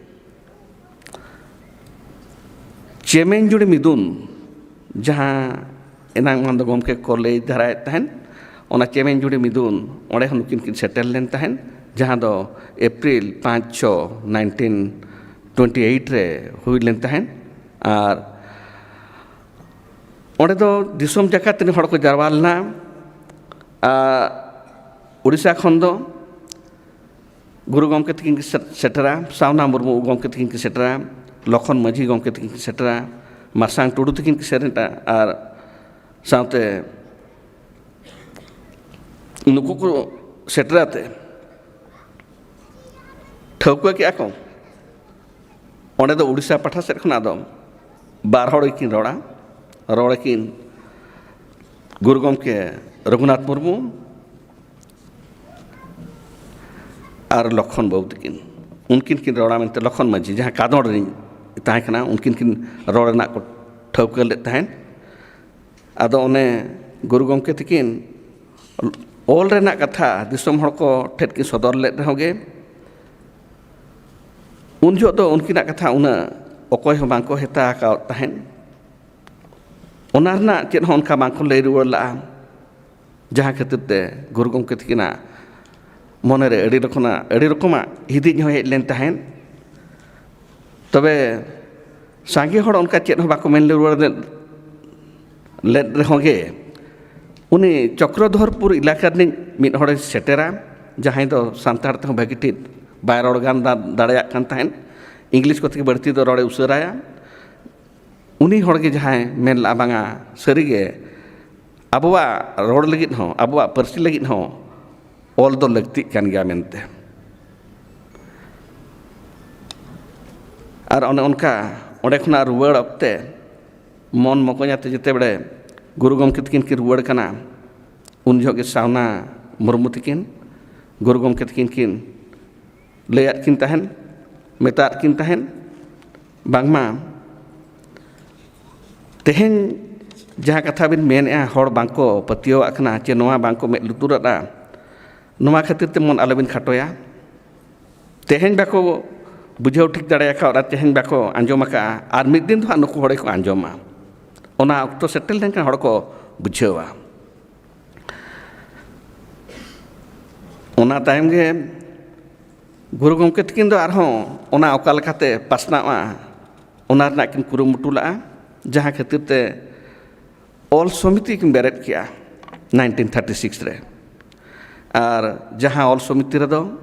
ᱪᱮᱢᱮᱧᱡᱩᱲᱤ ᱢᱤᱫᱩᱱ ᱡᱟᱦᱟᱸ ᱮᱱᱟᱝ ᱢᱟᱱᱫᱚ ᱜᱚᱢᱠᱮ ᱠᱚ ᱞᱟᱹᱭ ᱫᱷᱟᱨᱟᱭᱮᱫ ᱛᱟᱦᱮᱱ, ᱚᱱᱟ ᱪᱮᱢᱮᱧᱡᱩᱲᱤ ᱢᱤᱫᱩᱱ ᱚᱸᱰᱮ ᱦᱚᱸ ᱱᱩᱠᱤᱱ ᱠᱤᱱ ᱥᱮᱴᱮᱨ ᱞᱮᱱ ᱛᱟᱦᱮᱱ, ᱡᱟᱦᱟᱸ ᱫᱚ ᱮᱯᱨᱤᱞ 5/6/1928 ᱨᱮ ᱦᱩᱭ ᱞᱮᱱ ᱛᱟᱦᱮᱱ᱾ ᱟᱨ ᱚᱸᱰे ᱫᱚ ᱫᱤᱥᱚᱢ ᱡᱟᱠᱟᱛ ᱨᱮᱱ ᱦᱚᱲ ᱠᱚ ᱡᱟᱨᱣᱟ ᱞᱮᱱᱟ᱾ ᱩᱲᱤᱥᱥᱟ ᱠᱷᱚᱱ ᱫᱚ ᱜᱩᱨᱩ ᱜᱚᱢᱠᱮ ᱛᱟᱹᱠᱤᱱ ᱥᱮᱴᱮᱨᱟ, ᱥᱟᱣᱱᱟ ᱢᱩᱨᱢᱩ ᱜᱚᱢᱠᱮ ᱛᱟᱹᱠᱤᱱ ᱠᱤᱱ ᱥᱮᱴᱮᱨᱟ, ᱞᱚᱠᱷᱚᱱ ᱢᱟᱹᱡᱷᱤ ᱜᱚᱢᱠᱮ ᱛᱟᱹᱠᱤᱱ ᱠᱤᱱ ᱥᱮᱴᱮᱨᱟ, ᱢᱟᱨᱥᱟᱝ ᱴᱩᱰᱩ ᱛᱟᱹᱠᱤᱱ ᱠᱤᱱ ᱥᱮᱴᱮᱨᱟ, ᱟᱨ ᱥᱟᱶᱛᱮ ᱱᱩᱠᱩ ᱠᱚ ᱥᱮᱴᱮᱨᱟᱛᱮ ᱴᱷᱟᱹᱣᱠᱟᱹ ᱠᱮᱜᱼᱟ ᱠᱚ ᱚᱸᱰᱮ ᱫᱚ ᱩᱲᱤᱥᱥᱟ ᱯᱟᱦᱴᱟ ᱥᱮᱫ ᱠᱷᱚᱱᱟᱜ ᱫᱚ ᱵᱟᱨ ᱦᱚᱲ ᱜᱮᱠᱤᱱ ᱨᱚᱲᱟᱠᱤᱱ ᱜᱩᱨᱩ ᱜᱚᱢᱠᱮ ᱨᱚᱜᱷᱩᱱᱟᱛᱷ ᱢᱩᱨᱢᱩ ᱟᱨ ᱞᱚᱠᱷᱚᱱ ᱵᱟᱹᱵᱩ ᱛᱟᱹᱠᱤᱱ, ᱩᱱᱠᱤᱱ ᱠᱤᱱ ᱨᱚᱲᱟ ᱢᱮᱱᱛᱮ ᱞᱚᱠᱷᱚᱱ ᱢᱟᱹᱡᱷᱤ ᱡᱟᱦᱟᱸ ᱠᱟᱫᱚᱲ ᱨᱤᱧ ᱛᱟᱦᱮᱸ ᱠᱟᱱᱟ, ᱩᱱᱠᱤन ᱠᱤᱱ ᱨᱚᱲ ᱨᱮᱱᱟᱜ ᱠᱚ ᱴᱷᱟᱹᱣᱠᱟᱹ ᱞᱮᱫ ᱛᱟᱦᱮᱸᱫ᱾ ᱟᱫᱚ ᱚᱱᱮ ᱜᱩᱨᱩ ᱜᱚᱢᱠᱮ ᱛᱟᱹᱠᱤᱱ ᱚᱞ ᱨᱮᱱᱟᱜ ᱠᱟᱛᱷᱟ ᱫᱤᱥᱚᱢ ᱦᱚᱲ ᱠᱚ ᱴᱷᱮᱱ ᱠᱤᱱ ᱥᱚᱫᱚᱨ ᱞᱮᱫ ᱨᱮᱦᱚᱸ ᱜᱮ ᱩᱱ ᱡᱚᱦᱚᱜ ᱫᱚ ᱩᱱᱠᱤᱱᱟᱜ ᱠᱟᱛᱷᱟ ᱩᱱᱟᱹᱜ ᱚᱠᱚᱭ ᱦᱚᱸ ᱵᱟᱝᱠᱚ ᱦᱮᱛᱟ ᱟᱠᱟᱫ ᱛᱟᱦᱮᱸᱫ, ᱚᱱᱟ ᱨᱮᱱᱟᱜ ᱪᱮᱫ ᱦᱚᱸ ᱚᱱᱠᱟ ᱵᱟᱝᱠᱚ ᱞᱟᱹᱭ ᱨᱩᱣᱟᱹᱲ ᱞᱟᱜᱼᱟ, ᱡᱟᱦᱟᱸ ᱠᱷᱟᱹᱛᱤᱨ ᱛᱮ ᱜᱩᱨᱩ ᱜᱚᱢᱠᱮ ᱛᱟᱹᱠᱤᱱᱟᱜ ᱢᱚᱱᱮᱨᱮ ᱟᱹᱰᱤ ᱨᱚᱠᱚᱢᱟᱜ ᱦᱤᱫᱤᱡ ᱦᱚᱸ ᱦᱮᱡ ᱞᱮᱱ ᱛᱟᱦᱮᱸᱫ᱾ ᱛᱚᱵᱮ ᱥᱟᱸᱜᱮ ᱦᱚᱲ ᱚᱱᱠᱟ ᱪᱮᱫ ᱦᱚᱸ ᱵᱟᱠᱚ ᱢᱮᱱ ᱨᱩᱣᱟᱹᱲ ᱞᱮᱫ ᱨᱮᱦᱚᱸ ᱜᱮ ᱩᱱᱤ ᱪᱚᱠᱨᱚᱫᱷᱚᱨᱯᱩᱨ ᱮᱞᱟᱠᱟ ᱨᱤᱱᱤᱡ ᱢᱤᱫ ᱦᱚᱲᱮ ᱥᱮᱴᱮᱨᱟ, ᱡᱟᱦᱟᱸᱭ ᱫᱚ ᱥᱟᱱᱛᱟᱲ ᱛᱮᱦᱚᱸ ᱵᱷᱟᱹᱜᱤ ᱴᱷᱤᱠ ᱵᱟᱭ ᱨᱚᱲ ᱜᱟᱱ ᱫᱟᱲᱮᱭᱟᱜ ᱠᱟᱱ ᱛᱟᱦᱮᱸᱫ, ᱤᱝᱞᱤᱥ ᱠᱚᱛᱮ ᱜᱮ ᱵᱟᱹᱲᱛᱤ ᱫᱚ ᱨᱚᱲᱮ ᱩᱥᱟᱹᱨᱟᱭᱟ᱾ ᱩᱱᱤ ᱦᱚᱲᱜᱮ ᱡᱟᱦᱟᱸᱭ ᱢᱮᱱ ᱞᱟᱜᱼᱟ ᱵᱟᱝᱟ ᱥᱟᱹᱨᱤᱜᱮ ᱟᱵᱚᱣᱟᱜ ᱨᱚᱲ ᱞᱟᱹᱜᱤᱫ ᱦᱚᱸ ᱟᱵᱚᱣᱟᱜ ᱯᱟᱹᱨᱥᱤ ᱞᱟᱹᱜᱤᱫ ᱦᱚᱸ ᱚᱞ ᱫᱚ ᱞᱟᱹᱠᱛᱤᱜ ᱠᱟᱱ ᱜᱮᱭᱟ ᱢᱮᱱᱛᱮ᱾ ᱟᱨ ᱚᱱᱮ ᱚᱱᱠᱟ ᱚᱸᱰᱮ ᱠᱷᱚᱱᱟᱜ ᱨᱩᱣᱟᱹᱲ ᱚᱠᱛᱮ ᱢᱚᱱ ᱢᱚᱠᱚᱧᱟᱛᱮ ᱡᱮᱛᱮ ᱵᱮᱲᱮ ᱜᱩᱨᱩ ᱜᱚᱢᱠᱮ ᱛᱟᱹᱠᱤᱱ ᱠᱤᱱ ᱨᱩᱣᱟᱹᱲ ᱠᱟᱱᱟ, ᱩᱱ ᱡᱚᱦᱚᱜ ᱜᱮ ᱥᱟᱣᱱᱟ ᱢᱩᱨᱢᱩ ᱛᱟᱹᱠᱤᱱ ᱜᱩᱨᱩ ᱜᱚᱢᱠᱮ ᱛᱟᱹᱠᱤᱱ ᱠᱤᱱ ᱞᱟᱹᱭᱟᱫ ᱠᱤᱱ ᱛᱟᱦᱮᱱ, ᱢᱮᱛᱟᱫ ᱠᱤᱱ ᱛᱟᱦᱮᱱ ᱵᱟᱝᱢᱟ ᱛᱮᱦᱮᱧ ᱡᱟᱦᱟᱸ ᱠᱟᱛᱷᱟ ᱵᱤᱱ ᱢᱮᱱᱮᱫᱼᱟ ᱦᱚᱲ ᱵᱟᱝᱠᱚ ᱯᱟᱹᱛᱭᱟᱹᱣᱟᱜ ᱠᱟᱱᱟ ᱪᱮ ᱱᱚᱣᱟ ᱵᱟᱝᱠᱚ ᱢᱮᱫ ᱞᱩᱛᱩᱨᱟᱜᱼᱟ, ᱱᱚᱣᱟ ᱠᱷᱟᱹᱛᱤᱨ ᱛᱮ ᱢᱚᱱ ᱟᱞᱚᱵᱤᱱ ᱠᱷᱟᱴᱚᱭᱟ᱾ ᱛᱮᱦᱮᱧ ᱵᱟᱠᱚ ᱵᱩᱡᱷᱟᱹᱣ ᱴᱷᱤᱠ ᱫᱟᱲᱮᱭᱟᱠᱟᱫᱼᱟ, ᱛᱮᱦᱮᱧ ᱵᱟᱠᱚ ᱟᱸᱡᱚᱢ ᱟᱠᱟᱫᱼᱟ, ᱟᱨ ᱢᱤᱫ ᱫᱤᱱ ᱫᱚ ᱦᱟᱸᱜ ᱱᱩᱠᱩ ᱦᱚᱲ ᱜᱮᱠᱚ ᱟᱸᱡᱚᱢᱟ, ᱚᱱᱟ ᱚᱠᱛᱚ ᱥᱮᱴᱮᱨ ᱞᱮᱱᱠᱷᱟᱱ ᱦᱚᱲ ᱠᱚ ᱵᱩᱡᱷᱟᱹᱣᱟ᱾ ᱚᱱᱟ ᱛᱟᱭᱚᱢ ᱜᱮ ᱜᱩᱨᱩ ᱜᱚᱢᱠᱮ ᱛᱟᱹᱠᱤᱱ ᱫᱚ ᱟᱨᱦᱚᱸ ᱚᱱᱟ ᱚᱠᱟ ᱞᱮᱠᱟᱛᱮ ᱯᱟᱥᱱᱟᱜᱼᱟ ᱚᱱᱟ ᱨᱮᱱᱟᱜ ᱠᱤᱱ ᱠᱩᱨᱩᱢᱩᱴᱩ ᱞᱟᱜᱼᱟ, ᱡᱟᱦᱟᱸ ᱠᱷᱟᱹᱛᱤᱨ te ᱚᱞ ᱥᱚᱢᱤᱛᱤ ᱠᱤᱱ ᱵᱮᱨᱮᱫ ᱠᱮᱜᱼᱟ 1936 ᱨᱮ। ᱟᱨ ᱡᱟᱦᱟᱸ ᱚᱞ ᱥᱚᱢᱤᱛᱤ ᱨᱮᱫᱚ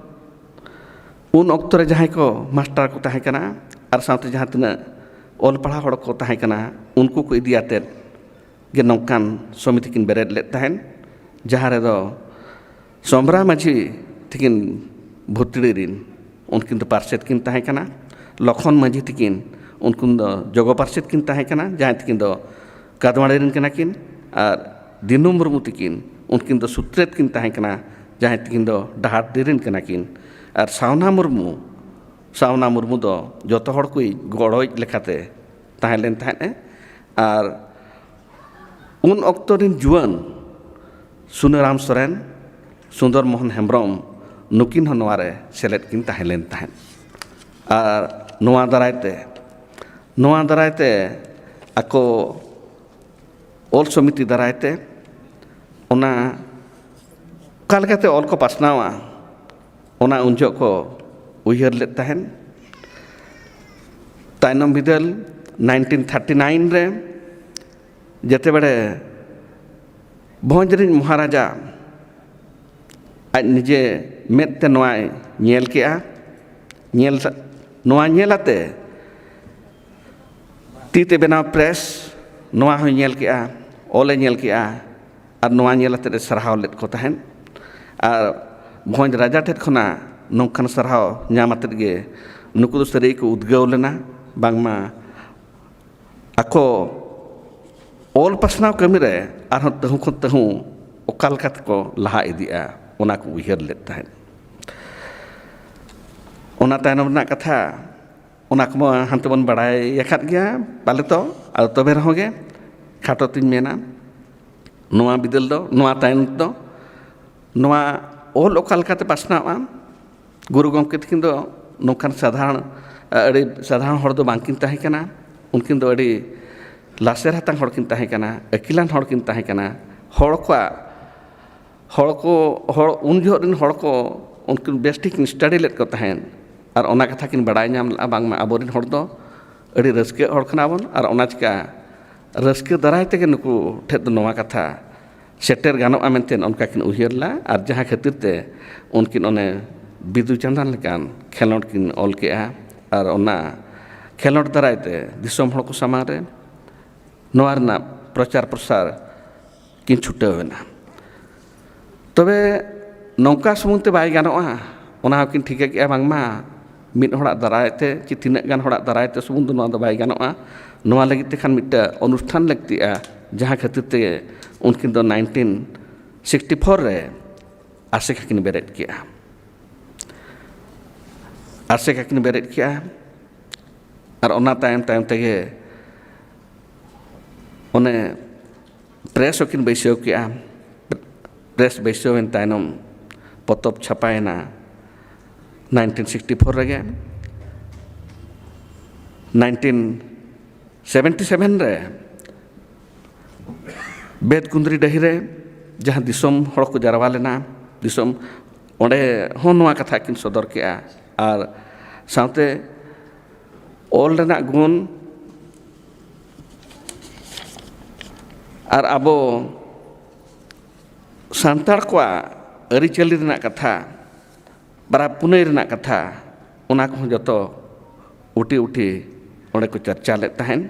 उन ऑक्तो रे जहाँ को मास्टर को तहे कना और साथ जहाँ तीना ऑल पढ़ा हड़ को तहे कना उनको को इदी आते गे नौकान समिति किन बेरेद ले तहन जहाँ रे दो सोमरा माझी तिकिन भुतड़ी रिन उनकिन तो पार्षद किन तहे कना लखन माझी तिकिन उनकुन दो जगो पार्षद किन तहे कना जहाँ तिकिन दो कादवाड़े रिन कना किन और दिनु मुर्मू तिकिन उनकिन दो सूत्रेत किन तहे कना जहाँ तिकिन दो डहार दिरिन कना किन और सावना मुर्मू दो जोतो हड़ कोई गड़ोज लेखाते ताहेलेन ताहेने और उन ऑक्तो रिन जुआन सुनराम सोरेन सुंदर मोहन हेम्ब्रम नुकिन हो नवारे सेलेद किन ताहेलेन ताहेन और नवा दरायते आको ऑल समिति दरायते ओना कालकाते ऑल को पासनावा ओना उनजो को उयहर लेत ताहेन तायनम बिदल 1939 रे जते बड़े भोजरिन महाराजा आज निजे मेते नोआ नेल केआ नेल नोआ नेलाते तीते बेनाव प्रेस नोआ हो नेल केआ ओले नेल केआ और नोआ नेलाते सरहाव लेत को ताहेन और भोज राजा ठेठ खना नौखान सरहाव नामाते गे नुकु दो सरी को उद्गाव लेना बांगमा आको ऑल पासनाव कमी रे आरहं तहु खन तहु ओका लेका को लहा इदिया ओना को उयहर लेत ताहेन ओना तायनम रना कथा ओना को हानते बन बाड़ाय याखात गया पाले तो आ तबे रहओ गे खाटो तिन मेना नोआ बिदल दो नोआ तायन दो नोआ ऑल ओका लेकाते पासनावा गुरु गमके तकिन दो नोकान साधारण हर दो बांकिन ताहे कना उनकिन दो अड़ी लासेर हातां हड़किन ताहे कना अकिलान हड़किन ताहे कना हड़ को उन जोहरिन हड़ को उनकिन बेस्टिक स्टडी लेत को ताहेन और ओना कथा किन बड़ाय नाम ला बांगमा आबोरिन हड़ दो अड़ी रस्के हड़ खना बन और ओना चिका रस्के दराय तेगे नुकु ठे दो नोवा कथा सेटेर गानोआ मेनतेन उनका किन उयहर ला और जहां खातिर ते उनकिन ओने बिदु चंदन लेकान खेलोड किन ऑल केआ और ओना खेलोड दराय ते दिसोम हड़ को सामान रे नोआ रना प्रचार प्रसार किन छुटेवेना तबे नौका सुमुंग ते बाय गानोआ ओना किन ठीक केआ बांगमा मिद हड़ा दराय ते चि तिनाग गान हड़ा दराय ते सुमुंग दो नोआ दो बाय गानोआ नोआ लगित ते खान मिटा अनुष्ठान लगतिया जहां खातिर ते उनकिन दो 1964 रे आसेका किन बेरेट किया आसेका किन बेरेट किया और ओना तायम तायम तेगे ओने प्रेस किन बैसव किया प्रेस बैसवेन तायनम पतब छापायना 1964 रेगे 1977 रे बेद कुंदरी डही रे जहां दिसोम हड़ को जारवा लेना दिसोम ओंडे हों नोआ कथा किन सदर केआ और साउते ऑल रेना गुण और आबो सांतार को अरिचली रेना कथा बरा पुनई रेना कथा ओना को जतो उठी उठी ओंडे को चर्चा ले ताहेन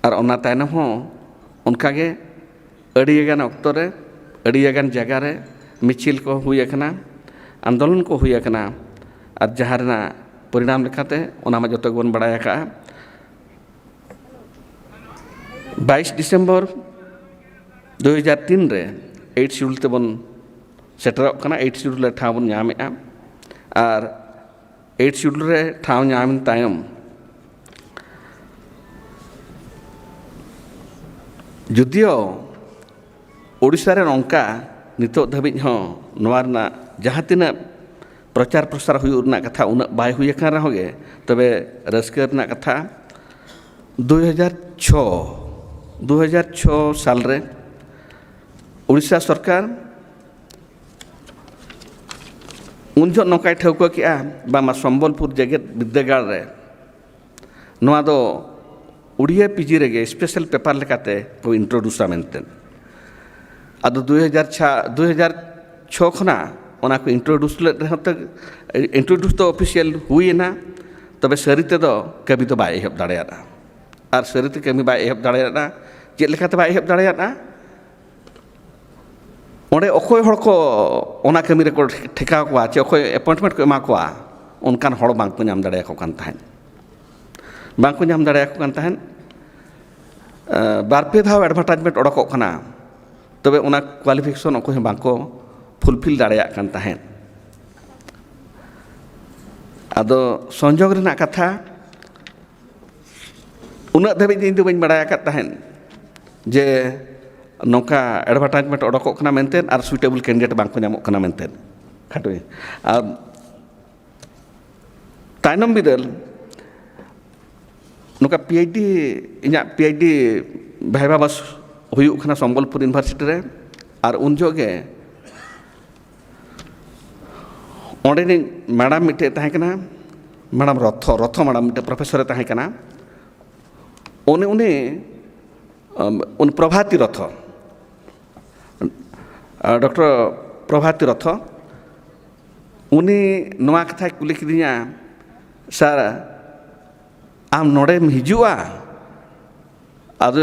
और ओना तायनम हो उनकागे अड़ियागान अक्तो रे अड़ियागान जगह रे मिचिल को हुई अकना आंदोलन को हुई अकना और जहां रेना परिणाम लेखाते ओना मा जतो बन बड़ाय का 22 दिसंबर 2003 रे 8 शेड्यूल ते बन सेटरक कना 8 शेड्यूल ले ठाव बन नामेआ और 8 शेड्यूल रे ठाव नामिन तायम जुदियो ओडिशा रे नौका नितो धाबिज हो नोआ रना जहां तिना प्रचार प्रसार हुई रना कथा उना बाय हुई अकन रहोगे तबे रस्के रना कथा 2006 साल रे उड़ीसा सरकार उन जो नौकाय ठौका किया बामा संबलपुर जेगेत विद्यागार रे नोआ दो उड़िया पीजी रेगे स्पेशल पेपर लेकाते को इंट्रोड्यूसा मेंटेन अदो 2006 खना ओना को इंट्रोड्यूस ले तक इंट्रोड्यूस तो ऑफिशियल हुई ना तबे सरिते दो कभी तो बाय एहब दाड़ेयाना और सरिते कमी बाय एहब दाड़ेयाना चेद लेकाते बाय एहब दाड़ेयाना ओंडे अखोय हड़ को ओना कमी रे को ठेकाव कोआ चे अखोय अपॉइंटमेंट को एमा कोआ उनकान हड़ बांग को नाम दाड़ेया को कान ताहेन बांग को नाम दाड़ेया को कान ताहेन बार पे धाव एडभार्टाइजमेंट ओडकोक कना तबे ओना क्वालिफिकेशन अखोय बांग को फुलफिल दाड़ेया कान ताहेन आदो संजोग रेना कथा उना धाबि दिन दो बन बड़ाया का ताहेन जे नौका एडभार्टाइजमेंट ओडकोक कना मेंतेन और सुइटेबल कैंडिडेट बांग को नामोक कना मेंतेन खाटोय आ तायनम बिदल नौका पीएचडी इना पीएचडी भाईबा बस हुयुक कना संबलपुर यूनिवर्सिटी रे और उन जोगे ओंडे नि मैडम मिटे ताहे कना मैडम रथ मैडम मिटे प्रोफेसर ताहे कना उन प्रभाती रथ डॉक्टर प्रभाती रथ उनी नोआ कथा कुली किदिया सर आम नोड़े हिजुआ अब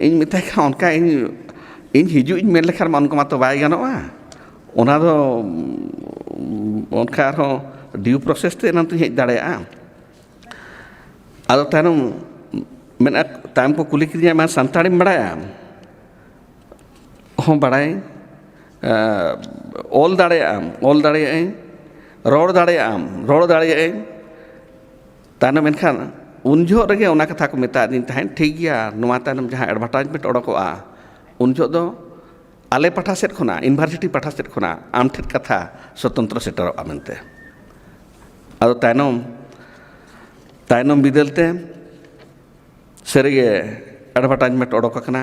इन मिताय का उनका इन हिजु इन मेन लेखार मान को मा तो बाय गानोआ ओना दो उनका ड्यू प्रोसेस ते नंत हेज दाड़ेया ᱟᱫᱚ ᱛᱟᱭᱚᱢ ᱠᱚ ᱠᱩᱞᱤ ᱠᱤᱫᱤᱧᱟ ᱢᱟ ᱥᱟᱱᱛᱟᱲᱤᱢ ᱵᱟᱲᱟᱭᱟ? ᱦᱚᱸ ᱵᱟᱲᱟᱭ, ᱚᱞ ᱫᱟᱲᱮᱭᱟᱜᱼᱟᱹᱧ, ᱨᱚᱲ ᱫᱟᱲᱮᱭᱟᱜᱼᱟᱹᱧ। ᱛᱟᱭᱱᱚᱢ ᱮᱱᱠᱷᱟन उन जो रगे उना कथा को मेता दिन तहन ठीक गया नोवा तायनम जहां एडवर्टाइजमेंट ओडकोआ उन जो दो आले पाठा सेट खना यूनिवर्सिटी पाठा सेट खना आम ठेट कथा स्वतंत्र सेटरो आमेनते आदो तायनम बिदलते सरिगे एडवर्टाइजमेंट ओडकना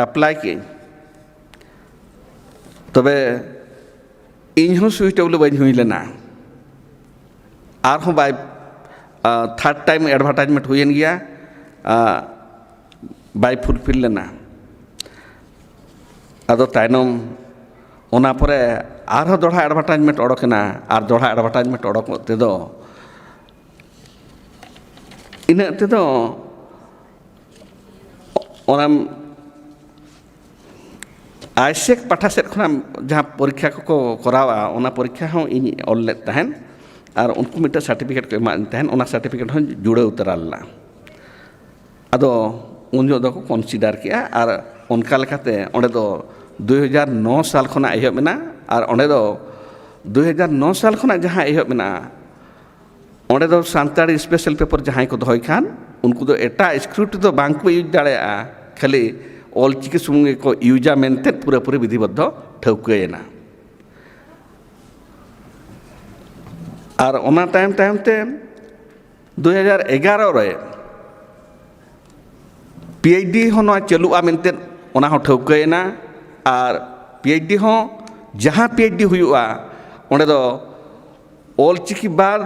अप्लाई की तबे इन्हों सुइटेबल बन हुई लेना आरहों बाय थर्ड टाइम एडवर्टाइजमेंट हुई गया बाय फुलफिल लेना अदो तायनम ओना परे आरहों दोड़ा एडवर्टाइजमेंट ओडकना आर दोड़ा एडवर्टाइजमेंट ओडक तेदो इन तेदो ओना आईसेक पाठा सेट खना जहाँ परीक्षा को करावा ओना परीक्षा हों इन ऑल लेत तहन और उनको मिट्टा सर्टिफिकेट को एमा तहन ओना सर्टिफिकेट हों जुड़े उतरालना अदो उन जो दो को कंसीडर किया और उनका लेखाते ओंडे दो 2009 साल खना एहब मेना और ओंडे दो 2009 साल खना जहाँ एहब मेना ओंडे दो सान्ताड़ी स्पेशल पेपर जहाँ को दोहई खान उनको दो एटा स्क्रिप्ट दो बांग को यूज दाड़ेया खाली ऑल चिकी सुमुंगे को यूजा मेनते पूरा पूरी विधिबद्ध ठौकेना और ओना टाइम ते 2011 रे पीएचडी होना चलुआ मेनते ओना हो ठौकेना और पीएचडी हो जहाँ पीएचडी हुआ ओंडे दो ऑल चिकी बाद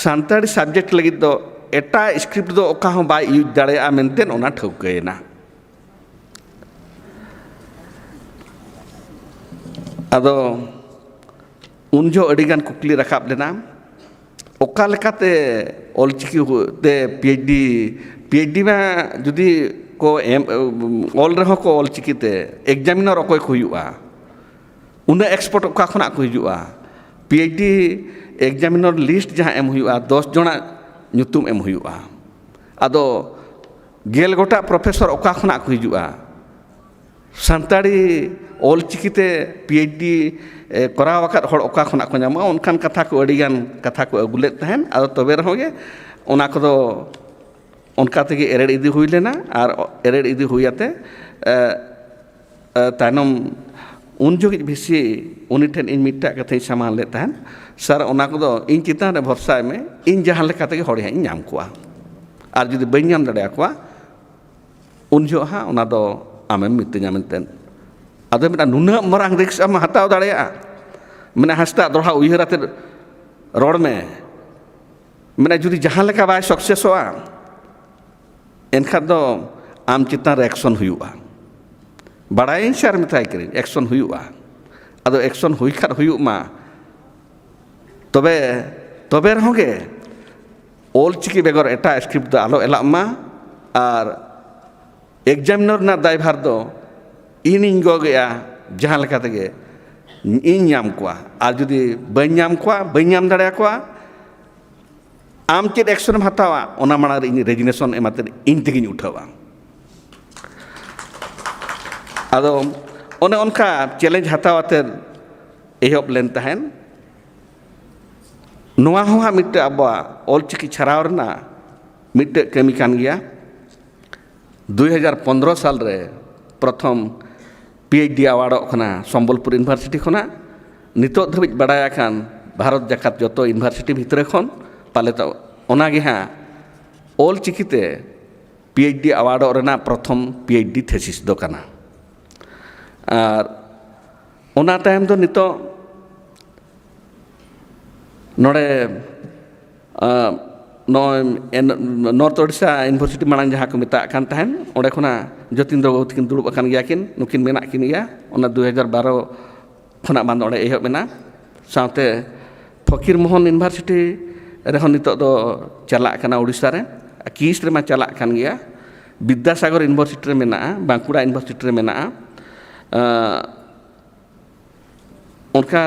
सान्ताड़ी सब्जेक्ट लगी दो एटा स्क्रिप्ट दो ओका हो बाय यूज दाड़ेया मेनते ओना ठौकेना अदो उन जो अडिगान कुकली रखाब लेना ओका लेकाते ऑलचिकी ते पीएचडी में जुदी को ऑल रहो को ऑलचिकी ते एग्जामिनर अकोय को हुआ उन्हें एक्सपर्ट ओका खना को हुआ पीएचडी एग्जामिनर लिस्ट जहाँ एम हुआ 10 जना ᱧᱩᱛᱩᱢ एम हुआ अदो गेल गोटा प्रोफेसर ओका खना को हुआ सान्ताड़ी ऑल चिकीते पीएचडी करावाकात हर ओका खना को नामा उनखान कथा को अडिगान कथा को अगुलेत तहन आदो तबे रहोगे ओना को उनका तेगे एरेड इदी हुई लेना और एरेड इदी हुईते तायनम उन जो भिसी उनी ठेन इन मिट्टा कथे सामान ले तहन सर ओना को इन चितान रे भरसा में इन जहां लेका तेगे हड़ हां नाम कोआ और जुदी बई नाम दाड़े कोआ उन जो हां ओना दो आमेम मितिया मेनतेन अदो मेना नुना मरांग रिक्स आम हताव दाड़ेया मेना हस्ता दोहा उयहराते रोड में मेना जुदी जहां लेका बाय सक्सेसोआ एनखान दो आम चितान रे एक्शन हुआ बड़ाई सार मिथाई करें एक्शन हुआ अदो एक्शन हुई खात हुई मा तबे तबे रहोगे ऑल चिकी बेगर एटा स्क्रिप्ट दो आलो एला मा और एग्जामिनर ना दायभार दो इन गया जहाँ लेका तेगे इन नाम कोआ और जुदी बई नाम कोआ बई नाम दाड़े कोआ आम चेद एक्शन हतावा ओना माना रे इन रेजिग्नेशन एमाते इन तेगिन उठावा आदो ओने उनका चैलेंज हतावाते एहब लेन तहन नोआ हो मिट्टे आबा ऑल चिकी छराव रना मिट्टे कमी कान गया 2015 साल रे प्रथम पीएचडी अवार्ड खना सम्बलपुर यूनिवर्सिटी खना नितो धाबिज बाड़ाया खान भारत जाकात जतो यूनिवर्सिटी भितरे खन पाले तो ओनागे हाँ ऑल चिकीते पीएचडी अवार्ड रेना प्रथम पीएचडी थेसिस दो कना और ओना टाइम दो नितो नोड़े नॉर्थ ओडिशा यूनिवर्सिटी मांग जहाँ को मेता कान तहन ओंडे खना जतीन्द्र बाबू तकिन दुड़ुब अकान गया किन नुकिन मेना किन गया ओना 2012 खना बांध ओंडे एहब मेना साथे फकीर मोहन यूनिवर्सिटी रेहन नितो दो चला काना ओडिशा रे किस रे मा चला कान गया विद्यासागर यूनिवर्सिटी रे मेना बांकुड़ा यूनिवर्सिटी रे मेना उनका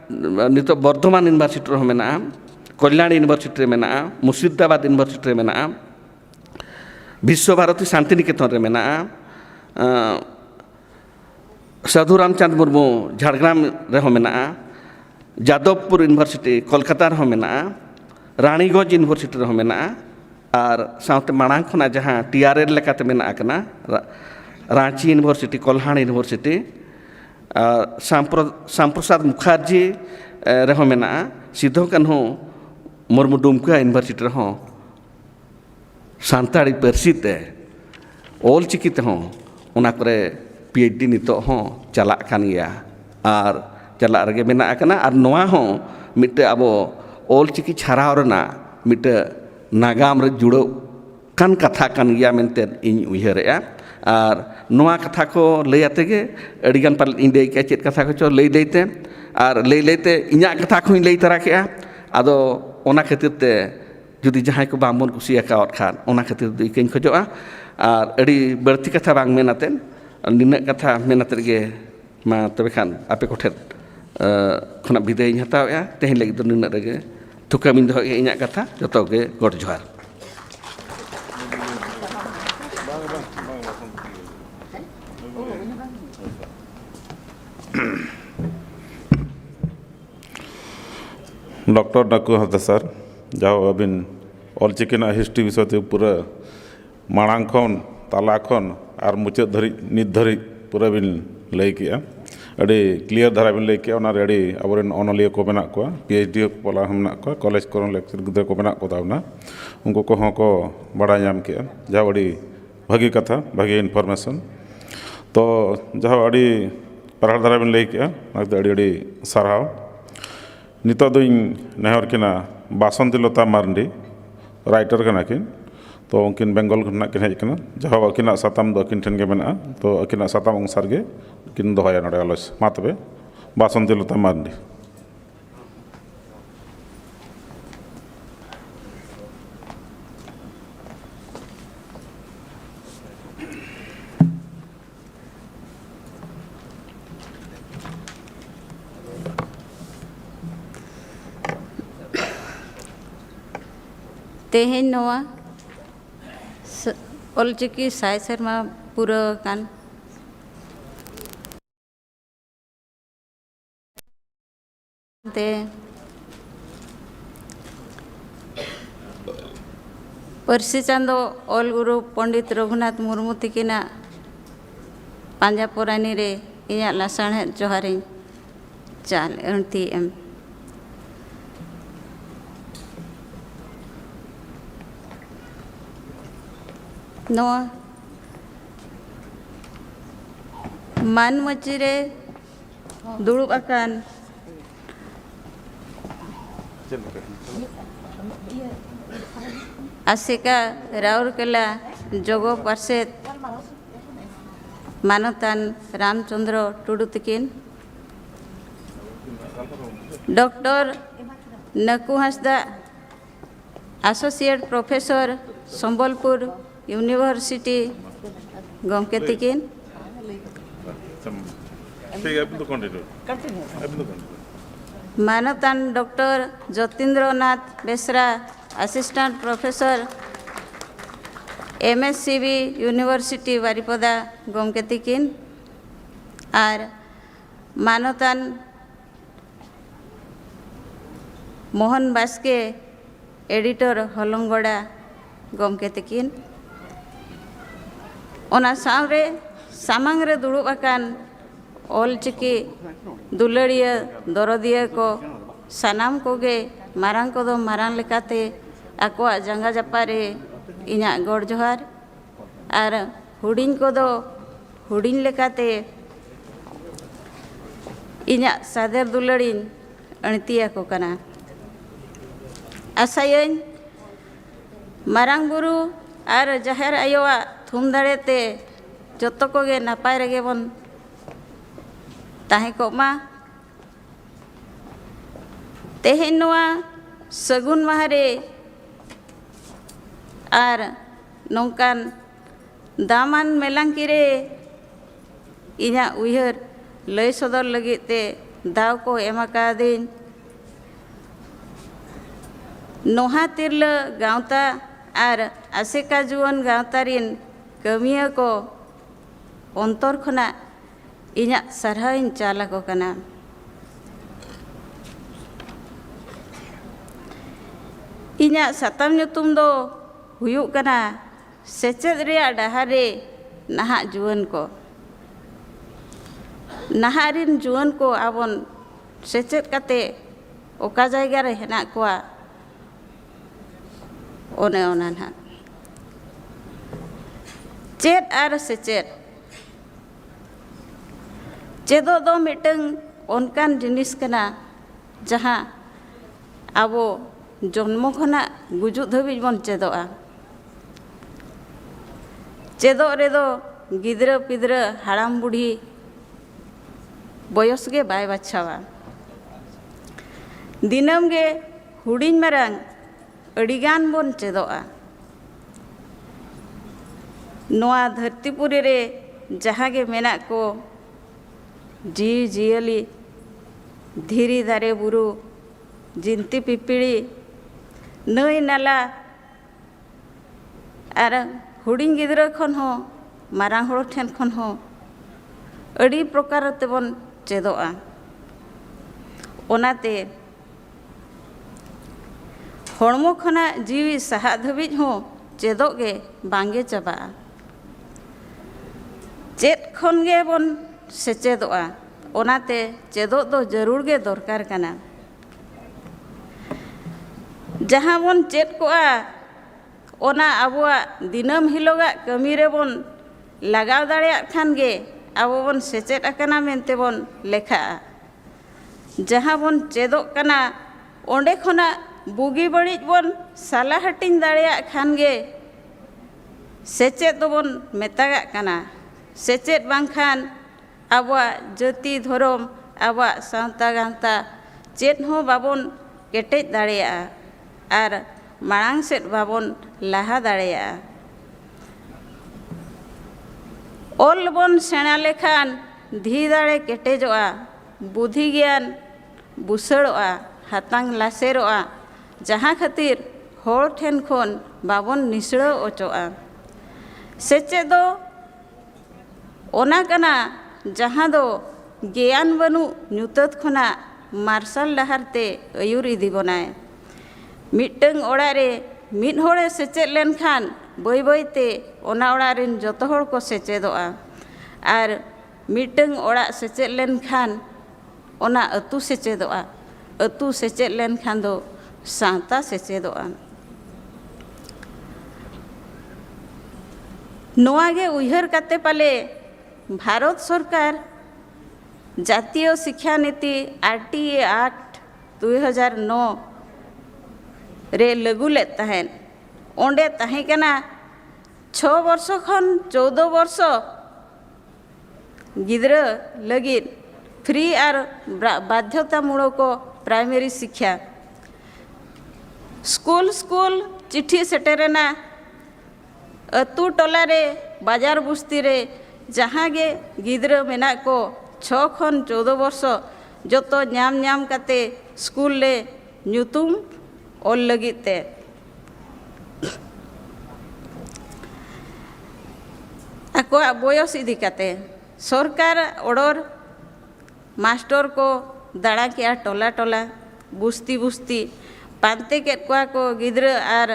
नितो बर्धमान यूनिवर्सिटी रहो मेना कल्याण यूनिवर्सिटी मेना मुर्शिदाबाद यूनिवर्सिटी मेना विश्व भारती शांतिनिकेतन रे मेना साधु रामचंद्र मुर्मू झाड़ग्राम रहो मेना जादवपुर यूनिवर्सिटी कोलकाता रहो मेना रानीगंज यूनिवर्सिटी रहो मेना और साथ मांग खुना जहाँ TRL लेकाते मेना कना रांची यूनिवर्सिटी कोल्हान यूनिवर्सिटी श्यामप्रसाद मुखर्जी रहो मेना सिद्धो कान्हू मुर्मू दुमका यूनिवर्सिटी रहो सानताड़ी पार्सी ते ऑल चिकी ते हों उना करे PhD नितो हों चला कान गया और चला रगे मेना कना और नोआ हों मिट्टे अबो ऑल चिकी छाराव रना मिट्टे नागाम रे जुड़ो कान कथा कान गया मेनते इन उयहरेया और नोआ कथा को लई आते के अड़ीगान पाल इंडे के चेत कथा को चो लई लेते और लई लेते इन्या कथा को लई तरा के आदो ओना खातिर ते जुदी जहां को बामबन कुसिया का खान ओना खातिर दो इकन खोजोआ और अड़ी बड़ती कथा बांग मेनाते निना कथा मेनाते गे मा तबे खान आपे कोठे खना विदाय हतावया तेहन लगी दो निना रगे थुकामिन दो इन्या कथा जतो गे गॉड जोहार डॉक्टर नकु हस्दा सर जाओ अबिन ऑलचिकिना हिस्ट्री विषय पूरा मांग खन ताला खन और मुचाद धरी नित धरी पूरा बिन लई किया अड़ी क्लियर धारा बिन लई किया अड़ी अब अनलिया को मेना को PhD पला मेना को कॉलेज को लेक्चर गिद्रा को मेना को तावना उनको को हों को बड़ा नाम किया जहाँ अड़ी भागी कथा भागी इन्फॉर्मेशन तो जहाँ अड़ी पढ़ा धारा बिन लई किया अड़ी अड़ी साराव नितो दो नेहर किना बासंती लता मार्डी राइटर कना किन तो उनकिन बेंगल खना किन हेज कना जहाँ अकिना साताम दो अकिन ठेन गे मेना तो अकिना साताम अनुसार गे किन दोहया नडे आलोच मा तबे बासंती लता मार्डी तेहें नोआ ऑलचिकी साय शर्मा पूरा कान ते परसी चांदो ऑल गुरु पंडित रघुनाथ मुर्मू तिकिना पांजा पुरानी रे इया लासाण है जोहारी चाल एंती एम नोआ मान मचिरे दुड़ुब अकान आसिका राउरकेला जोगो पार्षद मानतान रामचंद्र टुडू तकिन doctor Naku Hansda associate professor Sambalpur university गमके तकिन मानतान doctor Jyotindranath Besra assistant professor MSCB university Baripada गमके तकिन और मानतान मोहन बास्के एडिटर हलंगड़ा गमके तकिन ओना सावरे सामांग रे दुड़ुब अकान ऑलचिकी दुलड़िया दरदिया को सानाम कोगे मारांग को दो मारांग लेकाते आकोआ जंगा जपारे इना गौर जोहार और हुडिंग को दो हुडिंग लेकाते इना सादर दुलड़िन अणतिया को कना आसायन मारांग गुरु और जाहेर आयोआ थुम दाड़ेते जतो कोगे नापाय रेगे बन ताहे कोमा तेहेन नोआ सगुन माहरे और नौकान दामान मेलांकी रे इना उयहर लय सदर लगिते दाव को एम आकादिन नोहा तिरला गावता और आसेका जुआन गावता रिन कमिया को अंतर खना इन्या सरहाइन चाला को कना इन्या सतम ᱧᱩᱛᱩᱢ दो हुयुग कना सेचेद रिया डहारे नहा जुआन को नहारिन जुआन को आबन सेचेद कते ओका जायगा रे हेना कोआ ओने ओना ना चेद आर सेचेद चेदो दो मिटंग ओनकान जिनिस कना जहां आबो जन्म खना गुजु धाबी बन चेदोआ चेदो रेदो गिद्रा पिद्रा हाड़ाम बुढ़ी बयस गे बाय बाछावा दिनम गे हुडिंग मारांग अडिगान बन चेदोआ नोआ धरतीपुरी रे जहाँ गे मेना को जीव जियली धीरी दारे बुरु जिंती पिपिड़ी नई नाला और हुडिंग गिद्रा खन हो मारांग हड़ ठेन खन हो अड़ी प्रकार तेबन चेदोआ ओनाते हड़मो खना जीवी साहा धाबी हो चेदो गे बांगे चाबा चेद खन गे बन सेचेदोआ ओनाते चेदो दो जरूर गे दरकार कना जहाँ बन चेद कोआ ओना आबुआ दिनम हिलोगा कमी रे बन लगाव दाड़ेया खान गे आबो बन सेचेद आकना मेनते बन लेखा जहाँ बन चेदो कना ओंडे खना बुगी बड़िज बन साला हटिंग दाड़ेया खान गे सेचेद दो बन मेतागा कना सेचेद बांखान आबुआ जाति धर्म आबुआ सावता गावता चेद हो बाबन केटेज दाड़ेया और मांग सेद बाबन लाहा दाड़ेया ओल बन सेना लेखान धी दाड़े केटेजोआ बुद्धि ज्ञान बुसड़ोआ हातांग लासेरोआ जहाँ खातिर होड़ ठेन खन बाबन निसड़ा ओचोआ सेचे दो ओना कना जहाँ दो ज्ञान बनु ᱧᱩᱛᱟᱹᱛ खना मार्शल डहारते अयुर इदी बनाए मिटंग ओड़ा रे मिट होड़े सेचेद लेनखान बई बईते ओना ओड़ा रिन जतो होड़ को सेचेदोआ और मिटंग ओड़ा सेचेद लेनखान ओना अतु सेचेदोआ अतु सेचेद लेनखान दो सावता सेचेदोआ नोआ गे उयहर काते पाले भारत सरकार जातीय शिक्षा नीति RTA एक्ट 2009 रे लागू ले तहन ओंडे तहे कना 6 वर्ष खन 14 वर्ष गिद्रा लगिन फ्री और बाध्यतामूलक प्राइमरी शिक्षा स्कूल स्कूल चिट्ठी सेटेरेना अतु टोला रे बाजार बुस्ती रे जहाँ गे गिद्रा मेना को 6 खन 14 वर्ष जतो नाम नाम काते स्कूल ले ᱧᱩᱛᱩᱢ ओल लगिते आकोआ बयस इदी काते सरकार ऑर्डर मास्टर को दाड़ा के टोला टोला बुस्ती बुस्ती पांते के को गिद्रा और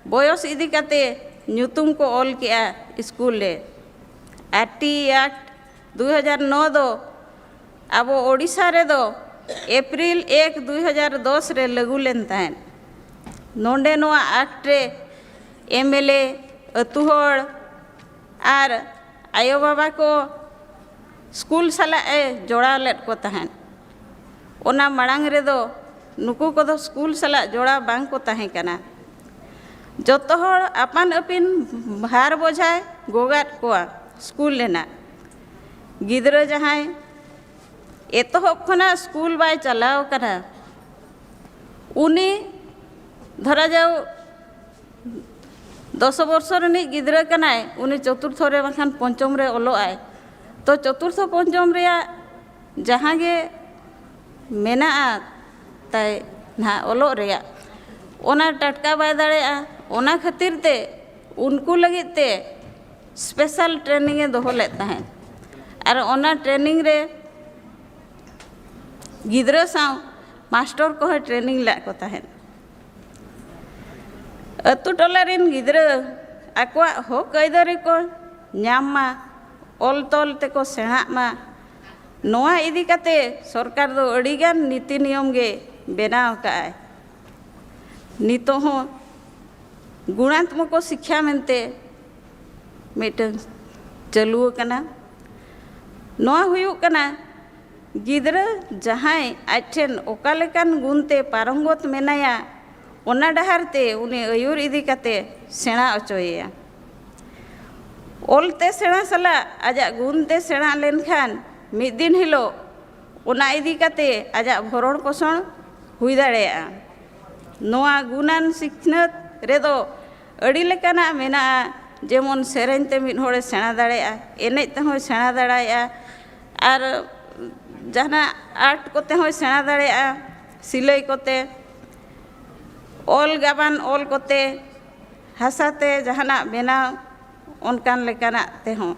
बयस इदी काते ᱧᱩᱛᱩᱢ को ओल के स्कूल ले RTA एक्ट 2009 दो अब ओडिशा रे दो अप्रैल 1 2010 रे लागू लेन तहन नोंडे नोआ एक्ट रे MLA अतु होड़ और आयो बाबा को स्कूल साला जोड़ा लेट को तहन ओना मांग रे दो नुकु को दो स्कूल साला जोड़ा बांग को तहे कना जतो होड़ अपन अपिन भार बोझाय गोगात कोआ स्कूल लेना गिद्रा जहाँ एतहब खना स्कूल बाय चलाव कना उनी धरा जाओ 10 वर्ष रनी गिद्रा कनाय उनी चतुर्थ रे बाखान पंचम रे ओलो आय तो चतुर्थ पंचम रे जहाँ गे मेनाआ ताई ना ओलोग रेया ओना टटका बाय दाड़ेया ओना खातिर ते उनको लगित ते स्पेशल ट्रेनिंग दोहो लेत ताहें और ओना ट्रेनिंग रे गिद्रा साव मास्टर को ट्रेनिंग ला को ताहें अतु टोला रिन गिद्रा आकवा हक आयदारी को ᱧᱟᱢ ᱚᱞ ᱛᱚᱞ ᱛᱮᱠᱚ ᱥᱮᱬᱟᱜ ᱢᱟ ᱱᱚᱣᱟ ᱤᱫᱤ ᱠᱟᱛᱮ ᱥᱚᱨᱠᱟᱨ ᱫᱚ ᱟᱹᱰᱤᱜᱟᱱ ᱱᱤᱛᱤ ᱱᱤᱭᱚᱢ ᱜᱮ ᱵᱮᱱᱟᱣ ᱟᱠᱟᱜᱼᱟᱭ ᱱᱤᱛᱚᱜ ᱦᱚᱸ ᱜᱩणात्मक शिक्षा मेनते मिटन चालू कना नोआ हुयुक कना गिद्रा जहाय आठेन ओका लेकान गुणते पारंगत मेनाया ओना डहारते उनी अयुर इदी काते सेणा अचोया ओलते सेणा सला आजा गुणते सेणा लेनखान मिद दिन हिलो ओना इदी काते आजा भरण पोषण हुई दाड़ेया नोआ गुणान सिखनत रेदो अड़ी लेकाना मेना जेमन सेरेन ते मिद होड़े सेणा दाड़ेया एनेज ते होय सेणा दाड़ाया और जहाना आर्ट कोते होय सेणा दाड़ेया सिलाई कोते ओल गाबान ओल कोते हासाते जहाना बेनाव उनकान लेकाना ते हों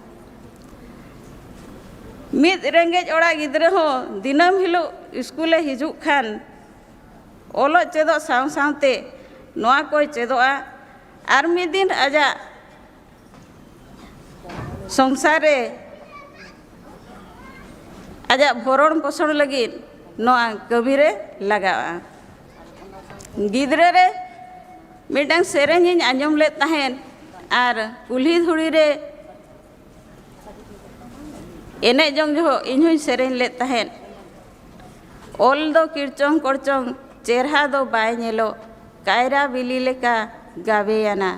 मिद रेंगेज ओड़ा गिद्रा हो दिनम हिलो स्कूले हिजुक खान ओलो चेदो साव सावते नोआ कोई चेदोआ और मिद दिन आजा संसारे आजा भरण पोषण लगी नोआ कबिरे लगावा गिद्रा रे मिटांग सेरेंज आंजम ले ताहेन और कुल्ही धुड़ी रे एने जंग जो इन सेरेंज ले ताहेन ओल दो किरचोंग कोरचोंग चेहरा दो बाय नेलो कायरा बिली लेका गावेयाना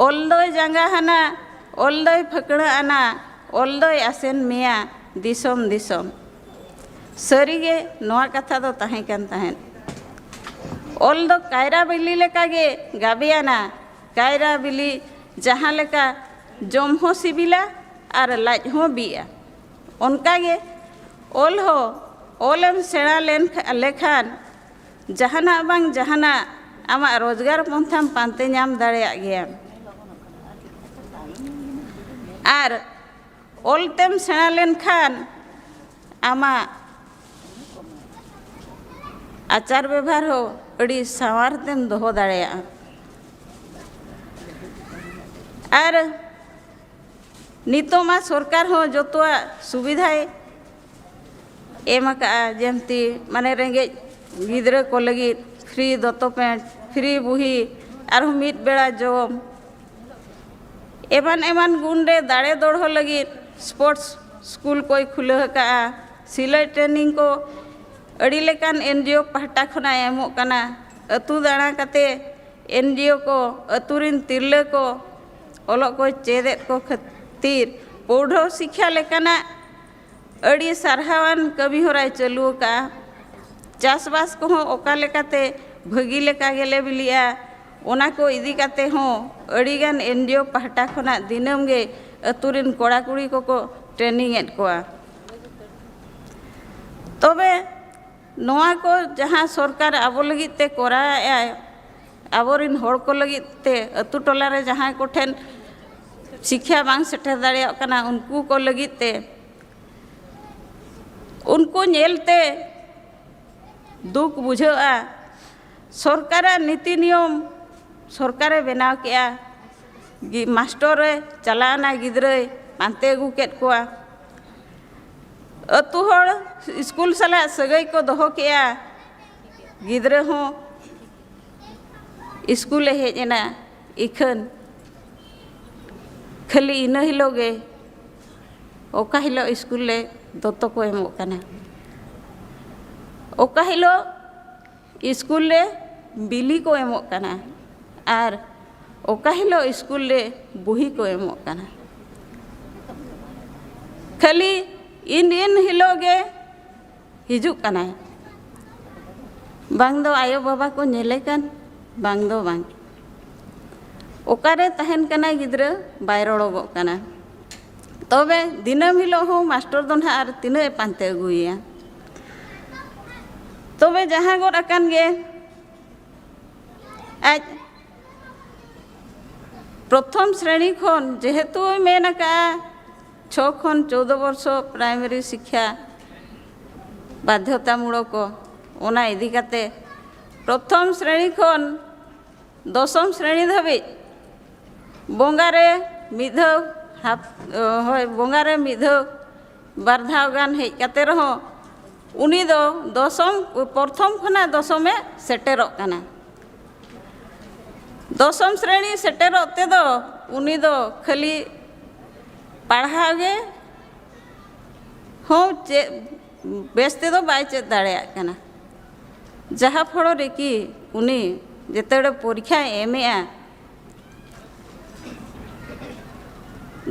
ओल दो जंगा हना ओल दो फकड़ा आना ओल दो आसेन मिया दिसोम दिसोम सरीगे नोआ कथा दो ताहें कन ताहेन ओल दो कायरा बिली लेका गे गावेयाना कायरा बिली जहाँ लेका जम हो सिबिला और लाज हो बिया उनका गे ओल हो ओलम सेणा लेखान जहाना बांग जहाना आमा रोजगार पंथाम पानते नाम दाड़ेया गया और ओलतेम सेणा लेनखान आमा आचार व्यवहार हो अड़ी सावारतेम दोहो दाड़ेया और नितोमा सरकार हो जोतवा सुविधाए एम जमती माने रेंगे गिद्रा को लगी फ्री दतो पैंट फ्री बुही और मिद बेड़ा जम एमान एमान गुण रे दाड़े दौड़ हो लगी स्पोर्ट्स स्कूल कोई खुले का सिलाई ट्रेनिंग को अड़ी लेकान एनजीओ पहटा खना एमो कना अतु दाणा कते एनजीओ को अतुरिन तिरले को ओलो को चेदेत को खातिर पौढ़ो शिक्षा लेकाना अड़ी सारहावान कभी होराय चालू का चासबास को ओका लेकाते भगी लेका गेले बिलिया ओना को इदी काते हो अड़ीगान एनजीओ पहटा खना दिनम गे अतुरिन कोड़ा कुड़ी को ट्रेनिंग एड कोआ तबे नोआ को जहाँ सरकार आबो लगी ते कोराया आबोरिन होड़ को लगी ते अतु टोला रे जहाँ को ठेन शिक्षा बांग सेठर दाड़ेया कना उनको को लगी ते उनको नेलते दुख बुझा सरकार नीति नियम सरकारे बनाव किया मास्टर चलाना गिद्रा पानते अगू केद कोआ अतु होड़ स्कूल सला सगई को दोहो किया गिद्रा हो स्कूल हेजना इखन खाली इन हिलोगे ओका हिलो स्कूल दत्तो को एमो कना ओका हिलो स्कूल बिली को एमो कना और ओका हिलो स्कूल बुही को एमो कना खाली इन हिलोगे हिजुक कना बांग दो आयो बाबा को नेले कन बांग दो बांग ओकारे तहन कना गिद्रा बाय रोड़ोगो कना तबे दिनम हिलो हो मास्टर दो ना और तीन पानते अगुया तबे जहाँ गोद अकान गे आज प्रथम श्रेणी खन जेहेतु मेन का 6 खन 14 वर्ष प्राइमरी शिक्षा बाध्यतामूलक ओना इदी काते प्रथम श्रेणी खन 10म श्रेणी धाबी बंगारे मिधव बंगारे मिधव बारधाव गान हेज काते रहो उनी दो प्रथम खना 10 सेटेरो कना 10म श्रेणी सेटेरो ते दो उनी दो खाली पढ़ागे हो चे बेस्ते दो बाय चे दाड़े कना जहाँ फल रे कि उनी जेते परीक्षा एमेआ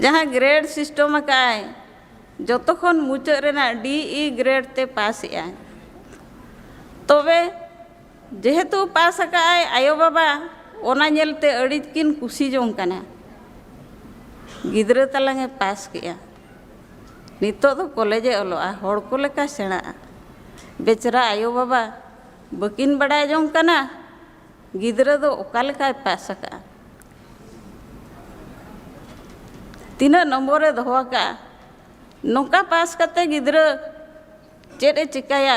जहाँ ग्रेड सिस्टम काय जतखन मुचाद रेना DE ग्रेड ते पास ए तबे जेहेतु पास आकाय आयो बाबा ओना नेलते अड़िकिन कुसी जों कना गिद्रा तलांगे पास किया नितो तो कॉलेजे ओलोआ हड़ को लेका सेणा बेचरा आयो बाबा बकिन बड़ाय जों कना गिद्रा दो ओका लेका पास का तीना नंबर रे दोहो का नौका पास करते गिद्रा चेरे चिकाया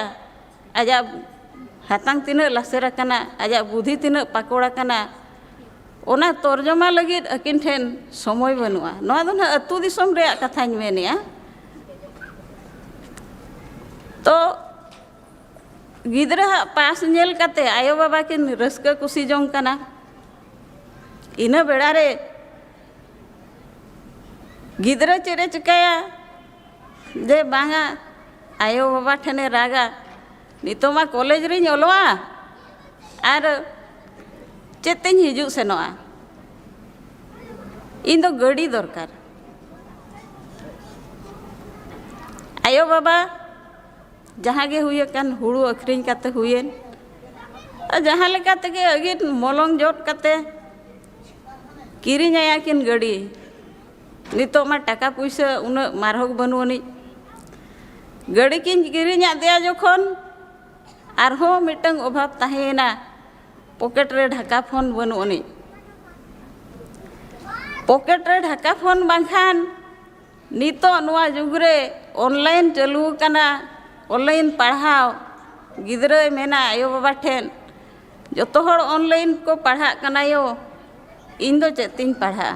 आजा हाथांग तीना लासेरा कना आजा बुद्धि तीना पाकोड़ा कना ओना तर्जमा लगिद अकिन ठेन समय बनुआ नोआ दो ना अतु दिसम रे कथाñ मेनिया तो गिद्रा पास नेल काते आयो बाबा किन रस्का कुसी जों कना इना बेड़ा रे गिद्रा चेरे चिकाया जे बांगा आयो बाबा ठेने रागा नितोमा कॉलेज रे ओलोआ आर चेतें हिजू सेनोआ इन दो गाड़ी दरकार आयो बाबा जहाँ गे हुए कान हुड़ू अखरिंग काते हुएन जहाँ लेका तेगे अगिन मलंग जोट काते किरिंग आया किन गाड़ी नितो मा टाका पैसा उन मारहक बनुअनी गाड़ी किन किरिंग आदेया जखन आरहो मिटंग अभाव ताहेना पॉकेट रे ढाका फोन बनुअनी पॉकेट रे ढाका फोन बांखान नितो नुआ जुग रे ऑनलाइन चालू कना ऑनलाइन पढ़ाओ गिद्रा मेना आयो बाबा ठेन जतो हर ऑनलाइन को पढ़ा कना यो इन दो चेतिन पढ़ा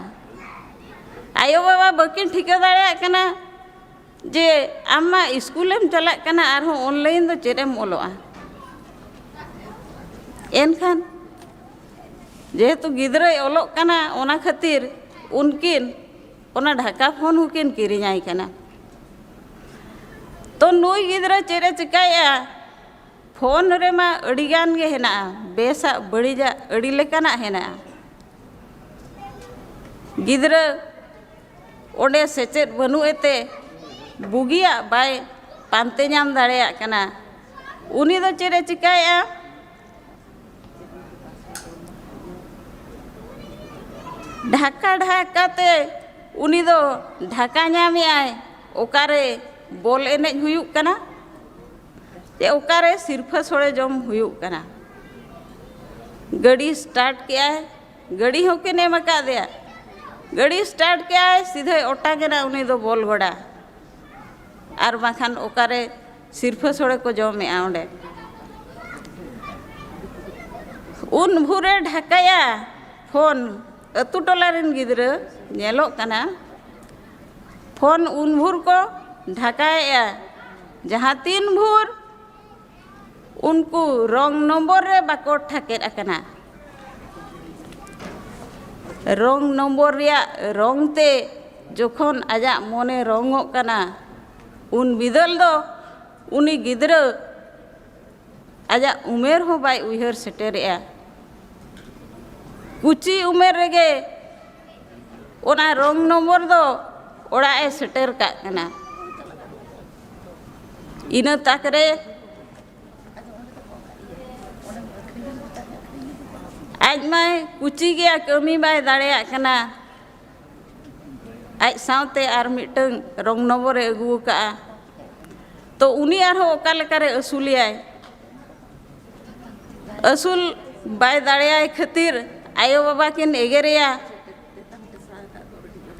आयो बाबा बकिन ठिका दाड़ा कना जे आमा स्कूलेम चला कना आरहो ऑनलाइन दो चेरेम ओलोआ एनखान जेहेतु गिद्रा ओलोग कना ओना खातिर उनकिन ओना ढाका फोन हुकिन किरिंगाई कना तो नुई गिद्रा चेरे चिकाया फोन रे मा अड़ीगान गे हेना बेसा बड़ीजा अड़ी लेकाना हेना गिद्रा ओडे सेचेद बनु एते बुगिया बाय पांते नाम दाड़ेया कना उनी दो चेरे चिकाया ढाका ढाकाते उनी दो ढाका नामे आए ओकारे बॉल एनेज हुयुक कना ते ओकारे सिरफा सोड़े जम हुयुक कना गाड़ी स्टार्ट किया है गाड़ी होके ने मका दिया गाड़ी स्टार्ट किया है सीधे ओटा के ना उनी दो बॉल गोड़ा आर बाखान ओकारे सिरफा सोड़े को जमे आउंडे उन भूरे ढाकाया फोन अतु टोला रेन गिद्रा नेलोक कना फोन उन भूर को ढाकाया जहाँ 3 भूर उनको रंग नंबर रे बाको ठाकेर अकना रंग नंबर रिया रंग ते जोखन आजा मोने रंगो कना उन बिदल दो उनी गिद्रा आजा उमेर हो बाय उहर सेटेरेया कुची उमेर रेगे ओना रंग नंबर दो ओड़ा ए सेटेर का कना इना ताकरे आज माय कुची गया कमी बाय दाड़ेया कना आज सावते आर मिटंग रंग नंबर अगू का तो उनी आर हो ओका लेकारे असुलियाय असूल बाय दाड़ेयाय खातिर आयो बाबा किन एगेरिया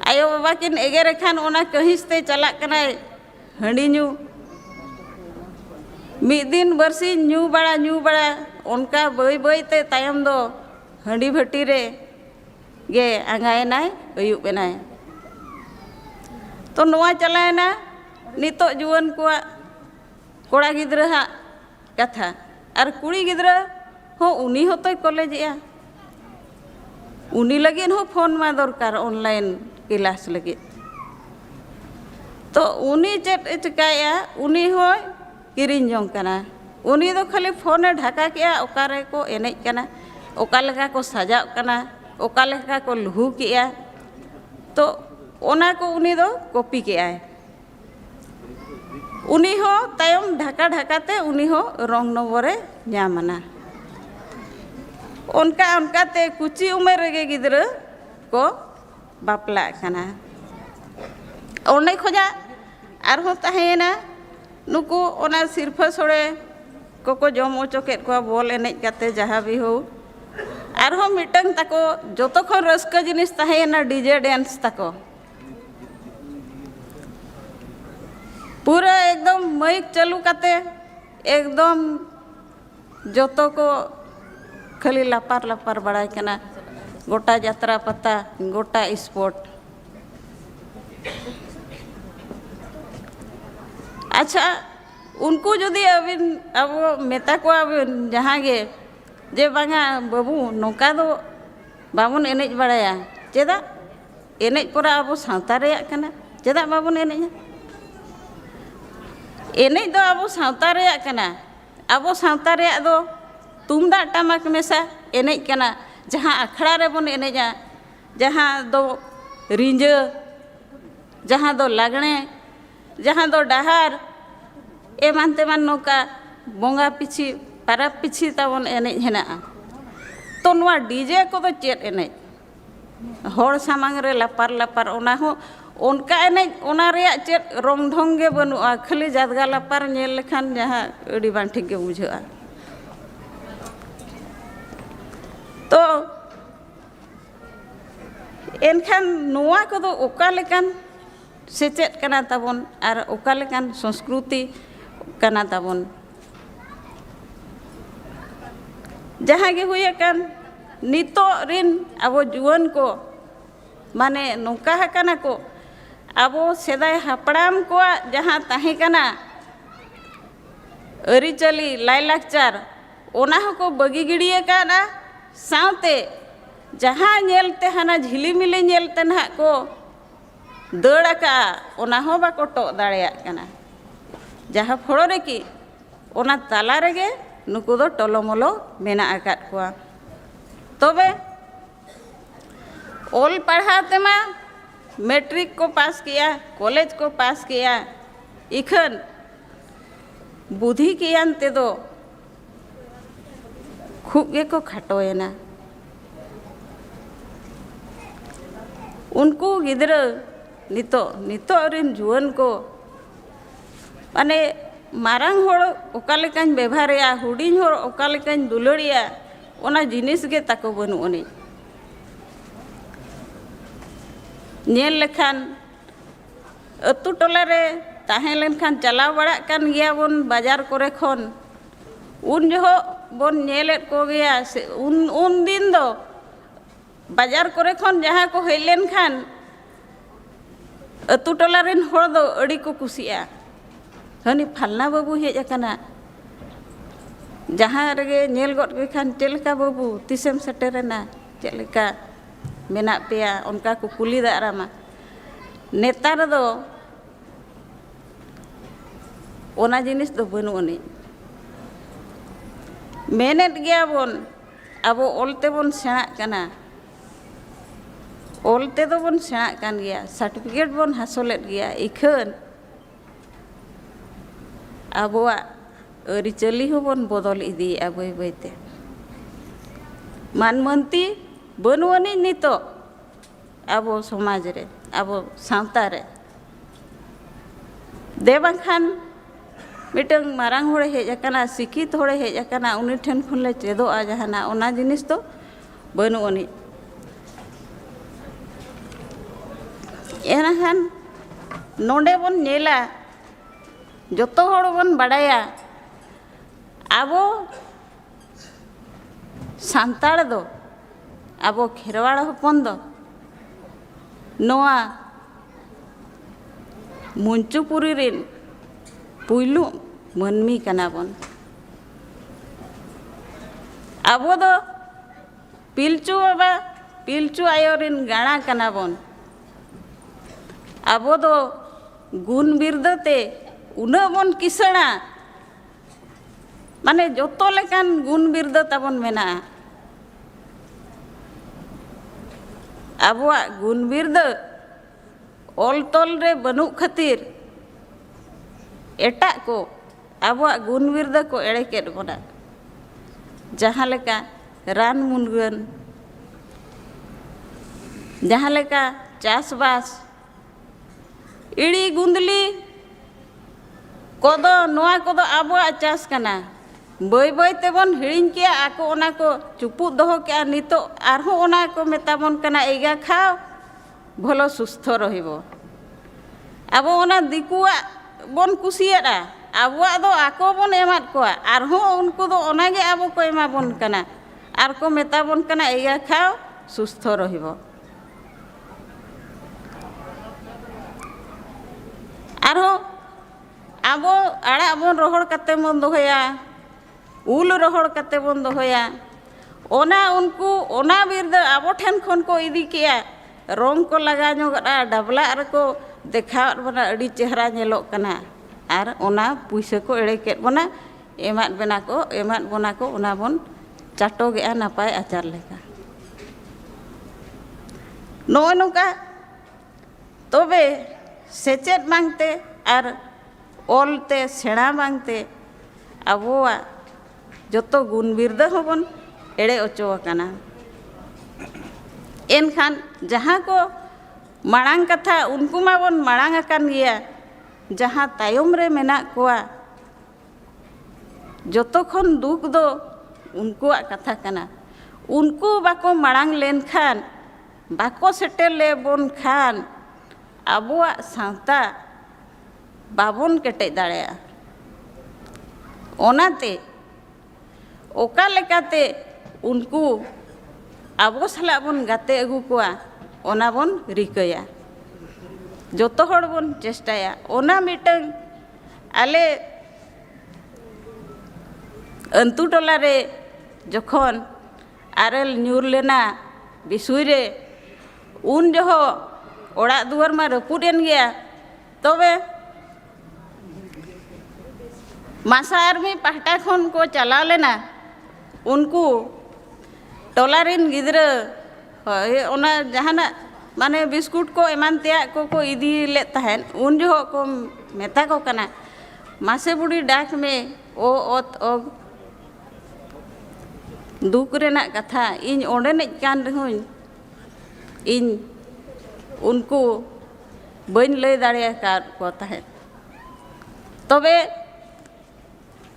आयो बाबा किन एगेरे खान ओना कहिसते चला कनाय हंडी न्यू मिद दिन बरसी न्यू बड़ा उनका बई बई ते तायम दो हंडी भट्टी रे गे आंगायनाय अयुब एनाय तो नोआ चलायना नितो जुवन को कोड़ा गिद्रा हा कथा और कुड़ी गिद्रा हो उनी होतोय कॉलेज या उनी लगिन हो फोन मा दरकार ऑनलाइन क्लास लगी तो उनी चेट चिकाया उनी हो किरिन जों कना उनी दो खाली फोन ढाका किया ओकारे को एनेज कना ओका लेका को सजाव कना ओका लेका को लहू किया तो ओना को उनी दो कॉपी किया उनी हो तायम ढाका ढाकाते उनी हो रंग नंबरे ᱧᱟᱢᱟना उनका उनका ते कुची उम्र रे गिद्रा को बापला कना ओने खोजा आरहो ताहेना नुकु ओना सिरफा सोड़े को जम ओचोकेत को बॉल एनेज काते जहाँ भी हो आरहो मिटंग ताको जोतो खन रस्का जिनिस ताहेना डीजे डांस ताको पूरा एकदम माइक चालू काते एकदम जोतो को खाली लापार लापार बड़ाय कना गोटा यात्रा पता गोटा स्पोर्ट अच्छा उनको यदि अबिन अब मेता को अबिन जहाँ गे जे बांगा बाबू नौका दो बाबुन एनेज बड़ाया चेदा एनेज पूरा अब सावता रेया कना चेदा बाबुन एनेज एनेज दो अब सावता रेया कना अब सावता रेया दो तुमदा टमाक मेसा एनेज कना जहाँ अखड़ा रे बन एनेजा जहाँ दो रिंज जहाँ दो लागणे जहाँ दो डहार एमान तेमान नौका बोंगा पिछी पाराब पिछी ताबन एनेज हेना तो नवा डीजे को तो चेत एनेज होड़ सामांग रे लापार लापार ओना हो उनका एनेज ओना रेया चेत रंग ढंग गे बनुआ खाली जादगा लापार नेल लेखान जहाँ अड़ी बां ठीक गे बुझा तो एनखान नोआ को तो ओका लेकान सेचेत कना ताबन आर ओका लेकान संस्कृति कना ताबन जहाँ गे हुए कान नितो रिन अबो जुवन को माने नौका हकाना को अबो सेदाय हापड़ाम को जहाँ ताहे कना अरिचली लाइलाकचार ओना को बगी गिड़िए काना सावते जहाँ नेलते हना झिलीमिली नेलते ना को दौड़का ओना हो बाको टो दाड़ेया कना जहाँ फोड़ो रे कि ओना ताला रेगे नुकु दो टोलोमोलो मेना आकात कुआ तबे ओल पढ़ाते मा मैट्रिक को पास किया कॉलेज को पास किया इखन बुद्धि कियान ते दो खूब गे को खाटोयना उनको गिद्रा नितो नितो रिन जुवन को माने मारांग होड़ ओकालेकान व्यवहारिया हुडिंग होड़ ओकालेकान दुलड़िया ओना जिनिस गे ताको बनु ओनी नेल लेखान अतु टोला रे ताहे लेनखान चलाव बड़ा कान गया बोन बाजार करे खन उन जो बोन नेलेत को गया से उन दिन दो बाजार करे खन जहाँ को हेलेन खान अतु टोला रिन होड़ दो अड़ी को कुसिया हनी फलना बाबू हेज अकाना जहाँ रेगे नेल गट के खान चेलका बाबू तिसेम सेटेरेना चेलका मेना पेया उनका को कुली दारामा नेतार दो ओना जिनिस दो बनु ओनी मेनेट गया बोन अब ओलते बोन सेना कना ओलते दो बोन सेना कान गया सर्टिफिकेट बोन हासलेट गया इखन आबोआ अरिचली हो बोन बदल इदी आबोय बैते मानमंती बनुआनी नितो आबो समाज रे आबो सावता रे देबाखान मिटंग मारांग होड़े हेज अकाना शिक्षित होड़े हेज अकाना उनी ठेन खन ले चेदोआ जहाना ओना जिनिस तो बनु अनि एनाखान नोंडे बन नेला जोतो होड़ बन बड़ाया आबो सांताड़ दो आबो खेरवाड़ हपन दो नोआ मुंचुपुरी रिन पुइलु मनमी कना बन आबो दो पिलचु बाबा पिलचु आयो रिन गाणा कना बन आबो दो गुण बिरदते उना बन किसना माने जोतो लेकान गुण बिरद ताबन मेना आबोआ गुण बिरद ऑल तोल रे बनु खातिर एटा को आबोआ गुण बिरद को एड़े केद बोना जहाँ लेका रान मुनगन जहाँ लेका चास बास इड़ी गुंदली कोदो नोआ कोदो आबोआ चास कना बई बई तेबन हिड़िन के आको ओना को चुपु दोहो के नितो आरहो ओना को मेताबन कना एगा खाओ भलो सुस्थ रहिबो आबो ओना दिकुआ बन कुसियारा आबोआ दो आको बन एमात कोआ आरहो उनको दो ओना गे आबो को एमा बन कना आर को मेताबन कना एगा खाओ सुस्थ रहिबो आरहो आबो आड़ा बन रोहड़ कते मन दोहया उल रोहड़ कते बन दोहया ओना उनको ओना बिरद आबो ठेन खन को इदी किया रंग को लगा जोगड़ा डबला को देखा बना अड़ी चेहरा नेलो कना आर ओना पुइसा को एड़े केद बना एमात बना को ओना बन चाटो गया नापाय आचार लेका नोय नोका तबे सेचेद मांगते आर ओलते सेड़ा मांगते आबोआ जोतो गुण बिरद होबन एड़े ओचो अकाना एनखान जहाँ को मांग कथा उनको मा बन मांग अकान गया जहाँ तायम रे मेना कोआ जोतो खन दुख दो उनको कथा कना उनको बाको मांग लेन खान बाको सेटेल ले बन खान आबोआ सावता बाबन केटे दाड़ेया ओनाते ओका लेकाते उनको आबो सला बन गाते अगु कोआ ओना बन रिकया जोतो हड़ बन चेष्टाया ओना मिटंग आले अंतु टोला रे जखन आरेल न्यूर लेना बिसुई रे उन जहो ओड़ा दुआर मा रपुदेन गया तबे मासा आर्मी पाहटा खन को चला लेना उनको टोला रिन गिद्रा ओना जहाना माने बिस्कुट को एमान तेया को इदी ले तहन उन जो को मेता को कना मासे बुड़ी डाक में ओ ओत ओ दुख रेना कथा इन ओंडे नेज कान रहूं इन उनको बन लय दाड़े को तहन तबे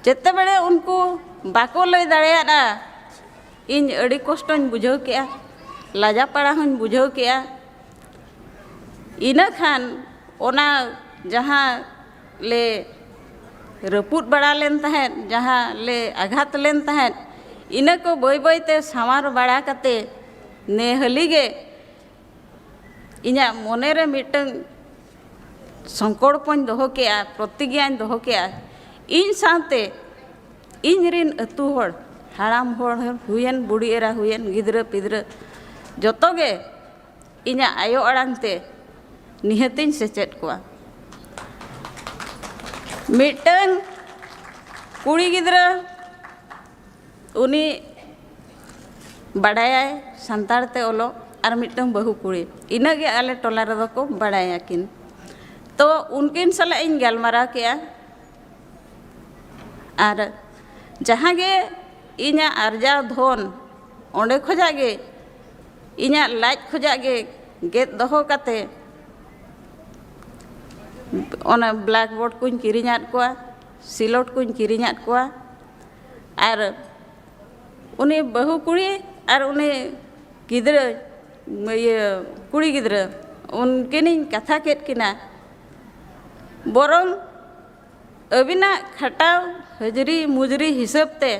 जेते बेले उनको बाको लय दाड़ेयाना इन अड़ी कष्टन बुझाव के लाजा पाड़ा हूँ बुझाव के इना खान ओना जहाँ ले रपुद बड़ा लेन तहन जहाँ ले आघात लेन तहन इना को बई बई ते सामार बड़ा कते ने हलीगे इना मोने रे मिटंग संकल्पन दोहो के प्रतिज्ञान दोहो के इन साथे इन रिन अतु हड़ हाड़ाम हड़ हुयन बुढ़ी एरा हुयन गिद्रा पिद्रा जोतो गे इना आयो अड़ांगते निहतिन सेचेद कोआ मिटंग कुड़ी गिद्रा उनी बड़ाया संतार ते ओलो और मिटंग बहु कुड़ी इना गे आले टोला रे को बड़ाया किन तो उनकिन सला इन गलमारा के और जहाँ गे इना आर्जा धन ओंडे खोजा गे इना लाज खोजा गे गेद दोहो काते ओना ब्लैक बोर्ड को किरिनात कोआ सिलोट को किरिङाद कोआ और उनी बहु कुड़ी और उनी गिद्रा ये कुड़ी गिद्रा उनकिनी कथा केट किना बोरंग अबिना खटाव हजरी मुजरी हिसाब ते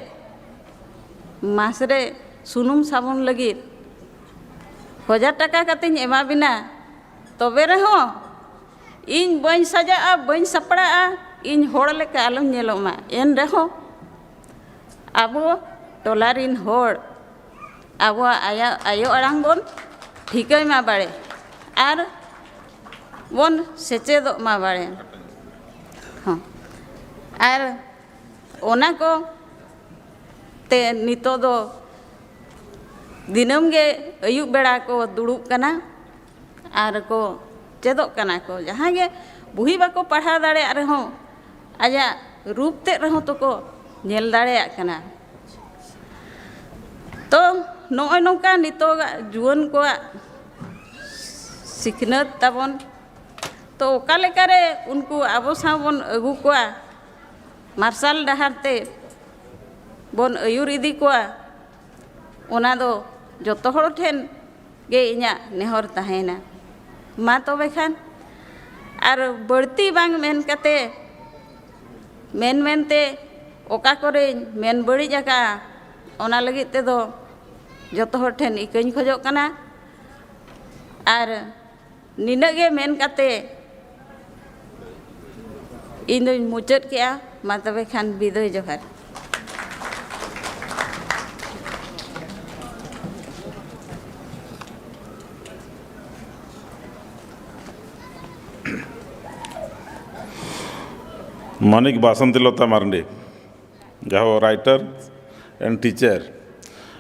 मासरे सुनुम साबुन लगी 1000 टाका कतिन एमा बिना तबे रहो इन बन सजा बन सपड़ा इन होड़ लेका आलम नेलोमा एन रहो आबो टोलारिन होड़ आबो आयो आड़ांग बोन ठिकै मा बाड़े और बोन सेचेदो मा बाड़े हाँ और ओना को ते नितो दो दिनम गे अयुब बेड़ा को दुड़ुब कना और को चेदो कना को जहाँ गे बुही बाको पढ़ा दाड़े रहो आजा रूप ते रहो तो को नेल दाड़े कना तो नोय नोका नितो जुवन को सिखनत तबन तो ओका लेकारे उनको आबो साबन अगु कोआ मार्शल डहारते बोन अयुर इदी कोआ ओना दो जोतो हर ठेन गे इñा नेहर तहेना मा तबे खान और बढ़ती बांग मेन कते मेन मेनते ओका करे मेन बड़ी जका ओना लगी ते दो जोतो हर ठेन इकኝ खोजो कना और निनगे मेन कते इन दो मुचाद केआ मा तबे खान बिदाय जोहार मानिक बासंतीलता मार्डी जहाँ राइटर एंड टीचर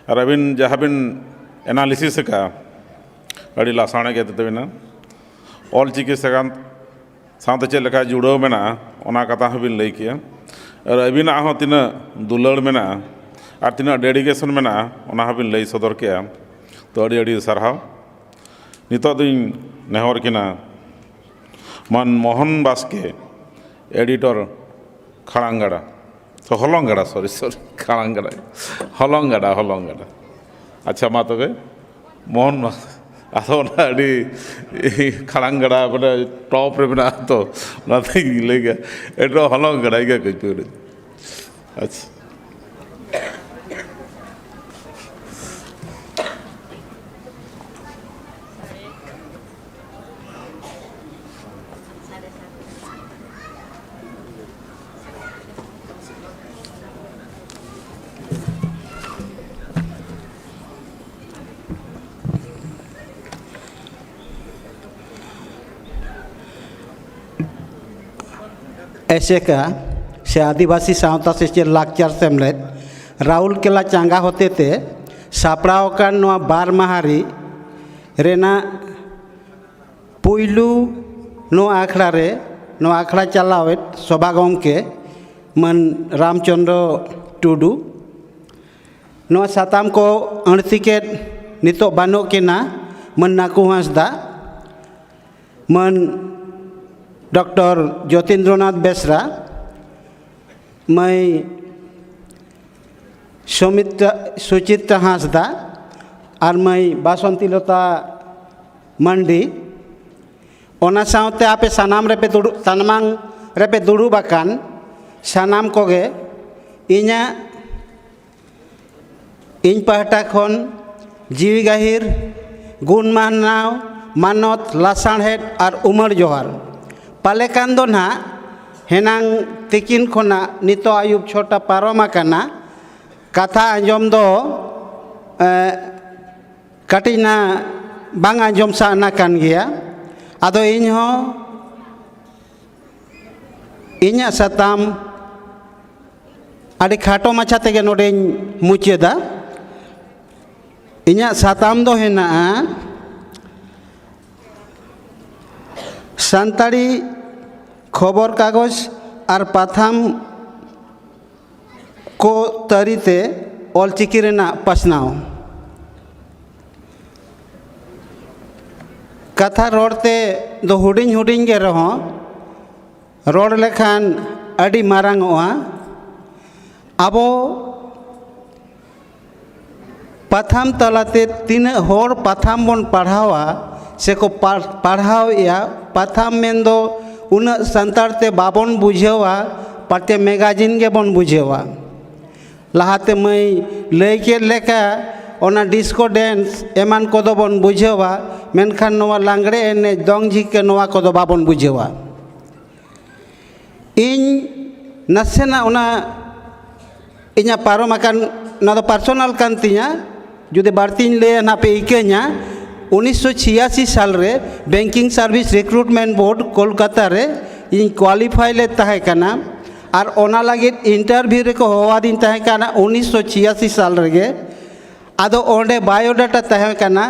और अबिन जहाँ बिन एनालिसिस का अड़ी लासाणे के तबिना ऑल चिकी सगान साथ चे लेका जुड़ो मेना ओना कथा बिन लई किया और अबिना हो तीना दुलड़ मेना और तीना डेडिकेशन मेना ओना बिन लई सदर किया तो अड़ी अड़ी सरहाव नितो दिन नेहर किना मन मोहन बास्के एडिटर खड़ांगड़ा तो हलंगड़ा सॉरी खड़ांगड़ा हलंगड़ा अच्छा मा तबे मोहन आदो अड़ी खड़ांगड़ा बड़े टॉप रे बना तो ले गया एटो हलंगड़ा गया कुछ अच्छा एसेका से आदिवासी सावता से लाकचार सेमलेद राउल केला चांगा होते ते सापड़ाव कान नोआ बार माहारी रेना पुइलू नो आखड़ा रे नो आखड़ा चलावेत सभा गमके मन रामचंद्र टुडू नो साताम को अणतिकेत नितो बानो केना मन नाकू हांसदा मन डॉक्टर ज्योतिन्द्रनाथ बेसरा मैं सुचित्रा हांसदा और मैं बासंतीलता मंडी ओना सावते आपे सानाम रेपे दुड़ू तानमांग रेपे दुड़ू बाकान सानाम कोगे इñा इन पहटा खन जीवी गाहिर गुण मानाव मानत लासाणहेड और उमर जोहार पाले कान दो ना हेनांग तिकिन खोना नितो आयुब छोटा पारोमा काना कथा आंजम दो कटिना बांग आंजम साना कान गया आदो इन हो इña साताम आदि खाटो माछा तेगे नोडे मुचेदा इña साताम दो हेना सान्ताड़ी खबर कागज और पाथाम को तरीते ऑलचिकी रेना पसनाव कथा रोड़ते दो हुडिंग हुडिंग के रहो रोड़ लेखान ᱟᱹᱰᱤ ᱢᱟᱨᱟᱝᱚᱜᱼᱟ ᱟᱵᱚ ᱯᱟᱛᱷᱟᱢ ᱛᱟᱞᱟᱛᱮ ᱛᱤᱱᱟᱹᱜ ᱦᱚᱲ ᱯᱟᱛᱷᱟᱢ ᱵᱚᱱ ᱯᱟᱲᱦᱟᱣᱟ ᱥᱮᱠᱚ ᱯᱟᱲᱦᱟᱣᱮᱜᱼᱟ ᱯᱟᱛᱷᱟᱢ ᱢᱮᱱᱫᱚ ᱩᱱᱟᱹᱜ ᱥᱟᱱᱛᱟᱲ ᱛᱮ ᱵᱟᱵᱚᱱ ᱵᱩᱡᱷᱟᱹᱣᱟ ᱯᱟᱛᱮ ᱢᱮᱜᱟᱡᱤᱱ ᱜᱮᱵᱚᱱ ᱵᱩᱡᱷᱟᱹᱣᱟ ᱞᱟᱦᱟᱛᱮ ᱢᱟᱹᱭ ᱞᱟᱹᱭ ᱠᱮᱫ ᱞᱮᱠᱟ ᱚᱱᱟ ᱰᱤᱥᱠᱳ ᱰᱮᱱᱥ ᱮᱢᱟᱱ ᱠᱚᱫᱚ ᱵᱚᱱ ᱵᱩᱡᱷᱟᱹᱣᱟ ᱢᱮᱱᱠᱷᱟन ᱱᱚᱣᱟ ᱞᱟᱜᱽᱲᱮ ᱮᱱᱮᱡ ᱫᱚᱝ ᱡᱷᱤᱸᱠᱟᱹ ᱱᱚᱣᱟ ᱠᱚᱫᱚ ᱵᱟᱵᱚᱱ ᱵᱩᱡᱷᱟᱹᱣᱟ ᱤᱧ ᱱᱟᱥᱮᱱᱟᱜ ᱚᱱᱟ ᱤᱧᱟᱹᱜ ᱯᱟᱨᱚᱢ ᱟᱠᱟᱱ ᱱᱚᱣᱟ ᱫᱚ ᱯᱟᱨᱥᱳᱱᱟᱞ ᱠᱟᱱ ᱛᱤᱧᱟ ᱡᱩᱫᱤ ᱵᱟᱹᱲᱛᱤᱧ ᱞᱟᱹᱭᱟ ᱱᱟᱦᱟᱜ ᱯᱮ ᱤᱠᱟᱹᱧᱟ 1986 साल रे banking service recruitment board Kolkata रे इन क्वालिफाई ले ताहे कना और ओना लगे इंटरव्यू रे को होवा दिन ताहे कना 1986 साल रे आदो ओंडे बायोडाटा ताहे कना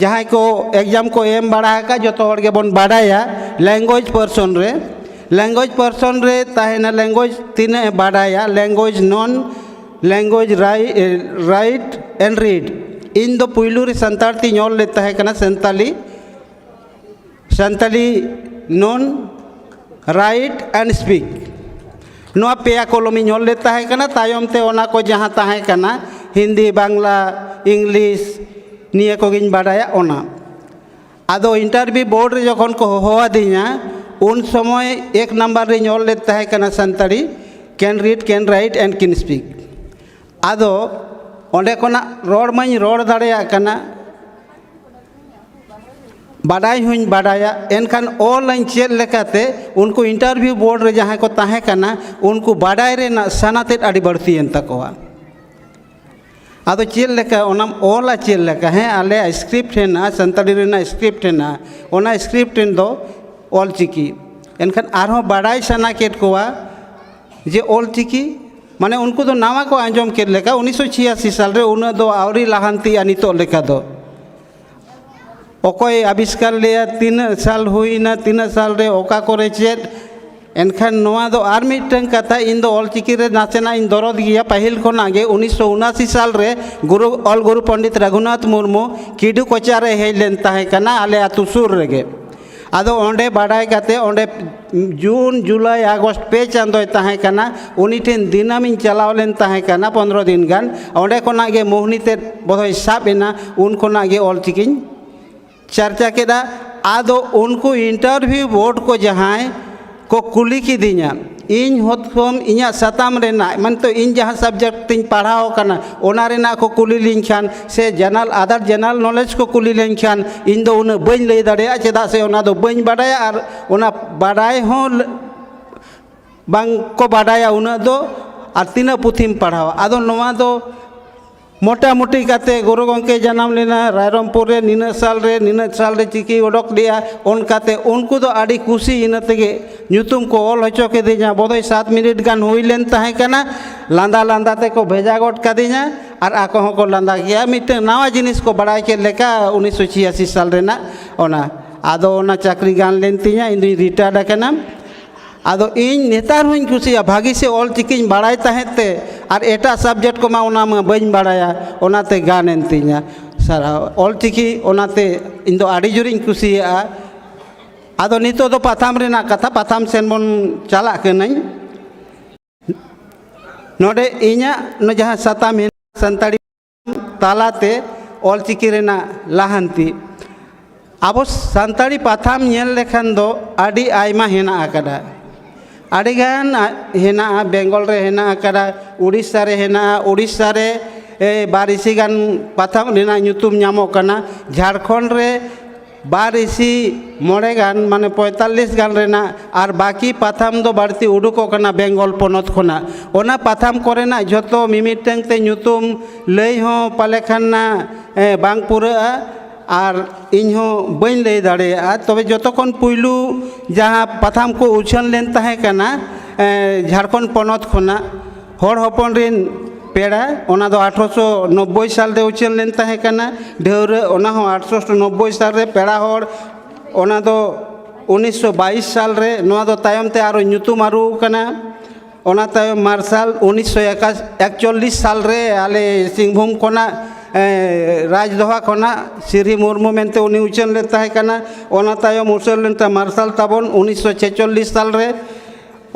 जहां को एग्जाम को एम बड़ा का जो तो के बन बाडाया लैंग्वेज पर्सन रे ताहे ना लैंग्वेज तीन बाडाया language non language write and read इन दो पुइलू रे संताल ती ñol लेता है कना Santali non write and speak नोआ पेया कॉलमी ñol लेता है कना तायम ते ओना को जहां ताहे कना हिंदी बांग्ला इंग्लिश निया को गिन बाडाया ओना आदो इंटरव्यू बोर्ड रे जखन को होवा दिया उन समय एक नंबर रे ñol लेता है कना Santali can read can write and can speak आदो ओंडे कोना रोड माኝ रोड दाड़ेया कना बाडाय हुñ बाडाया एनखान ऑनलाइन चेक लेकाते उनको इंटरव्यू बोर्ड रे जहां को ताहे कना उनको बाडाय रे ना सनाते आड़ी बढ़ती एन तकोआ आदो चेक लेका ओनाम ऑला चेक लेका है आले स्क्रिप्ट है ना संताली रे ना स्क्रिप्ट है ना ओना स्क्रिप्ट दो ऑल चिकी एनखान आरो बाडाय सना केट कोआ जे ऑल चिकी माने उनको तो नावा को आंजम के लेका 1986 साल रे उन दो आवरी लाहांती अनितो लेका दो ओकोय आविष्कार लिया 3 साल हुईना 3 साल रे ओका करे चेत एनखान नोआ दो आर मिटन कथा इन दो ऑल चिकी रे नाचना इन दरद गिया पहिल खन आगे 1979 साल रे गुरु ऑल गुरु पंडित रघुनाथ मुर्मू किडू कोचा रे हेलेन ताहे कना आले आतु सुर रेगे आदो ओंडे बाडाय काते ओंडे जून जुलाई अगस्त पे चांदो ताहे कना उनी ठेन दिनाम इन चलाव लेन ताहे कना 15 दिन गान ओंडे कोना गे मोहनी ते बधय साबेना उन कोना गे ऑल चिकिन चर्चा केदा आदो उनको इंटरव्यू बोर्ड को जहां को कुली की दिया इन होतम इया सताम रेना मन तो इन जहां सब्जेक्ट तिन पढ़ाओ कना ओना रेना को कुली लिंखान से जनरल अदर जनरल नॉलेज को कुली लिंखान इन दो उन बइन लई दाड़े चेदा से ओना दो बइन बाडाया और ओना बाडाय हो बांग को बाडाया उन दो और तीन पुथिम पढ़ाओ आदो नोआ दो मोटा मोटी काते गुरु गंके जन्म लेना रायरमपुर रे निन साल रे चिकी ओडक लिया उनकाते उनको तो आड़ी खुशी इनतेगे ᱧᱩᱛᱩᱢ को ऑल हचो के दिया बोधय 7 मिनट गान हुई लेन ताहे कना लांदा लांदा ते को भेजा गोट का दिया और आको को लांदा गया मिटे नवा जिनिस को बड़ाई के लेका 1986 साल रेना ओना आदो ओना चाकरी गान लेन तिया इन रिटायर्ड कना आदो इन नेतार हुई खुशिया भागी से ऑल चिकी बड़ाई ताहेते और एटा सब्जेक्ट को मा ओना में बइन बड़ाया ओनाते गान एन तिया सारा ऑल चिकी ओनाते इन दो आड़ी जुरिन खुशिया आदो नितो दो पाथाम रेना कथा पाथाम सेन बन चला कनाई नोडे इña न जहां सताम संताड़ी तालाते ऑल चिकी रेना लाहांती अब संताड़ी पाथाम नेल लेखान दो आड़ी आयमा हेना आकड़ा आड़ी गान हेना बेंगल रे हेना आकड़ा उड़ीसा रे हेना उड़ीसा रे बारिसी गान पाथाम रेना ᱧᱩᱛᱩᱢ ᱧᱟᱢᱚᱜ कना झारखंड रे बारिसी मोड़े गान माने 45 गान रेना और बाकी पाथाम दो बाड़ती उडुको कना बेंगल पोनत खोना ओना पाथाम कोरेना जतो मिमिटंग ते ᱧᱩᱛᱩᱢ लई हो पाले खाना बांग पुरा और इन हो बइन लई दाड़ेया तबे जतो कोन पुइलू जहां पाथाम को उछन लेन ताहे कना झारखंड पोनत खोना होड़ होपन रिन पेड़ा ओना दो 1890 साल रे उछन लेन ताहे कना ढेउर ओना हो 1890 साल रे पेड़ा होड़ ओना दो 1922 साल रे नोआ दो तायम ते आरो ᱧᱩᱛᱩᱢ आरू कना ओना तायम मार्शल 1941 साल रे आले सिंहभूम कोना राजदोहा कोना श्री मुर्मू मेनते उनी उछन ले ताहे कना ओना तायम उछन लेन ता मार्शल ताबन 1946 साल रे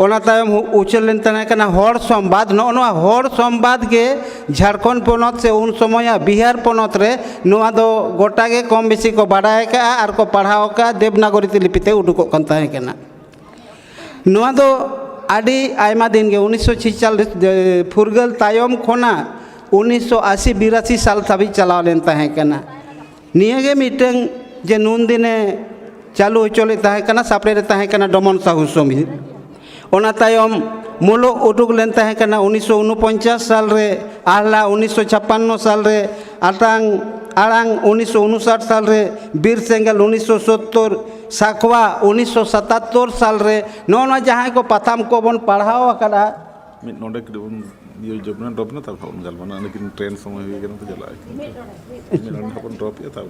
ओना तायम उछल लेन तने कना हर संवाद नोआ हर संवाद के झारखंड पनत से उन समय बिहार पनत रे नोआ दो गोटा के कम बेसी को बाडाय का आर को पढ़ाओ का देवनागरी लिपिते उडुको कन ताहे कना नोआ दो आदि आयमा दिन के 1946 फुरगल तायम खोना 1980-82 साल तभी चलाव लेन ताहे कना निये गे मिटंग जे नून दिने चालू चले ताहे कना सापरे रे ताहे कना डमन साहू समी ओना तायम मूलो उडुक लेन ताहे कना 1949 साल रे आहला 1956 साल रे आटांग आड़ांग 1959 साल रे बीर सेंगल 1970 साखवा 1977 साल रे नोना जहाँ को पथाम को बन पढ़ाओ करा मिट नोडे किबन ये जबना ड्रॉप ना तब हम गलबना लेकिन ट्रेन समय हुई गन तो चला मिट नोडे अपन ड्रॉप या तब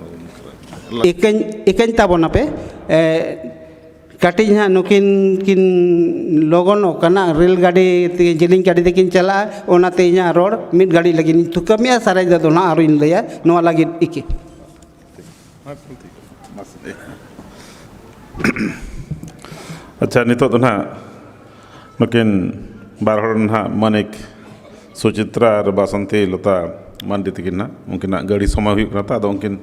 इकन ताबना पे काटिज हाँ नुकिन किन लोगन ओकना रेलगाड़ी जिलिंग गाड़ी तेकिन चला ओनाते इना रोड मिट गाड़ी लगी तो कमिया सारा दो ना आरो इन लया नोआ लगी इके अच्छा नितो तो ना नुकिन बारहड़ ना मानिक सुचित्रा और बासंती लता मांडी तकिन ना उनकिन गाड़ी समय हुई करता तो उनकिन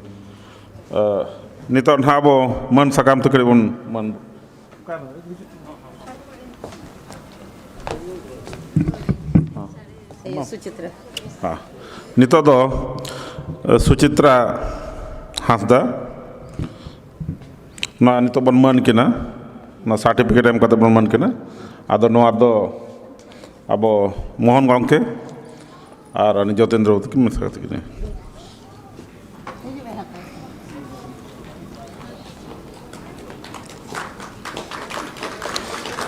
नितो ना अब मन सकाम तो करीबन मन सुचित्रा हाँ नितो दो सुचित्रा हासदा ना नितो बन मन किना ना सर्टिफिकेट एम कते बन मन किना आदो नो आदो अब मोहन गंके और जतेंद्र की मिसा किने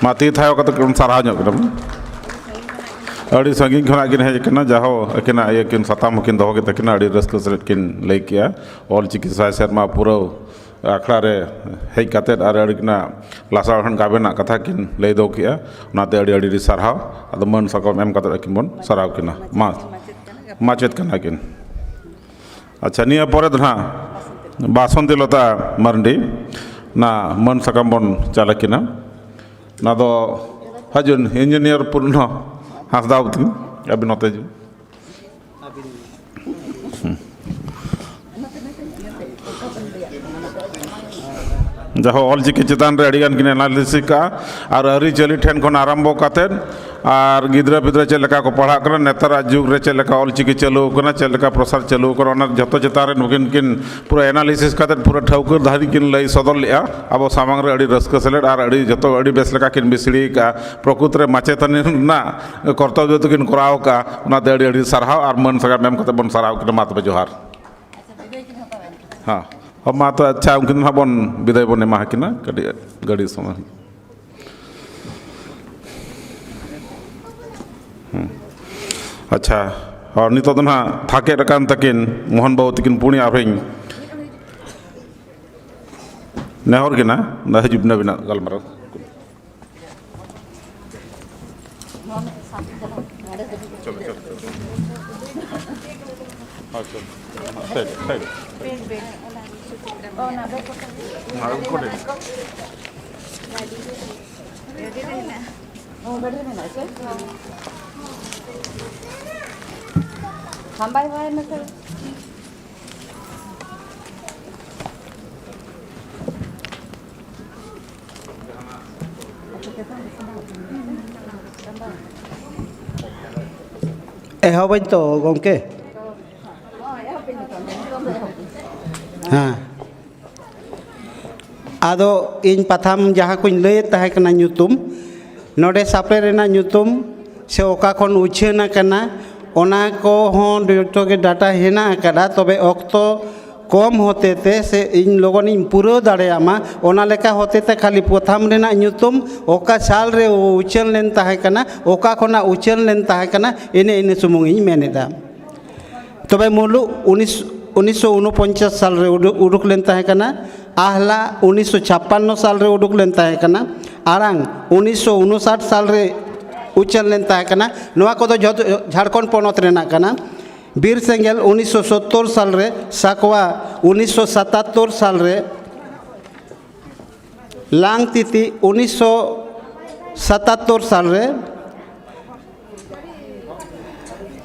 माती थायो कते कम सारा ᱧᱚᱜ ᱠᱮᱫᱟ अड़ी संगी खना किन हेज कना जाहो अकिना ये किन सताम किन दहो के तकिना अड़ी रस्क सरेट किन लई किया ऑल चिकित्सा शर्मा पूरा आखड़ा रे हेज काते आर अड़िकना लासाहन गाबेना कथा किन लई दो किया नाते अड़ी अड़ी सरहाव अद मन सकम एम काते किन बन सराव किना माचेत कना किन अच्छा निया परे दना बासंती लता मारंडी ना मन सकम बन चालकिना ना दो हजुन इंजीनियर पूर्ण हासदा अभी नते जो जहाँ ऑल चिकी चितान रे अड़िगान किन एनालिसिस का और अरी चली ठेन खन आरंभ कातेन और गिद्रा पिद्रा चलेका को पढ़ा कर नेतार जुग रे चलेका ऑल चिकी चलू करना चलेका प्रसार चलू कर ओना जतो चितान रे नुकिन किन पूरा एनालिसिस कातेन पूरा ठौकर धारी किन लई सदर लिया अब सामांग रे अड़ी रस्क सेलेट और अड़ी जतो अड़ी बेस लेका किन बिसड़ी का प्रकृत रे माचेतनी ना कर्तव्य तो किन कराव का ओना दे अड़ी सरहाव और मन सगा मेम कते बन सरहाव किन मात पे जोहार हाँ अब मा तो अच्छा उनकिन हाँ बन विदाय बने मा किना गाड़ी समय अच्छा और नितो तो ना थाके रकान तकिन मोहन बाबू तकिन पुणी आफिन नेहर किना ना हजुबना बिना गलमारा एहब तो गंके हाँ आदो इन पथाम जहाँ को लय ताहे कना ᱧᱩᱛᱩᱢ नोडे सापरे रेना ᱧᱩᱛᱩᱢ से ओका खन उछेना कना ओना को हों जो के डाटा हेना करा तबे ऑक्तो कम होते थे से इन लोगों ने पूरा दाड़ेयामा ओना लेका होते थे खाली प्रथम रेना ᱧᱩᱛᱩᱢ ओका साल रे उछल लेन ताहे कना ओका खना उछल लेन ताहे कना इने सुमुंग इन मेनेदा तबे मुलु 1949 साल रे उडुक लेन ताहे कना आहला 1956 साल रे उडुक लेन ताहे कना आरांग 1959 साल रे उछल लेन ताहे कना नोआ को झारखंड पनत रेना कना बीर सेंगल 1970 साल रे साकवा 1977 साल रे लांग तिती 1977 साल रे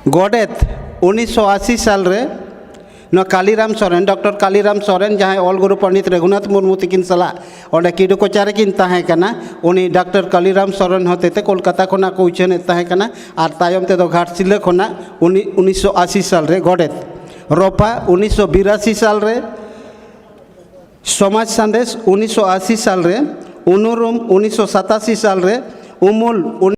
गोडेत 1980 साल रे न कालीराम सोरेन डॉक्टर कालीराम सोरेन जहाँ ऑल गुरु पंडित रघुनाथ मुर्मू तकिन सला और किडो कोचारे किन ताहे कना उनी डॉक्टर कालीराम सोरेन होते कोलकाता खोना को उछने ताहे कना और तायम ते दो घाटशिला खोना 1980 साल रे गोडेत रोपा 1982 साल रे समाज संदेश 1980 साल रे उनुरुम 1987 साल रे उमुल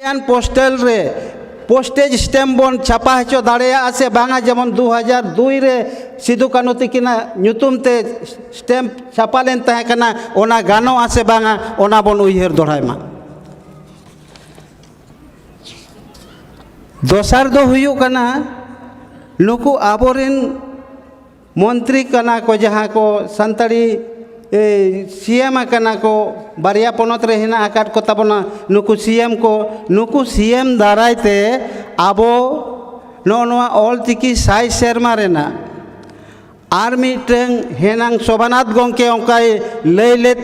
पोस्टल रे पोस्टेज स्टैम्प बन छापा हचो दाड़ेया से बांगा जेमन 2002 रे सिदु कानु तिकिना ᱧᱩᱛᱩᱢ ते स्टैम्प छापा लेन तहे कना ओना गानो आसे बांगा ओना बन उयहर दोड़ाय मा दोसार दो हुयु कना नुकु आबोरिन मंत्री कना को जहाँ को संताड़ी सीएम कना को बारिया पनत रे हिना आकाट को तबना नुकु सीएम दारायते आबो नोआ ऑल चिकी साई शर्मा रेना आर मिटें हेनांग शोभानाथ गोंके ओंकाय लय ले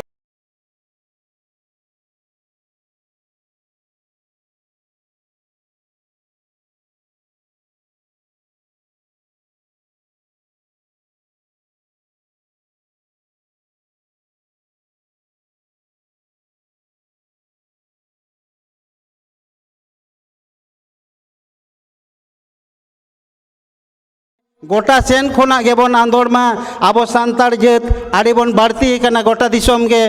गोटा सेन खोना गेबन आंदोलमा आबो सांतार जेत आड़ीबन बाड़ती कना गोटा दिसोम गे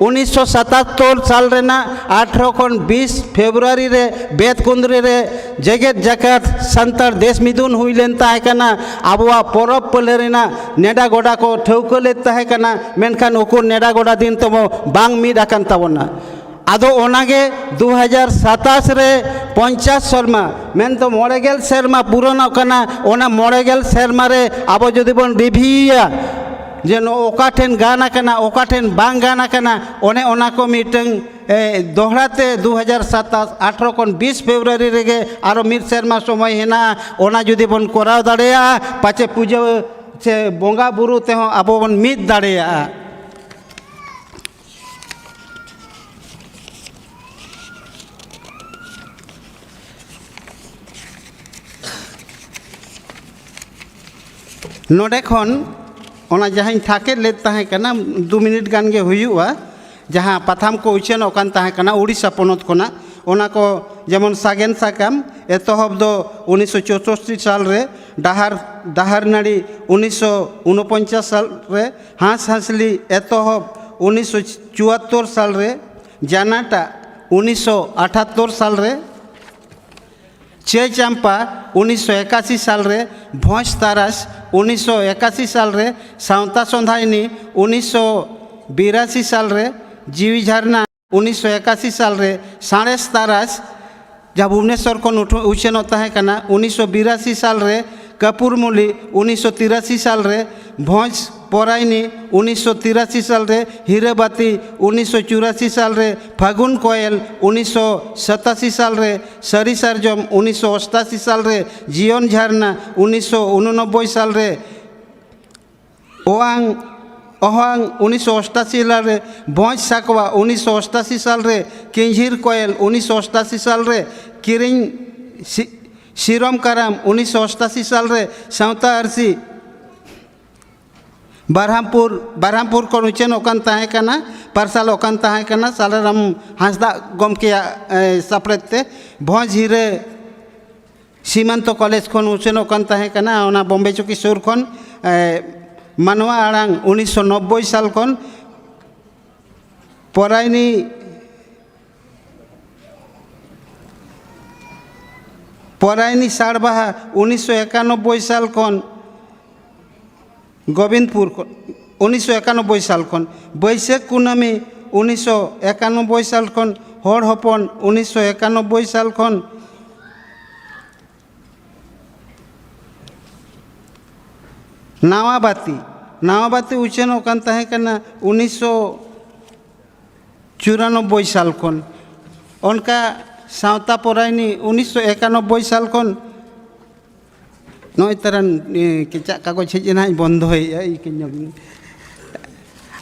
1977 साल रेना 18 खन 20 फेब्रुआरी रे बेतकुंद्री रे जेगेत जाकात सांतार देश मिदुन हुईलेन ताहे कना आबोआ परब पलेरेना नेडा गोडा को ठौकले ताहे कना मेनखान उकुर नेडा गोडा दिन तमो बांग मिड आकान ताबोना आदो ओनागे 2027 रे 50 शर्मा मेन तो 90 शर्मा पुराना कना ओना 90 शर्मा रे आबो जदि बन रिभिया जे नो ओकाठेन गाना कना ओकाठेन बांग गाना कना ओने ओना को मीटिंग दोहराते 2027 18 kon 20 फेब्रुआरी रेगे आरो मिड शर्मा समय हेना ओना जदि बन कोराव दाड़ेया पाचे पूजा से बोंगा बुरु ते हो आबो बन मिद दाड़ेया नोडे खन ओना जहाँ थाके ले ताहे कना 2 मिनट गान गे हुयुआ जहाँ पाथाम को उचेन ओकान ताहे कना उड़ीसा पोनत कोना ओना को जेमन सागेन साकाम एतहब दो 1964 साल रे डाहार नाड़ी 1949 साल रे हांस हांसली एतहब 1974 साल रे जानाटा 1978 साल रे चे चंपा 1981 साल रे भोज तारास 1981 साल रे सावता संधाइनी 1982 साल रे जीवी झरना 1981 साल रे साड़ेस तारास जब भुवनेश्वर को उछेन होता है कना 1982 साल रे कपूरमुली 1983 साल रे भोज पराइनी 1983 साल रे हीराबाती 1984 साल रे फागुन कोयल 1987 साल रे सरी सरजम 1988 साल रे जीवन झरना 1989 साल रे ओआंग 1988 साल रे भोज साकवा 1988 साल रे किंझिर कोयल 1988 साल रे किरिंग सिरम कराम 1988 साल रे सावता अरसी बारहमपुर को नुचेन ओकान ताहे कना पारसाल ओकान ताहे कना सालाराम हांसदा गमके सापरेते भोज हिरे सीमांत कॉलेज खन उचेन ओकान ताहे कना ओना बॉम्बे चौकी सुर खन मानवा आड़ांग 1990 साल खन परायनी साड़बाहा 1991 साल खन गोविंदपुर 1991 साल खन बैसाख कुनामी 1991 साल खन हर हपन 1991 साल खन नावाबाती उचेन ओकान ताहे कना 1994 साल खन उनका सावता परायनी 1991 साल खन नय तरह केचा कागज हेजना बंद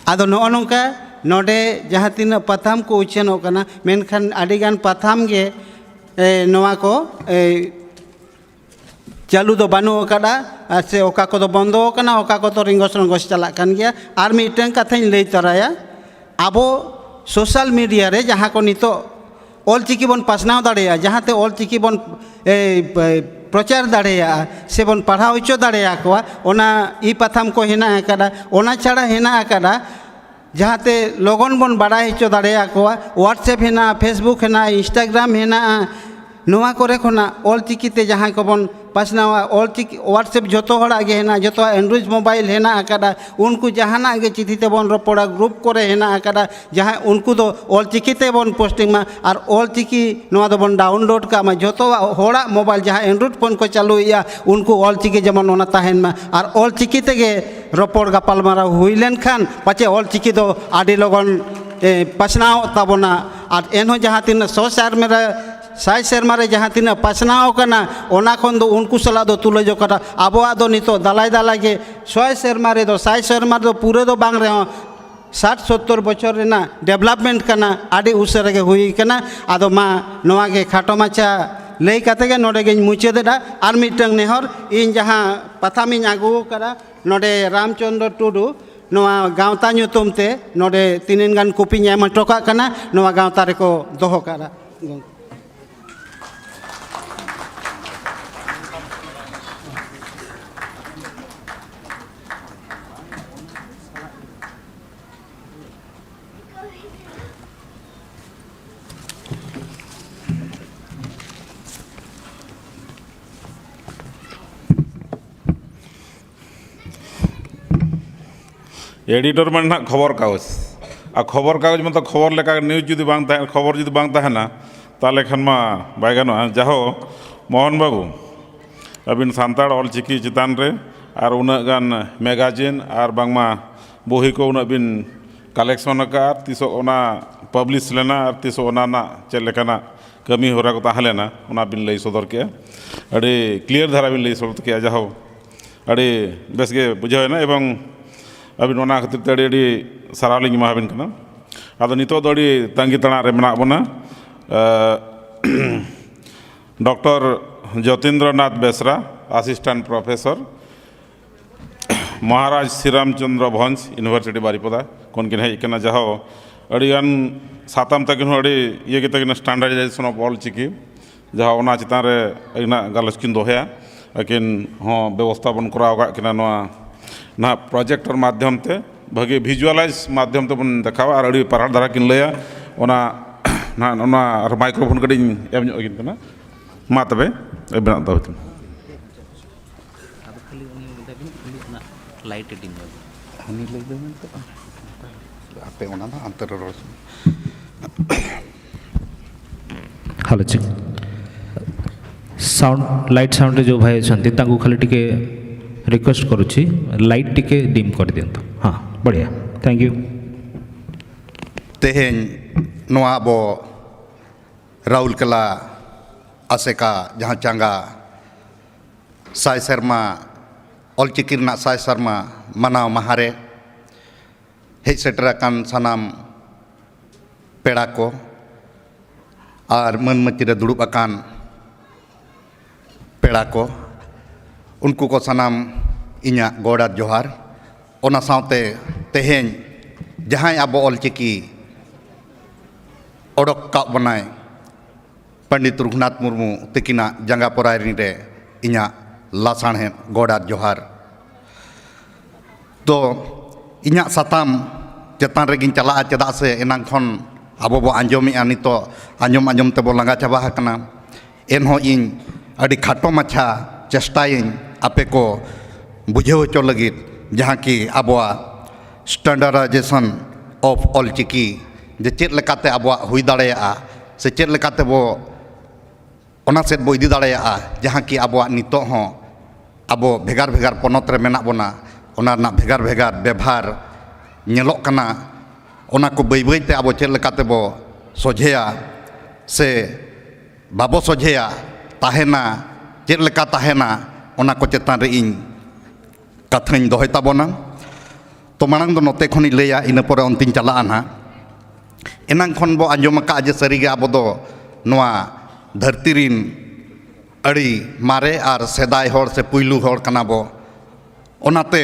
आदो नो नौका नोडे जहाँ तीन पाथाम को उचेन कना मेनखान आडिगान पाथाम गे नोआ को चालू दो बानु कड़ा से ओका को दो बंदो कना ओका को तो रिंगस रंगस चला कान गया आर मिटें कथाई लई तराया आबो सोशल मीडिया रे जहाँ को नितो ऑल चिकी बन पासनाव दाड़ेया जहाँ ते ऑल चिकी बन प्रचार दाड़ेया से बन पढ़ा उच्च दाड़ेया कोआ ओना ई पाथाम को हेना कड़ा ओना छाड़ा हेना कड़ा जहाँते लगन बन बाड़ाई हचो दाड़ेया कोआ व्हाट्सएप हेना फेसबुक हेना इंस्टाग्राम हेना नोआ कोरे खोना ऑलचिकी ते जहाँ को बन पासनावा ऑलचिकी व्हाट्सएप जोतो हड़ा गे हेना जोतो एंड्रॉइड मोबाइल हेना आकादा उनको जहाना गे चिठी ते बन रपड़ा ग्रुप करे हेना आकादा जहाँ उनको तो ऑलचिकी ते बन पोस्टिंग मा और ऑलचिकी नोआ तो बन डाउनलोड का मा जोतो हड़ा मोबाइल जहाँ एंड्रॉइड फोन को चालू या उनको ऑलचिकी जमन ओना ताहेन मा और ऑलचिकी ते गे रपड़ गापालमारा हुई लेन खान पाचे ऑलचिकी तो आदि लगन पासनाव ताबोना और एनहो जहाँ तीन 100 शहर में साई सेरमारे जहाँ तीन पासनाव कना ओना खन दो उनको सला दो तुलजो करा आबोआ दो नितो दालाई दालाई के 100 सेरमारे दो साई सेरमारे दो पूरे दो बांग रहे हो 60-70 बचर रेना डेवलपमेंट कना आदि उसरे के हुई कना आदो मा नोआ के खाटो माचा लई काते के नोडे गे मुचेदा आर मिटंग नेहर इन जहाँ पथामी आगु करा नोडे रामचंद्र टुडू नोआ गावता ᱧᱩᱛᱩᱢ नोडे तीन गान कॉपी एम टोका कना नोआ गावता रेको दोहो करा एडिटर मन ना खबर कागज आ खबर कागज मतलब खबर लेका न्यूज जुदी बांग ताहे खबर जुदी बांग ताहे ना ताले खान मा बाय गानो जाहो मोहन बाबू अबिन सांताड़ ऑलचिकी चितान रे और उना गान मैगजीन और बांगमा बोही को उना बिन कलेक्शन का तीसो ओना पब्लिश लेना और तीसो ओना ना चल लेकाना कमी हो रहा को ताहे लेना उना बिन लई सदर के अरे क्लियर धारा बिन लई सदर के जाहो अरे बेस के बुझाव ना एवं अबिन ओना खातिर ते अड़ी साराव लिंग माबिन कना आदो नितो दो अड़ी तंगी तणा रे मेना बना doctor Jyotindranath Besra assistant professor महाराज श्रीराम चंद्र भंज यूनिवर्सिटी बारीपदा कोन किन हेज कना जाहो अड़ी गान सातम तकिन अड़ी ये के तकिन स्टैंडर्डाइजेशन ऑफ ऑलचिकी जहाँ ओना चितान रे अगिना गालच किन दोहया अकिन हो व्यवस्था बन कराव का किना नोआ ना प्रोजेक्टर माध्यम ते भागे विजुअलाइज माध्यम ते बन देखावा और अड़ी पढ़ा धारा किन लया ओना ना ओना माइक्रोफोन कड़ी एम ᱧᱚᱜ गिन कना मा तबे एबना दो लाइट एडिंग हनी लई दे आपे ओना ना अंतर road hello check sound light sound जो भाई छंती तांको खाली टिके रिक्वेस्ट करुच्ची लाइट टिके डिम कर दियंतो हाँ बढ़िया थैंक यू तेहेन नोआ बो राउरकेला आसेका जहाँ चांगा साय शर्मा ऑलचिकी रना साय शर्मा मनाव महारे हेज सेटराकान सानाम पेड़ा को और मन मचिरे दुड़ुब आकान पेड़ा को उनको को सानाम इन्या गोड़ा जोहार ओना साउते तेहेन जहाँ आबो ऑलचिकी ओडक का बनाए पंडित रघुनाथ मुर्मू तकिना जंगा परायरी रे इन्या लासाण है गोड़ा जोहार तो इन्या साताम चेतान रेगिन चला चेदा से एनांग खन आबो बो आंजोमिया नितो आंजोम आंजोम ते बो लंगा चाबा हकना एनहो इन अडी खाटो माछा चेष्टाइन आपे को बुझेव चो लगित जहाँ की आबोआ स्टैंडर्डाइजेशन ऑफ ऑलचिकी जे चेत लेकाते आबोआ हुई दाड़ेया से चेत लेकाते बो ओना सेट बो इदी दाड़ेया जहाँ की आबोआ नितो हो आबो भेगार भेगार पनत रे मेना बोना ओना ना भेगार भेगार व्यवहार नेलोक कना ओना को बई बई ते आबो चेत लेकाते बो सोझेया से बाबो सोझेया ताहेना चेत लेका ताहेना ओना को चेतान रे इन कथाñ दोहय ताबोना तो मांग दो नोते खनि लैया इन पर अंतिम चला ना एनांग खन बो आंजम का जे सरीगे आबो दो नोआ धरती रिन अड़ी मारे और सेदाय होड़ से पुइलू होड़ कना बो ओनाते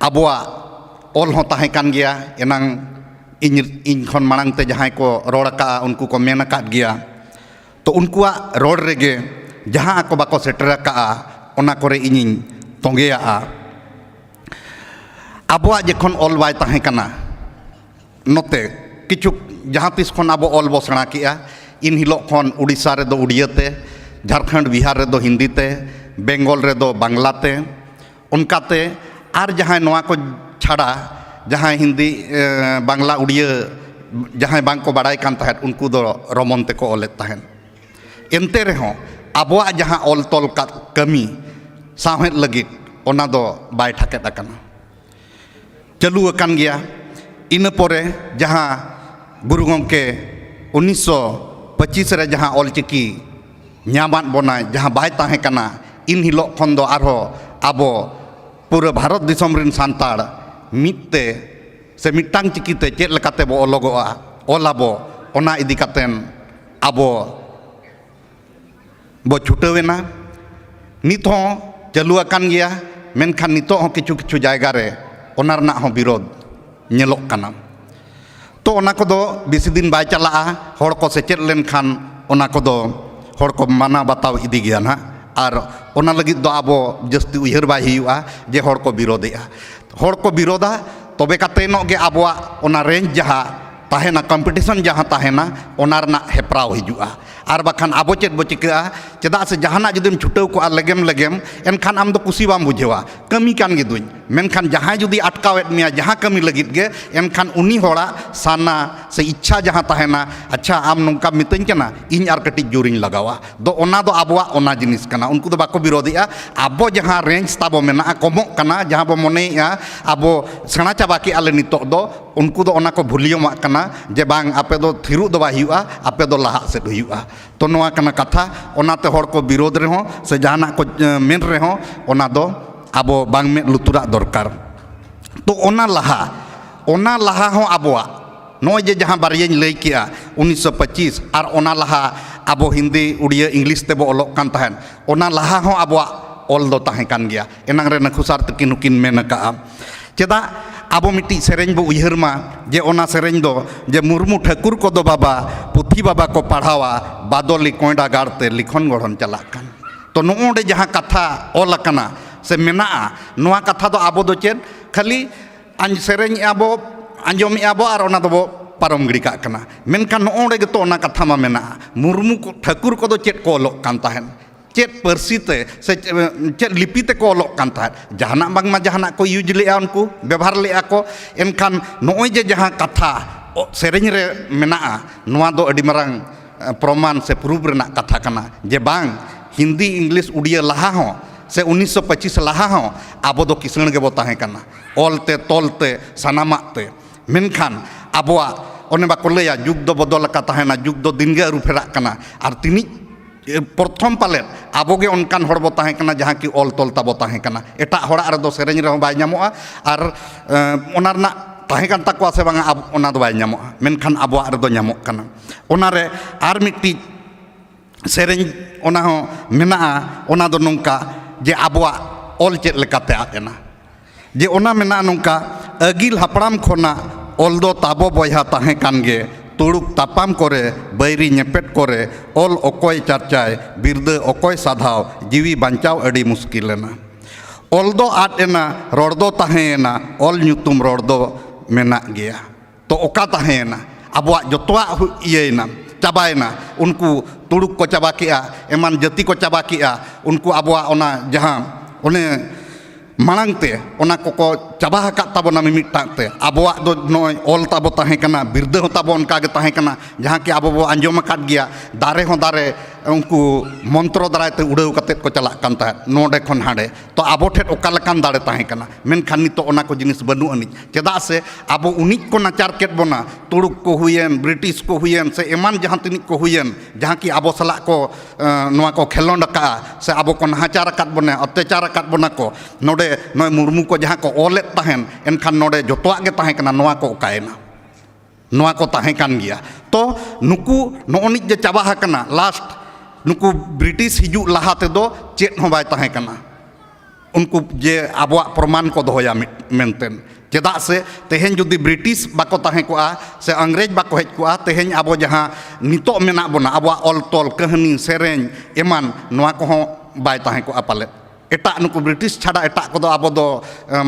आबोआ ऑल हो ताहे कान गया एनांग इन खन मांग ते जहां को रोड़ का उनको को मेन का गया तो उनकुआ रोड रेगे जहाँ को बाको सेटर का ओना करे इनिन तोंगेया आबोआ जखन ऑल बाय ताहे कना note kichuk jahan tis khon abo ol bo sena ki'a in hilok khon Odisha redo Udiya te, Jharkhand Bihar redo Hindi te, Bengal redo Bangla te, onkate ar jahan noa ko chhada jahan Hindi Bangla Udiya jahan bang ko badai kan tahet unku do romon te ko olet tahen. Ente rehon abuak jahan ol tol kat kami sawhet lagit ona do bai thaket akana. Chalu akan gya ina pore jahan Guru Gomke 1925 re jahan ol chiki nyamat bona jahan bai tahe kana in hilok khon do arho abo pura Bharat disam rin santar mitte se mitang chikite chet lekate bo ologoa olabo ona idi katen abo bo chutawena nit hon chalu akan gya menkan nitok hon kichu jayga re ona rena hon birod nyelok kana to ona kodo bisi din bai chalaa hor ko sechet lenkhan ona kodo hor ko mana bataw idi gya na ar ona lagit do abo jasti uyhar bai hiyu'a je hor ko birodea hor ko biroda tobe kate no ge abuak ona range jaha tahena competition jaha tahena ona rena heprau hiju'a ar bakhan abo chet bo chika'a cheda se jahana judim chutaw ko ar legem enkhan am do kusi bam bujhewa kami kan ge duñ menkhan jaha judi atkawet mea jaha kami lagit ge enkhan uni hora sana se ichha jaha tahena acha am nongka mitañ kana iñ ar kati juriñ lagawa do ona do abuak ona jinis kana unku do bako birodea abo jaha range tabo mena'a komok kana jaha bo mone'a abo sena chabaki ale nitok do unku do ona ko bhuliyomak kana je bang ape do thiru do ba hiyu'a ape do laha sed hiyu'a to noa kana katha onate hor ko birod rehon se jahana ko men rehon ona do abo bang me luturak dorkar to ona laha hon abuak noy je jahan baryañ lay ki'a 1925 ar ona laha abo Hindi Udiya English te bo olok kan tahen ona laha hon abuak ol do tahen kan gya enang re nakhusar tekin ukin men ka'a cheda abo miti sereng bo uyhar ma je ona sereng do je Murmu Thakur ko do baba puthi baba ko padhawa badoli koinda garte likhon goron chalak kan to noonde jahan katha ol akana se mena'a noa katha do abo do chet khali anj sereng abo anjomi abo ar ona do bo parom gidi kak kana menkhan noonde ge to ona katha ma mena'a Murmu Thakur ko do chet ko olok kan tahen chet persi te se chet lipi te ko olok kan tahet jahanak bang ma jahanak ko use le'a unku ବ୍ୟବହାର le'a ko enkhan noy je jahan katha sereng re mena'a noa do adi marang proman se proof renak katha kana je bang Hindi English Udiya laha hon se 1925 laha hon abo do kisang ge bo tahe kana ol te tol te sanamak te menkhan abuak one bako leya jug do bodol ka tahena jug do din ge aru pherak kana ar tini प्रथम पाले आबोगे उनकान हर बो ताहे कना जहां की all तोल ताबो ताहे कना एटा हड़ा रे दो सेरेñ रे बाय ᱧᱟᱢᱚᱜᱼᱟ आर ओना रना ताहे कान ताकवा से बांगा ओना दो बाय ᱧᱟᱢᱚᱜᱼᱟ मेनखान आबोआ रे दो ᱧᱟᱢᱚᱜ कना ओना रे आर मिट्टी सेरेñ ओना हो मेनाआ ओना दो नोंका जे आबोआ ऑल चेत लेकाते आतेना जे ओना मेना नोंका अगिल हापड़ाम खोना ऑल दो ताबो बयहा ताहे कान गे तुड़ुक तापाम करे बैरी नेपेट करे ऑल ओकोय चर्चाय बिरदे ओकोय साधाव जीवी बांचाव अड़ी मुश्किलेना ऑल दो आद एना रोड दो ताहेना ऑल ᱧᱩᱛᱩᱢ रोड दो मेना गया तो ओका ताहेना अबुआ जतवा इयेना चाबायना उनको तुड़ुक को चाबा किया एमान जाति को चाबा किया उनको अबुआ ओना जहां ओने मांगते ओना को चाबा हकात ताबोना मिमिटाते आबोआ दो नय ऑल ताबो ताहे कना बिरदे हो ताबो उनका गे ताहे कना जहां कि आबो बो अंजम अकात गया दारे हो दारे उनको मंत्र दारायते उड़ाव कते को चला कान ता नोडे खन हाडे तो आबो ठेट ओका लकान दाड़े ताहे कना मेनखान नितो ओना को जिनिस बनु अनि चेदा से आबो उनिक को नाचार केट बोना तुड़ुक को हुयेन ब्रिटिश को हुयेन से एमान जहां तिनिक को हुयेन जहां कि आबो सला को नोआ को खेलोंड का से आबो को नाचार अकात बोना अत्याचार अकात बोना को नोडे नय मुर्मू को जहां को ओलेट ताहेन एनखान नोडे जोतोआ गे ताहे कना नोआ को ओकायना नोआ को ताहे कान गया तो नुकु नोनिक जे चाबा हकना लास्ट नुकु ब्रिटिश हिजू लाहा तेदो चेत हो बाय ताहे कना उनको जे आबोआ प्रमाण को दोया मेनतेन चेदा से तेहेन जुदी ब्रिटिश बाको ताहे कोआ से अंग्रेज बाको हेज कोआ तेहेन आबो जहां नितो मेना बोना आबोआ ऑल तोल कहानी सेरेñ एमान नोआ को बाय ताहे कोआ पाले एटा नुकु ब्रिटिश छाड़ा एटा को दो आबो दो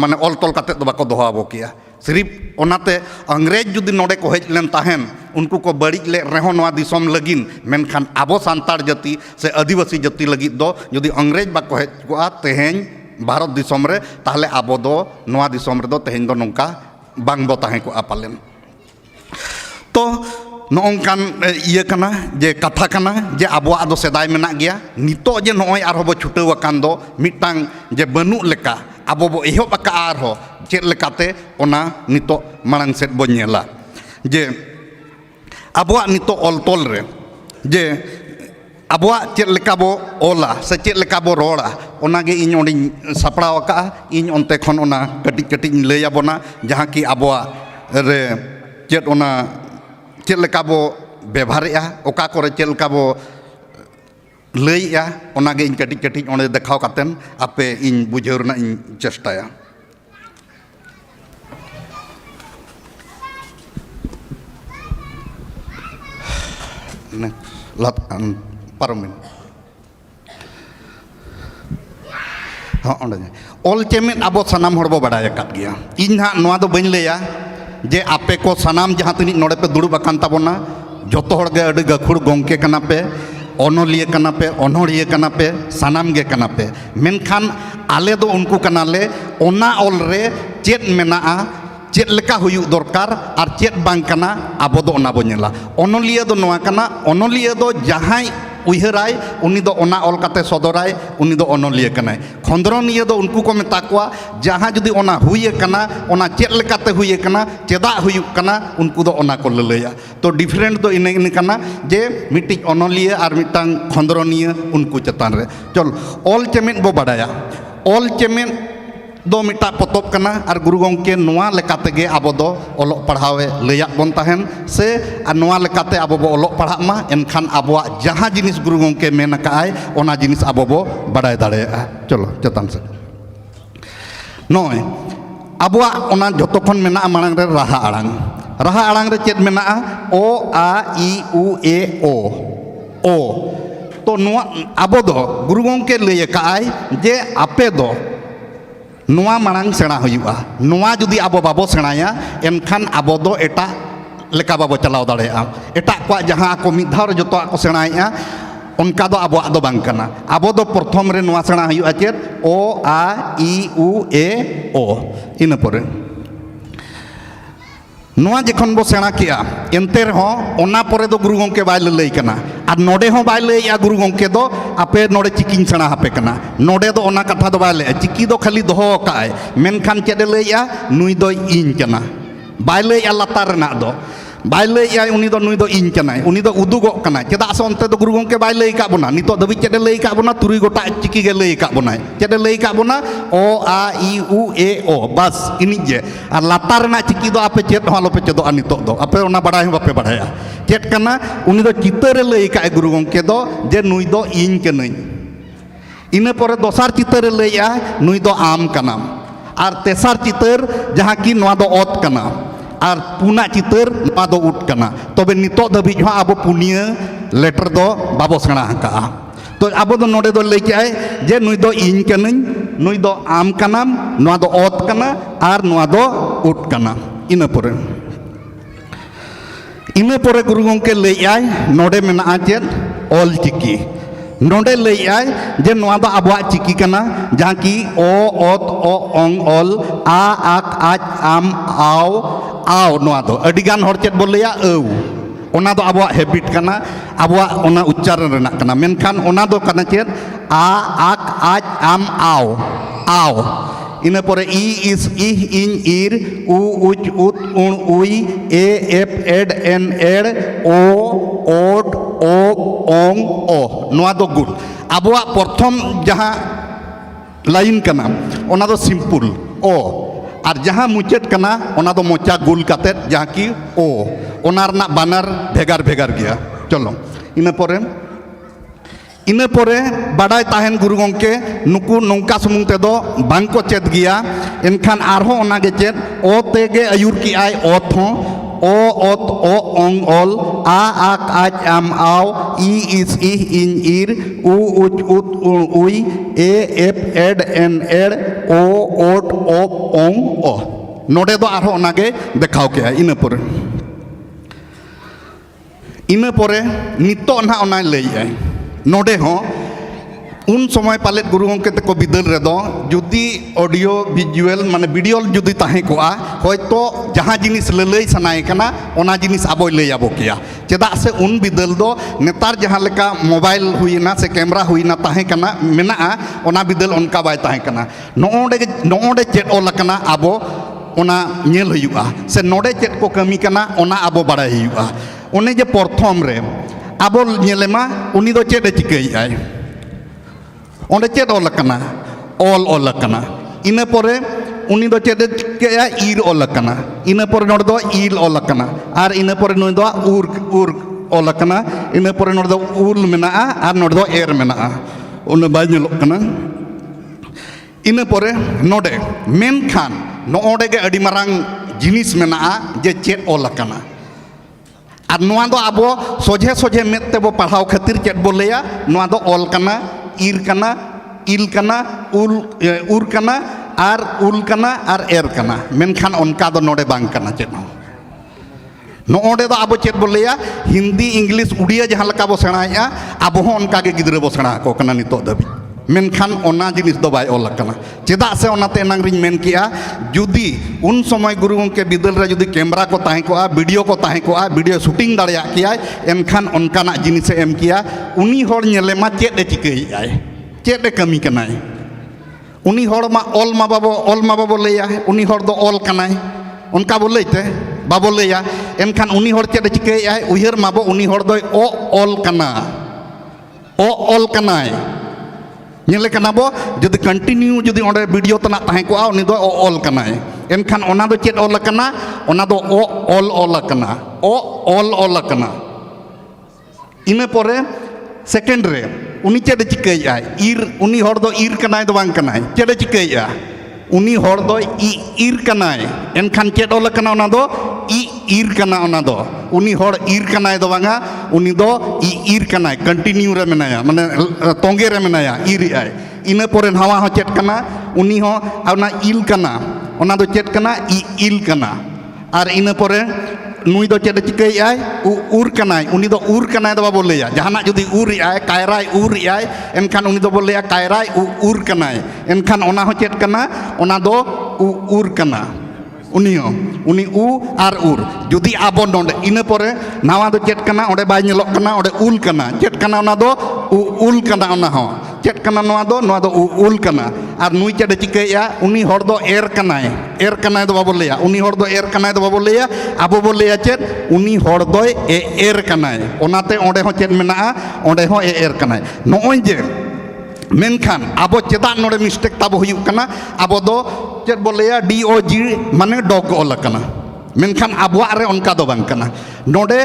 माने ऑल तोल काते दो बाको दोहा आबो किया सिर्फ ओनाते अंग्रेज जुदी नोडे को हेज लेन ताहेन उनको को बड़ी ले रहो नवा दिसोम लगिन मेनखान आबो सांतार जाति से आदिवासी जाति लगित दो जुदी अंग्रेज बाको हेज को तेहेन भारत दिसोम रे ताहले आबो दो नवा दिसोम रे दो तेहेन दो नोंका बांग बो ताहे को पालेन तो नोंकान इया कना जे कथा कना जे आबोआ दो सेदाय मेना गया नितो जे नोय आरो बो छुटेव अकान दो मिटांग जे बनु लेका आबो बो एहब अका आरो चेद लेकाते ओना नितो मांग सेद बो नेला जे आबोआ नितो ऑल तोल रे जे आबोआ चेद लेका बो ओला से चेद लेका बो रोड़ा ओनागे इन ओंडी सापड़ाव अका इन ओनते खन ओना कटिज कटिज लैया बोना जहां की आबोआ रे चेद ओना चेद लेका बो व्यवहारेआ ओका करे चेद लेका बो लैया ओनागे इन कटिज कटिज ओंडे देखाव कातेन आपे इन बुझाव रना इन चेष्टाया पारमिन हाँ ऑल चेमेट अब सानाम हड़ बो बाडाय अकाद गया इन हाँ नोआ दो बइन लैया जे आपे को सानाम जहाँ तिनी नोडे पे दुड़ुब अकान ताबोना जोतो हड़ गे अडि गखुड़ गोंके कना पे ओनोलिया कना पे ओनोड़िया कना पे सानाम गे कना पे मेनखान आले दो उनको कनाले ओना ऑल रे चेत मेनाआ चेत लेका हुयु दरकार और चेत बांग कना आबो दो ओना बो नेला ओनोलिया दो नोआ कना ओनोलिया दो जहां उयहराय उनी दो ओना ऑल काते सदराय उनी दो ओनोलिया कनाय खंदरनिया दो उनको को मेता कोआ जहां जुदी ओना हुये कना ओना चेत लेकाते हुये कना चेदा हुयु कना उनको दो ओना को ललैया तो डिफरेंट दो इने कना जे मिटिज ओनोलिया और मिटांग खंदरनिया उनको चेतान रे चल ऑल चेमेट बो बाडाया ऑल चेमेट दो मिटा पोतब कना और गुरु गंके नोआ लेकाते गे आबो दो ओलोग पढ़ावे लैया बन ताहेन से और नोआ लेकाते आबो बो ओलोग पढ़ा मा एनखान आबोआ जहां जिनिस गुरु गंके मेन काय ओना जिनिस आबो बो बाडाय दाड़ेया चलो चेतान से नय आबोआ ओना जतो खन मेना मांग रे राहा आड़ांग रे चेद मेना ओ आ ई उ ए ओ तो नोआ आबो दो गुरु गंके लैया काय जे आपे दो नोआ मांग सेणा हुआ नोआ जुदी आबो बाबो सेणाया एनखान आबो दो एटा लेका बाबो चलाव दाड़ेया एटा को जहां को मिद धाव रे जतो को सेणाया उनका दो आबो दो बांग कना आबो दो प्रथम रे नोआ सेणा हुआ चेत ओ आ ई उ ए ओ इन परे नोआ जखन बो सेणा किया एनते रहो ओना परे दो गुरु गंके बाय लई कना और नोडे हो बाय लैया गुरु गंके दो आपे नोडे चिकिन सेणा हापे कना नोडे दो ओना कथा दो बाय लैया चिकी दो खाली दोहो काय मेनखान चेदे लैया नुई दो इन कना बाय लैया लातार रना दो बाय लैया उनी दो नुई दो इन कनाय उनी दो उदुगो कना चेदा से ओनते दो गुरु गंके बाय लई का बोना नितो दबि चेदे लई का बोना तुरुई गोटा चिकी गे लई का बोना चेदे लई का बोना ओ आ ई उ ए ओ बस इनि जे और लातार रना चिकी दो आपे चेद हो आलोपे चेदो नितो दो आपे ओना बाडाय हो बापे बाडाया चेद कना उनी दो चितर लई का गुरु गंके दो जे नुई दो इन कनई इने परे दोसार चितर लईया नुई दो आम कनाम और तेसार चितर जहां की नोआ दो ओत कना और पुना चितर नोआ दो उठ कना तबे नितो दबि हो आबो पुनिया लेटर दो बाबो सेणा हका तो आबो दो नोडे दो लई के जे नुई दो इन कनई नुई दो आम कनाम नोआ दो ओत कना और नोआ दो उठ कना इने परे गुरु गंके लैयाय नोडे मेना चेद ऑल चिकी नोडे लैयाय जे नोआ दो आबोआ चिकी कना जहां की ओ ओत ओ ओंग ऑल आ आक आज आम आओ नोआ दो अडिगान हर चेद बोल लैया औ ओना दो आबोआ हैबिट कना आबोआ ओना उच्चारण रना कना मेनखान ओना दो कना चेद आ आक आज आम आओ इन परे ई इस इह इन इर उ उच उत उण उई ए एफ एड एन एड ओ ओट ओ ओंग ओ नोआ दो गुड आबोआ प्रथम जहां लाइन कना ओना दो सिंपल ओ और जहां मुचाद कना ओना दो मोचा गुल काते जहां की ओ ओना रना बानर भेगार भेगार गया चलो इन परे बाडाय ताहेन गुरु गंके नुकु नौका सुमुंग तेदो बांग को चेद गया एनखान आरहो ओनागे चेद ओ तेगे आयुर की आय ओत हो ओ ओत ओ ओंग ऑल आ आक आज आम आओ ई इस इह इन इर उ उच उत उण उई ए एफ एड एन एड ओ ओट ओ ओंग ओ नोडे दो आरो ओनागे देखाव के इन पोरे नितो ना ओना लई नोडे हो उन समय पाले गुरु गंके तको बिदल रेदो जुदी ऑडियो विजुअल माने वीडियो जुदी ताहे कोआ होयतो जहां जिनिस ललई सनाय कना ओना जिनिस आबो लई आबो किया चेदा से उन बिदल दो नेतार जहां लेका मोबाइल हुईना से कैमरा हुईना ताहे कना मेना ओना बिदल उनका बाय ताहे कना नोडे चेट ओलकना आबो ओना नेल हुयुआ से नोडे चेट को कमी कना ओना आबो बाड़ाय हुयुआ ओने जे प्रथम रे आबो नेलेमा उनी दो चेट चिकई आय ओंडे चेद ओलकना ओलकना इना पोरे उनी दो चेद के ईर ओलकना इना पोरे नोड दो ईल ओलकना आर इना पोरे नोड दो उर ओलकना इना पोरे नोड दो उल मेना आर नोड दो एर मेना उन बाय नेलोकना इना पोरे नोडे मेनखान नोडे गे अडी मारांग जिनिस मेना जे चेद ओलकना आर नोआ दो आबो सोझे सोझे मेद तेबो पढ़ाव खातिर चेद बो लेया नोआ दो ओलकना ईर कना इल कना उर कना आर उल कना आर एर कना मेनखान उनका दो नोडे बांग कना चेद नोडे दो आबो चेद बोलेया हिंदी इंग्लिश उड़िया जहां लका बो सेणाया आबो हो उनका के गिद्रे बो सेणा को कना नितो दबी मेनखान ओना जिनिस दो बाय ओल कना चेदा से ओनाते नांग रिन मेन किया जुदी उन समय गुरु गंके बिदल रे जुदी कैमरा को ताहे को वीडियो को ताहे को वीडियो शूटिंग दाड़िया किया एनखान उनकाना जिनिस एम किया उनी होड़ नेलेमा चेद ए चिकई आय चेद ए कमी कनाय उनी होड़ मा ओल मा बाबो लेया उनी होड़ दो ओल कनाय उनका बो लेते बाबो लेया एनखान उनी होड़ चेद ए चिकई आय उहिर माबो उनी होड़ दो ओल कना ओल कनाय नेले कना बो जदि कंटिन्यू जदि ओंडे वीडियो तना ताहे को उनी दो ओल कनाय एनखान ओना दो चेद ओल कना ओना दो ओल कना ओल कना इना पोरे सेकेंड रे उनी चेद चिकई आय ईर उनी होड़ दो ईर कनाय दो बांग कनाय चेद चिकई आ उनी होड़ दो ईर कनाय एनखान चेद ओल कना ओना दो ईर कना ओना दो उनी होड़ ईर कनाय दो बांगा उनी दो ईर कनाय कंटिन्यू रे मेनाया माने तोंगे रे मेनाया ईर आय इना पोरे नवा हो चेद कना उनी हो ओना इल कना ओना दो चेद कना इल कना आर इना पोरे नुई दो चेद चिकई आय उर कनाय उनी दो उर कनाय दो बाबो लेया जहाना जुदी उर आय कायराय उर आय एनखान उनी दो बोल लेया कायराय उर कनाय एनखान ओना हो चेद कना ओना दो उर कना उनी उ आर उर जुदी आबो नोंडे इना पोरे नावा दो चेद कना ओंडे बाय नेलोक कना ओंडे उल कना चेद कना ओना दो उल कना ओना हो चेद कना नोआ दो उल कना आर नुई चेद चिकईया उनी होड़ दो एर कनाय दो बाबो लेया उनी होड़ दो एर कनाय दो बाबो लेया आबो बो लेया चेद उनी होड़ दो एर कनाय ओनाते ओंडे हो चेद मेना ओंडे हो एर कनाय नोय जे मेनखान आबो चेदा नोडे मिस्टेक ताबो हुयुक कना आबो दो चेद बो लेया DOG माने डॉग ओल कना मेनखान आबुआ रे उनका दो बांग कना नोडे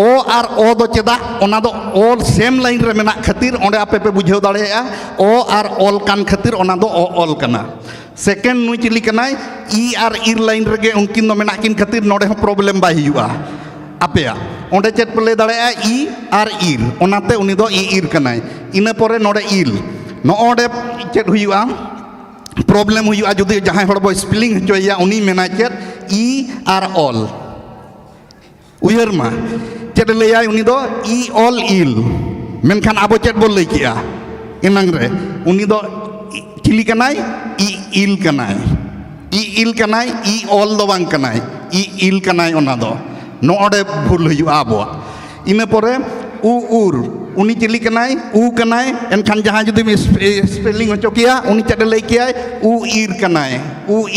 ओ आर ओ दो चेदा ओना दो ओल सेम लाइन रे मेना खातिर ओंडे आपे पे बुझेव दाड़ेया ओ आर ओल कान खातिर ओना दो ओल कना सेकेंड नुई चिली कनाय ई आर ईर लाइन रेगे उनकिन दो मेना किन खातिर नोडे हो प्रॉब्लम बाय हुयुआ आपेया ओंडे चेद पे ले दाड़ेया ई आर ईर ओनाते उनी दो ईर कनाय इना पोरे नोडे इल नोडे चेद हुयुआ प्रॉब्लम हुयुआ जुदी जहां होड़ बो स्पेलिंग हचोया उनी मेना चेद ई आर ऑल उयर मा चेद लेया उनी दो ई ऑल इल मेनखान आबो चेद बोल लई किया इनंग रे उनी दो चिली कनाय ई इल कनाय ई ऑल दो बांग कनाय ई इल कनाय ओना दो नोडे भूल हुयुआ आबो इना पोरे उर उनी चिली कनाय उ कनाय एनखान जहां जुदी स्पेलिंग हचो किया उनी चेद लई किया उ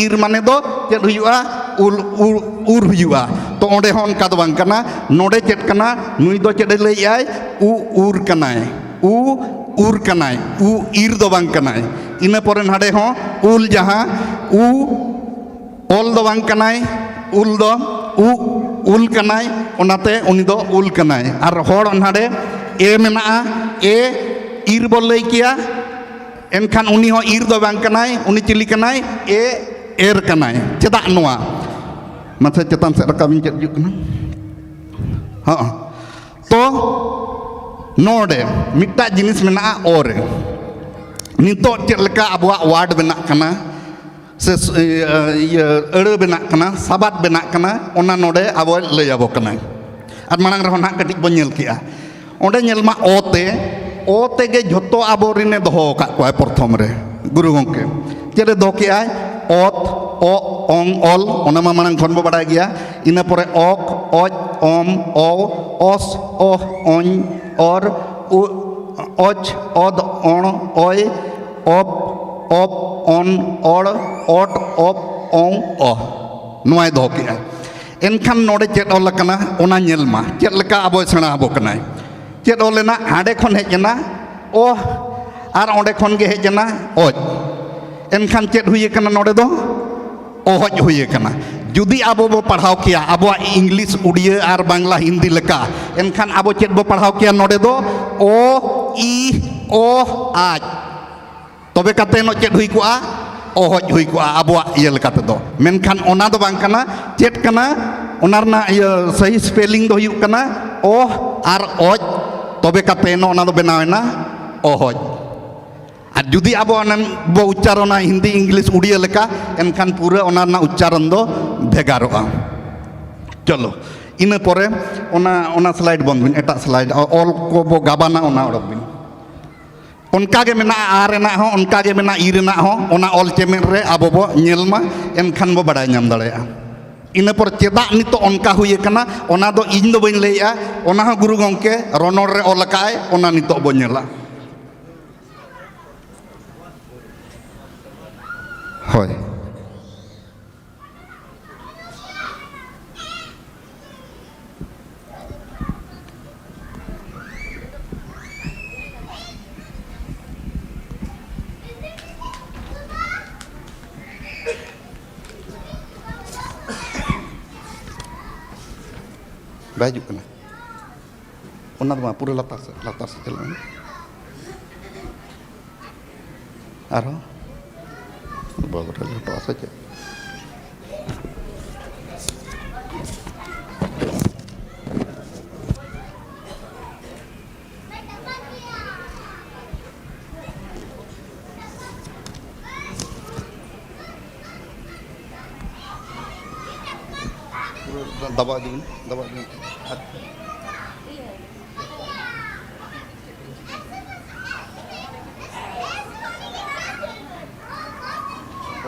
ईर माने दो चेद हुयुआ उर हुयुआ तो ओंडे हो उनका दो बांग कना नोडे चेद कना नुई दो चेद लई आय उर कनाय उ ईर दो बांग कनाय इना पोरे नाडे हो उल जहां ओल दो बांग कनाय उल दो उल कनाय ओनाते उनी दो उल कनाय आर होड़ नाडे ए मेना ए ईर बोल लई किया एनखान उनी हो ईर दो बांग कनाय उनी चिली कनाय ए एर कनाय चेदा नोआ माथे चेतान से रकाबिन चेद जुक कना हां तो नोडे मिट्टा जिनिस मेना ओरे नितो चेद लेका अबुआ वार्ड बना कना से अड़ बना कना साबाद बना कना ओना नोडे आबो लय आबो कना आर मांग रहो ना कटिक बन नेल किया ओंडे नेल मा ओते गे झोतो आबो रिने दोहो का कोय प्रथम रे गुरु गंके चेरे दो के आय ओत ओ ओंग ऑल ओना मा मांग खन बो बाडा गया इना परे ओक ओज ओम ओ ओस ओ ओन और ओज ओद ओण ओय ओप ओप ओन ओड़ ओट ओप ओं ओ नोय दो के एनखान नोडे चेद ऑल कना ओना नेल मा चेद लका आबो सेणा आबो कनाय चेद ऑलेना हाडे खन हेजना ओ आर ओंडे खन गे हेजना ओज एनखान चेद हुई कना नोडे दो ओहज हुई कना जुदी आबो बो पढ़ाव किया आबो इंग्लिश उड़िया आर बांग्ला हिंदी लका एनखान आबो चेद बो पढ़ाव किया नोडे दो ओ ई ओ आज तबे कते नो चेद हुई कोआ ओहज हुई कोआ आबो ये लकाते दो मेनखान ओना दो बांग कना चेद कना ओनारना सही स्पेलिंग दो हुई कना ओ आर ओज तबे कते नो ओना दो बनावेना ओहज और जुदी अब बो उच्चारण हिंदी इंग्लिश उड़िया लेका एनखान पूरा ओना उच्चारण दो भेगारोगा चलो इन परे ओना स्लाइड बंद बिन एटा स्लाइड ऑल को बो गाबाना ओना ओडक बिन उनका के मेना आ रेना हो उनका के मेना ई रेना हो ओना ऑल चेमेन रे आबो बो नेलमा एनखान बो बडाय नाम दाड़ेया इन पर चेदा नितो उनका हुई कना ओना दो इन दो बइन लेया ओना हो गुरु गंके रनोर रे ऑल काय ओना नितो बो नेला হয় baju kena onar ma pura latar se jalan aro bagus lepas saja daba dulu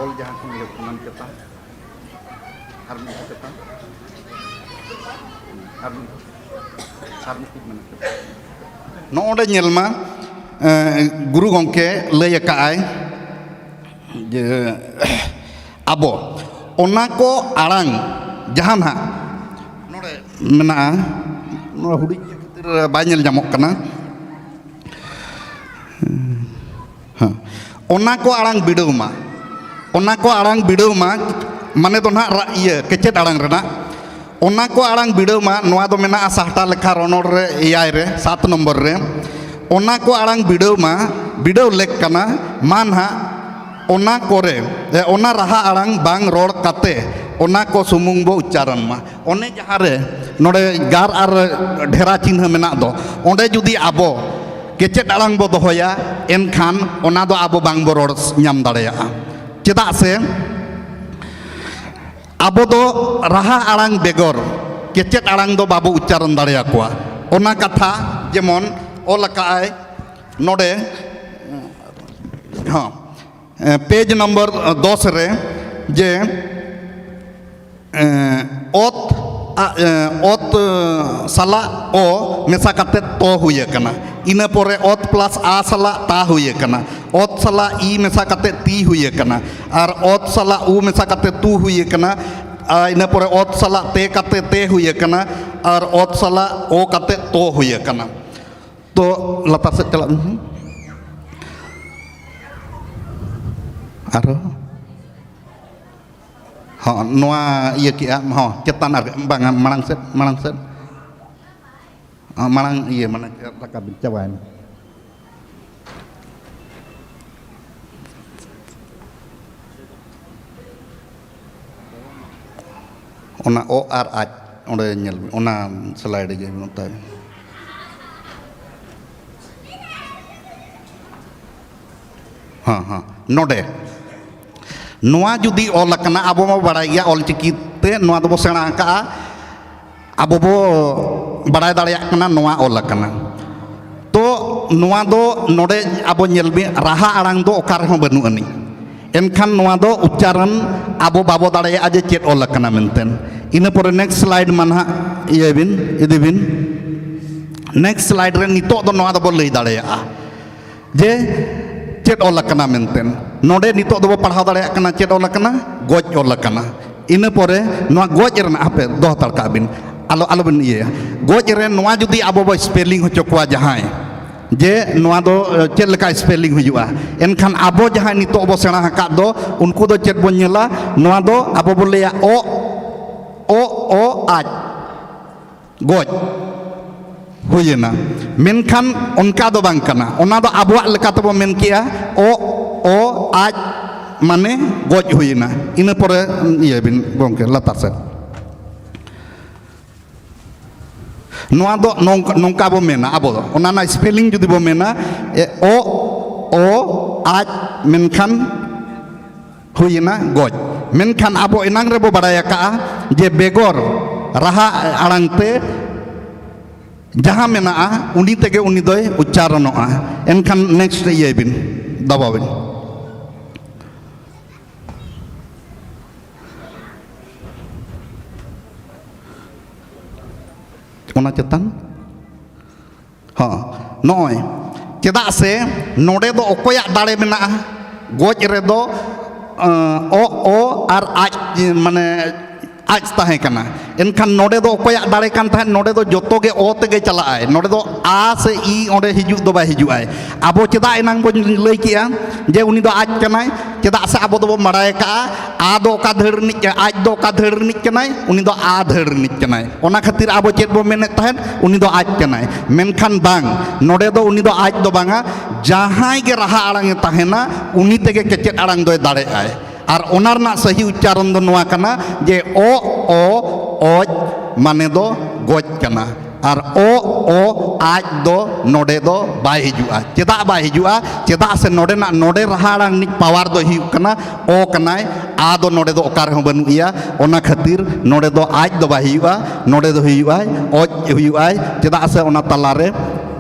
all jahan ko ngi nan keta armi keta armi kit man keta no onde nyelma guru gongke lay ka ay je abo ona ko arang jahan ha nore mena no hudi ba nyel jamok kana ona ko arang biduma ओना को आड़ांग बिड़ाव मा माने तो ना ये केचेद आड़ांग रेना ओना को आड़ांग बिड़ाव मा नोआ दो मेना साहटा लेखा रनोड़ रे एआई रे 7 नंबर रे ओना को आड़ांग बिड़ाव मा बिड़ाव लेक कना मान हा ओना कोरे ओना रहा आड़ांग बांग रोड काते ओना को सुमुंग बो उच्चारण मा ओने जहाँ रे नोडे गार आर ढेरा चिन्ह मेना दो ओंडे जुदी आबो केचेद आड़ांग बो दोहोया एनखान ओना दो आबो बांग बो रोड ᱧᱟᱢ दाड़ेया चेदा से आबो दो राहा आड़ांग बेगर केचेद आड़ांग दो बाबू उच्चारण दाड़ेया कोआ ओना कथा जेमन ओलकाय नोडे हाँ पेज नंबर 10 रे जे ओत साला ओ मेसा काते तो हुए कना इना परे ओत प्लस आ साला ता हुए कना ओत साला ई मेसा काते ती हुए कना और ओत साला उ मेसा काते तू हुए कना इना परे ओत साला ते काते ते हुए कना और ओत साला ओ काते तो हुए कना तो लातार से चला आरो हाँ नोआ ये किया हाँ चेतान बांग मांग से मांग ये mana laka bicawan ona o r a onde nyel ona slide je nota हाँ हाँ नोडे नोआ जुदी ऑल अकना आबो मा बड़ाय गया ऑल चिकीते नोआ दो सेणा का आबो बो बड़ाय दाड़े कना नोआ ऑल अकना तो नोआ दो नोडे आबो नेलबे राहा आड़ांग दो ओकार हो बनु अनि एनखान नोआ दो उच्चारण आबो बाबो दाड़े आजे चेत ऑल अकना मेंतेन इन पर नेक्स्ट स्लाइड मानहा ये बिन इदि बिन नेक्स्ट स्लाइड रे नितो दो नोआ दो लई दाड़े जे चेत ऑल अकना मेंतेन नोडे नितो दो पढ़ाव दाड़े कना चेत ऑल अकना गोज ऑल अकना इन परे नोआ गोज रना आपे दो तड़का बिन आलो आलो बिन ये गोज रे नोआ जुदी आबो बो स्पेलिंग होचो कोआ जहाय जे नोआ दो चेत लेका स्पेलिंग हुजुआ एनखान आबो जहाय नितो बो सेणा हका दो उनको दो चेत बो नेला नोआ दो आबो बो लेया ओ आज गोज हुयना मेनखान उनका दो बांग कना ओना दो आबोआ लेका तबो मेन किया ओ आज माने गोज हुयना इन परे ये बिन गोंके लातार से नोआ दो नोंका बो मेना आबो दो ओना ना स्पेलिंग जुदी बो मेना ओ आज मेनखान हुयना गोज मेनखान आबो इनांग रे बो बड़ाय का जे बेगोर राहा आड़ांगते जहाँ मेना उनी तेगे उनी दोय उच्चारणोआ एनखान नेक्स्ट ये बिन दबाबिन ओना चेतन हाँ नॉय चेदा से नोडे दो ओकोया दाड़े मेना गोज रे दो ओ आर आज माने आज ताहे कना एनखान नोडे दो ओकोया दाड़े कान ताहे नोडे दो जोतो गे ओ तेगे चला आए नोडे दो आ से ई ओडे हिजु दो बा हिजु आए आबो चेदा एनांग बो लई किया जे उनी दो आज कनाय चेदा से आबो दो मड़ाय का आ दो का धड़ निक आज दो का धड़ निक कनाय उनी दो आ धड़ निक कनाय ओना खातिर आबो चेद बो मेने ताहेन उनी दो आज कनाय मेनखान बांग नोडे दो उनी दो आज दो बांगा जहां गे रहा आड़ांग ताहेना उनी तेगे केचेद आड़ांग दो दाड़े आए और ओनारना सही उच्चारण दो नोआ कना जे ओज माने दो गोज कना और ओ आज दो नोडे दो बाय हिजुआ चेदा बाय हिजुआ चेदा से नोडे ना नोडे रहाड़ांग निक पावर दो हिउ कना ओ कनाय आ दो नोडे दो ओकार हो बनुइया ओना खातिर नोडे दो आज दो बाय हिजुआ नोडे दो हिजुआ ओज हुजुआ चेदा से ओना तलारे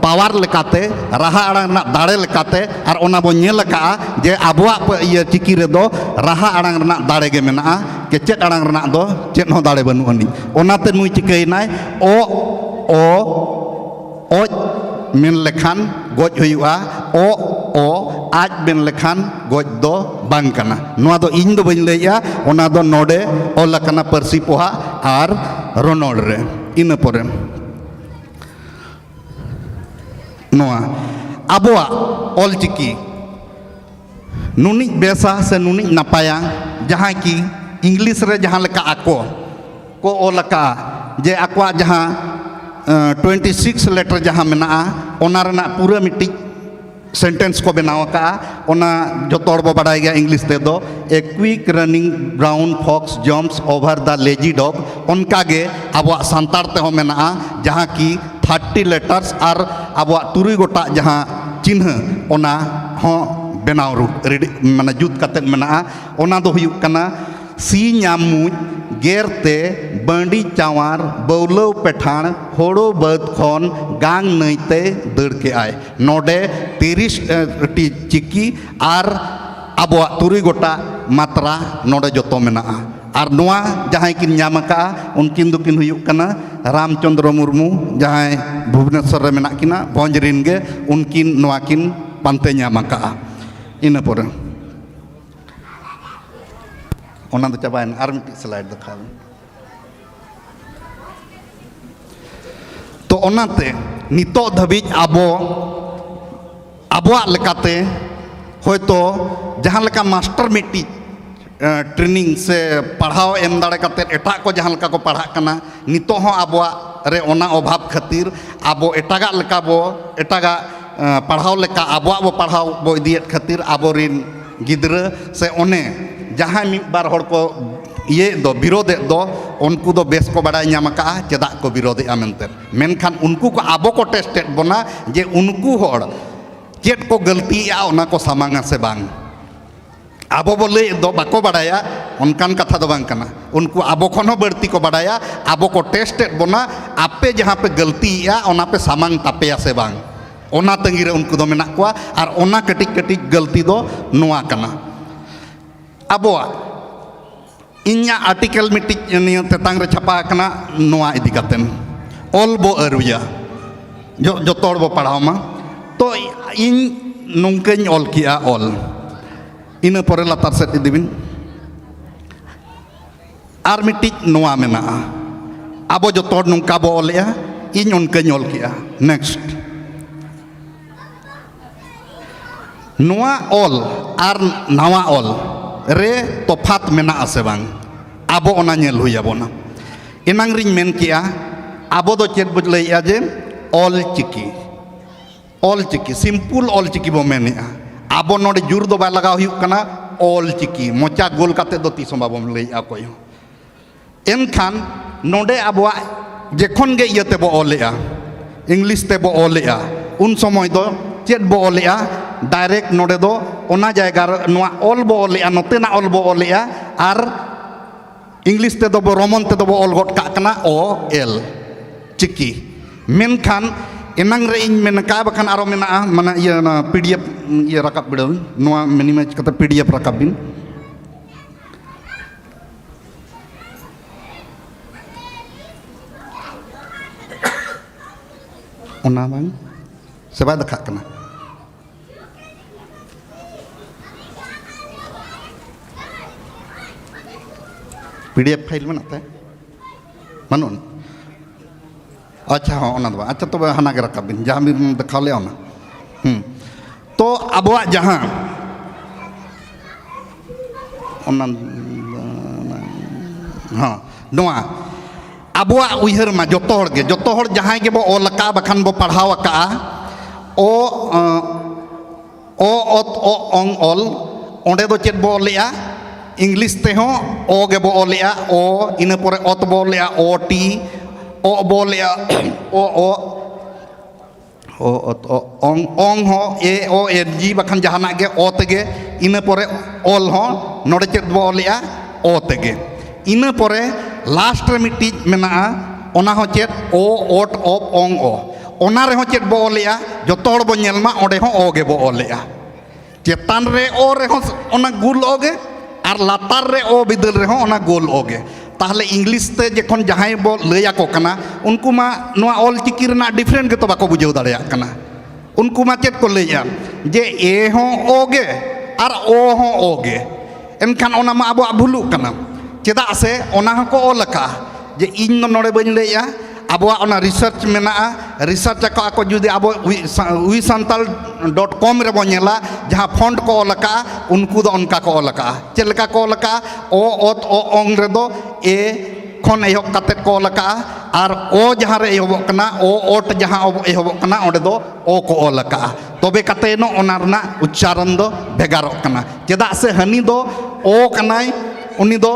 पावर लेकाते राहा आड़ांग ना दाड़े लेकाते और ओना बो नेल का जे आबुआ ये चिकी रे दो राहा आड़ांग ना दाड़े गे मेना के चेत आड़ांग ना दो चेत हो दाड़े बनु अनि ओनाते नुई चिकैनाय ओ मेन लेखान गोज हुयुआ ओ आज मेन लेखान गोज दो बांग कना नोआ दो इन दो बन लैया ओना दो नोडे ओल कना परसी पोहा आर रोनोड रे इन परे नोआ आबोआ ऑल चिकी नुनी बेसा से नुनी नपाया जहाँ की इंग्लिश रे जहाँ लेका आको को ओलका जे आकोआ जहाँ 26 लेटर जहाँ मेना ओना रेना पूरा मिट्टी सेंटेंस को बनाव का ओना जो तोड़बो बड़ाई गया इंग्लिश ते दो a quick running brown fox jumps over the lazy dog उनका गे अब सांतार ते हो मेना जहाँ की 30 लेटर्स और अब तुरुई गोटा जहाँ चिन्ह ओना हो बनाव रेडी माने जुत कतेन मेना ओना दो हुयुक कना सी ᱧᱟᱢᱩᱡ ᱜᱮᱨᱛᱮ ᱵᱟᱺᱰᱤ ᱪᱟᱣᱟᱨ ᱵᱟᱹᱣᱞᱟᱹᱣ ᱯᱮᱴᱷᱟᱲ ᱦᱳᱲᱳ ᱵᱟᱹᱫᱽ ᱠᱷᱚᱱ ᱜᱟᱝ ᱱᱟᱹᱭᱛᱮ ᱫᱟᱹᱲ ᱠᱮᱜᱼᱟᱭ ᱱᱚᱰᱮ 30 ᱴᱤ ᱪᱤᱠᱤ ᱟᱨ ᱟᱵᱚᱣᱟᱜ तुरुई गोटा मात्रा नोडे जोतो मेनाआ और नोआ जहां किन ᱧᱟᱢ ᱟᱠᱟᱜᱼᱟ उनकिन दुकिन हुयुक कना रामचंद्र मुर्मू जहां भुवनेश्वर रे मेना किना भंज रिन गे उनकिन नोआ किन पांते ᱧᱟᱢ ᱟᱠᱟᱜᱼᱟ इन पर ओना दो चाबायन आर मिट्टी स्लाइड दिखाओ तो ओनाते नितो धबिज आबोआ लेकाते होयतो जहां लेका मास्टर मिट्टी ट्रेनिंग से पढ़ाओ एम दाड़े काते एटा को जहां लेका को पढ़ा कना नितो हो आबोआ रे ओना अभाव खातिर आबो एटागा लेका बो एटागा पढ़ाओ लेका आबोआ बो पढ़ाओ बो इदियत खातिर आबोरिन गिद्रा से ओने जहाँ मिट बार हड़ को ये दो विरोधे दो उनको दो बेस को बड़ा ᱧᱟᱢ ᱟᱠᱟᱜᱼᱟ चेदा को विरोधे मेनते मेनखान उनको को आबो को टेस्टेड बना जे उनको हड़ चेद को गलती ओना को सामांगा से बांग abo bo lay do bako badaya onkan katha do bang kana unku abo khon ho barti ko badaya abo ko tested bona ape jahan pe galti ya ona pe samang tapeya se bang ona tangi re unku do menak kwa ar ona ketik ketik galti do noa kana abo inya artikel mitik ni tetang re chapa kana noa idi katen ol bo aruya joto hor bo padhaw ma to इन नौकरी all किया all in परे लातार set इदिबिन are मिटिज नोआ मेना आबो जतो हर नौका बो ऑलया इन उनकरी all किया नेक्स्ट नोआ ऑल आर नावा ऑल रे तफात मेना आसे बांग आबो ओना नेल हुई आबोना इनांग रिन मेन किया आबो दो चेत बुझ लैया जे ऑल चिकी ऑल चिकी सिंपल ऑल चिकी बो मेने आबो नोडे जुर दो बाय लगाव हुई कना ऑल चिकी मोचा गोल काते दो तीसों बाबो लई आकोय एनखान नोडे आबो जेखन गे इयते बो ऑलेया इंग्लिश ते बो ऑलेया उन समय दो चेत बो ऑलेया डायरेक्ट नोडे दो ओना जायगा नोआ ऑल बो ऑलेया नोतेना ऑल बो ऑलेया आर इंग्लिश ते दो बो रोमन ते दो बो ऑल गोट का कना ओ एल चिकी मेनखान enang re ing menaka bakan aro mena mana iya na PDF iya rakap bidau noa minimum kata PDF rakapin ona bang sebab dekat kena PDF file mana teh manon अच्छा हाँ ओना दो अच्छा तो हना के रकाबिन जहाँ भी दिखा ले ना तो अब जहाँ ओना हाँ नोआ अब उहर मा जोतो हर जहाँ के बो ओलका बखान बो पढ़ाव का ओ ओंग ऑल ओंडे दो चेत बो लेया इंग्लिश ते हो ओ गे बो लेया ओ इने परे ओत बो लेया ओ टी ओ बोलिया ओ ओंग हो ए ओ एन जी बखान जहाना के ओ तेगे इन परे ऑल हो नोडे चेत बोलिया ओ तेगे इन परे लास्ट रे मिटिज मेना ओना हो चेत ओ ओट ऑफ ओंग ओ ओना रे हो चेत बोलिया जतो हर बो नेलमा ओडे हो ओ गे बोलिया चेतान रे ओ रे हो ओना गुल ओगे आर लातार रे ओ बिदल रे हो ओना गोल ओगे ताहले इंग्लिश ते जखन जहां बो लैया को कना उनको मा नोआ ऑल चिकी रना डिफरेंट के तो बाको बुझाव दाड़िया कना उनको मा चेत को लैया जे ए हो ओगे आर ओ हो ओगे एनखान ओना मा आबो भुलु कना चेदा से ओना को ओलका जे इन नोडे बन लैया आबो ओना रिसर्च मेना रिसर्च को जुदी आबो wisantal.com रे बो नेला जहां फॉन्ट को ओलका उनको दो उनका को ओलका चेलका को ओलका ओ ओत ओ ओंग रे दो ए खन एहब काते को ओलका आर ओ जहां रे एहब कना ओ ओट जहां एहब कना ओडे दो ओ को ओलका तबे काते नो ओना रना उच्चारण दो भेगारो कना चेदा से हनी दो ओ कनाय उनी दो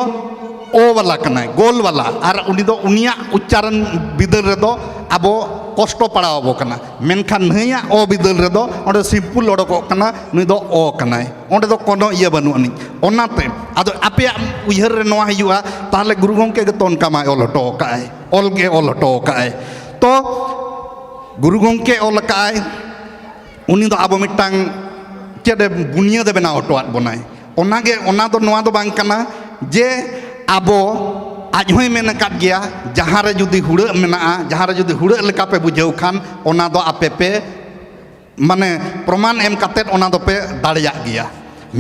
ओ वाला कना गोल वाला आर उनी दो उनिया उच्चारण बिदल रे दो आबो कष्ट पड़ाव कना मेनखान नैया ओ बिदल रे दो ओडे सिंपल ओडको कना नुई दो ओ कनाय ओडे दो कोनो इया बनु अनि ओनाते आदो आपे उयहर रे नोआ हियुआ ताहले गुरु गंके गे तोन कामा ओल हटो काय ओल गे ओल हटो काय तो गुरु गंके ओल काय उनी दो आबो मिटांग चेदे बुनियाद बनाव हटोआत बनाय ओना गे ओना दो नोआ दो बांग कना जे आबो आज होय मेन काट गया जहाँ रे जुदी हुड़ मेना जहाँ रे जुदी हुड़ लेका पे बुझाव खान ओना दो आपे पे माने प्रमाण एम कातेत ओना दो पे दाड़िया गया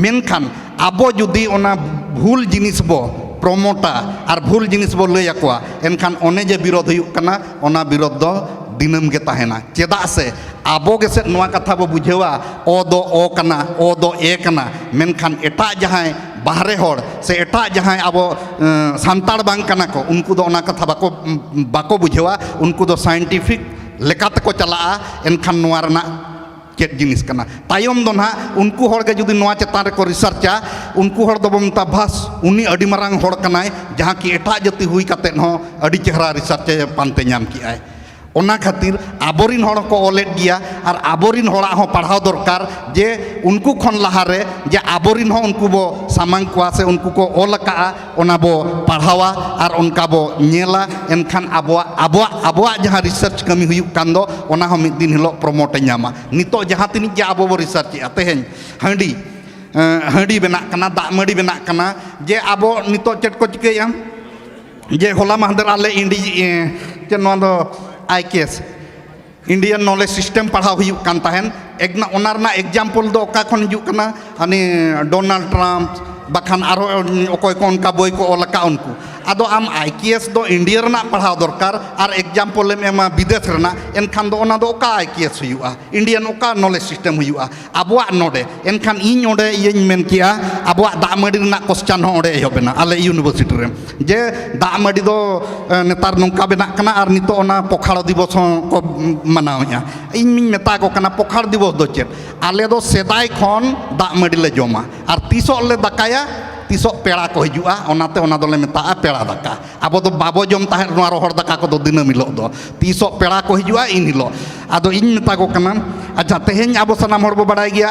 मेनखान आबो जुदी ओना भूल जिनिस बो प्रमोटा आर भूल जिनिस बो लैया कोआ एनखान ओने जे विरोध हुयुक कना ओना विरोध दो दिनम के ताहेना चेदा से आबो के से नोआ कथा बो बुझेवा ओ दो ओ कना ओ दो ए कना मेनखान एटा जहां बाहरे होड़ से एटा जहां आबो सांताड़ बांग कना को उनको दो ओना कथा बाको बुझेवा उनको दो साइंटिफिक लेकाते को चला एनखान नोआ रना चेत जिनिस कना तायम दो ना उनको होड़ के जुदी नोआ चेतान रे को रिसर्चा उनको होड़ दो बमता भास उनी अडी मारांग होड़ कनाय जहां की एटा जति हुई काते न अडी चेहरा रिसर्च पानते नाम की आय ओना खातिर आबोरिन होड़ को ओलेट गया और आबोरिन होड़ा हो पढ़ाव दरकार जे उनको खन लहारे जे आबोरिन हो उनको बो सामांग कोआ से उनको को ऑल का ओना बो पढ़ावा और उनका बो नेला एनखान आबो जहाँ रिसर्च कमी हुई कान दो ओना हो मिद दिन हिलो प्रमोट नामा नितो जहाँ तिनी जे आबो बो रिसर्च तेहें हांडी बना कना दाग मड़ी बना कना जे आबो नितो चेट को चिकेया जे होला माहदर आले इंडी जे नोआ दो IKS इंडियन नॉलेज सिस्टम पढ़ा हुई कान ताहेन एकना ओनारना एग्जाम्पल दो ओका खन हिजुग कना हानि डोनाल्ड ट्रम्प बाखान आरो ओकोय को उनका बोई को ओलका उनको आदो आम IKS दो इंडिया रना पढ़ाव दरकार और एग्जाम्पल एमा विदेश रना एनखान दो ओना दो ओका IKS हुआ इंडियन ओका नॉलेज सिस्टम हुआ आबोआ नोडे एनखान इन ओडे इयन मेन किया आबोआ दामड़ी रना क्वेश्चन हो ओडे एहोबेना आले यूनिवर्सिटी रे जे दामड़ी दो नेतार नोंका बेना कना और नितो ओना पोखाड़ दिवस को मनावया इन मिन मेता को कना पोखाड़ दिवस दो चेत आले दो सेदाय खन दामड़ी ले जोमा और तीसो ले दाकाया तीसो पेड़ा को हिजुआ ओनाते ओना दोले मेता पेड़ा दाका आबो दो बाबो जम ताहे नोआ रोहड़ दाका को दो दिनम हिलो दो तीसो पेड़ा को हिजुआ इन हिलो आदो इन मेता को कना अच्छा तेहें आबो सनाम हड़ बो बाडाय गया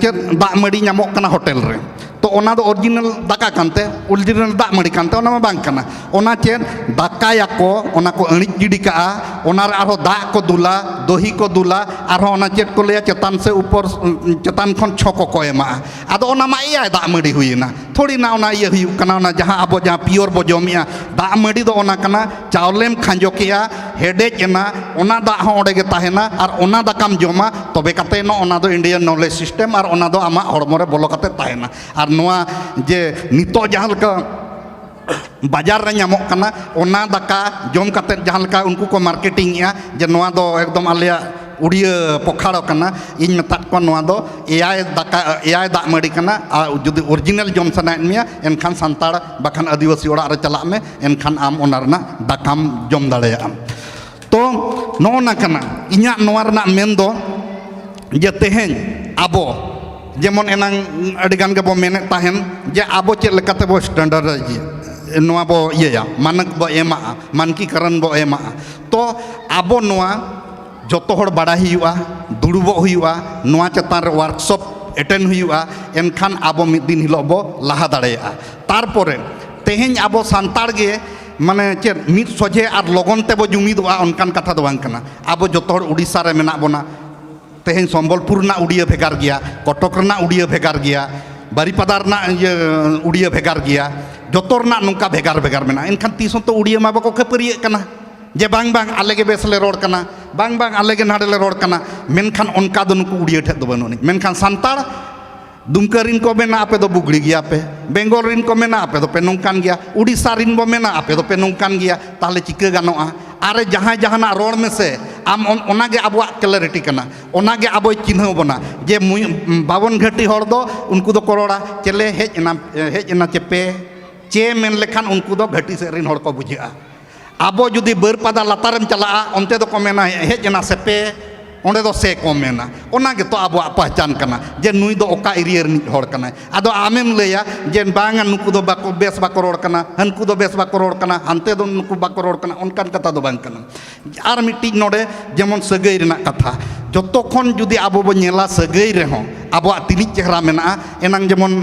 चेत दाग मड़ी नामोक कना होटेल रे तो ओना दो ओरिजिनल दाका कानते ओरिजिनल दाग मड़ी कानते ओना मा बांग कना ओना चेत दाकायाको ओना को अणिज गिडी का ओना रे आरो दाग को दुला दही को दुला आरो ओना चेत को लेया चेतान से ऊपर चेतान खन छको को एमा आदो ओना मा इया दाग मड़ी हुईना थोड़ी ना ओना ये हुई कना ओना जहां आबो जहां प्योर बो जमिया दाग मड़ी दो ओना कना चावलेम खांजो किया हेडेज एना ओना दाग हो ओडे गे ताहेना और ओना दाकाम जमा तबे काते नो ओना दो इंडियन नॉलेज सिस्टम और ओना दो आमा हड़मो रे बोलो काते ताहेना और नोआ जे नितो जहां लका बाजार रे नामोक कना ओना दाका जम काते जहां लका उनको को मार्केटिंग या जे नोआ दो एकदम आलिया उड़िया पोखाड़ो कना इन मेताद को नोआ दो एआई दाग मड़ी कना जुदी ओरिजिनल जम सनाएद मिया एनखान सान्ताड़ बाखान आदिवासी ओड़ा रे चलाक में एनखान आम ओना रना दाकाम जम दाड़ेया तो नोना कना इᱧᱟᱜ नोआ रना मेन दो जे तेहें आबो जेमन एनांग अडिगान के बो मेने ताहेन जे आबो चेद लेकाते बो स्टैंडर्ड नोआ बो इया मानक बो एमा मानकीकरण बो एमा तो आबो नोआ जोतो हड़ बाड़ा हुआ दुड़ुबो हुआ नोआ चेतान रे वर्कशॉप एटेंड हुआ एनखान आबो मिद दिन हिलो बो लाहा दाड़ेया तारपरे तेहें आबो सान्ताड़ गे माने चेद मिद सोझे और लगन ते बो जुमिदोआ उनकान कथा दो बांग कना आबो जोतो हड़ उड़ीसा रे मेना बोना तेहें सम्बलपुर ना उड़िया भेगार गया कटक रना उड़िया भेगार गया बारीपादा रना उड़िया भेगार गया जोतो रना नोंका भेगार भेगार मेना एनखान तीसों तो उड़िया मा बाको खपरिये कना जे बांग बांग आले गे बेस ले रोड कना बांग बांग आले गे नाडे ले रोड कना मेनखान उनका दो नुकु उड़िया ठे दो बनुनी मेनखान सान्ताड़ दुमका रिन को मेना आपे दो बुगड़ी गया पे बेंगल रिन को मेना आपे दो पे नोंकान गया उड़ीसा रिन बो मेना आपे दो पे नोंकान गया ताहले चिका गानोआ आरे जहाँ जहाना रोड में से आम ओनागे आबो क्लैरिटी कना ओनागे आबो चिन्ह बना जे बावन घाटी हड़ दो उनको दो करोड़ा चले हेज एना चेपे चे मेन लेखान उनको दो घाटी से रिन हड़ को बुझा आबो जुदी बारपादा लातारम चला अंते दो को मेना हेज एना सेपे ओंडे दो से को मेना ओनागे तो आबो पहचान कना जे नुई दो ओका एरिया रिन हड़ कना आदो आमेम लेया जे बांगा नुकु दो बाको बेस बाको रोड कना हनको दो बेस बाको रोड कना हानते दो नुकु बाको रोड कना उनकान कथा दो बांग कना आर मिट्टी नोडे जेमन सगई रेना कथा जतोखन जुदी आबो बो नेला सगई रे हो आबो तिनी चेहरा मेना एनांग जेमन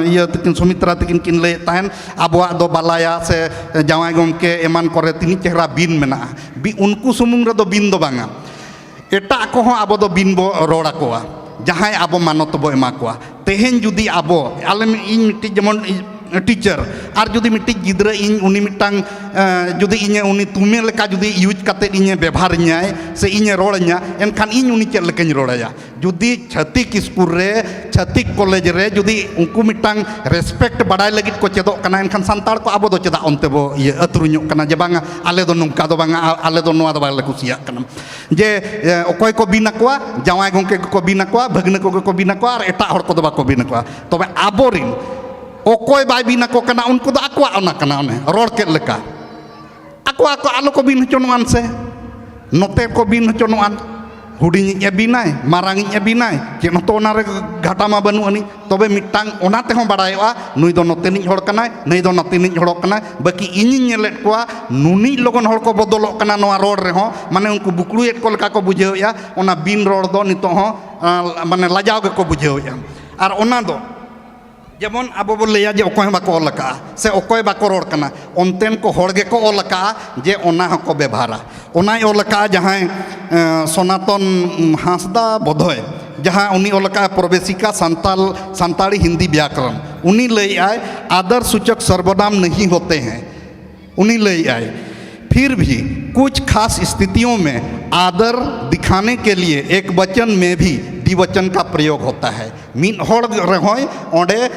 इया तकिन सुमित्रा तकिन किन ले ताहेन आबो दो बालाया से जावाई गमके एमान करे तिनी चेहरा बिन मेना बि उनको सुमुंग रे दो बिन दो बांगा एटा को आबो दो बिन बो रोड़ा कोआ जहां आबो मानत बो एमा कोआ तेहें जुदी आबो आले इन मिट्टी जेमन टीचर और जुदी मिट्टी गिद्रा इन उनी मिटांग जुदी इने उनी तुमे लेका जुदी यूज काते इने व्यवहार न्याय से इने रोड़न्या एनखान इन उनी चेद लेकाኝ रोड़ाया जुदी छतिक स्कूल रे छतिक कॉलेज रे जुदी उनको मिटांग रेस्पेक्ट बाडाय लगित को चेदो कना एनखान सान्ताड़ को आबो दो चेदा ओनते बो ये अतरुñो कना जे बांगा आले दो नोंका दो बांगा आले दो नोआ दो बाले कुसिया कना जे ओकोय को बिना कोआ जावाय गंके को बिना कोआ भगने को बिना कोआ और एटा हड़ को दो बाको बिना कोआ तबे आबोरिन ओकोय बाय बिना को कना उनको दो आकुआ ओना कना ओने रोड के लेका आकुआ को आलो को बिन चोनवान से नोते को बिन चोनवान हुडिंग ए बिनाय मारांग ए बिनाय जे नतो ओना रे घाटा मा बनु अनि तबे मिटांग ओना ते हो बाडायवा नुई दो नते नि हड़ कना नै दो नते नि हड़ कना बाकी इनि नेलेट कोआ नुनी लगन हड़ को बदलो कना नोआ रोड रे हो माने उनको बुकलुएट को लेका को बुझेया ओना बिन रोड दो नितो हो माने लाजाव के को बुझेया और ओना दो जेमन अब बो लैया जे अकोय बाको ऑल का से अकोय बाको रोड कना ओनतेन को होड़ गे को ऑल का जे ओना हको व्यवहारा ओनाय ऑल का जहां सनातन हांसदा बोधय जहां उनी ऑल का प्रवेशिका संताली हिंदी व्याकरण उनी लई आए आदर सूचक सर्वनाम नहीं होते हैं उनी लई आए। फिर भी कुछ खास स्थितियों में आदर दिखाने के लिए एक वचन में भी द्विवचन का प्रयोग होता है। मिन होड़ रहोय ओंडे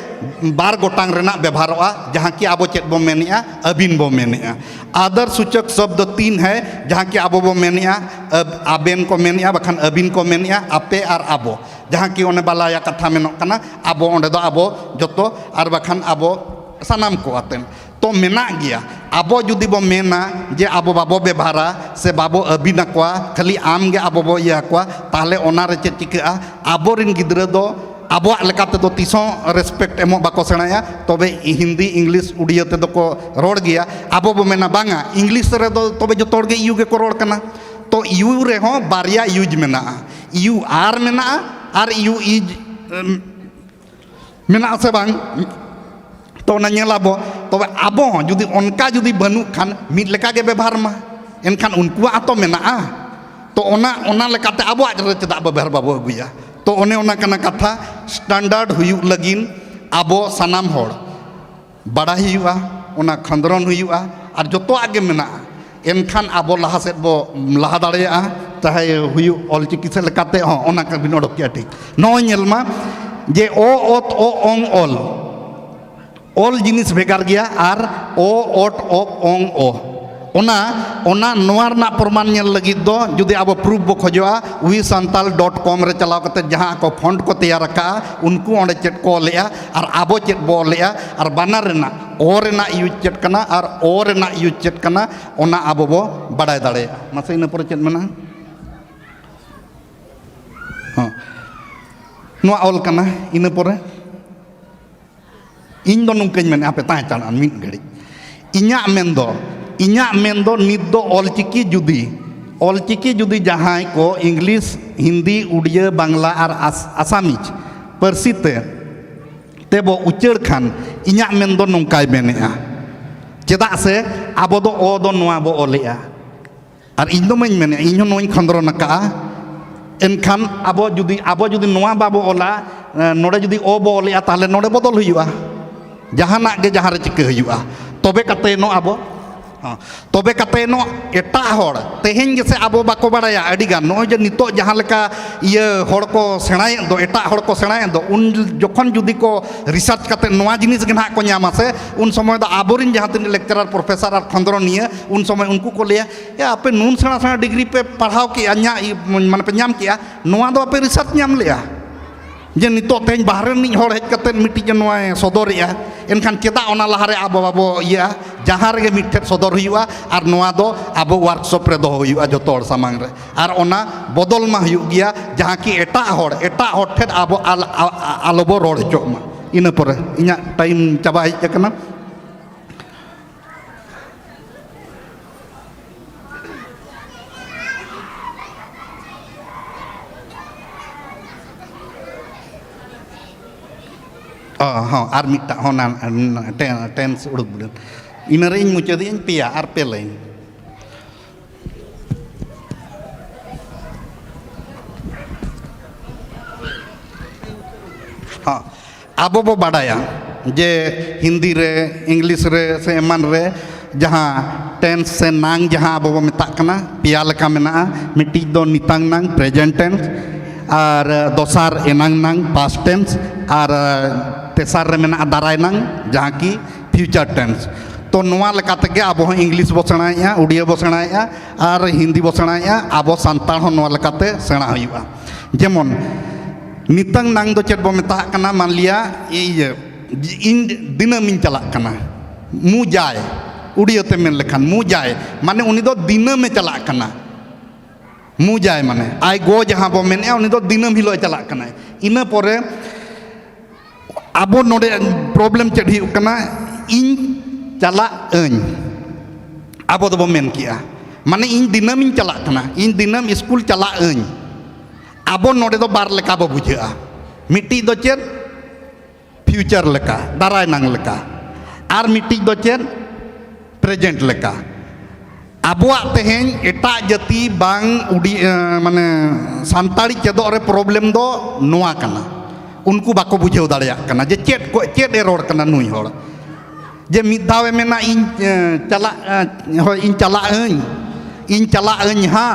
बार गोटांग रेना व्यवहारोआ जहाँ कि आबो चेत बो मेनिया अबिन बो मेनिया। आदर सूचक शब्द 3 है जहाँ कि आबो बो मेनिया आबेन को मेनिया बखान अबिन को मेनिया आपे और आबो जहाँ कि ओने बालाया कथा मेनोक कना आबो ओंडे दो आबो जतो और बखान आबो सानाम को आतेन तो मेना गया आबो जुदी बो मेना जे आबो बाबो व्यवहारा से बाबो अबिना कोआ खाली आम गे आबो बो इया कोआ ताहले ओना रे चेत चिका आबो रिन गिद्रा दो आबो लेकाते दो तीसों रेस्पेक्ट एमो बाको सेणाया तबे हिंदी इंग्लिश उड़िया ते दो को रोड गया आबो बो मेना बांगा इंग्लिश रे दो तबे जो तोड़ गे यू गे को रोड कना तो यू रे हो बारिया यूज मेना यू आर मेना आर यू इज मेना से बांग तो नाबो तब अब जुदी उनका जुदी बनू खान मिद लेका के व्यवहार मा एनखान उनकुआ तो मेना तो ओना लेकाते अब चेदा व्यवहार बाबो अगुया तो ओने ओना कना कथा स्टैंडर्ड हुयु लगिन अब सानाम होड़ बड़ा हुआ ओना खंदरन हुआ और जोतो आगे मेना एनखान अब लहा सेद बो लहा दाड़ेया चाहे हुयु ऑलचिकी से लेकाते ओना का बिन ओडोकिया ठीक नो नेलमा जे ओ ओत ओ ओंग ऑल ऑल जिनिस भेगार गया और ओ ओट ओ ओंग ओ ओना नोआर ना प्रमाण नेल लगी दो जुदी अब प्रूफ बो खोजोआ wisantal.com रे चलाव कते जहां को फंड को तैयार का उनको ओंडे चेट को लेया और आबो चेट बो लेया और बानर रेना ओ रेना यूज चेट कना और ओ रेना यूज चेट कना ओना आबो बो बडाय दाड़े मासे इन पर चेट मेना हां नोआ ऑल कना इन पर इन दो नुंकन मेन आपे ताय चाना मिद घड़ी इन्या मेंदो नित दो ऑलचिकी जुदी जहां को इंग्लिश हिंदी उड़िया बांग्ला और आसामीज पारसी ते बो उचर खान इन्या मेंदो नोंकाय मेनेआ चेदा से आबो दो ओ दो नोआ बो ओलेआ और इन दो मई मेने इन नोई खंद्रन का एनखान आबो जुदी नोआ बाबो ओला नोडे जुदी ओ बो ओलेआ ताले नोडे बदल हुआ जहाना गे जहाँ रे चिका हुआ तबे कते नो आबो हाँ तबे कते नो एटा होड़ तेहेन जैसे आबो बाको बाड़ाया अडिगान नो जे नितो जहाँ लेका ये होड़ को सेणाय दो एटा होड़ को सेणाय दो उन जखन जुदी को रिसर्च कते नोआ जिनिस गे ना को न्यामा से उन समय दो आबोरिन जहाँ तीन लेक्चरर प्रोफेसर और खंद्रन निये उन समय उनको को लिया या आपे नून सेणा सेणा डिग्री पे पढ़ाओ कि अन्या माने पे न्याम किया नोआ दो आपे रिसर्च न्याम लिया जे नितो तेज बाहर निज होड़ हेज कते मिट्टी नोआ सदरिया एनखान चेदा ओना लहारे आबो बाबो इया जहाँ रे मिट्टे सदर हुआ और नोआ दो आबो वर्कशॉप रे दो हुआ जो तोड़ सामांग रे और ओना बदल मा हुआ गया जहाँ कि एटा होड़ ठेर आबो आलोबो रोड हचो मा इन पर इना टाइम चाबा हेज कना हाँ और मिट्टा होना टेंस उड़क बुड़न इन रे मुचादी पिया और पे लाइन हाँ अब बो बाड़ाया जे हिंदी रे इंग्लिश रे से एमान रे जहाँ टेंस से नांग जहाँ अब बो मेता कना पिया लेका मेना मिट्टी दो नितांग नांग प्रेजेंट टेंस और दोसार एनांग नांग पास्ट टेंस और तेसार रे मेना दाराय नांग जहाँ की फ्यूचर टेंस तो नोआ लेकाते गे आबो इंग्लिश बो सेणाया उड़िया बो सेणाया और हिंदी बो सेणाया आबो सांताल हो नोआ लेकाते सेणा हुआ जेमन नितंग नांग दो चेत बो मेता कना मान लिया इन दिनम इन चला कना मु जाए उड़िया ते मेन लेखान मु जाए माने उनी दो दिनम में चला कना मु जाए माने आई गो जहाँ बो मेने उनी दो दिनम हिलो चला कना इन परे आबो नोडे प्रॉब्लम चेड हुयु कना इन चला अñ आबो दो मेन किया माने इन दिनम इन चला कना इन दिनम स्कूल चला अñ आबो नोडे दो बार लेका बो बुझा मिट्टी दो चेद फ्यूचर लेका दाराय नांग लेका आर मिट्टी दो चेन प्रेजेंट लेका आबुआ तेहें एटा जाति बांग उडी माने सान्ताड़ी चेदो रे प्रॉब्लम दो नोआ कना उनको बाको बुझेव दाड़िया कना जे चेद ए रोड कना नुई होड़ जे मिद धावे मेना इन चला अñ हा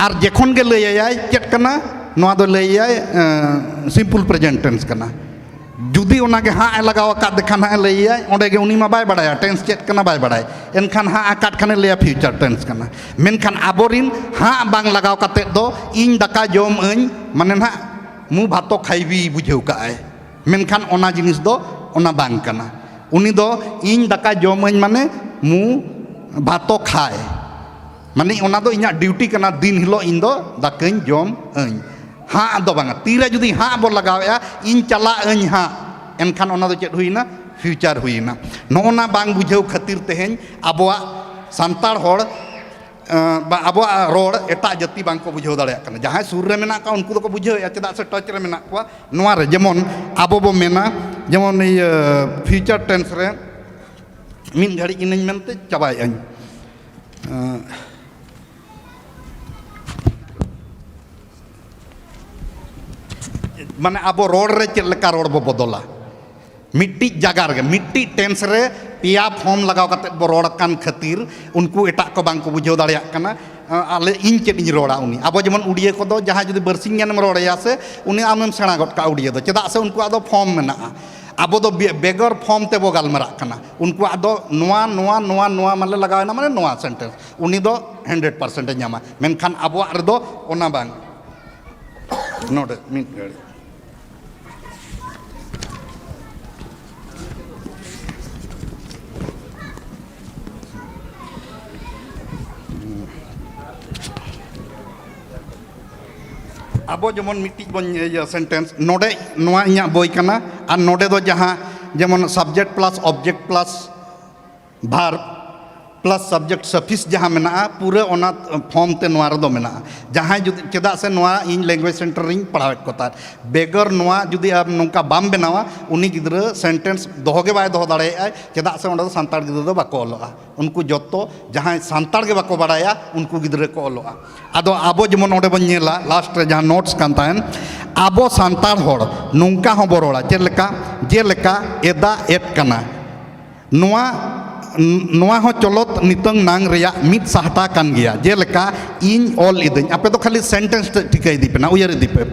आर जेखन गे लैयाय चेद कना नोआ दो लैयाय सिंपल प्रेजेंट टेंस कना जुदी ओनागे हाँ ए लगाव आकाद देखान हाँ लैयाय ओंडे गे उनी मा बाय बाड़ाया टेंस चेद कना बाय बाड़ाय एनखान हाँ आकाद खाने लैया फ्यूचर टेंस कना मेनखान आबोरिन हाँ बांग लगाव काते दो इन दाका जम अñ माने ना मु भातो खाइबी बुझेव काय मेनखान ओना जिनिस दो ओना बांग कना उनी दो इन दाका जम अñ माने मु भातो खाय माने ओना दो इना ड्यूटी कना दिन हिलो इन दो दाकाñ जम अñ हाँ दो बांगा तीरे जुदी हाँ बो लगावया इन चला अñ हाँ एनखान ओना दो चेद हुईना फ्यूचर हुईना नोना बांग बुझेव खातिर तेहेñ आबोआ सान्ताड़ होड़ आबोआ रोड एटा जाति बांग को बुझेव दाड़िया कना जहां सुर रे मेना का उनको को बुझेव चेदा से टच रे मेना को नोआ रे जेमन आबो बो मेना जेमन फ्यूचर टेंस रे मिन घड़ी इनñ मेनते चाबाय अñ माने आबो रोड रे चेद लेका रोड बो बदला मिट्टी जगह रे मिट्टी टेंस रे पिया फॉर्म लगाव काते बो रोड कान खातिर उनको एटा को बांग को बुझेव दाड़िया कना आले इन चेद इन रोड़ा उनी आबो जेमन उड़िया को दो जहां जुदी बरसिंग गानेम रोड़या से उनी आमेम सेणा गट का उड़िया दो चेदा से उनको आदो फॉर्म मेना आबो दो बेगर फॉर्म ते बो गालमरा कना उनको आदो नोआ नोआ नोआ नोआ माले लगावना माने नोआ सेंटेंस उनी दो 100% ᱧᱟᱢᱟ मेनखान आबो रे दो ओना बांग नोट मिट गड़ी आबो जेमन मिट्टी बन सेंटेंस नोडे नोआ इया बोई कना और नोडे दो जहां जेमन subject plus object plus verb plus subject suffix जहां मेना पूरे ओना फॉर्म ते नोआ रे दो मेना जहां जुदी चेदा से नोआ इन लैंग्वेज सेंटर रिंग पढ़ावेत कोता बेगर नोआ जुदी आप नोका बाम बेनावा उनी गिद्रा सेंटेंस दोहोगे बाय दोहो दाड़ेया चेदा से ओंडे सान्ताड़ गिद्रा दो बाको ओलोआ उनको जतो जहां सान्ताड़ गे बाको बाड़ाया उनको गिद्रा को ओलोआ आदो आबो जेमन ओंडे बन नेला लास्ट रे जहां नोट्स कान ताहेन आबो सान्ताड़ होड़ नोंका हो बरोड़ा चेलेका जेलेका एदा एट कना नोआ हो चलत नितंग नांग रेया मित साहटा कान गया जेलेका इन ऑल इदኝ आपे तो खाली सेंटेंस ठिका इदी पे ना उयर इदी पे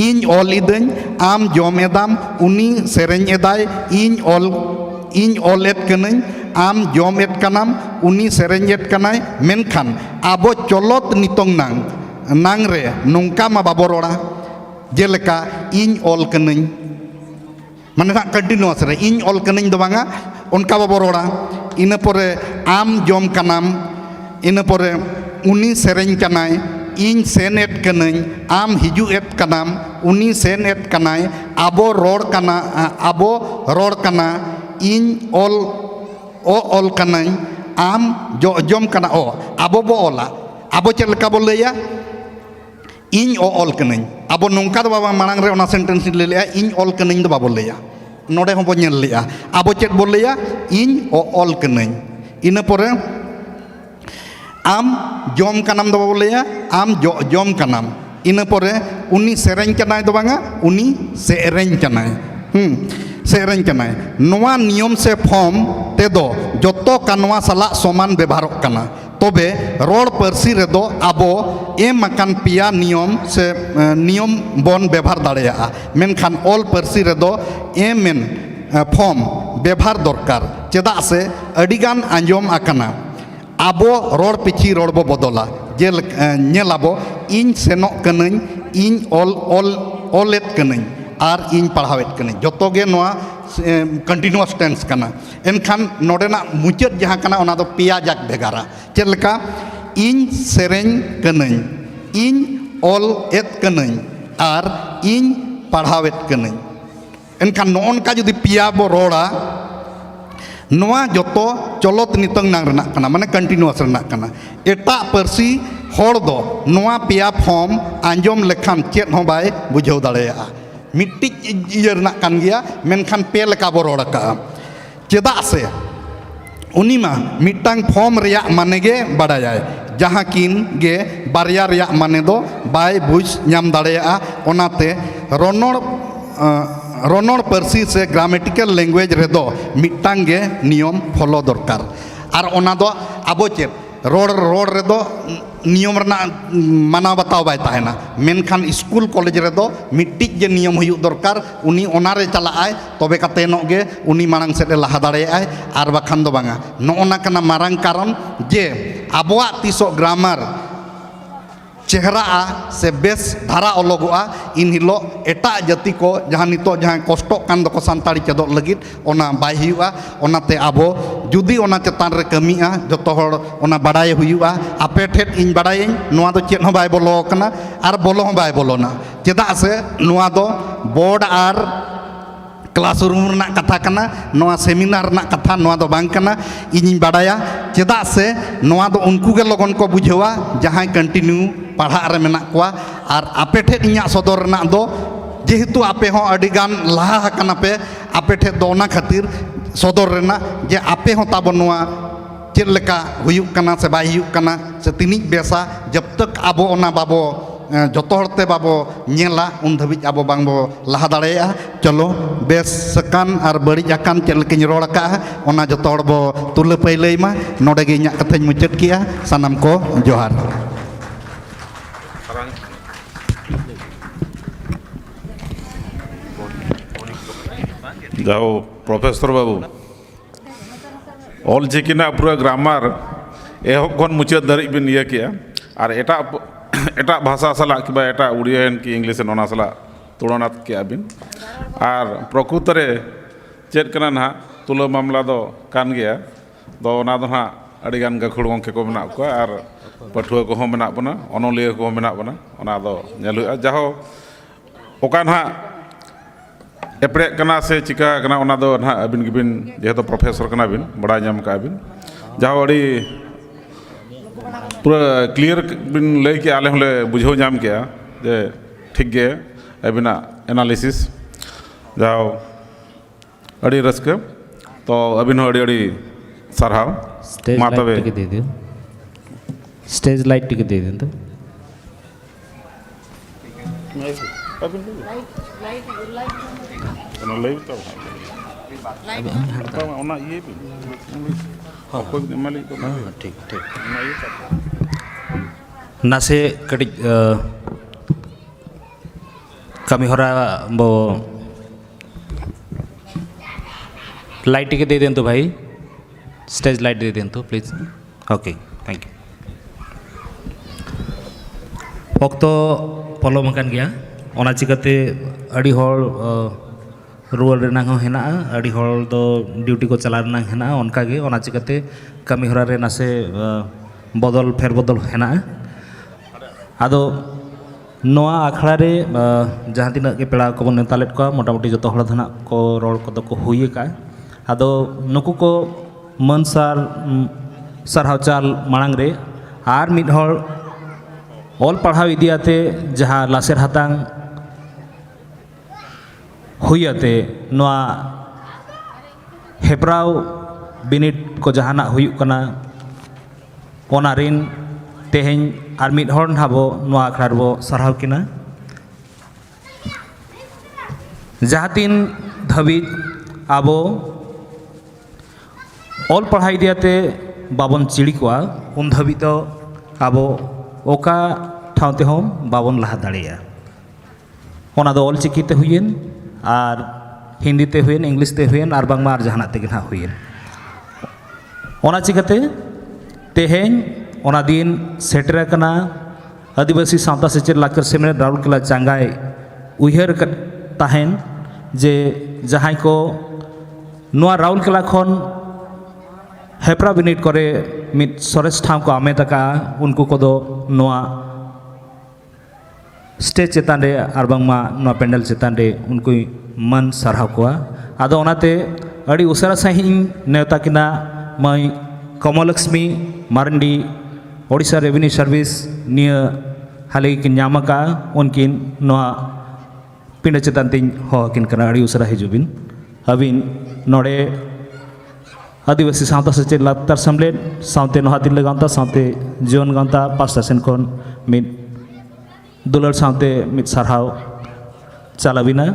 इन ऑल इदኝ आम जम एदाम उनी सेरेñ एदाय इन ऑल एट कनኝ आम जम एट कनाम उनी सेरेñ एट कनाय मेनखान आबो चलत नितंग नांग रे नोंका मा बाबो रोड़ा जेलेका इन ऑल कनኝ माने ना कंटिन्यूअस रे इन ऑल कनኝ दो बांगा उनका बाबो रोड़ा इन परे आम जम कनाम इन परे उनी सेरेñ कनाय इन सेन एट कनኝ आम हिजु एट कनाम उनी सेन एट कनाय आबो रोड कना इन ऑल कनኝ आम जम कना ओ आबो बो ओला आबो चेद लेका बो लैया इन ऑल कनኝ आबो नोंका दो बाबा मांग रे ओना सेंटेंस ले लेया इन ऑल कनኝ दो बाबो लैया नोडे हो बो नेल लेया आबो चेद बो लैया इन ऑल कनኝ इन परे आम जम कनाम दो बाबो लैया आम जम कनाम इन परे उनी सेरेñ कनाय दो बांगा उनी सेरेñ कनाय सेरेñ कनाय नोआ नियम से फॉर्म ते दो जतो कानवा साला समान व्यवहार कना तबे रोड पार्सी रे दो आबो एम अकान पिया नियम से नियम बन व्यवहार दाड़ेया मेनखान ऑल पार्सी रे दो एमेन फॉर्म व्यवहार दरकार चेदा से अडिगान आंजम आकना आबो रोड पिछी रोड बो बदला जे नेलाबो इन सेनोक कनኝ इन ऑल एट कनኝ और इन पढ़ावेत कनኝ जतो गे नोआ कंटिन्यूअस टेंस कना एनखान नोडेना मुचाद जहां कना ओना दो पिया जाक भेगारा चेलका इन सेरेñ कनኝ इन ऑल एट कनኝ और इन पढ़ावेत कनኝ एनखान नोनका जुदी पिया बो रोड़ा नोआ जतो चलत नितंग नांग रना कना माने कंटिन्यूअस रना कना एटा पार्सी होड़ दो नोआ पिया फॉर्म आंजम लेखान चेद हो बाय बुझाव दाड़ेया मिट्टी इयर ना कान गया मेनखान पे लेका बो रोड़ का चेदा से उनी मा मिट्टांग फॉर्म रिया माने गे बड़ाया जहाँ किन गे बारिया रिया माने दो बाय बुझ नाम दाड़ेया ओनाते रोनोड़ पार्सी से ग्रामेटिकल लैंग्वेज रेदो मिट्टांग गे नियम फॉलो दरकार और ओना दो आबो चेद रोड रेदो नियम रना माना बताव बाय ताहेना मेनखान स्कूल कॉलेज रेदो मिट्टिज जे नियम हुयु दरकार उनी ओनारे चलाआय तबे काते नगे उनी मांग सेदे लहा दाड़ेआय आर बाखान दो बांगा नोना काना मारांग कारण जे आबोआ तिसो ग्रामार चेहरा से बेस धारा ओलोगोआ इन हिलो एटा जाति को जहाँ नितो जहाँ कष्ट कान दको सानताड़ी चेदो लगित ओना बाय हुयुआ ओनाते आबो जुदी ओना चेतान रे कमिया जतो हर ओना बाडाय हुयुआ आपे ठेट इन बाडायिन नोआ दो चेद हो बाय बोलो कना आर बोलो हो बाय बोलोना चेदा से नोआ दो बोर्ड आर क्लासरूम रना कथा कना नोआ सेमिनार रना कथा नोआ दो बांग कना इनिन बाडाया चेदा से नोआ दो उनको के लगन को बुझेवा जहाँ कंटिन्यू पढ़ा रे मेना कोआ और आपे ठेट इᱧᱟ सदर रना दो जेहेतु आपे हो अडिगान लाहा कना पे आपे ठेट दो ओना खातिर सदर रेना जे आपे हो ताबो नोआ चेद लेका हुयुक कना से बाय हुयुक कना से तिनिज बेसा जब तक आबो ओना बाबो जतो हरते बाबो नेला उन धबिज आबो बांगबो लहा दाड़ेया चलो बेस सकान और बड़िज आकान चेद लेकिन रोड़ का ओना जतो हर बो तुले पैलैमा नोडे गे इᱧᱟ कथाñ मुचाद किया सानाम को जोहार जाओ प्रोफेसर बाबू ऑल चिकिना पूरा ग्रामार एहब खन मुचाद धारिज बिन इया किया और एटा भाषा साला कि एटा उड़िया कि इंग्लिश ओना साला तुलना किया बिन और प्रकृत रे चेद कना ना तुला मामला दो कान गया दो ओना दो ना अडिगान गाखुड़ गंके को मेना को और पठुआ को मेना बना अनलिया को मेना बना ओना दो नेल हुआ जाहो ओका ना एपड़े कना से चिका कना ओना दो ना अबिन गिबिन जेहेतु प्रोफेसर कना बिन बड़ा नाम का बिन जाहो अड़ी पूरा क्लियर बिन लय के आले हले बुझो नाम किया जे ठीक गे अबिना एनालिसिस जाओ अड़ी रस्क तो अबिन हो अड़ी अड़ी सरहाव स्टेज लाइट टिके दे दियो स्टेज लाइट टिके दे दियो तो ठीक ठीक नासे कटी कमी होरा बो लाइट के दे दें तो भाई स्टेज लाइट दे दें तो प्लीज ओके थैंक यू ऑक्तो पॉलो मकान गया ओना चिकाते अड़ी होल रुअल रेना हो हेना अड़ी होल दो ड्यूटी को चला रेना हेना उनका गे ओना चिकाते कमी होरा रे नासे बदल फेर बदल हेना आदो नोआ आखड़ा रे जहाँ तीना के पेड़ा को नेता लेट को मोटामुटी जो हड़ धना को रोड को तो को हुई का आदो नुकु को मन सारहाव चाल मांग रे आर मिड हड़ ऑल पढ़ाव इदियाते जहाँ लासेर हातांग हुईते नोआ हेपराव बिनिट को जहाना हुयुक कना ओना रिन तेहें आर मिड हड़ हाबो नोआ आखड़ा बो सारहाव किना जहाँ तीन धाबिज आबो ऑल पढ़ाई दियाते बाबन चिड़ी कोआ उन धाबिज तो आबो ओका ठावते हम बाबन लहा दाड़ेया ओना दो ऑल चिकीते हुईन और हिंदी ते हुईन इंग्लिश ते हुईन और बांगमा और जहाना तेगे ना हुईन ओना चिकाते तेहें ओना दिन सेटर कना आदिवासी सावता सेचेद लाकर सेमिनार राउरकेला चांगाई उयहर ताहेन जे जहां को नोआ राउरकेला खन हेपरा बिनिट करे मिट सरेस ठाव को आमेद का उनको को दो नोआ स्टेज चेतान रे और बांगमा नोआ पेंडल चेतान रे उनको मन सारहाव कोआ आदो ओनाते अड़ी उसरा सही नेवता किना मई कमलक्ष्मी मारंडी ओडिशा रेवेन्यू सर्विस निया हाले किन नामका उनकिन नोआ पिंड चेतान तीन होकिन कना अड़ी उसरा हिजुबिन अबिन नोड़े आदिवासी सावता सेचेद लातार सेमलेद सावते नोहातिरले गांवता सावते जीवन गांवता पास्टा सेन खन मिद दुलार सावते मिद सारहाव चालाबिना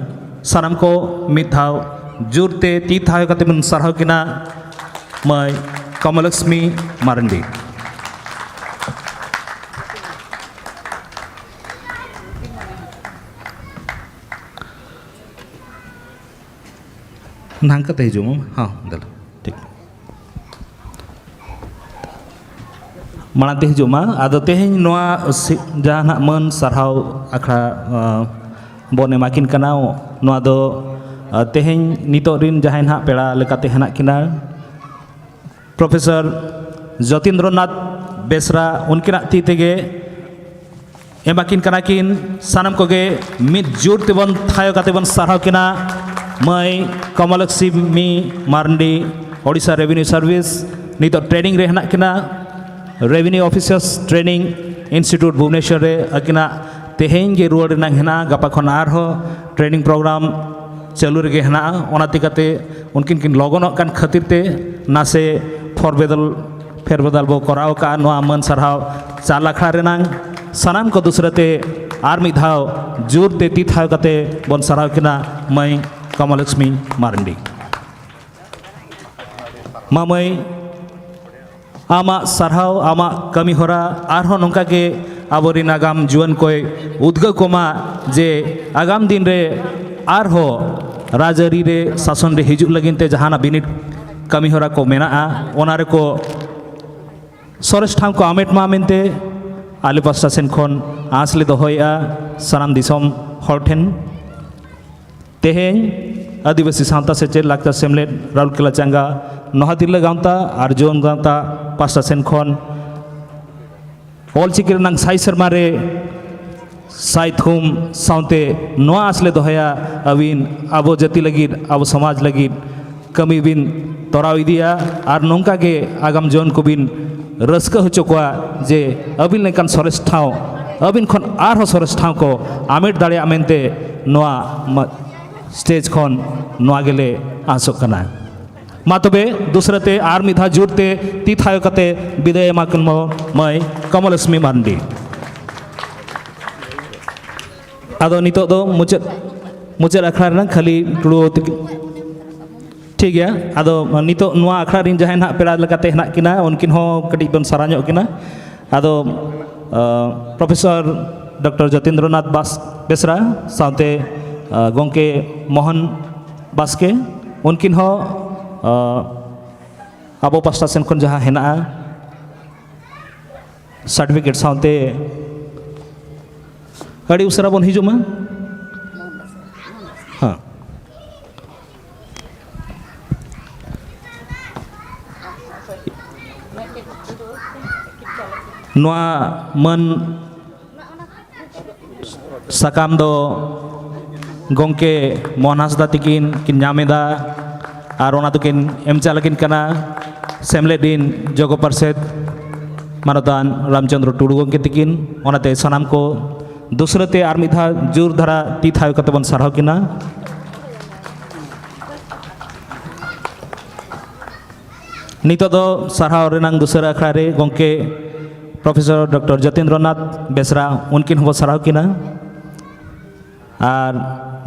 सानाम को मिद धाव जुरते ती थाव कते मन सारहाव किना मै कमलक्ष्मी मारंडी नांग कते हिजुम हाँ दल ठीक मानाते हिजुमा आदो तेहें नोआ जहां मन सारहाव आखड़ा बने माकिन कना नोआ दो तेहें नितो रिन जहां ना पेड़ा लेकाते हेना किना प्रोफेसर ज्योतिन्द्रनाथ बेसरा उनकिना ती तेगे एमाकिन कना किन सानम कोगे मिद जुर तेबन थायो काते बन सारहाव किना मैं कमलक्ष्मी मारंडी ओडिशा रेवेन्यू सर्विस नितो ट्रेनिंग रे हेना किना revenue officers training institute Bhubaneswar रे अकिना तेहें गे रुआड़ रेना हेना गपा खन आरहो ट्रेनिंग प्रोग्राम चालू रेगे हेना ओनाती काते उनकिन किन लगन कान खातिर ते नासे फेरबदल बो कराव का नोआ मन सरहाव 4 लाख रेनांग सनाम को दूसरते आर मिद धाव जोर ते ती थाव काते बन सरहाव किना मैं कमलक्ष्मी मारंडी मामई आमा सरहाव आमा कमी होरा आरहो नोंका के आबोरी आगाम जुवन कोई उद्गा कोमा जे आगाम दिन रे आरहो राजरी रे शासन रे हिजुग लगिनते जहाना बिनिट कमी होरा को मेना ओना रे को सरस ठाम को आमेट मा मेनते आले पास्टा सेन खन आसले दोहया सनाम दिसम हर ठेन तेहें आदिवासी सावता सेचेद लाक्चर सेमलेद राउरकेला चांगा नोहातिरले गांवता आर जीवन गांवता पास्टा सेन खन ऑलचिकी रेनांग साई शर्मा रे साई थुम सावते नोआ आसले दोहया अबिन आबो जाति लगिद आबो समाज लगिद कमी बिन तोराव इदिया आर नोंका के आगाम जीवन को बिन रस्का होचो कोआ जे अबिन लेकान सरस ठाव अबिन खन आरहो सरस ठाव को आमेट दाड़िया मेनते नोआ स्टेज खन नोआ गेले आसोक कना मा तबे दूसरते आर मिधा जुरते ती थायो कते विदाय माकन मो मै कमलक्ष्मी मारंडी आदो नितो दो मुचाद आखड़ा रेना खाली टुड़ो ठीक गया आदो नितो नुआ आखड़ा रिन जहां ना पेड़ा लेकाते हेना किना उनकिन हो कटी बन साराño किना आदो प्रोफेसर डॉक्टर ज्योतिन्द्रनाथ बेसरा सावते गोंके मोहन बास्के उनकिन हो आबो पास्टा सेन खन जहां हेना सर्टिफिकेट सावते अड़ी उसरा बन हिजुमा हाँ नोआ मन सकाम दो गोंके मोहन हांसदा तिकिन किन नामेदा आर ओना तुकिन एम चालकिन कना सेमलेदिन जगो पार्षद मानदान रामचंद्र टुडू गोंके तिकिन ओनाते सनाम को दूसरते आर मिधा जोर धारा ती थाव कते बन सारहाव किना नितो दो सारहाव रेनांग दूसरा आखड़ा रे गोंके प्रोफेसर डॉक्टर ज्योतिन्द्रनाथ बेसरा उनकिन हो सारहाव किना आर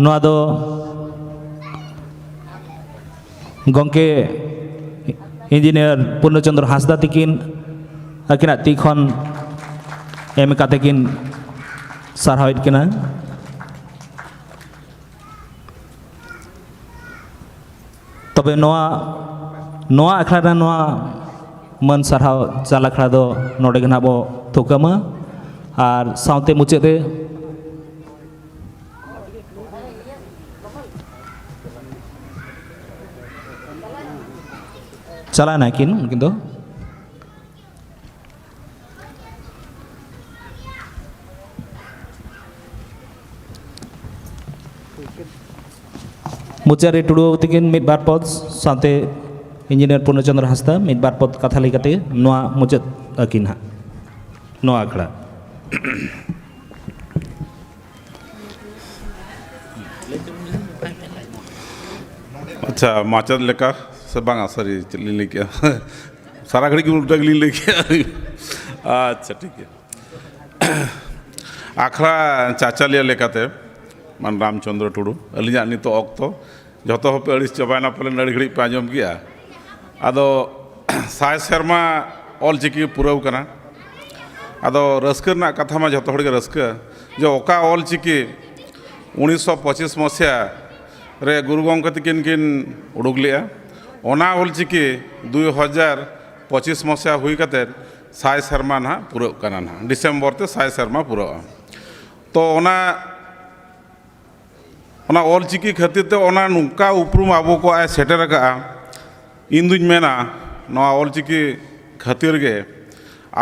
नोआ दो गोंके इंजीनियर पूर्णचंद्र हांसदा तिकिन अकिना ती खन एम काते किन सारहाव किना तबे नोआ आखड़ा नोआ मन सारहाव चाल आखड़ा दो नोडे गना बो थुकामा आर सावते मुचाद रे चला नाकिन उनकिन दो मुचारे टुडू तिकिन मिद बार पद साथे इंजीनियर पूर्णचंद्र हांसदा मिद बार पद कथा लेकाते नोआ मुचाद अकिन हा नोआ आखड़ा अच्छा माचद लेका से बांगा सरी चली लेके सारा घड़ी की उल्टा गली लेके अच्छा ठीक है आखड़ा चाचा लिया लेकाते मान रामचंद्र टुडू अलिया नितो ऑक्तो जतो पे अड़िस चबायना पले नड़ी घड़ी पे आंजम किया आदो साय शर्मा ऑल चिकी पुरव कना आदो रस्कर ना कथा मा जतो हड़ के रस्कर जो ओका ऑल चिकी 1925 मसिया रे गुरु गंगा तकिन किन उड़ुक लिया ओना ऑल चिकी 2025 मसिया हुई कते साय शर्मा ना पुरव कना ना डिसेम्बर ते साय शर्मा पुरव तो ओना ऑल चिकी खातिर ते ओना नुका उपरुम आबो को आय सेटर का इन दुज मेना नवा ऑल चिकी खातिर गे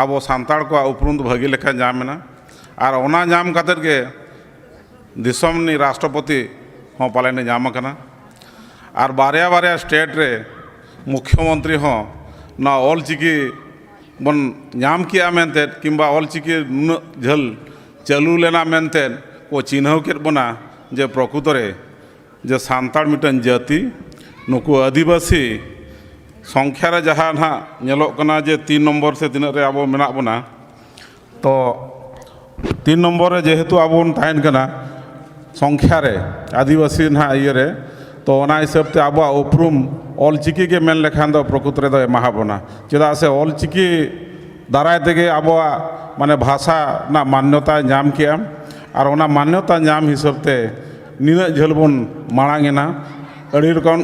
आबो सांताड़ को उपरुम भागी लेखा जामेना और ओना जाम खातिर गे दिसम नि राष्ट्रपति हों पाले जाम कना और बारया बारया स्टेट रे मुख्यमंत्री हों ना ऑल चिकी बन जाम किया मेनते किंबा ऑल चिकी झल चालू लेना मेनते को चिन्ह के बना जे प्रकृत रे जे सांताड़ मिटन जाति नुकु आदिवासी संख्या रे जहाँ ना नेलोक कना जे 3 नंबर से तीन रे आबो मेना बना तो 3 नंबर रे जेहेतु आबो बन ताहेन कना संख्या रे आदिवासी ना ये रे तो ओना हिसाब ते आबो उपरुम ऑल चिकी के मेन लेखान दो प्रकृत रे दो एमा बना चेदा से ऑल चिकी दाराय तेगे आबो माने भाषा ना मान्यता नाम किया और ओना मान्यता नाम हिसाब ते निना झल बन मांगेना अड़ी रकम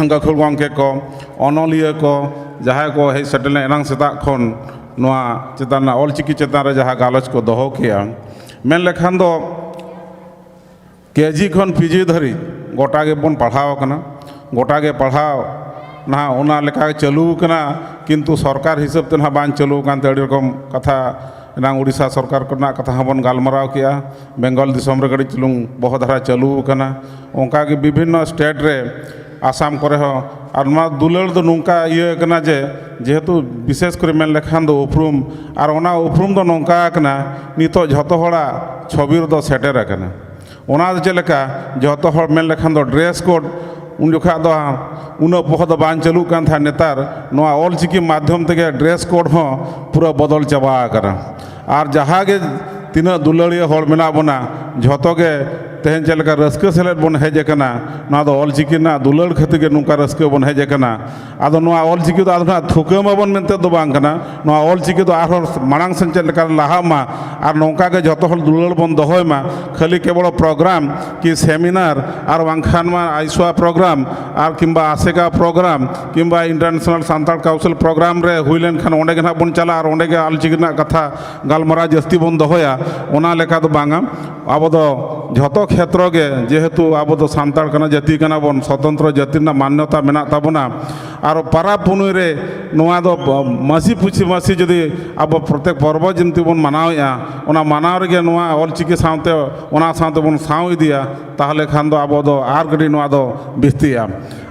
गखुल गंके को अनलिया को जहाँ को हे सेटल एनांग सेता खन नोआ चेतान ऑल चिकी चेतान रे जहाँ गालच को दोहो किया मेन लेखान दो केजी खन पीजी धरी गोटा गे बन पढ़ाव कना गोटा गे पढ़ाव ना ओना लेखा चालू कना किंतु सरकार हिसाब ते ना बान चालू कानते अड़ी रकम कथा नांग उड़ीसा सरकार करना कथा हबन गालमराव किया बेंगल दिसम रे गड़ी चलुंग बहुत धारा चालू कना ओंका के विभिन्न स्टेट रे आसाम करे हो और ना दुलड़ दो नौका ये कना जे जेहेतु विशेष कर मेन लेखान दो उपरुम और ओना उपरुम दो नौका कना नितो झतो हड़ा छबिर दो सेटर कना ओना चलेका झतो हड़ मेन लेखान दो ड्रेस कोड उन जोखा दो उन बहुत बान चालू कान था नेतार नोआ ऑल चिकी माध्यम तेगे ड्रेस कोड हो पूरा बदल चाबा करा और जहाँ गे तीन दुलड़िया हड़ मेना बना झतो गे तेहन चलका रस्क सेलेद बन हेजे कना ना दो ऑल चिकी ना दुलड़ खातिर गे नुका रस्क बन हेजे कना आदो नोआ ऑल चिकी दो आदना थुकमा बन मेनते दो बांग कना नोआ ऑल चिकी दो आरो मांग सन चलका लाहा मा और नौका गे झतो हड़ दुलड़ बन दोहोय मा खाली केवल प्रोग्राम कि सेमिनार और बांखान मा आइसवा प्रोग्राम और किंबा आसेका प्रोग्राम किंबा इंटरनेशनल सांताड़ काउंसिल प्रोग्राम रे हुइलेन खान ओंडे गे ना बन चला और ओंडे गे ऑल चिकी ना कथा गालमरा जस्ती बन दोहोया ओना लेका दो बांगा आबो दो झतो क्षेत्र गे जेहेतु आबो दो सांताड़ कना जाति कना बन स्वतंत्र जाति ना मान्यता मेना ताबना और पारा पुनुय रे नोआ दो मासी पुछि मासी जदि आबो प्रत्येक पर्व जंति बन मनावया ओना मनाव रे गे नोआ ऑल चिकी सावते ओना सावते बन साव इदिया ताहले खान दो आबो दो आर गडी नोआ दो बिस्तिया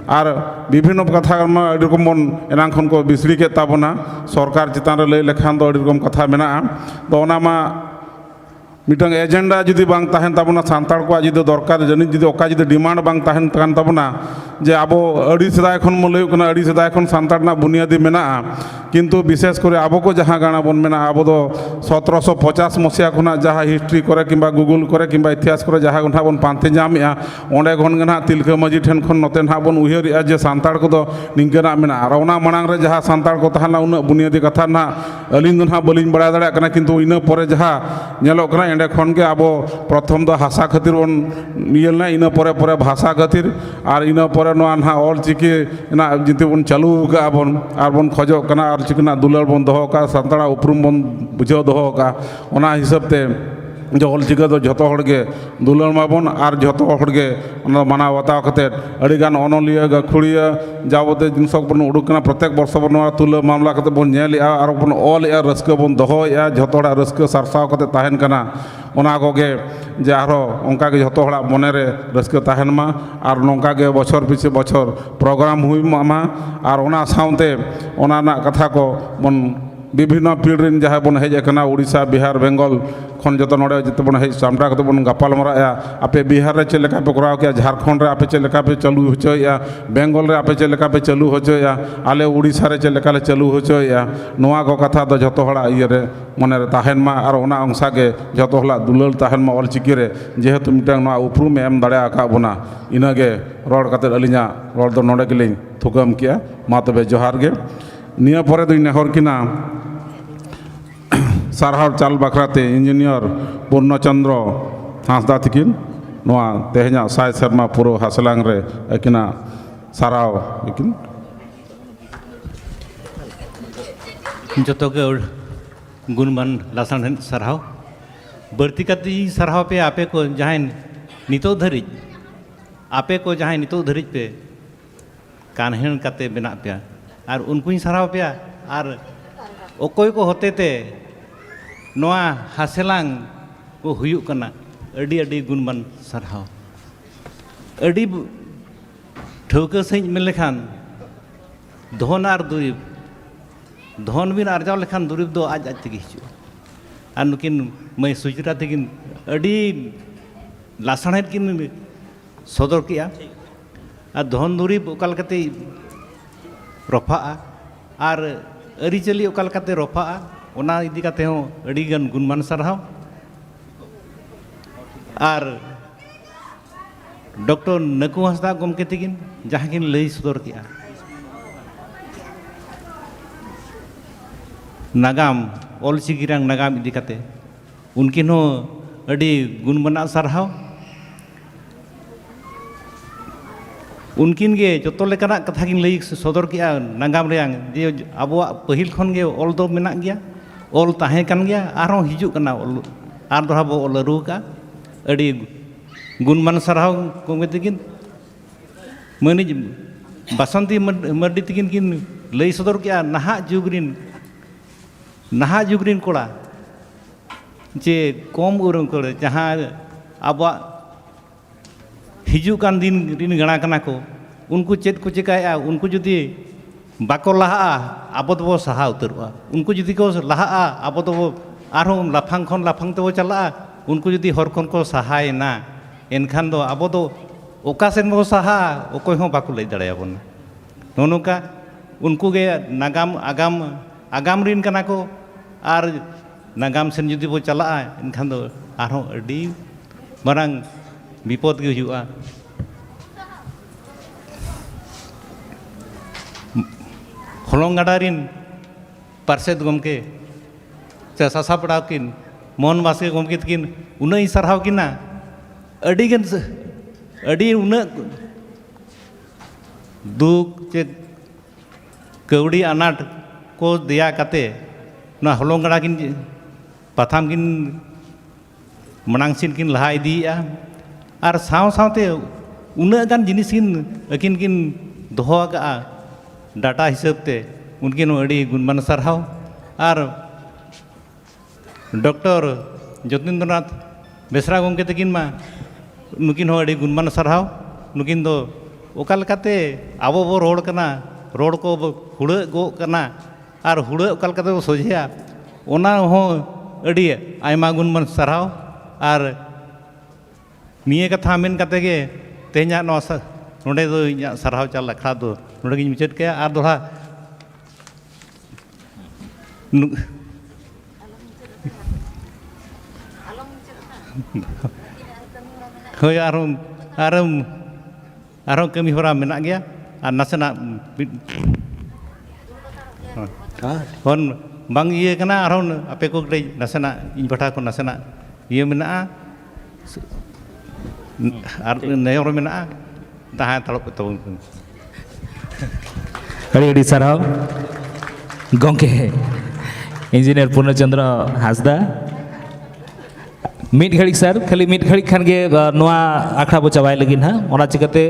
और विभिन्न कथा अड़ी रकम बन एनां खन को बिसड़ी के ताबना सरकार चितान रे लई लेखान दो अड़ी रकम कथा मेना तो ओना मा मिटंग एजेंडा जुदी बांग ताहेन ताबना सांताड़ को जुदी दरकार जनी जुदी ओका जुदी डिमांड बांग ताहेन कान ताबना जे आबो अड़ी सदाय खन म लई कना अड़ी सदाय खन सांताड़ ना बुनियादी मेना किंतु विशेष करे आबो को जहाँ गाना बन मेना आबो दो 1750 मसिया खुना जहाँ हिस्ट्री करे किंबा गूगल करे किंबा इतिहास करे जहाँ गना बन पांते जामिया ओंडे खन गना तिलका माजी ठेन खन नते ना बन उहिरिया जे सांताड़ को दो निंगना मेना और ओना मांग रे जहाँ सांताड़ को ताहना उन बुनियादी कथा ना अलिन दो ना बलिन बड़ा दड़ा कना किंतु इन परे जहाँ नेलो कना एंडे खन के आबो प्रथम दो भाषा खातिर बन नियल ना इन परे परे भाषा खातिर और इन परे नोआ ना ऑल चिकी ना जिते बन चालू का बन और बन खोजो कना और चिकना दुलड़ बन दोहो का सांताड़ा उपरुम बन बुझाव दोहो का ओना हिसाब ते जो ऑल चिकी दो झतो हड़ के दुलड़ माबन और झतो हड़ के माना बताव कते अड़ी गान अनलिया गखुड़िया जाबते जिनस बन उडुकना प्रत्येक वर्ष बन तुल मामला कते बन नेलिया और बन ऑल या रस्क बन दोहोया झतो हड़ा रस्क सरसाव कते ताहेन कना ओना कोगे जे आरो ओंका के झतो हड़ा मने रे रस्क ताहेन मा और नोंका के बछर पिछे बछर प्रोग्राम हुई मा और ओना साउते ओना ना कथा को बन विभिन्न पीढ़ी जहाँ बन हज उड़ीसा बिहार बेंगल खन जो नोड़े जो बन हज सामटा करते बन गापाल मारा आपे बिहार रे चेक पे कराव के झारखंड रे आपे चेक पे चालू होचोया बेंगल रे आपे चेक पे चालू होचोया आले उड़ीसा रे चेक ले चालू होचोया नोआ को कथा दो जतो हड़ा इये रे मने रे ताहेन मा आर ओना अंसा के जतो हड़ा दुलाल ताहेन मा ऑलचिकी रे जेहेतु मिटांग नोआ उपरूम एम दाड़े आका बना इनागे रोड कते अलिना रोड दो नोड़े गेलिन थुकम किया मा तबे जोहार गे निया परे दुई नेहर किना सारहाव चाल बाखराते इंजीनियर पूर्णचंद्र हांसदा तकिन नोआ तेहना साय शर्मा पुरो हासलांग रे एकिना साराव एकिन जतो के गुणमान लासान सारहाव बढ़ती कती सारहाव पे आपे को जहाँ नितो धरिज आपे को जहाँ नितो धरिज पे कानहेन कते बना पे और उनको साराव पे और ओकोय को होते ते नोआ हासेलांग को हुयुक कना अडी अडी गुणमान सारहाव अडी ठौका सही मेन लेखान धन और दुरीब धन बिन आर्जाव लेखान दुरीब दो आज आज तक हिजू और नुकिन मैं सुचरा तकिन अडी लासाणेद किन सदर किया और धन दुरीब ओकालकते रफा और अरिचली ओकालकते रफा ओना इदी काते हो अडी गन गुणमान सारहाव और डॉक्टर नकु हांसदा गमके तकिन जहाँ किन लई सदर किया नागाम ऑलचिकी रंग नागाम इदी काते उनकिन हो अडी गुणमाना सारहाव उनकिन गे जतो लेकाना कथा किन लई सदर किया नागाम रेंग जे आबोआ पहिल खन गे ऑल दो मेना गया ऑल ताहे कन गया आरो हिजू कना ऑल आर दोहा बो ऑल रू का अडी गुणमान सारहाव गमके तकिन मनिज बसंती मर्डी तकिन किन लई सदर किया नाहा जुगरिन कोड़ा जे कम उरम को जहाँ अब हिजू कान दिन रिन गणा कना को उनको चेत को चिकाया उनको जुदी बाको लहा अब तो सहा उतरवा उनको जुदी को लहा अब तो आरो लाफांग खन लाफांग तो चला उनको जुदी हर खन को सहाय ना एनखान दो अब तो ओका सेन बो सहा ओकोय हो बाको लई दड़ायाबन नोनोका उनको गे नागाम आगाम आगाम रिन कना को और नागाम सेन जुदी बो चला एनखान दो आरो अडी मारांग विपद गे हुआ हलंग गाडारिन पार्षद गमके से सासा पड़ाव किन मोहन बास्के गमके तकिन उन्हें सारहाव किना अडी गन अडी उन्हें दुख चे कौड़ी अनाट को दिया काते ना हलंग गाडा किन पाथाम किन मनांगसिन किन लहा इदिया और साव सावते उन्हें गान जिनिस किन किन दोहो का डाटा हिसाब ते उनकिन अड़ी गुणमान सारहाव और डॉक्टर जतीन्द्रनाथ बेसरा गमके तकिन मा नुकिन हो अड़ी गुणमान सारहाव नुकिन दो ओका लेकाते आबो बो रोड कना रोड को हुड़ा गो कना और हुड़ा ओका लेकाते बो सोझेया ओना हो अड़ी आयमा गुणमान सारहाव और निये कथा मेन काते गे तेहना नोसा नोडे दो इया सारहाव चाल अखड़ा दो नोडे गिन मुचाद के आर दोहा होय आरो कमी होरा मेना गया और नासेना हन बांग इये कना आरो आपे को गडे नासेना इन पठा को नासेना इये मेना और नयर मेना ताहा तलप तो अड़ी साराव गमके इंजीनियर पूर्णचंद्र हांसदा मिट घड़ी सर खाली मिट घड़ी खान गे नोआ आखड़ा बो चाबाय लगिन हा ओना चिकाते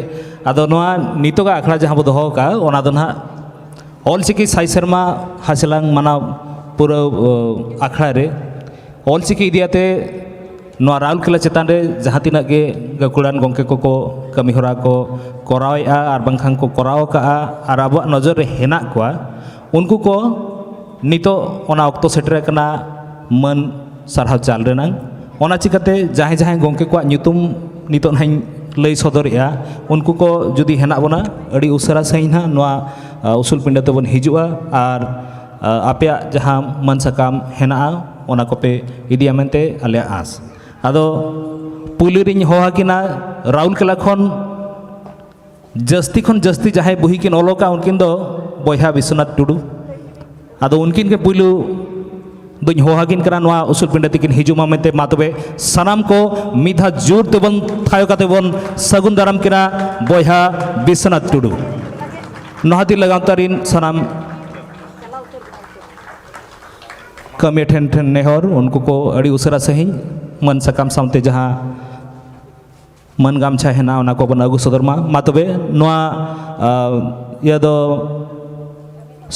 आदो नोआ नितो का आखड़ा जहां बो दोहो का ओना दो ना ऑलचिकी साई शर्मा हासलांग माना पूरा आखड़ा रे ऑलचिकी इदियाते नोआ राउरकेला चेतान रे जहां तिना गे गाकुड़ान गमके को कमी होरा को करावेआ आर बांखान को कराव का आर आबो नजर रे हेना कोआ उनको को नितो ओना ऑक्तो सेटर कना मन सारहाव चाल रेनांग ओना चिकाते जहां जहां गोंके को ᱧᱩᱛᱩᱢ नितो नाइन लई सदरेया उनको को जुदी हेना बोना अड़ी उसरा सही ना नोआ उसूल पिंडा तबन हिजुआ और आपेया जहां मन सकाम हेना ओना को पे इदिया मेनते आले आस आदो पुलिरिन होहा किना राउल कला खन जस्ती जहां बुही किन ओलोका उनकिन दो बयहा विश्वनाथ टुडू आदो उनकिन के पुलु दुñ होहागिन करा नोआ उसूल पिंडा तिकिन हिजुमा मेनते मा तबे सनाम को मिधा जोर तेबन थायो काते बन सगुन दाराम किना बयहा विश्वनाथ टुडू नहाती लगावतारिन सनाम कमी ठेन ठेन नेहर उनको को अड़ी उसरा सही मन सकाम सामते जहां मन गामछा हेना ओना को बन अगु सदरमा मा तबे नोआ या दो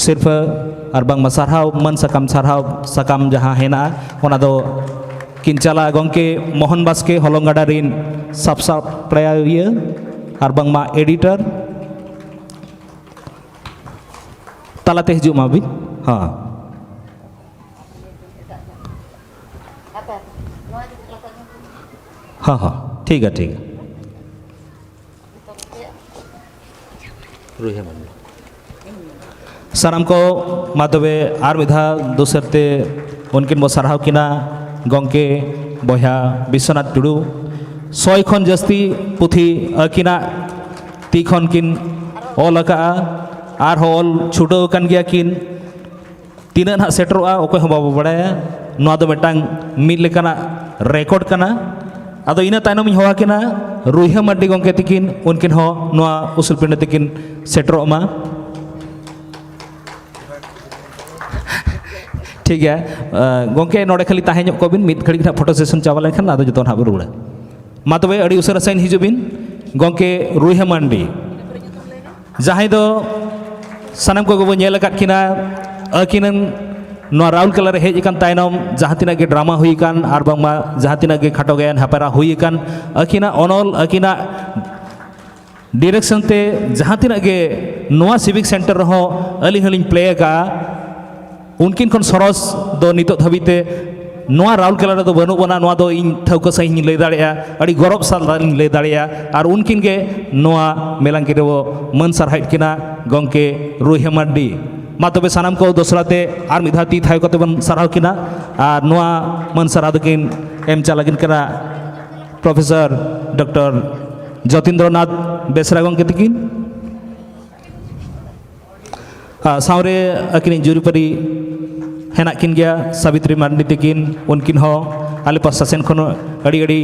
सिर्फ और बांग सारहाव मन सकाम सारहाव सकाम जहां हेना ओना दो किंचाला गोंके मोहन बास्के हलंगाडा रिन साब प्राय और बांग मा एडिटर तालाते हिजु मा भी हाँ हाँ हाँ ठीक है रुहे मन साराम को मातबे आर मिधा दोसरते उनकिन बो सारहाव किना गोंके बयहा विश्वनाथ टुडू सय खन जस्ती पुथी अकिना ती खन किन ऑल का आर ऑल छुटो कन गया किन तीन ना सेटरोआ ओको हम बाबू बड़ाया नोआ दो मिटांग मिद लेकाना रेकॉर्ड कना आदो इना तायनम होआ किना रुइहा मड्डी गोंके तिकिन उनकिन हो नोआ उसूल पिंड तिकिन सेटरोमा ठीक है गोंके नोडे खाली ताहे ᱧᱚᱜ ᱠᱚᱵᱤᱱ ᱢᱤᱫ ᱜᱷᱟᱹᱲᱤᱡ ᱱᱟᱜ ᱯᱷᱚᱴᱳ ᱥᱮᱥᱚᱱ ᱪᱟᱵᱟ ᱞᱮᱱᱠᱷᱟᱱ ᱟᱫᱚ ᱡᱚᱛᱚ ᱱᱟᱜ ᱵᱚ ᱨᱩᱣᱟᱹᱲᱟ ᱢᱟ ᱛᱚᱵᱮ ᱟᱹᱰᱤ ᱩᱥᱟᱹᱨᱟ ᱥᱟᱹᱦᱤᱡ ᱦᱤᱡᱩᱜ ᱵᱤᱱ ᱜᱚᱝᱠᱮ ᱨᱩᱭᱦᱟ ᱢᱟᱱᱰᱤ ᱡᱟᱦᱟᱸᱭ ᱫᱚ ᱥᱟᱱᱟᱢ ᱠᱚᱜᱮ ᱵᱚ ᱧᱮᱞ ᱟᱠᱟᱫ ᱠᱤᱱᱟ ᱟᱹᱠᱤᱱ ᱱᱚᱣᱟ ᱨᱟᱩᱞ ᱠᱮᱞᱟ ᱨᱮ ᱦᱮᱡ ᱟᱠᱟᱱ ᱛᱟᱭᱱᱚᱢ ᱡᱟᱦᱟᱸ ᱛᱤᱱᱟᱹᱜ ᱜᱮ ᱰᱨᱟᱢᱟ ᱦᱩᱭ ᱟᱠᱟᱱ ᱟᱨ ᱵᱟᱝᱢᱟ ᱡᱟᱦᱟᱸ ᱛᱤᱱᱟᱹᱜ ᱜᱮ ᱠᱷᱟᱴᱚ ᱜᱟᱭᱟᱱ ᱦᱟᱯᱮᱨᱟ ᱦᱩᱭ ᱟᱠᱟन ᱟᱹᱠᱤᱱᱟᱜ ᱚᱱᱚᱞ ᱟᱹᱠᱤᱱᱟᱜ ᱰᱤᱨᱮᱠᱥᱚᱱ ᱛᱮ ᱡᱟᱦᱟᱸ ᱛᱤᱱᱟᱹᱜ ᱜᱮ ᱱᱚᱣᱟ ᱥᱤভিᱠ ᱥᱮᱱᱴᱟᱨ ᱨᱮᱦᱚᱸ ᱟᱹᱞᱤᱧ ᱦᱚᱸᱞᱤᱧ ᱯᱞᱮ ᱟᱠᱟᱜᱼᱟ उनकिन खन सरस दो नितो धबीते नोआ राउल केला दो बनु बना नोआ दो इन ठौका सही लय दाड़िया अड़ी गौरव साल लय दाड़िया और उनकिन के नोआ मेलांकी रे मन सरहाइट किना गोंके रुइहा मार्डी मा तबे सानाम को दोसराते आर मिधाती थाय कते बन सरहाव किना और नोआ मन सरहा दकिन एम चालागिन करा प्रोफेसर डॉक्टर जतीन्द्रनाथ बेसरा गोंके तिकिन सावरे अकिन जुरीपरी हेना किन गया सावित्री मार्डी तिकिन उनकिन हो आले पासा सेन खन अड़ी अड़ी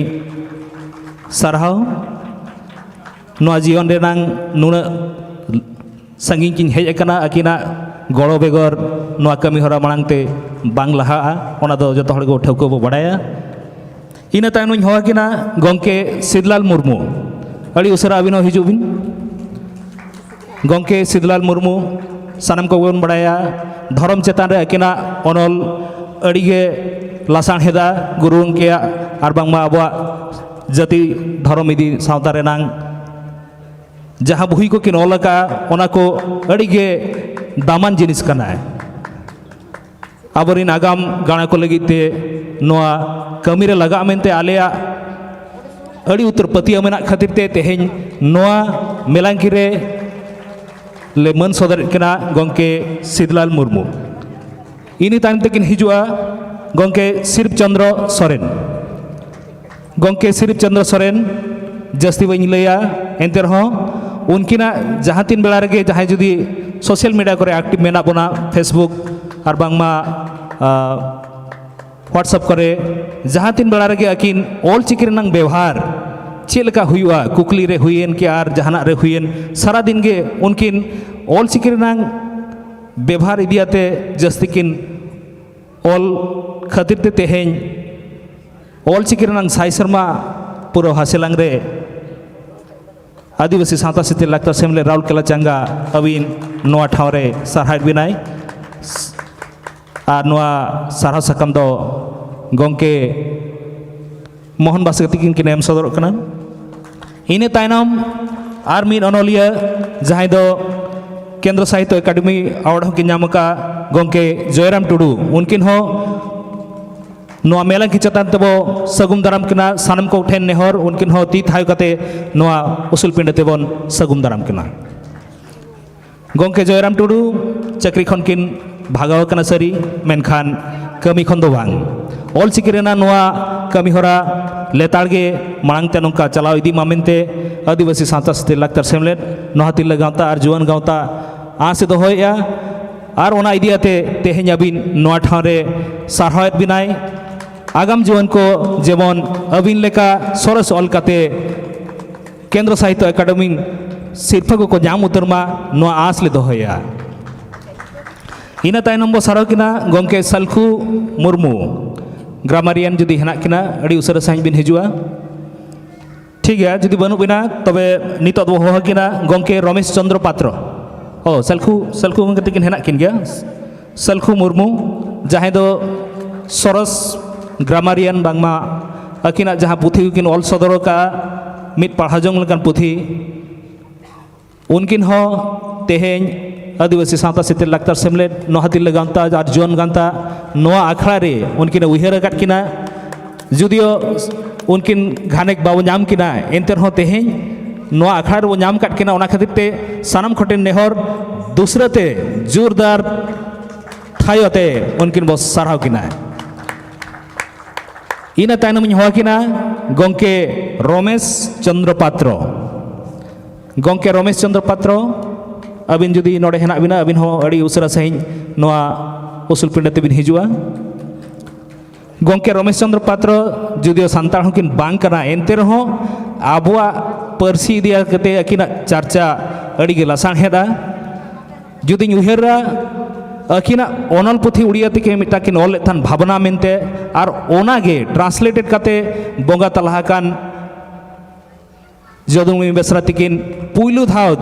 सारहाव नोआ जीवन रेनांग नुना संगिन किन हेज अकना अकिना गड़ो बेगर नोआ कमी हरा मांगते बांग लहा ओना दो जतो हड़ को ठौको बो बड़ाया इना तायन हो किना गोंके सिदलाल मुर्मू अड़ी उसरा अबिनो हिजुबिन गोंके सिदलाल मुर्मू सानाम को बन बड़ाया धर्म चेतान रे अकिना अनल अड़ीगे लासाण हेदा गुरु के और बांगमा आबवा जाति धर्म इदी सावता रेनांग जहाँ बुही को किन ओलका ओना को अड़ीगे दामान जिनिस कना है आबरिन आगाम गाना को लगिते नोआ कमी रे लगा मेनते आलेया अड़ी उत्तर पतिया मेना खातिर ते तेहेñ नोआ मेलांकी रे ले मन सदर किना गोंके सिदलाल मुर्मू इनी तायम तकिन हिजुआ गोंके सिर्फ चंद्र सोरेन गोंके सिर्फ चंद्र सोरेन जस्ती बइन लैया एंते रहो उनकिना जहाँ तीन बेला रगे जहाँ जुदी सोशल मीडिया करे एक्टिव मेना बोना फेसबुक और बांगमा व्हाट्सएप करे जहाँ तीन बेला रगे अकिन ऑल चिकी रेनांग व्यवहार चेलका हुआ कुकली रे हुईन के आर जहाना रे हुईन सारा दिन के उनकिन ऑल चिकी रेनांग व्यवहार इदियाते जस्ती किन ऑल खातिर ते तेहेñ ऑल चिकी रेनांग साई शर्मा पूरा हासिलांग रे आदिवासी सावता सिते लाक्तार सेमले राउल केला चांगा अबिन नोआ ठाव रे सारहाइट बिनाय आर नोआ सारहा साकाम दो गोंके मोहन बास्के तिकिन किन एम सदर कना इने तायनम आर मिन अनोलिया जहां दो केंद्र साहित्य एकाडेमी अवार्ड होकिन नाम का गोंके जयराम टुडू उनकिन हो नोआ मेला की चतान तेबो सगुम दाराम किना सानम को ठेन नेहर उनकिन हो ती थाय कते नोआ उसूल पिंड तेबन सगुम दाराम किना गोंके जयराम टुडू चक्री खन किन भागाव कना सरी मेनखान कमी खन दो बांग ऑल चिकी रेना नोआ कमी होरा लेताड़गे मांग ते नोंका चलाव इदी मामेनते आदिवासी सावता सते लाक्तार सेमलेट नोहा तिल्ला गावता और जुआन गावता आसे दोहोया और ओना इदियाते तेहेñ अबिन नोआ ठावरे सारहायत बिनाय आगाम जीवन को जेमन अबिन लेका सरस ऑल काते केंद्र साहित्य एकाडेमी सिरफा को नाम उतरमा नोआ आस ले दोहोया इना तायनम बो सारो किना गोंके सलखु मुर्मू ग्रामारियन जुदी हेना किना अड़ी उसरा साइन बिन हिजुआ ठीक है जुदी बनु बिना तबे नितो दो हो किना गोंके रमेश चंद्र पात्र ओ सलखु गंगे किन हेना किन गया सलखु मुर्मू जहां दो सरस ग्रामारियन बांगमा अकिना जहां पुथी किन ऑल सदर का मिट पढ़ाजों लकन पुथी उनकिन हो तेहेñ आदिवासी सावता सिते लाक्तार सेमलेट नोहातिल गांता और जुआन गांता नोआ आखड़ा रे उनकिन उयहर अकाद किना जुदियो उनकिन घानेक बाबू नाम किना एंते हो तेहेñ नोआ आखड़ा रे वो नाम काट किना ओना खातिर ते सानम खटेन नेहर दूसरते जोरदार थायोते उनकिन बस साराव किना इना तायनम हो किना गोंके रमेश चंद्र पात्र गोंके रमेश चंद्र पात्र अबिन जुदी नोडे हेना बिना अबिन हो अड़ी उसरा सहिñ नोआ उसूल पिंड तेबिन हिजुआ गोंके रमेश चंद्र पात्र जुदियो सांताड़ होकिन बांग कना एनते रहो आबुआ परसी दिया कते अकिना चर्चा अड़ी गे लासाण हेदा जुदी उयहरा अकिना ओनल पुथी उड़िया तिके मिटा किन ऑल थान भावना मेनते और ओनागे ट्रांसलेटेड कते बोंगा तलाहा कान जदुंगी बेसरा तिकिन पुइलु धाव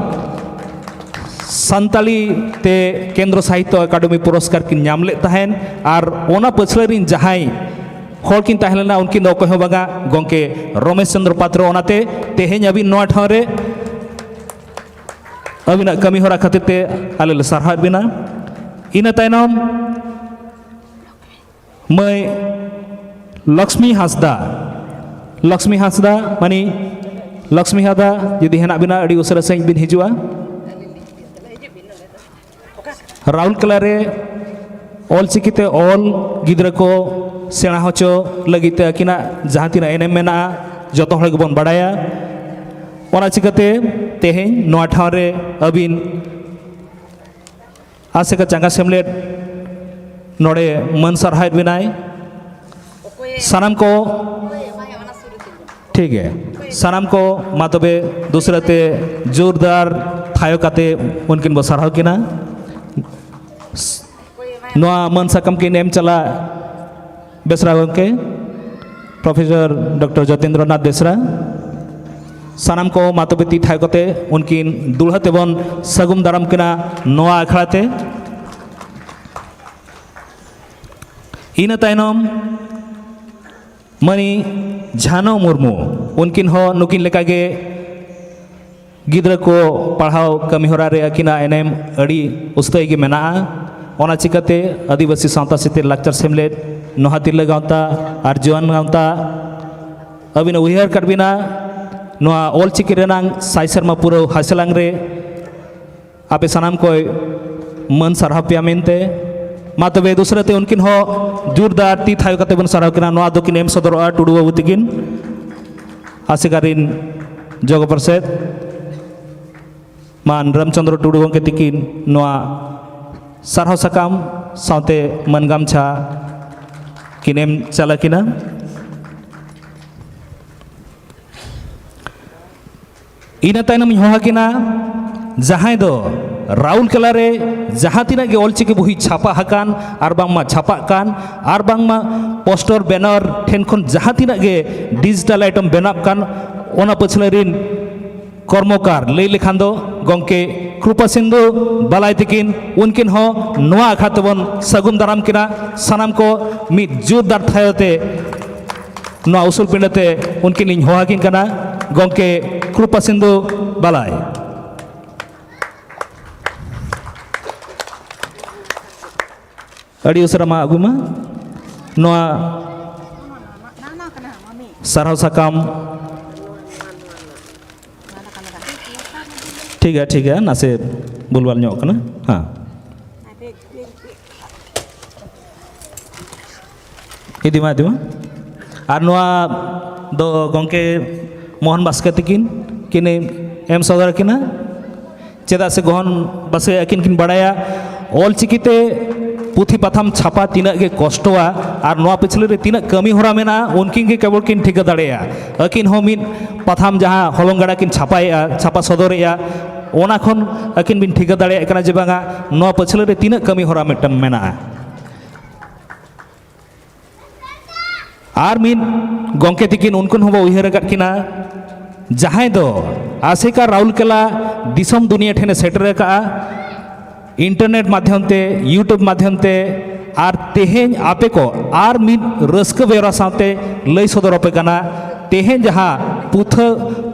संताली ते केंद्र साहित्य एकाडेमी पुरस्कार किन नाम ले तहन और ओना पछलरिन जहाई हर किन तहलेना उनकिन दो कहो बागा गोंके रमेश चंद्र पात्र ओनाते तेहेñ अबिन नोआ ठावरे अबिना कमी होरा खातिर ते आले ले सारहा बिना इना तायनम मै लक्ष्मी हांसदा मानी लक्ष्मी हादा जुदी हेना बिना अड़ी उसरा सहिñ बिन हिजुआ राउरकेला रे ऑल चिकीते ऑल गिद्रा को सेना होचो लगिते अकिना जहाँ तीना एनएम मेना जतो हड़ गेबन बाडाया ओना चिकाते तेहेñ नोआ ठाव रे अबिन आसेका चांगा सेमलेट नोडे मन सरहायत बिनाय सानाम को ठीक है सानाम को मातबे दूसराते जोरदार थायो काते उनकिन बो सरहाव किना नोआ मन सकम के नेम चला बेसरा गोंके प्रोफेसर डॉक्टर जतेंद्र नाथ बेसरा सानाम को मातबे ती थाय कते उनकिन दुल्हते बन सगुम दाराम किना नोआ आखड़ाते इना तायनम मनी झानो मुर्मू उनकिन हो नुकिन लेकागे गिद्रा को पढ़ाव कमी होरा रे अकिना एनएम अड़ी उस्तय गे मेना ओना चिकाते आदिवासी सावता सिते लाक्चर सेमलेट नोहातिल गावता और जुआन गावता अबिन उयहर काटबिना नोआ ऑल चिकी रेनांग साई सर्मा पुरो हासलांग रे आपे सानाम को मन सारहा पिया मेनते मा तबे दूसराते उनकिन हो जोरदार ती थायो कते बन सारहाव किना नोआ दो किन एम सदरआ टुडू बाबू तिकिन आसिकारिन जग परसेद मान रामचंद्र टुडू गंके तिकिन नोआ सारहाव साकाम सावते मन गामछा किनेम चला किना इना तायनम होहा किना जहां दो राउरकेला रे जहां तिना गे ऑलचिकी बही छापा हकान आर बांगमा छापा कान आर बांगमा पोस्टर बैनर ठेन खन जहां तिना गे डिजिटल आइटम बेनाब कान ओना पछलरिन कर्मकार लई लेखान दो गंके कृपा सिंधु बालाय तिकिन उनकिन हो नोआ आखा तबन सगुन दाराम किना सानाम को मिद जोरदार थायते नोआ उसूल पिंडते उनकिन इन होहा किन कना गंके कृपा सिंधु बालाय ᱟᱹᱰᱤ ᱩᱥᱟᱹᱨᱟ ᱢᱟ ᱟᱹᱜᱩ ᱢᱟ ᱱᱚᱣᱟ ᱥᱟᱨᱦᱟᱣ ᱥᱟᱠᱟᱢ ᱴᱷᱤᱠ ᱜᱮᱭᱟ ᱱᱟᱥᱮ ᱵᱩᱞᱵᱟᱞ ᱧᱚᱜ ᱠᱟᱱᱟ ᱦᱮᱸ ᱤᱫᱤ ᱢᱟ ᱟᱨ ᱱᱚᱣᱟ ᱫᱚ ᱜᱚᱢᱠᱮ ᱢᱳᱦᱚᱱ ᱵᱟᱥᱠᱮ ᱛᱟᱹᱠᱤᱱ ᱠᱤᱱ ᱮᱢ ᱥᱚᱫᱚᱨ ᱟᱹᱠᱤᱱᱟ ᱪᱮᱫᱟᱜ ᱥᱮ ᱜᱚᱦᱚᱱ ᱵᱟᱥᱮ ᱟᱹᱠᱤᱱ ᱠᱤᱱ ᱵᱟᱲᱟᱭᱟ ᱚᱞᱪᱤᱠᱤᱛᱮ ᱯᱩᱛᱷᱤ ᱯᱟᱛᱷᱟᱢ ᱪᱷᱟᱯᱟ ᱛᱤᱱᱟᱹᱜ ᱜᱮ ᱠᱚᱥᱴᱚᱣᱟ ᱟᱨ ᱱᱚᱣᱟ ᱯᱤᱪᱷᱞᱟᱹ ᱨᱮ ᱛᱤᱱᱟᱹᱜ ᱠᱟᱹᱢᱤ ᱦᱚᱨᱟ ᱢᱮᱱᱟᱜᱼᱟ ᱩᱱᱠᱤᱱ ᱜᱮ ᱠᱮᱵᱚᱞ ᱠᱤᱱ ᱴᱷᱤᱠᱟᱹ ᱫᱟᱲᱮᱭᱟᱜᱼᱟ ᱟᱹᱠᱤᱱ ᱦᱚᱸ ᱢᱤᱫ ᱯᱟᱛᱷᱟᱢ ᱡᱟᱦᱟᱸ ᱦᱚᱞᱚᱝ ᱜᱟᱰᱟ ᱠᱤᱱ ᱪᱷᱟᱯᱟᱭᱮᱜᱼᱟ ᱪᱷᱟᱯᱟ ᱥᱚᱫᱚᱨᱮᱜᱼᱟ ᱚᱱᱟ ᱠᱷᱚᱱ ᱟᱹᱠᱤᱱ ᱵᱤᱱ ᱴᱷᱤᱠᱟᱹ ᱫᱟᱲᱮᱭᱟᱜ ᱠᱟᱱᱟ ᱡᱮ ᱵᱟᱝᱟ ᱱᱚᱣᱟ ᱯᱟᱹᱪᱷᱞᱟᱹ ᱨᱮ ᱛᱤᱱᱟᱹᱜ ᱠᱟᱹᱢᱤ ᱦᱚᱨᱟ ᱢᱤᱫᱴᱟᱝ ᱢᱮᱱᱟᱜᱼᱟ ᱟᱨ ᱢᱤᱫ ᱜᱚᱢᱠᱮ ᱛᱤᱠᱤᱱ ᱩᱱᱠᱤᱱ ᱦᱚᱸᱵᱚ ᱩᱭᱦᱟᱹᱨ ᱟᱠᱟᱫ ᱠᱤᱱᱟ ᱡᱟᱦᱟᱸᱭ ᱫᱚ ᱟᱥᱮᱠᱟ ᱨᱟᱩᱞᱠᱮᱞᱟ ᱫᱤᱥᱚᱢ ᱫᱩᱱᱤᱭᱟᱹ ᱴᱷᱮᱱᱮ ᱥᱮᱴᱮᱨ ᱟᱠᱟᱜᱼᱟ इंटरनेट माध्यम ते यूट्यूब माध्यम ते आर तेहें आपे को आर मिद रस्क बेरा साथे लय सदर पे कना तेहें जहाँ पुथ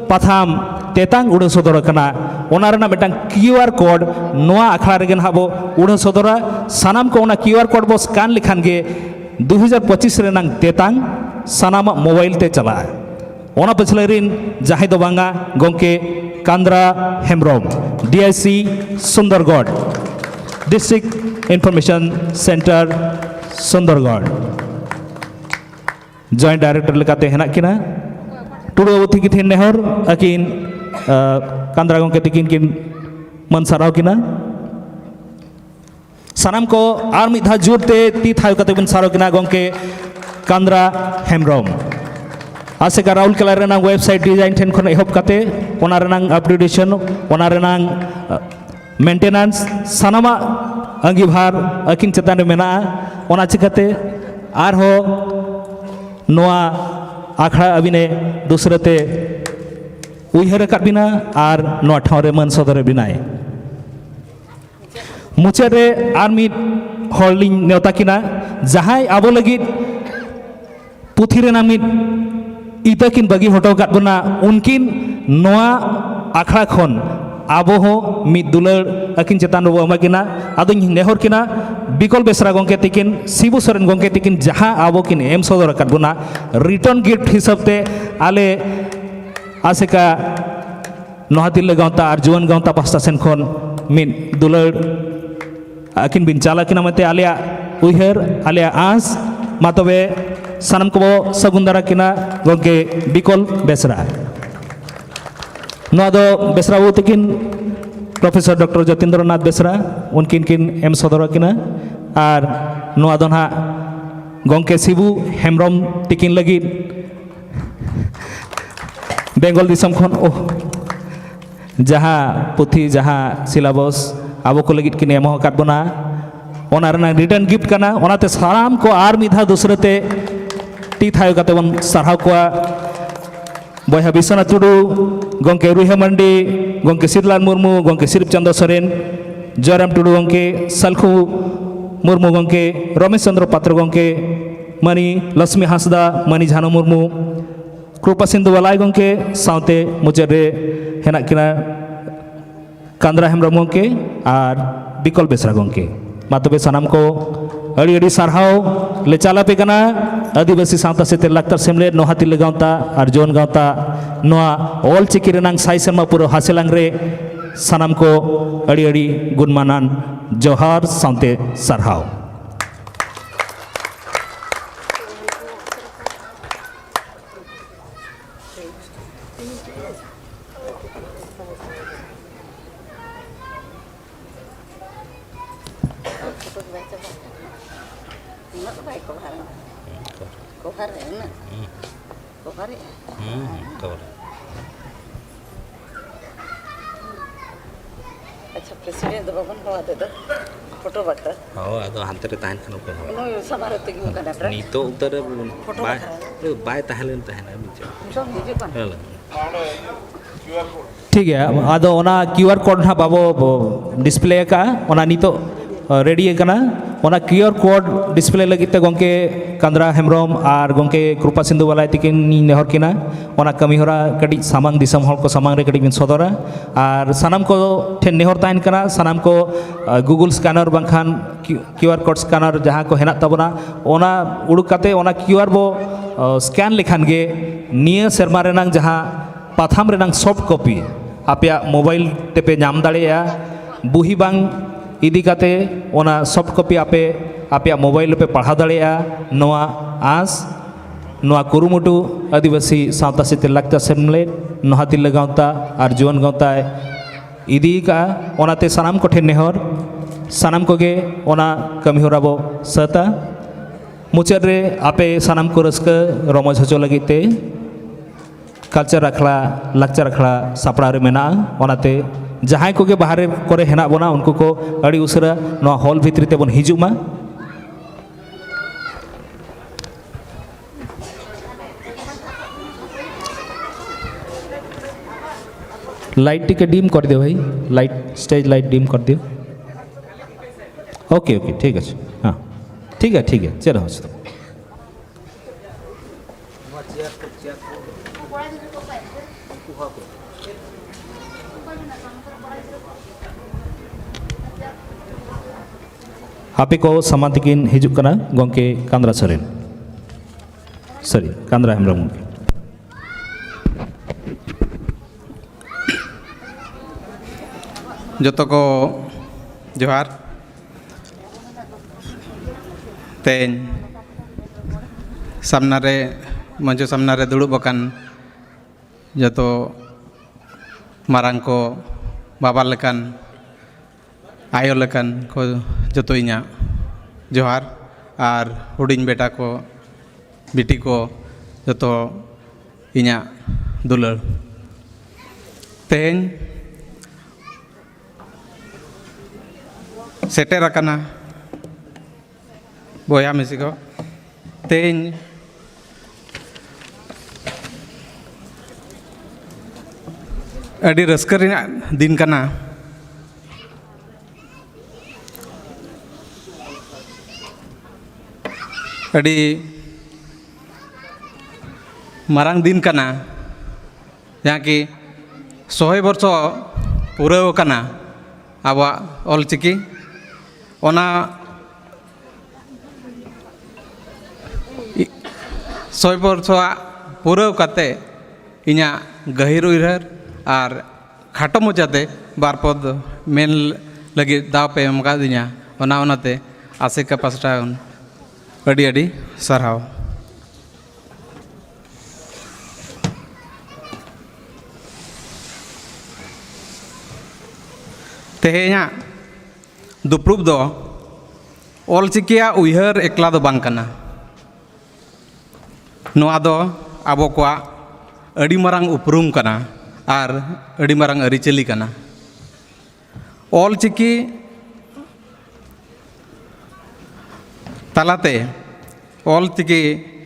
पाथाम तेतांग उड़ सदर कना ओना रेना मिटांग क्यूआर कोड नोआ आखड़ा रेगन हाबो उड़ सदरा सानाम को ओना क्यूआर कोड बो स्कैन लिखान गे 2025 रेनांग तेतांग सानाम मोबाइल ते चला ओना पछलेरिन जहां दो बांगा गोंके Kandra Hembrom DIC Sundargarh district information centre Sundargarh joint director लेकाते हेना किना टुडू अवथी की थेन नेहर अकिन कांद्रा गोंके तिकिन किन मन साराव किना सानाम को आर मिधा जुरते ती थाय कते बिन साराव किना गोंके कांद्रा हेम्ब्रोम आसेका राउरकेला रेनांग वेबसाइट डिजाइन ठेन खन एहब काते ओना रेनांग अपडेशन ओना रेनांग मेंटेनेंस सानामा अंगीभार अकिन चेतान मेना ओना चिकाते आरहो नोआ आखड़ा अबिने दूसरते उयहर काट बिना आर नोआ ठाव रे मन सदर बिनाय मुचाद रे आर मिद हॉलिंग नेवता किना जहाय आबो लगिद पुथी रेना मिद इता किन बगी हटो काट बना उनकिन नोआ आखड़ा खन आबो हो मिद दुलर अकिन चेतान रो अमाकिना आदों नेहर किना बिकल बेसरा गोंके तिकिन शिबू सोरेन गोंके तिकिन जहां आबो किन एम सदर काट बना रिटर्न गिफ्ट हिसाबते आले आसेका नोहातिल गांवता आर जुवन गांवता पास्ता सेन खन मिद दुलर अकिन बिन चाला किना मते आलिया उयहर आलिया आस मातबे सानम को सगुंदारा किना गोंके बिकल बेसरा नोआ दो बेसरा वो तकिन प्रोफेसर डॉक्टर जतेंद्र नाथ बेसरा उनकिन किन एम सदर किना आर नोआ दो ना गोंके शिबू हेम्ब्रोम तिकिन लगी बेंगल दिसम खन ओ जहाँ पुथी जहाँ सिलेबस आबो को लगी किन एमो काट बना ओना रेना रिटर्न गिफ्ट करना ओनाते साराम को आर मिधा दूसरते ती थायो काते बन साराव को बयहा विश्वनाथ टुडू गोंके रुहे मंडी गोंके सिरलाल मुर्मू गोंके सिरिप चंद्र सोरेन जयराम टुडू गोंके सलखु मुर्मू गोंके रमेश चंद्र पात्र गोंके मणि लक्ष्मी हांसदा मणि झानो मुर्मू कृपा सिंधु वालाई गोंके सावते मुचाद रे हेना किना कांद्रा हेम्ब्रोम गोंके आर बिकल बेसरा गोंके मातबे सानाम को अड़ी अड़ी सारहाव ले चाला पे कना आदिवासी सावता सेते लाक्तार सेमलेट नोहातिल गांवता आर जोन गांवता नोआ ऑल चिकी रेनांग साई सेमा पुरो हासिलांग रे सानाम को अड़ी अड़ी गुणमानान जोहार सावते सारहाव अच्छा प्रेसिडेंट दो बाबन को आते दो फोटो बता हां आदो हांते रे ताहन खनो को नो समारोह तक मु कना नीतो उतर बाय ताहलेन ताहना बिच सब निजे कन ठीक है आदो ओना क्यूआर कोड ना बाबो डिस्प्ले का ओना नीतो रेडी है कना ᱚᱱᱟ QR ᱠᱳᱰ ᱰᱤᱥᱯᱞᱮ ᱞᱟᱹᱜᱤᱫ ᱛᱮ ᱜᱚᱢᱠᱮ ᱠᱟᱸᱫᱽᱨᱟ ᱦᱮᱢᱵᱨᱚᱢ ᱟᱨ ᱜᱚᱢᱠᱮ ᱠᱨᱩᱯᱟ ᱥᱤᱱᱫᱷᱩ ᱵᱟᱞᱟᱭ ᱛᱤᱠᱤᱱᱤᱧ ᱱᱮᱦᱚᱨ ᱠᱤᱱᱟ ᱚᱱᱟ ᱠᱟᱹᱢᱤᱦᱚᱨᱟ ᱠᱟᱹᱴᱤᱡ ᱥᱟᱢᱟᱝ ᱫᱤᱥᱚᱢ ᱦᱚᱲ ᱠᱚ ᱥᱟᱢᱟᱝ ᱨᱮ ᱠᱟᱹᱴᱤᱡ ᱵᱤᱱ ᱥᱚᱫᱚᱨᱟ ᱟᱨ ᱥᱟᱱᱟᱢ ᱠᱚ ᱴᱷᱮᱱ ᱱᱮᱦᱚᱨ ᱛᱟᱦᱮᱱ ᱠᱟᱱᱟ ᱥᱟᱱᱟᱢ ᱠᱚ ᱜᱩᱜᱩᱞ ᱥᱠᱮᱱᱟᱨ ᱵᱟᱝᱠᱷᱟᱱ QR ᱠᱳᱰ ᱥᱠᱮᱱᱟᱨ ᱡᱟᱦᱟᱸ ᱠᱚ ᱦᱮᱱᱟᱜ ᱛᱟᱵᱚᱱᱟ ᱚᱱᱟ ᱩᱰᱩᱠ ᱠᱟᱛᱮ ᱚᱱᱟ QR ᱵᱚ स्कैन लेखान गे निया सेरमा रेनांग जहाँ पाथाम रेनांग सॉफ्ट कॉपी आपया मोबाइल तेपे नाम दाड़ेया बुही बांग इदी काते ओना सॉफ्ट कॉपी आपया मोबाइल पे पढ़ा दाड़ेया नोआ आस नोआ कुरुमुटु आदिवासी सावता सेते लाक्चा सेमलेट नोहातिल गावता और जुवन गावता इदी का ओनाते सनाम कोठे नेहर सनाम कोगे ओना कमी होरा बो सता मुचाद रे आपे सानाम को रस्क रमज हचो लगी ते कल्चर अखड़ा लाक्चर अखड़ा सापड़ा रे मेना ओनाते जहां को के बाहर करे हेना बोना उनको को अड़ी उसरा नो हॉल भितरी ते बन हिजुमा लाइट टिके डिम कर दियो भाई लाइट स्टेज लाइट डिम कर दियो ओके ओके ठीक है हाँ ठीक है चलो आपे को समातिकिन हिजुक कना गोंके कांद्रा सरेन सरी कांद्रा हेमब्रम गोंके जतो को जोहार तेन सामना रे मंचो सामना रे दुड़ुब अकान जतो मारांग को बाबा लेकान आयो लेकान को जतो इña जोहार और हुडिंग बेटा को बिटी को जतो इña दुलर तेन सेटेर अकाना बोया मिसी को तेन अड़ी रस्कर दिन कना अड़ी मारांग दिन कना जहाँ कि 100 वर्ष पूरा कना आबा ऑलचिकी ओना 100 वर्ष पूरा काते इña गहिर उइहर और खाटो मोचाते बारपद मेन लगे दाव पे एम कादिña ओना ओनाते आसेका पास्टा अड़ी अड़ी सरहाव तेहेña दुप्रुब दो ऑलचिकिया उइहर एकला दो बांग कना नोआ दो आबो कोआ अड़ी मारांग उपरुम कना और अड़ी मारांग अरिचली कना ऑलचिकी तालाते ऑलचिकी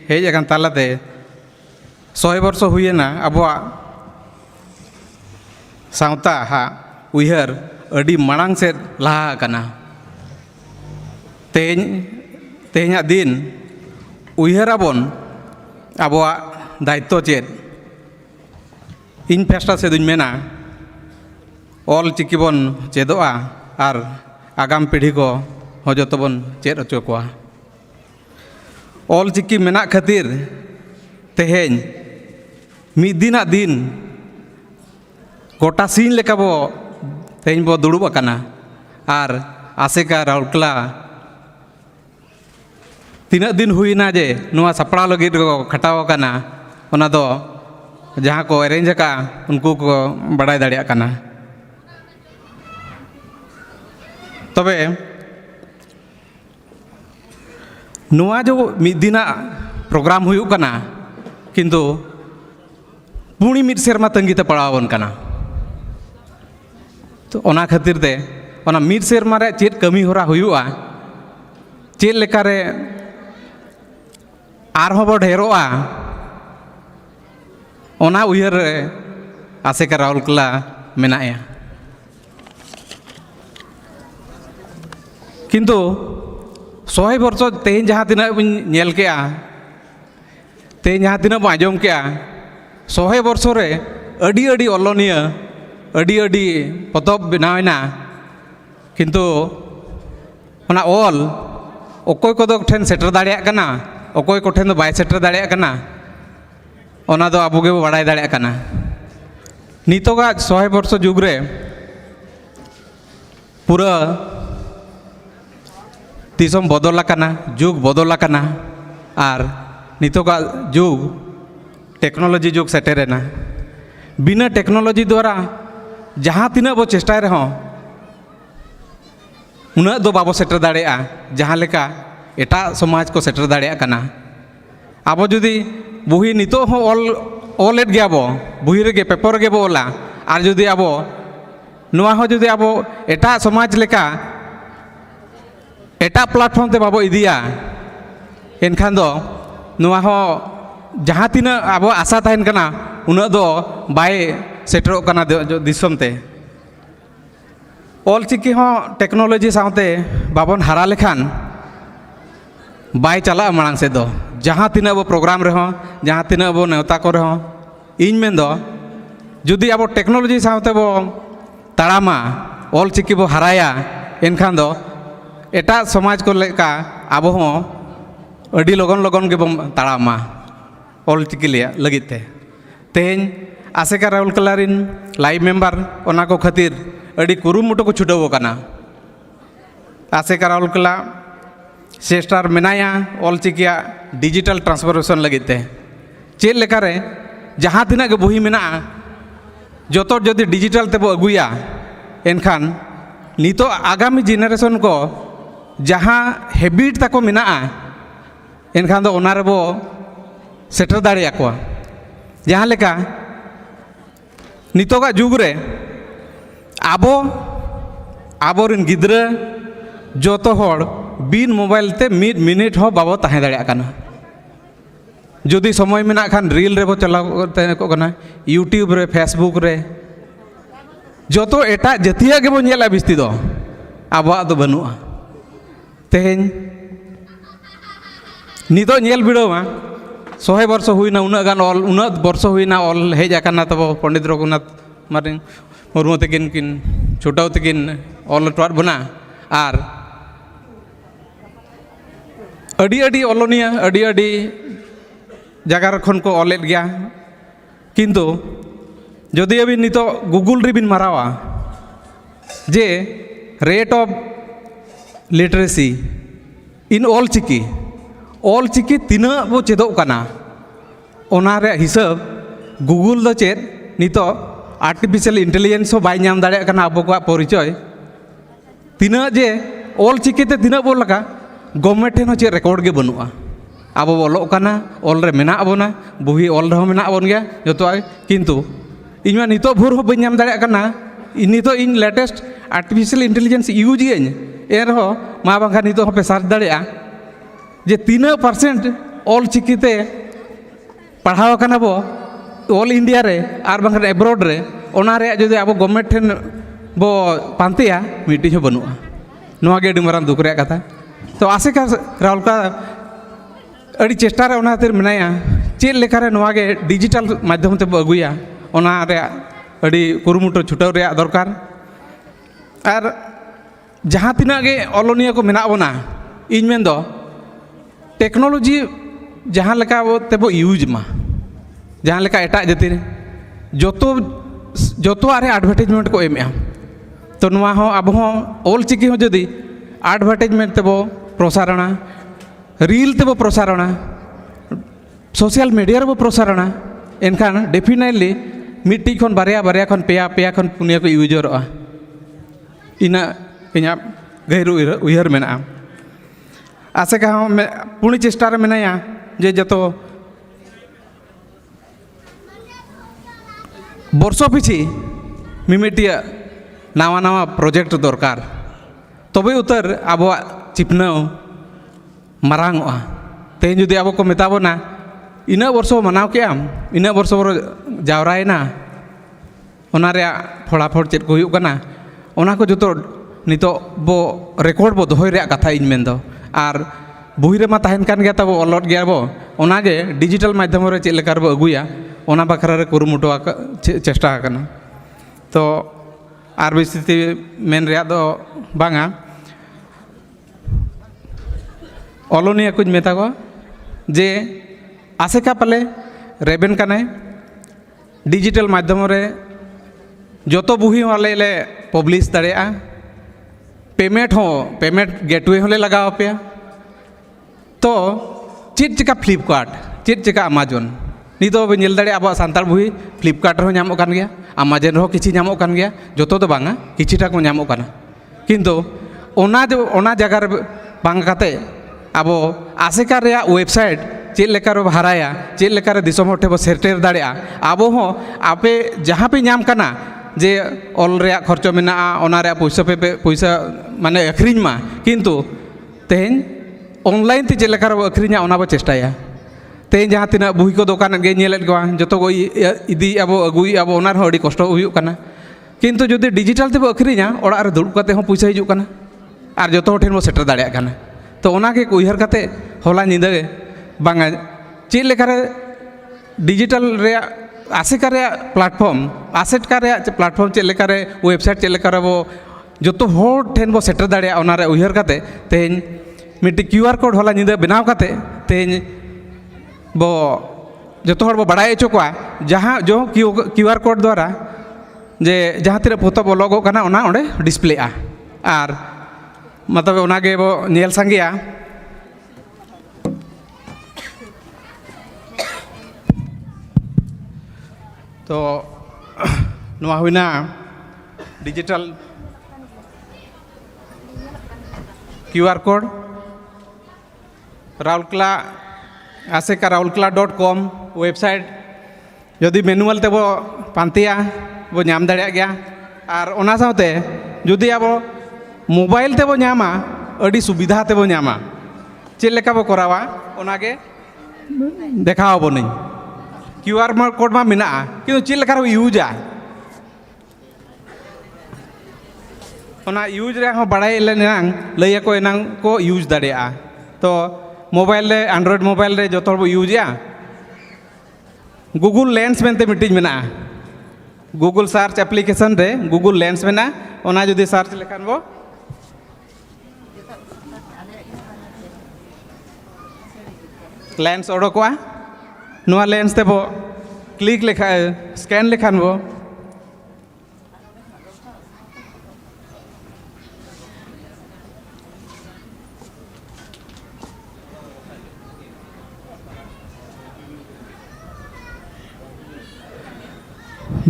हेज अकान तालाते 100 वर्ष हुईना आबोआ सावता हा उइहर अड़ी मांग से लहा कना तेहेña दिन उइहराबन आबोआ दायित्व चेद इन फेस्टा से दुñ मेना ऑल चिकी बन चेदोआ और आगाम पीढ़ी को हजतो बन चेद अचो कोआ ऑल चिकी मेना खातिर तेहेñ मिद दिना दिन गोटा सीन लेका बो तेहेñ बो दुड़ुब अकाना और आसेका राउरकेला तीना दिन हुईना जे नुआ सपड़ा लगे को खटाव कना ओना दो जहाँ को अरेंज का उनको को बड़ाई दाड़िया कना तबे नुआ जो मिद दिना प्रोग्राम हुई कना किंतु पुणी मिद सेरमा तंगीते पड़ावन कना तो ओना खातिर ते ओना मिद सेरमा रे चेद कमी होरा हुआ चेद लेका रे आरहों बो ढेरोआ ओना उइहर आसेका राउरकेला मेनाया किंतु 100 বর্ষ তেহেñ jaha tina bun nyel kea teheñ jaha tina bun ajom kea 100 বর্ষ re adi adi oloniya adi potob benawena kintu ona ol okoy kodo ten setter dareya kana okoy ko ten do bay setter dareya kana ona do abu ge badai dareya kana nitoga 100 বর্ষ যুগ re pura दिसम बदल आकाना जुग बदल आकाना are नितोगा जुग technology जुग सेटेरेना बिना technology द्वारा जहाँ तीना बो चेष्टा रहो उना दो बाबो सेटर दाड़ेया जहाँ लेका एटा समाज को सेटर दाड़ेया कना आबो जुदी बुही नितो हो ऑलेट गया बो बुही रेगे पेपर गे बो ओला आर जुदी आबो नुआ हो जुदी आबो एटा समाज लेका एटा प्लेटफॉर्म ते बाबो इदिया एनखान दो नुआ हो जहाँ तीना आबो आशा तहन कना उना दो बाय सेटरो कना दिसम ते ऑल चिकी हो टेक्नोलॉजी साथे बाबन हारा लेखान बाय चला मांग से दो जहाँ तीना वो प्रोग्राम रहो जहाँ तीना वो नेवता को रहो इन में दो जुदी आबो टेक्नोलॉजी साथे वो ताड़ामा ऑल चिकी वो हराया एनखान दो एटा समाज को लेका आबो हो अडी लगन लगन के बम ताड़ामा ऑल चिकी लिया लगिते तेहेñ आसेका राहुल कलारिन लाइव मेंबर ओना को खातिर अडी कुरुमुटो को छुटाव काना आसेका राहुल कला सेस्टार मेनाया ऑल चिकिया डिजिटल ट्रांसफॉर्मेशन लगिते चेल लेकारे जहाँ तीना के बही मेना जोतो जदि डिजिटल तेबो अगुया एनखान नितो आगामी जेनारेशन को जहाँ हैबिट ताको मेना एनखान दो ओना रेबो सेटर दाड़े आकोआ जहाँ लेका नितोगा जुग रे आबो आबोरिन गिद्रा जोतो होड़ बिन मोबाइल ते मिड मिनिट हो बाबो ताहे दाड़े आकाना जुदी समय मेना खान रील रे बो चलाव को कना यूट्यूब रे फेसबुक रे जोतो एटा जतिया के बो नेला बिस्ती दो आबो दो बनुआ तेहेñ नितो नेल बिड़ोवा 100 वर्ष हुईना उना गान ऑल उना वर्ष हुईना ऑल हेज आकाना तबो पंडित रघुनाथ मुर्मू तकिन किन छुटाव तकिन ऑल टोट बना आर अडी अडी ऑलोनिया अडी अडी जगार खन को ऑलेट गया किंतु जदि अभी नितो गूगल रे बिन मारावा जे rate of literacy in Ol Chiki तीना बो चेदो काना ओना रे हिसाब गूगल दो चेद नितो आर्टिफिशियल इंटेलिजेंस हो बाय नाम दाड़े काना आबो को परिचय तीना जे ऑल चिकी ते तीना बो लगा गवर्नमेंट ठेन चे रेकॉर्ड के बनुआ आबो बोलो काना ऑल रे मेना आबोना बुही ऑल रे मेना आबोन गया जतो किंतु इनमा नितो भोर हो बन्याम दाड़े काना नितो इन लेटेस्ट आर्टिफिशियल इंटेलिजेंस यूज इन एर हो मा बांखा नितो हो पे सर्च दाड़े जे 3% ऑल चिकीते पढ़ाव काना बो ऑल इंडिया रे आर बांखा एब्रॉड रे ओना रे जदि आबो गवर्नमेंट ठेन बो पांतेया मिटी हो बनुआ नोआ गे डिमरान दुख रे कथा तो आसेका राहुल का अड़ी चेष्टा रे ओना तेर मेनाया चेल लेखा रे नोआ गे डिजिटल माध्यम ते अगुया ओना रे अड़ी कुरुमुटो छुटाव रे दरकार आर जहाँ तीना गे ऑलोनिया को मेना बोना इन मेन दो टेक्नोलॉजी जहाँ लेका तेबो यूज मा जहाँ लेका एटा जाति रे जोतो आरे एडवर्टाइजमेंट को एम तो नुआ हो अब हो ऑल चिकी हो जदि एडवर्टाइजमेंट तेबो प्रसारणा रील तेबो प्रसारणा सोशल मीडिया रे बो प्रसारणा एनखान डेफिनेटली मिट्टी खन बारिया खन पेया खन पुनिया को यूजरआ इना इना गहिरो उयहर मेना आसेका हो पुणी चेष्टा रे मेनाया जे जतो वर्षो पिछी मिमिटिया नावा नावा प्रोजेक्ट दरकार तबे उतर आबो चिपनाव मारांगआ तेहेñ जुदी आबो को मेताबोना इना वर्षो मनाव के आम इना वर्षो जावरायना ओना रे फलाफल चेद को हुयुग काना ओना को जतो नितो बो रेकॉर्ड बो दोहय रे कथा इन मेन दो आर बुही रे मा तहन कान गया तब अलट गया बो ओनागे डिजिटल माध्यम रे चेक लेकर बो अगुया ओना बखरा रे कुरुमुटो चेष्टा करना तो आर बिस्थिति मेन रे दो बांगा ऑलोनिया कुछ मेता को जे आसेका पाले रेबेन काने डिजिटल माध्यम रे जोतो बुही वाले ले पब्लिश दाड़ेया पेमेंट गेटवे होले लगाव पे तो चेक चिका फ्लिपकार्ट चेक चिका अमेजन नितो बे नेल दाड़े अब सानतार बुही फ्लिपकार्ट रो नामो कान गया अमेजन रो किछि नामो कान गया जोतो तो बांगा किछिटा को नामो काना किंतु ओना जगह रे बांग काते अब आसेका रे वेबसाइट चेक लेकर हराया चेक लेकर दिसम हटे बो सेटेर दाड़ेया अब हो आपे जहाँ पे नाम काना जे ऑल रे खर्चो मेना ओना रे पैसा माने अखरिñ मा किंतु तेहन ऑनलाइन ते चेक लेकर अखरिñा ओना बो चेष्टाया तेहन जहाँ तीना बुही को दुकान गे नेलेट गवा जतो को इदी अब अगुई अब ओना रे अडी कष्ट हुयुग काना किंतु जदि डिजिटल ते बो अखरिñा ओड़ा रे दुड़ुब काते हो पैसा हिजुग काना आर जतो ठेन बो सेटर दाड़ेया काना तो ओनागे उयहर काते होला निंदा बांगा चेक लेकर डिजिटल रे आसेका रे प्लेटफॉर्म आसेटका रे प्लेटफॉर्म चेक लेकर वेबसाइट चेक लेकर बो जतो होर ठेन बो सेटर दाड़ेया ओना रे उयहर काते तेहन मिट्टी QR कोड होला निंदा बनाव काते तेहन बो जतो हर बो बड़ाय चो कोआ जहाँ जो QR कोड द्वारा जे जहाँ तीर फोटो बो लोगो काना ओना ओंडे डिस्प्लेआ आर मतलब ओनागे बो नेल संगेया तो नवा हुइना डिजिटल QR कोड राउरकेला आसेका raulkela.com वेबसाइट यदि मैनुअल ते बो पांतिया बो नाम दाड़िया गया और ओना साथे यदि अब मोबाइल ते बो नामा अड़ी सुविधा ते बो नामा चेक लेका बो करावा ओनागे देखाव बो नहीं QR कोड मा मेना किंतु चेक लेका रो यूजा ओना यूज रे हो बड़ाई लेनांग लैया को एनांग को यूज दाड़िया तो मोबाइल रे एंड्रॉइड मोबाइल रे जोतो बो यूजा गूगल लेंस मेनते मिटिज मेना गूगल सर्च एप्लीकेशन रे गूगल लेंस मेना ओना जदि सर्च लेखान बो लेंस ओडोकवा नोआ लेंस ते बो क्लिक लेखा स्कैन लेखान बो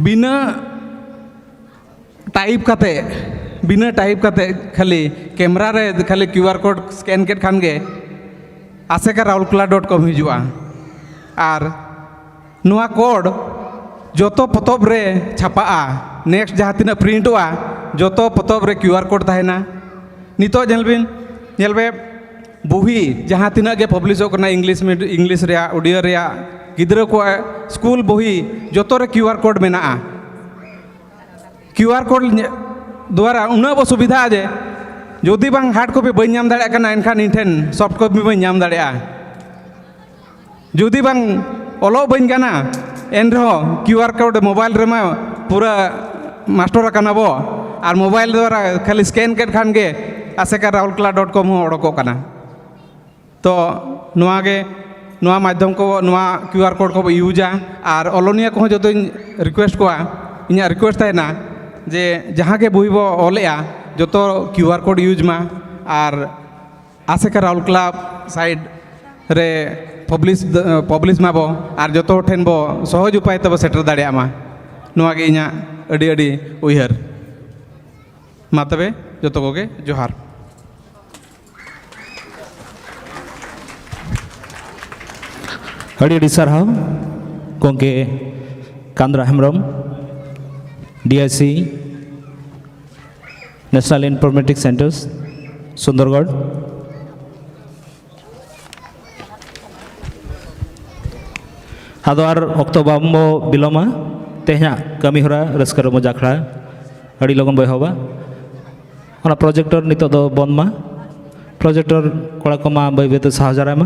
बिना टाइप काते खाली कैमरा रे खाली QR कोड स्कैन केट खान गे आसेका raulkela.com हिजुआ आर नुआ कोड जोतो पतोब रे छापाआ नेक्स्ट जहाँ तीना प्रिंटोआ जोतो पतोब रे QR कोड ताहेना नितो जेलबे बुही जहाँ तीना गे पब्लिशो करना इंग्लिश रे ऑडियो रे गिद्रा को स्कूल बुही जोतो रे QR कोड मेना QR कोड द्वारा उना बो सुविधा जे जदि बांग हार्ड कॉपी बई नाम दाड़े कना एनखान इनठेन सॉफ्ट कॉपी बई नाम दाड़े जदि बांग ओलो बई गाना एन रहो QR कोड मोबाइल रे मा पूरा मास्टर काना बो और मोबाइल द्वारा खाली स्कैन केट खान गे आसेका raulkela.com हो ओडको काना तो नुआ गे नुआ माध्यम को नुआ QR कोड को यूजा और ऑलोनिया को जो रिक्वेस्ट को इना रिक्वेस्ट ताहेना जे जहाँ के बुही बो ओलेआ जो तो QR कोड यूज मा और आसेका raulkela साइड रे पब्लिश मा बो और जो तो ठेन बो सहज उपाय तब सेटर दाड़िया मा नुआ गे इना अड़ी अड़ी उयहर मा तबे जो तो कोगे जोहार अड़ी अड़ी सारहाव गोंके Kandra Hembram DIC national informatics centres Sundargarh आदो अक्तो बामो बिलोमा तेहना कमी हरा रस्कर मजाखड़ा अड़ी लगन बहवा प्रोजेक्टर नितो दो बंद मा प्रोजेक्टर कोड़ा को मा बाई बाई साहा जाराय मा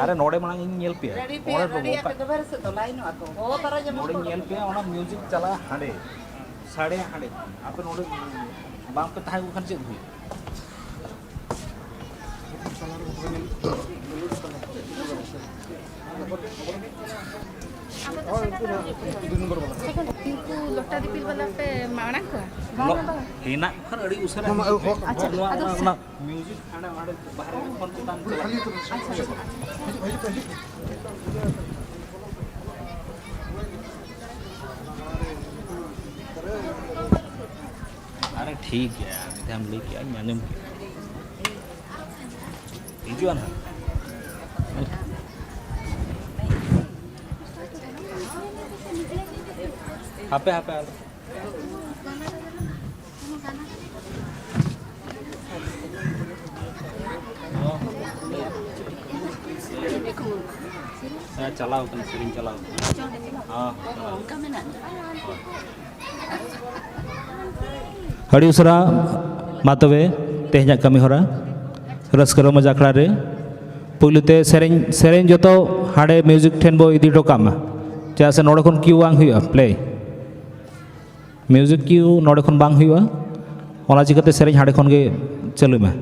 अरे नोड़े मांग इन नेल पे नोड़े नेल पे ओना म्यूजिक चला हांडे साड़े हांडे आपे नोड़े बाम पे ताहे खान चेद हुई लोटा दिपिल वाला पे माणक को हेना खर अड़ी उसरा अच्छा ना म्यूजिक हांडे हांडे बाहर फोन को तान अरे ठीक है यार हम लेके आए मालूम हिजुआन हापे हापे चलाओ कना सेरिंग चलाओ हां हड़ी उसरा मा तबे तेहना कमी होरा रस्कर मजा अखड़ा रे पुलते सेरेंग जो हाड़े म्यूजिक ठेन बो इदी टोकामा चा से नोड़े खन क्यू बांग हुआ प्ले म्यूजिक क्यू नोड़े खन बांग हुआ ओना चिकाते सेरेंग हाड़े खन गे चलू में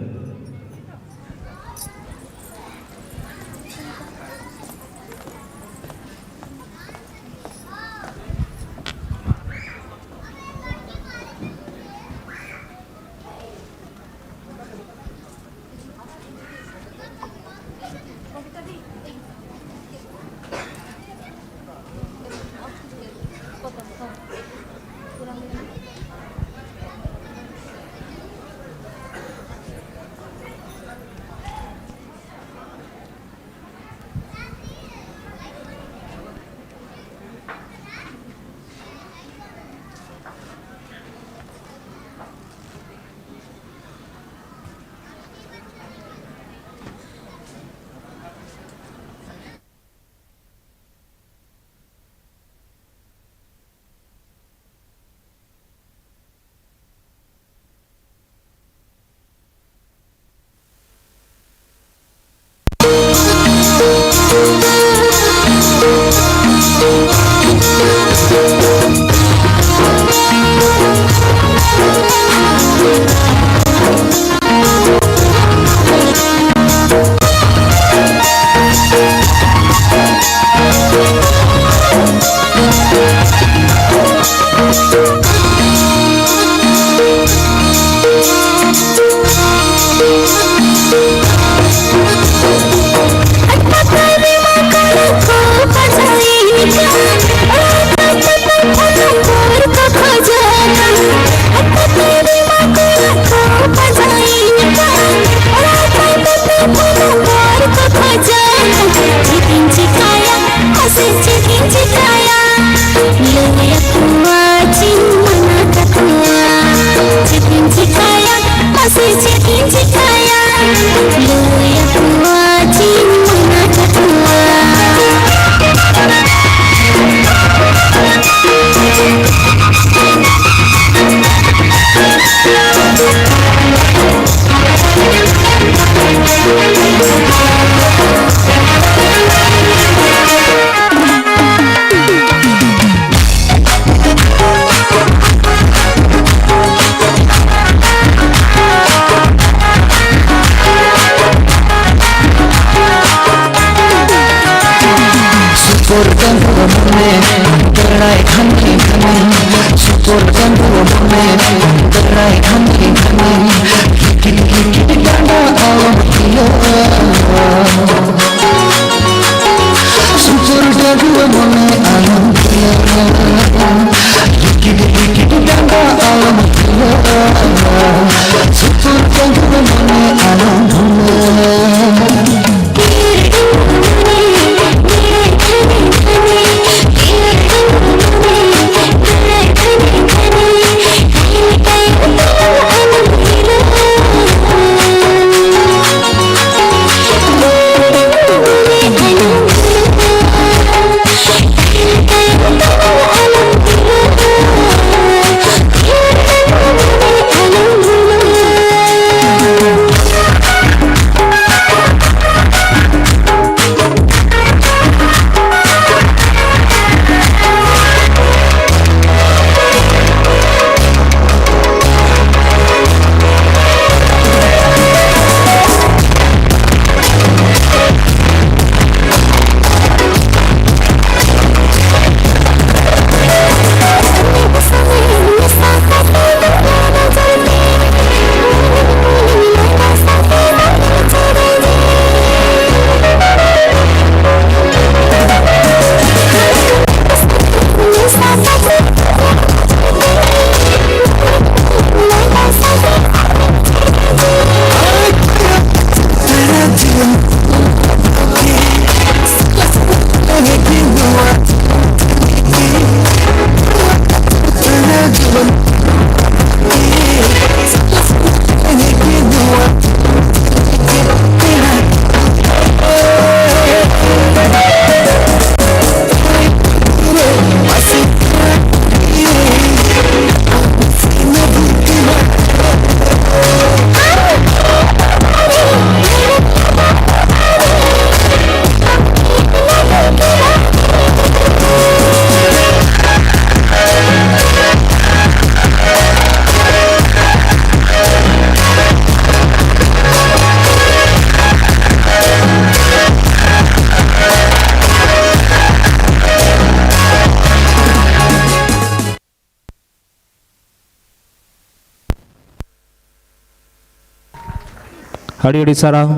ᱟᱹᱰᱤ ᱟᱹᱰᱤ ᱥᱟᱨᱦᱟᱣ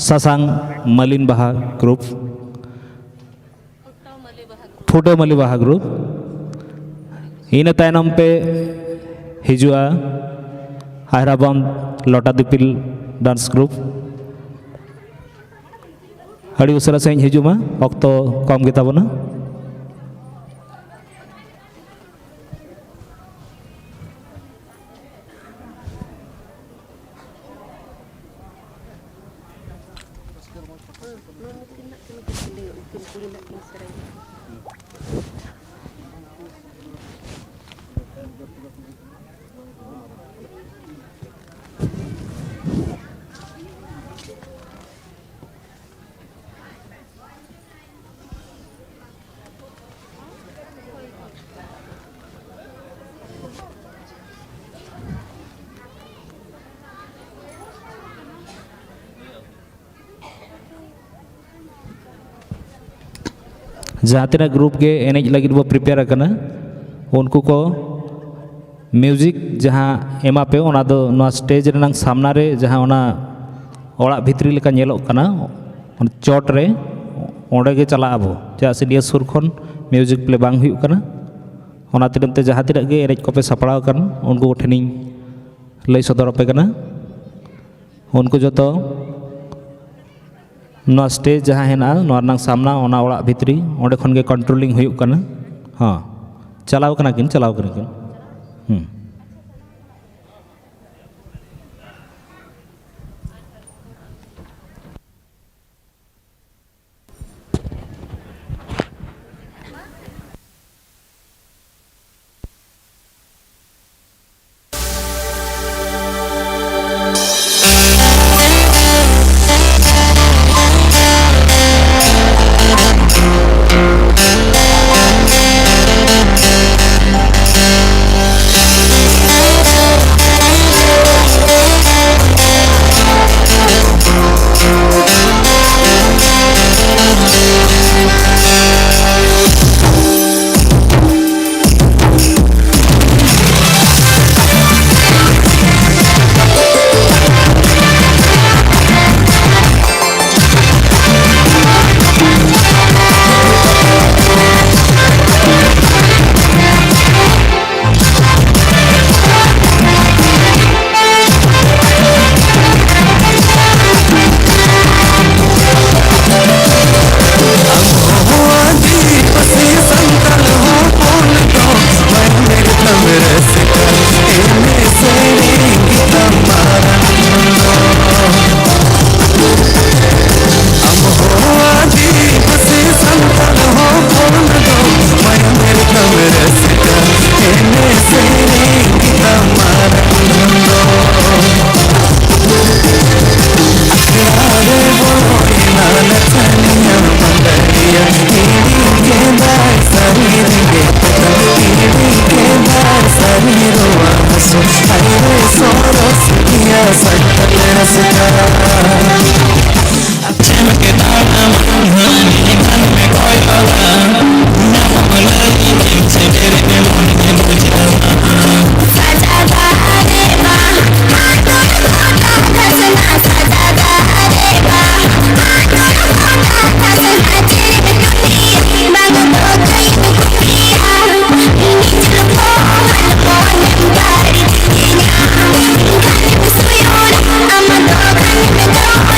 ᱥᱟᱥᱟᱝ ᱢᱟᱹᱞᱤᱱ ᱵᱟᱦᱟ ᱜᱨᱩᱯ, ᱯᱷᱩᱴᱟᱹ ᱢᱟᱹᱞᱤ ᱵᱟᱦᱟ ᱜᱨᱩᱯ, ᱤᱱᱟᱹ ᱛᱟᱭᱱᱚᱢ ᱯᱮ ᱦᱤᱡᱩᱜᱼᱟ ᱦᱟᱭᱫᱨᱟᱵᱟᱫ ᱞᱚᱴᱟ ᱫᱤᱯᱤᱞ ᱰᱟᱱᱥ ᱜᱨᱩᱯ। ᱟᱹᱰᱤ ᱩᱥᱟᱹᱨᱟ ᱥᱟᱺᱦᱤᱡ ᱦᱤᱡᱩᱜ ᱢᱟ, ᱚᱠᱛᱚ ᱠᱚᱢ ᱜᱮ ᱛᱟᱵᱚᱱᱟ। जहाँ तीना ग्रुप के एनेज लगी बो प्रिपेयर करना उनको को म्यूजिक जहाँ एमा पे ओना दो नोआ स्टेज रनंग सामना रे जहाँ ओना ओड़ा भितरी लेका नेलोग कना चोट रे ओंडे गे चला आबो चा से निया सुर खन म्यूजिक प्ले बांग हुई कना ओना तिरम ते जहाँ तिरक गे एनेज को पे सपड़ाव कर उनको ठेनिंग लई सदर पे कना उनको जो तो नोआ स्टेज जहाँ है ना नोआ रनंग सामना ओना ओड़ा भितरी ओंडे खन गे कंट्रोलिंग हुई कना। हाँ चलाव कना किन चलाव कना किन I'm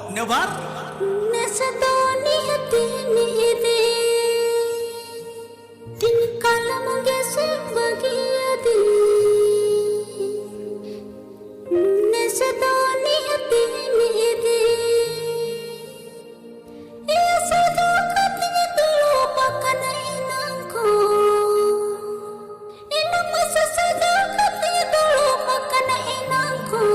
Nevar Nesadoni hatini ide Tin kalam gese bagiyadi Nesadoni hatini ide Esa dokatnya dulu pakan inangku Inang masa sedekatnya dulu pakan inangku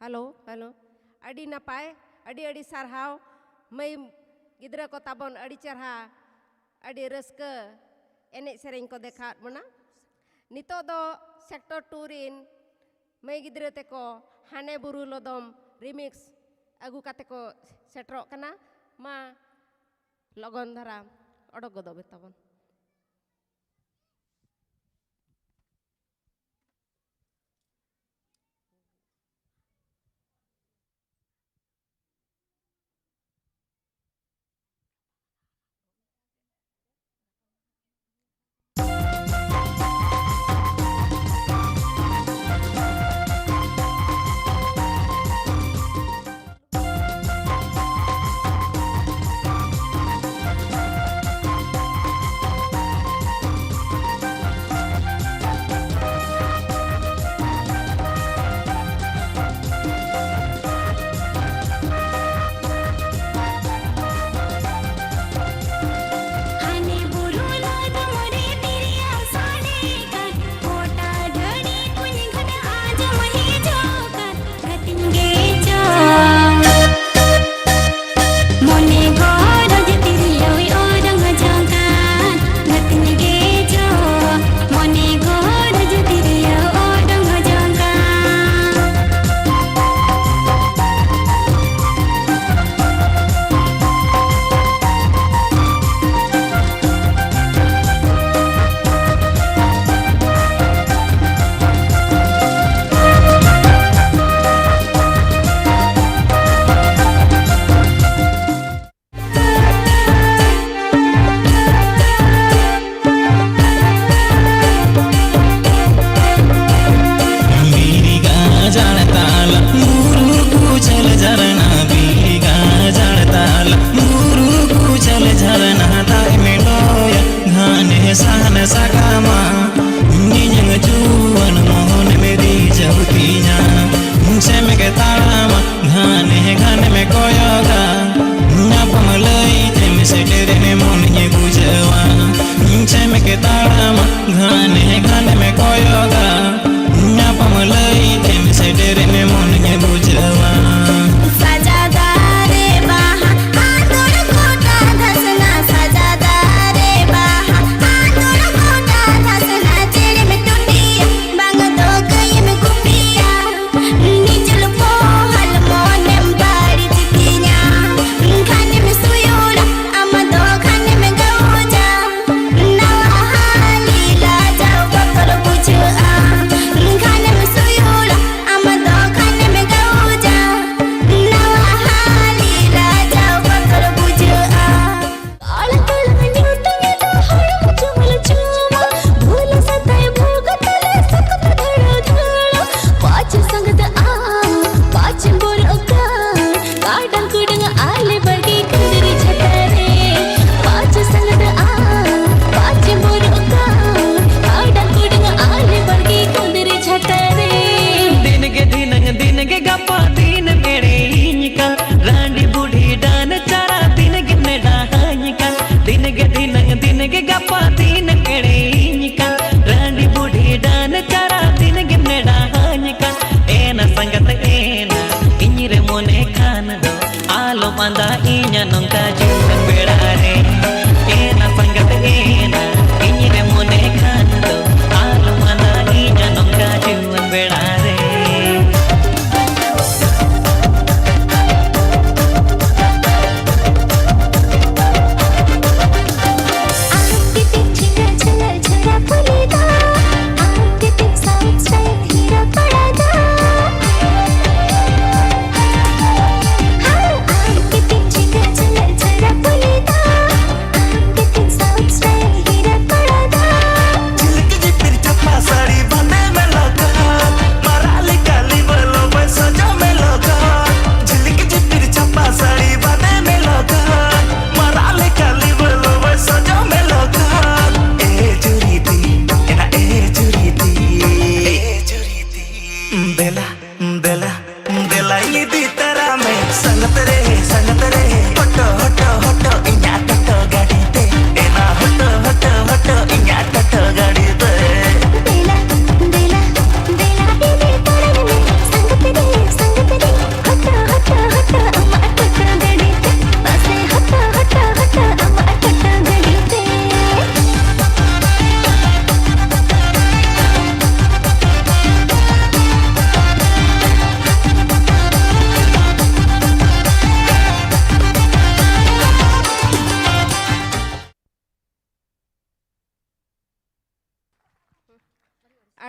Halo, adi napai, adi sarhau, mai gidra ko tabon adi cerha, adi raska, enek sering ko dekat mana? Nito do sektor turin, mai gidra teko hane buru lodom remix, agu kate ko setrok kana, ma logon dhara, odok godo betabon.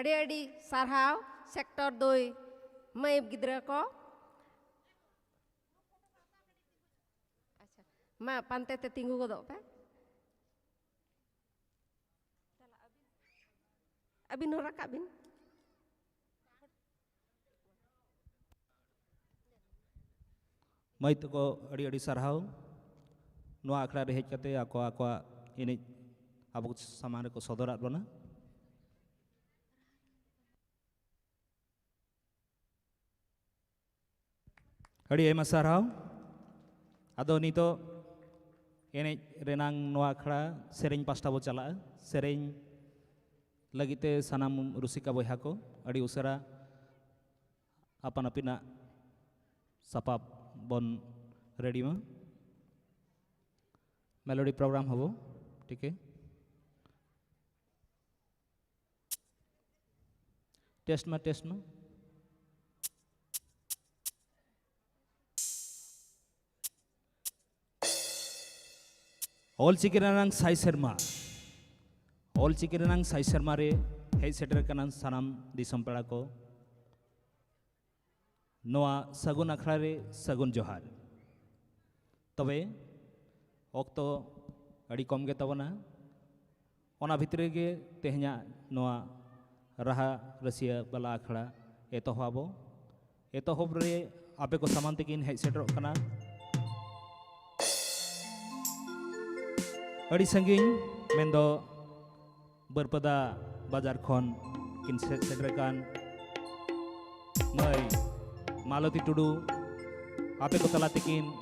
अड़ी अड़ी सारहाव sector 2 मई गिद्रा को अच्छा मा पांते ते तिंगु गोदो पे अभी no रकाबिन मई तको अड़ी अड़ी सारहाव नोआ आखड़ा रे हेज कते आको आको इने अब सामान को सदरात बना अड़ी एमा सारहाव आदो नितो एने रेनांग नोआ आखड़ा सेरेंग पास्टा बो चला सेरेंग लगिते सनाम रुसिका बयहा को अड़ी उसरा अपन अपिना सपाप बन रेडी में मेलोडी प्रोग्राम हबो ठीक है टेस्ट में ऑल चिकेरनांग साई शर्मा रे हेज सेटर कनान सानाम दिसम पेड़ा को नोआ सगुन अखड़ा रे सगुन जोहार तबे ऑक्तो अड़ी कम गे तबना ओना भितरे गे तेहना नोआ राहा रसिया बाला अखड़ा एतोहब रे आपे को सामान तकिन हेज सेटरों कना अड़ी संगिन मेंदो बरपदा बाजार खन किन सेटरकान मई मालती टुडू आपे को तला तकिन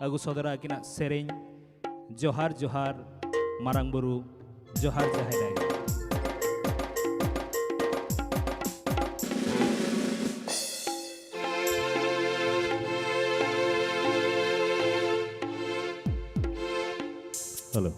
अगु सदरा किना सेरें जोहार जोहार मारांग बुरु जोहार जाहेदाय हेलो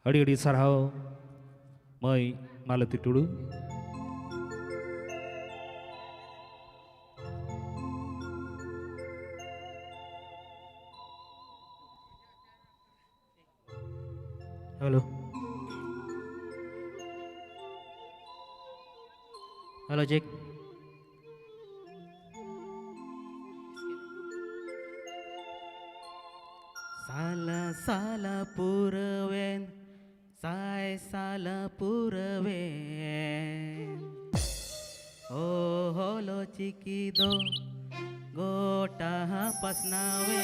अड़ी अड़ी सारहाव मई मालती टुडू हेलो हेलो चेक साला साला पुरवेन साय साला पुरवेन ओ होलो चिकी दो गोटा पसनावे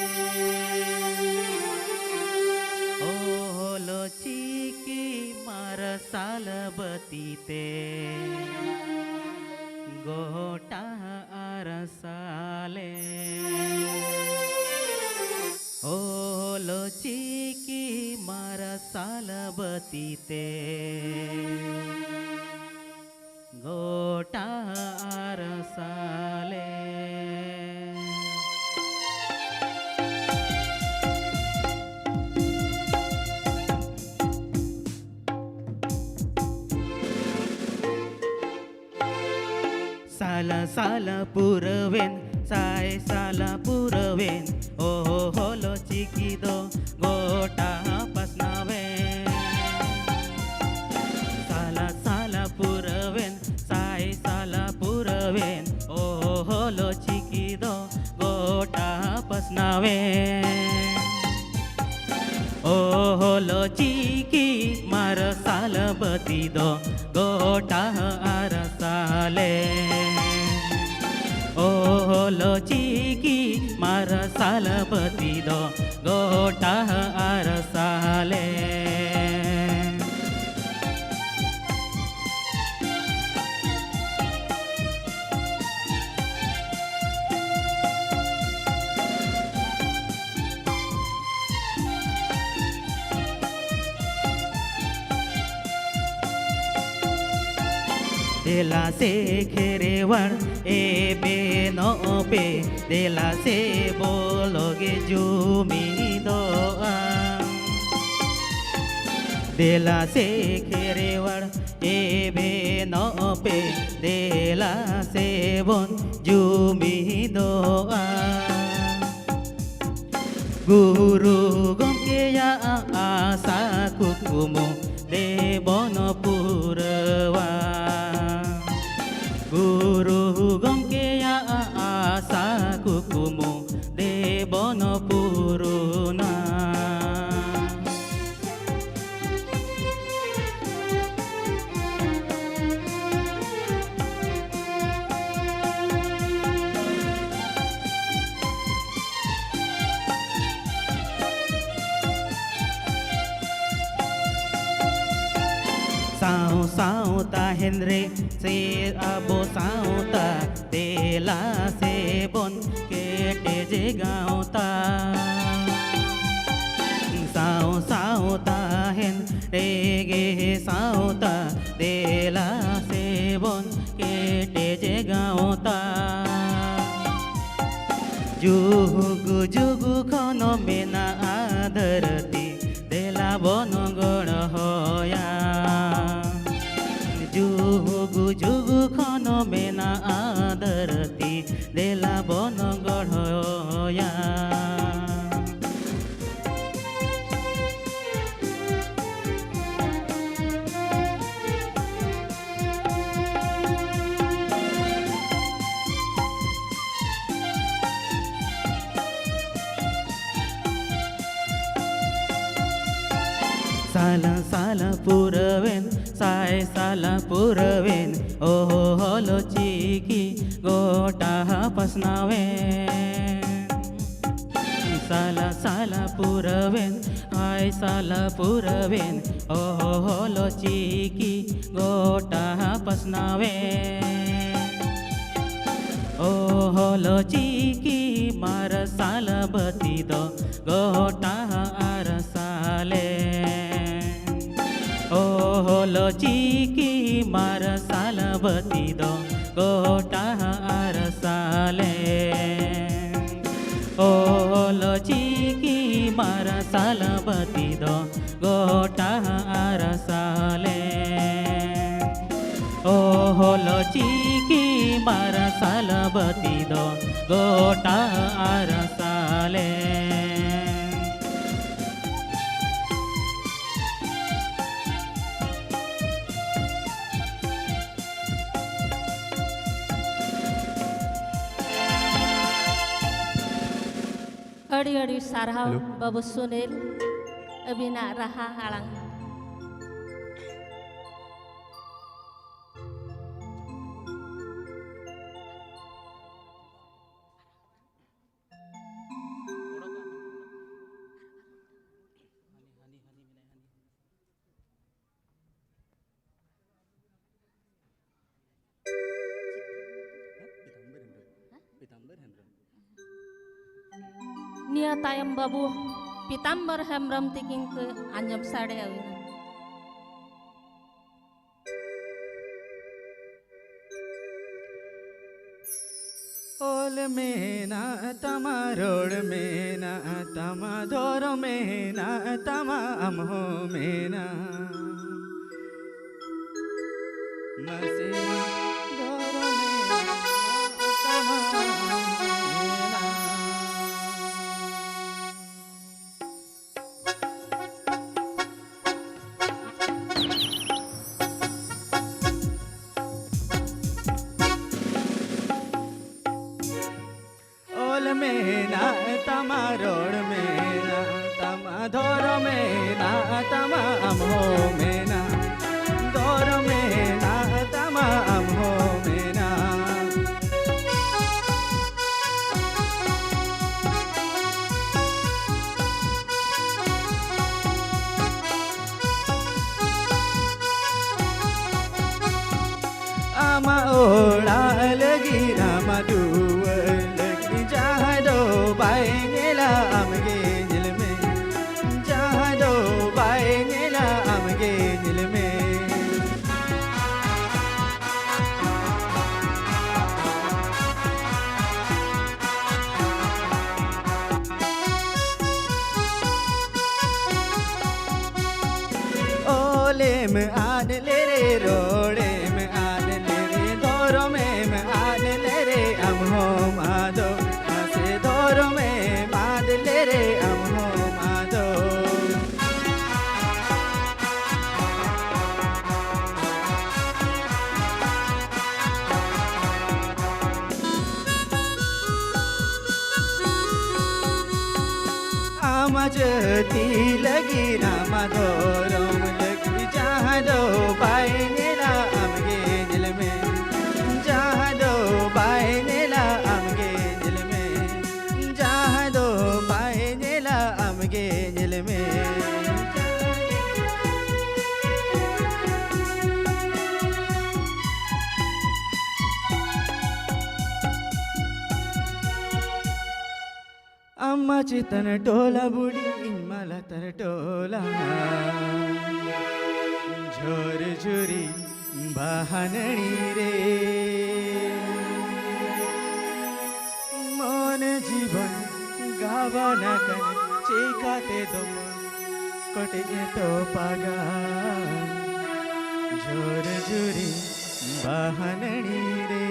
ओ होलो चिकी मार साल बतीते गोटा आरसाले ओ होलो चिकी मार साल बतीते गोटा आरसाले साला साला पुरवेन साय साला पुरवेन ओ होलो चिकी दो गोटा पसनावेन साला साला पुरवेन साय साला पुरवेन ओ होलो चिकी दो गोटा पसनावेन ओ होलो चिकी मार साल बती दो गोटा आरसाले ओ होलो चिकी मार साल बती दो गोटा आरसाले देला से खेरेवर ए बे नो पे देला से बोलोगे जुमी दो देला से खेरेवर ए बे नो पे देला से बोन जुमी दो गुरु गमके या आसा कुकुमु दे बोनो पुरवा गुरु गमके या आसा कुकुमु दे बोनो पुरुना साओ साओ ताहेन रे से अबो साओ ता देला से बोन केटे जे गाओ ता साओ साओ ताहेन रे गे साओ ता देला से बोन केटे जे गाओ ता जुगु जुगु खनो मेना आदरती देला बोनो गण होया जुगु जुगु खनो मेना आदरती देला बोनो गण होया साला साला पुरवेन साय साला पुरवेन ओ होलो चिकी गोटा पसनावेन साला साला पुरवेन आय साला पुरवेन ओ होलो चिकी गोटा पसनावेन ओ होलो चिकी मार साल बती दो गोटा आरसाले ओ होलो चिकी मार साल बती दो गोटा आरसाले ओ होलो चिकी मार साल बती दो गोटा मारसाल बती दो गोटा आरसाले अड़ी अड़ी सारहाव बाबू सुनील अबिना राहा आड़ांग Nia tayam babu pitambar hemram tiking ke anjam sade awina. ओल में ना तमा रोड में ना तमा धोर में ना तमा अमहो में ना मसे धोर में तमा में ना तमा रोड में ना तमा धोर में ना तमा अमहो में ना धोर में ना तमा अमहो में ना आमा ओड़ा लगी रामा दुवर जहाँ दो बाएंगेला आमगे दिल में जहाँ दो बाएंगेला आमगे दिल में ओले में आने ले रे रोड़े में आने ले रे धोरो में आने ले रे अमहो माधो धोरो में माद ले रे अमहो माधो आमजती लगी रामा धोरो लगी जहाँ दो बाएंगेला अमगे दिल में जहाँ दो बाएंगेला अमगे दिल में जहाँ दो बाएंगेला अमगे दिल में अम्मा चितन टोला बुड़ी इनमाला तर टोला झोर झुरी बहानणी रे मन जीवन गावाना कन चेकाते दम कोटे तो पागा झोर झुरी बहानणी रे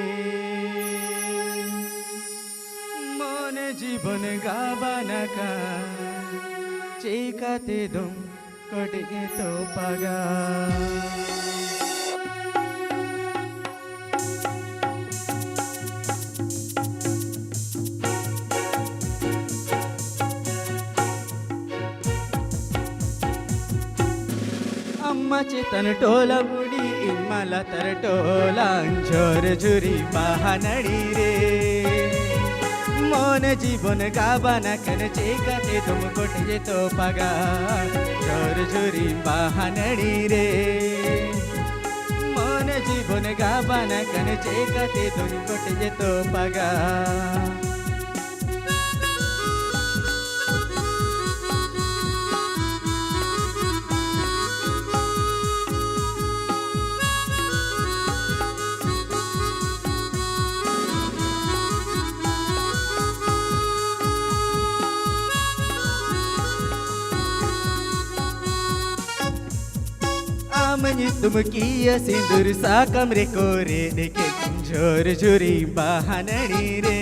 मन जीवन गावाना का चेकाते दम कोटे तो पागा अम्मा चेतन टोला बुड़ी इनमाला तर टोला झोर झुरी बहानड़ी रे मन जीवन गावाना कन चेकाते तुम कोटे तो पागा झोर झुरी बहानड़ी रे मन जीवन गावाना कन चेकाते तुम कोटे तो पागा नाम तुम किया सिंदूर साकम रे कोरे देखे झोर झुरी बहानणी रे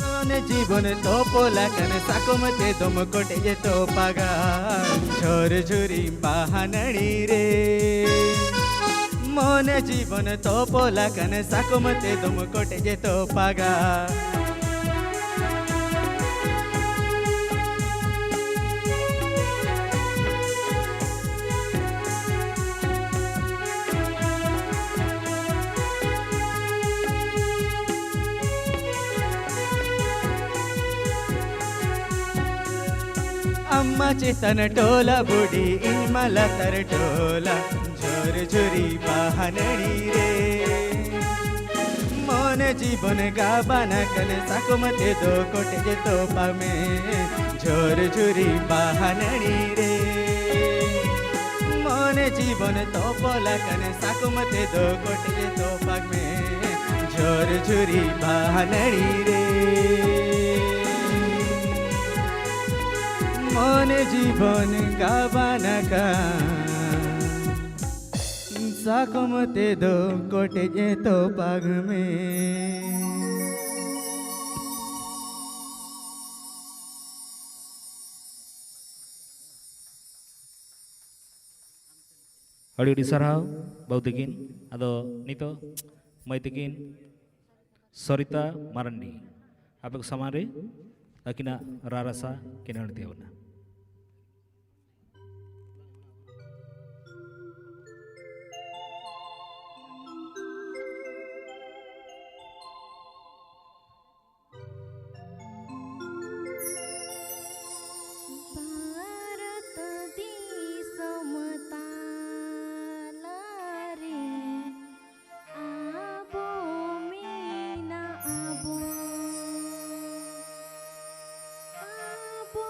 मन जीवन तो पोला कन साकमते तुम कोटे जे तो पागा झोर झुरी बहानणी रे मन जीवन तो पोला कन साकमते तुम कोटे जे तो पागा अम्मा चेतन टोला बुढ़ी इन मला तर टोला झोर झुरी बहानणी रे मन जीवन गाबाना कन साकमते दो कोटे जे तो पामे झोर झुरी बहानणी रे मन जीवन तो पोला कन साकमते दो कोटे जे तो पामे झोर झुरी बहानणी रे मन जीवन गावाना का साकमते दो कोटे जे तो पाग में ᱟᱹᱰᱤ ᱟᱹᱰᱤ ᱥᱟᱨᱦᱟᱣ ᱵᱟᱹᱵᱩ ᱛᱟᱹᱠᱤᱱ ᱟᱫᱚ ᱱᱤᱛᱚᱜ ᱢᱟᱹᱭ ᱛᱟᱹᱠᱤᱱ ᱥᱚᱨᱤᱛᱟ ᱢᱟᱨᱟᱱᱰᱤ ᱟᱯᱮ ᱠᱚ ᱥᱟᱢᱟᱝ ᱨᱮ ᱟᱹᱠᱤᱱᱟᱜ ᱨᱟᱨᱟᱥᱟ ᱠᱤᱱ ᱦᱟᱹᱨ ᱤᱫᱤᱭᱟᱵᱚᱱᱟ Abo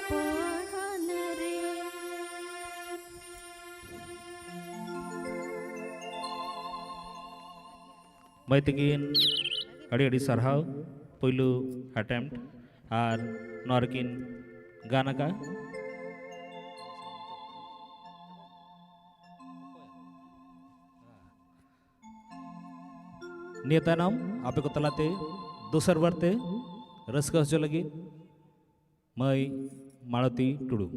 पढ़न रे माई तकिन अड़ी अड़ी सारहाव पहिलू अटेम्प्ट और नौरकिन गाना का निया तायनम आपे को तलाते दोसर बारते रस्का हचो लगी माई मालती टुडू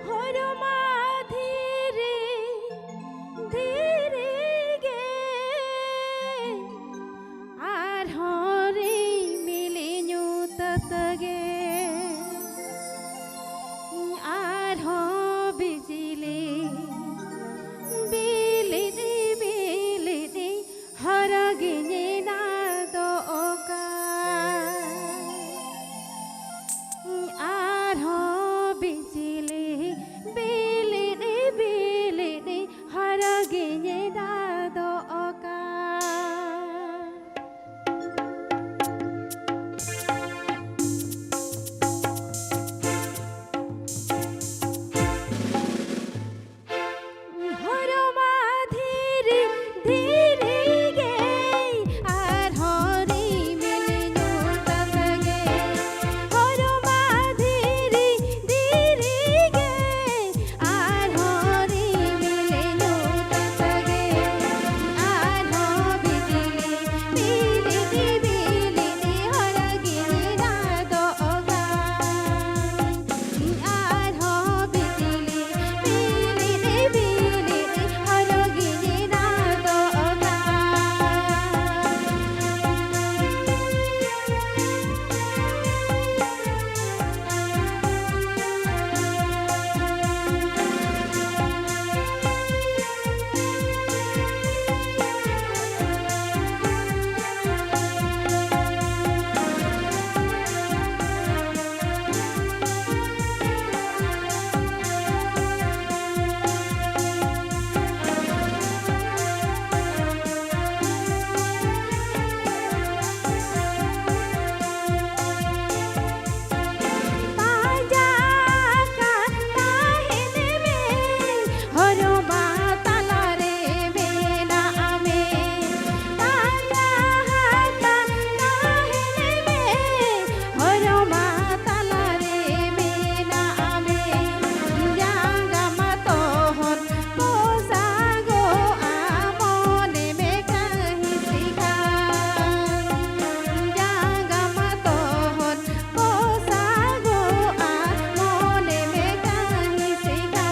हरमा धीरे धीरे गे आर हरे मिले न्यू ततगे आर हो बिजली बिजली हरगे ना दो का आर हो बिजली बिजली हरगे ना दो का हरमा धीरे धीरे गे आर हरी मिले नु ततगे हरमा धीरे धीरे गे आर हरी मिले नु ततगे आर हो बिजली बिजली हरगे ना दो गा आर हो बिजली बिजली हरगे ना दो गा पांजा का ताहिन में हरमा तला रे बेना में पांजा का ताहिन में हरमा तला रे बेना में जांगा मतोहर पोसा गो आमने में कहीं सिखा जांगा मतोहर पोसा गो आमने में कहीं सिखा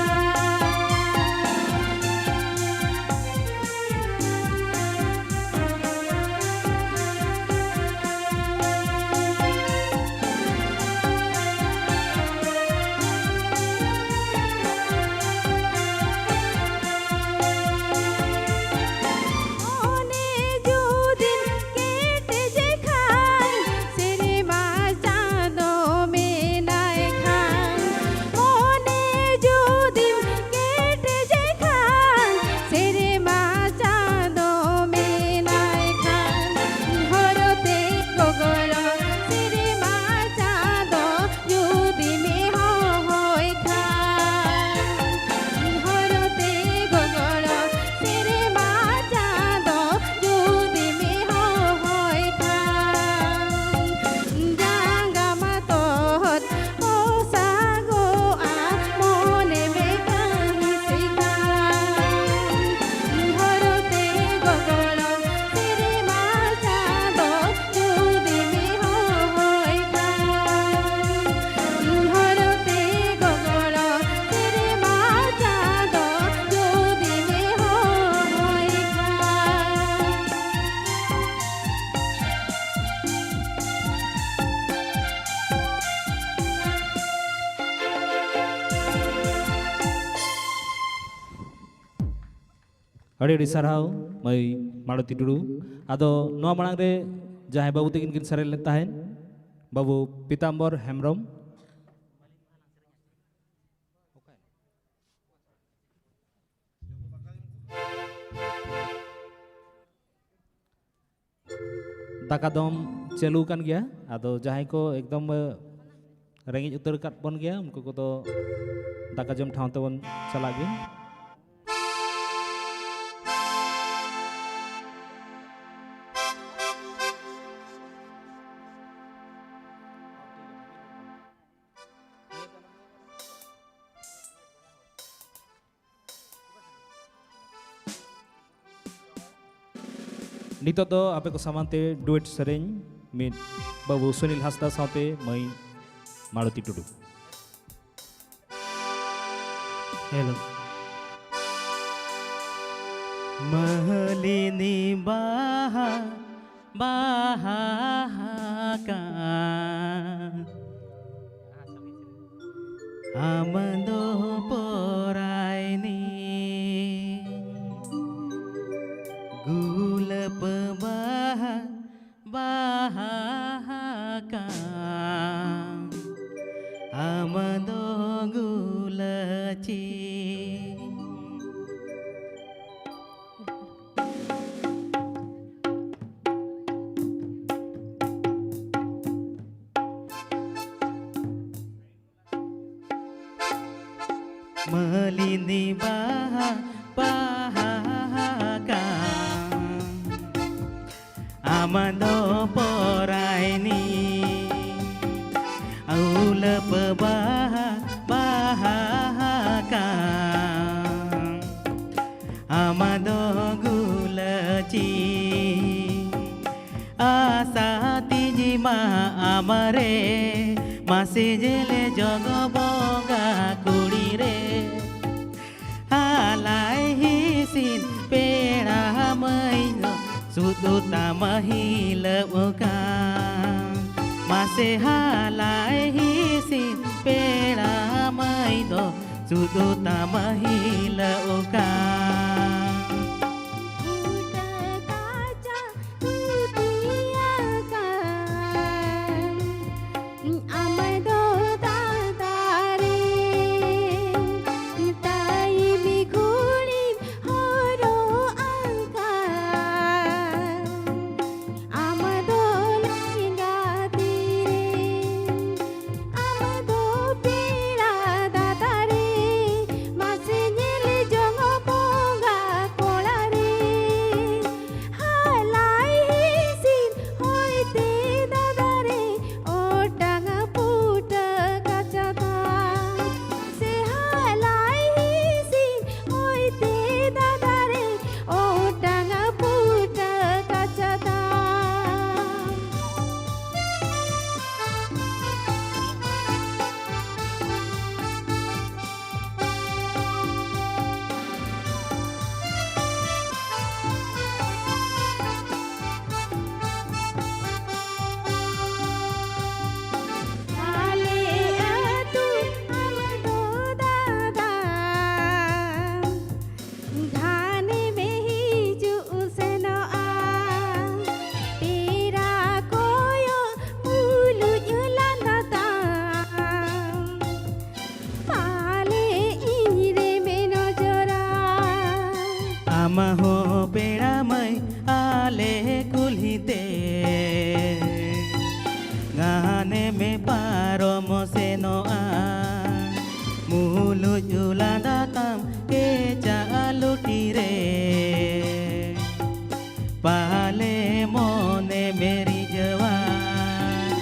ओने जुदिन केट जे खान सेरे मा चाँदो में नाय खान ओने जुदिन केट जे खान सेरे मा चाँदो में नाय खान हरते गोगर सेरे मा चाँदो जुदी में होय खान हरते गोगर सेरे मा चाँदो जुदी में होय खान जांगा मतोहर पोसा गो आमने में कहीं सिखा हरते गोगर सेरे मा चाँदो जुदी में होय खान हरते गोगर सेरे मा चाँदो जुदी में होय खान अड़ी अड़ी सारहाव माई मालती टुडू आदो नवा मांग रे जहां बाबू तकिन किन सरेल ताहेन बाबू पीताम्बर हेम्ब्रम दाका दम चालू कान गया आदो जहां को एकदम रेंगेज उतर काट बन गया उनको को तो दाका जम ठाव तबन चला गया नितो दो आपे को सामानते डुएट सरें मित बाबू सुनील हासदा साथे मई मारुति टुडू हेलो महलिनी बाहा बाहा का आमदो पोरायनी गुलप बाहा बाहा का आमदो गुलची मलिनी बाहा बाहा का आमदो पोरायनी औलप बाहा बाहा का आमदो गुलची आशा तिजी मा आमरे मासे जेले जग बगा कुड़ी रे हालाय हिसिन पेड़ा मैनो सुदुता महिल उका मासे हालाय हिसिन पेड़ा मैनो सुदुता महिल उका महो पेड़ा मई आले कुल्हिते गाने में पारो मोसे नो आ मुलु जुला दातम के चालुटी रे पाले मोने मेरी जवान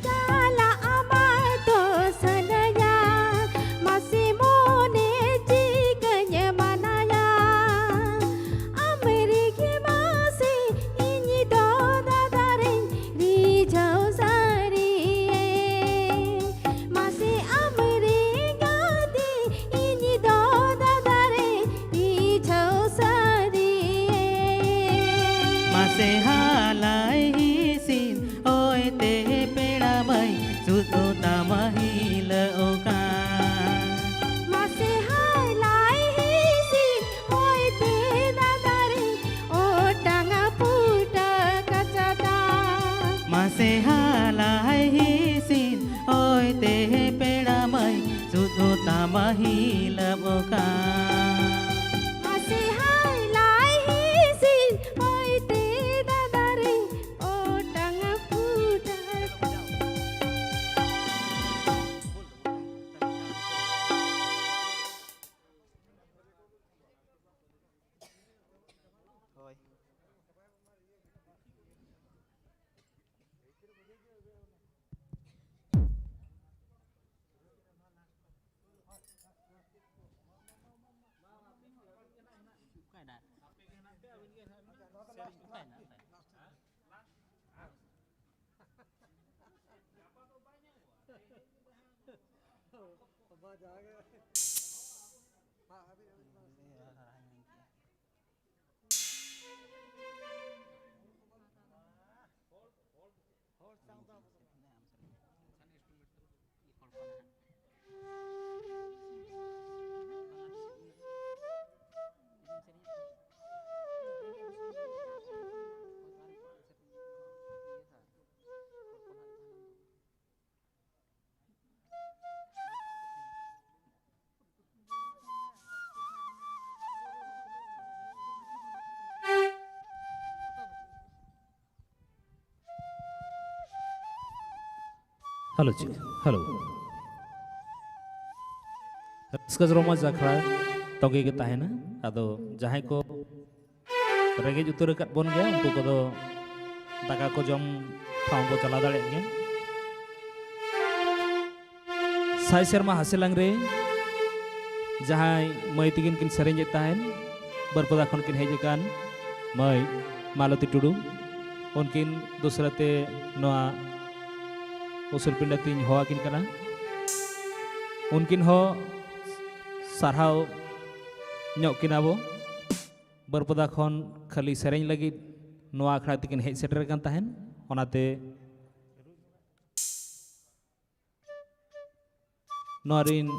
काला अमार तो सनया मासे मोने चिकanya manaya Ameriki मासे इनी दो दादारे rijau sari मासे अमेरिका दी इनी दो दादारे rijau sari मासे हालाय हिसिन ओय ते पेड़ा मई सुतो तामहिल ओका मासे हालाय हिसिन ओय ते दादारे ओ टांगा पुटा कचाता मासे हालाय हिसिन ओय ते पेड़ा मई सुतो तामहिल ओका मासे हालाय हिसिन ओय ते दादारे ओ हेलो जी हेलो रस्का रमज आखड़ा तगे के ताहेना आदो जहां को रेगेज उतर कत बन गया उनको को दाका को जम ठाव को चला दाड़े गया साई शर्मा हासिलांग रे जहां मई तिगिन किन सेरेंज ताहेन बरपदा खन किन हेज कान मई मालती टुडू उनकिन दूसराते नोआ उसल पिंडा तीन हो आकिन कना उनकिन हो सारहाव किना बो बरपदा खन खाली सेरेंज लगी नोआ आखड़ा तिकिन हेज सेटर कान ताहेन ओनाते नोरिन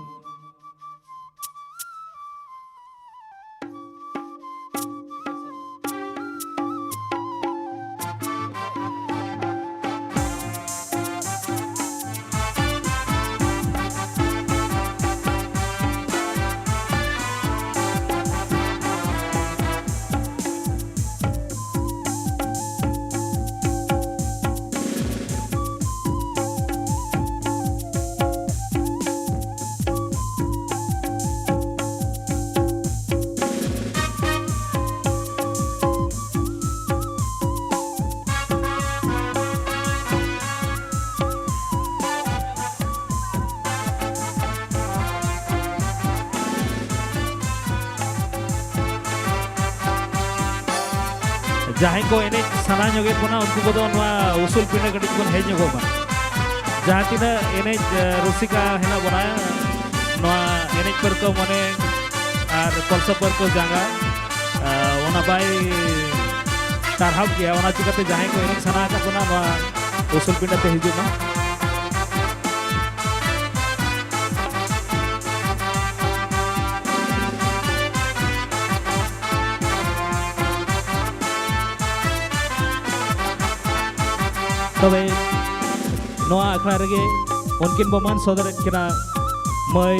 जहां को एने साना जोगे बना उनको को उसूल पिंडा कटी बन हेज जोगोमा जहां तीना एने रुसिका हेना बनाया नोआ एने पर को मने और कलसा पर को जांगा ओना बाय तारहाब गया ओना चिकाते जहां को एने साना का बना नोआ उसूल पिंडा ते हिजुमा तबे नोआ आखड़ा रेगे उनकिन बमान सदर किना मई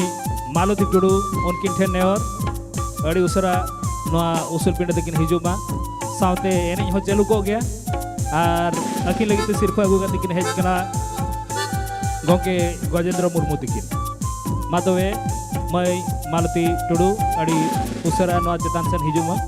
मालती टुडू उनकिन ठेन नेवर अड़ी उसरा नोआ उसूल पिंडा तकिन हिजुमा सावते एने हो चालू को गया और अखिल लगी सिरफा अगू तकिन हेज कना गोके गजेंद्र मुर्मू तकिन मा तबे मई मालती टुडू अड़ी उसरा नोआ चेतान सेन हिजुमा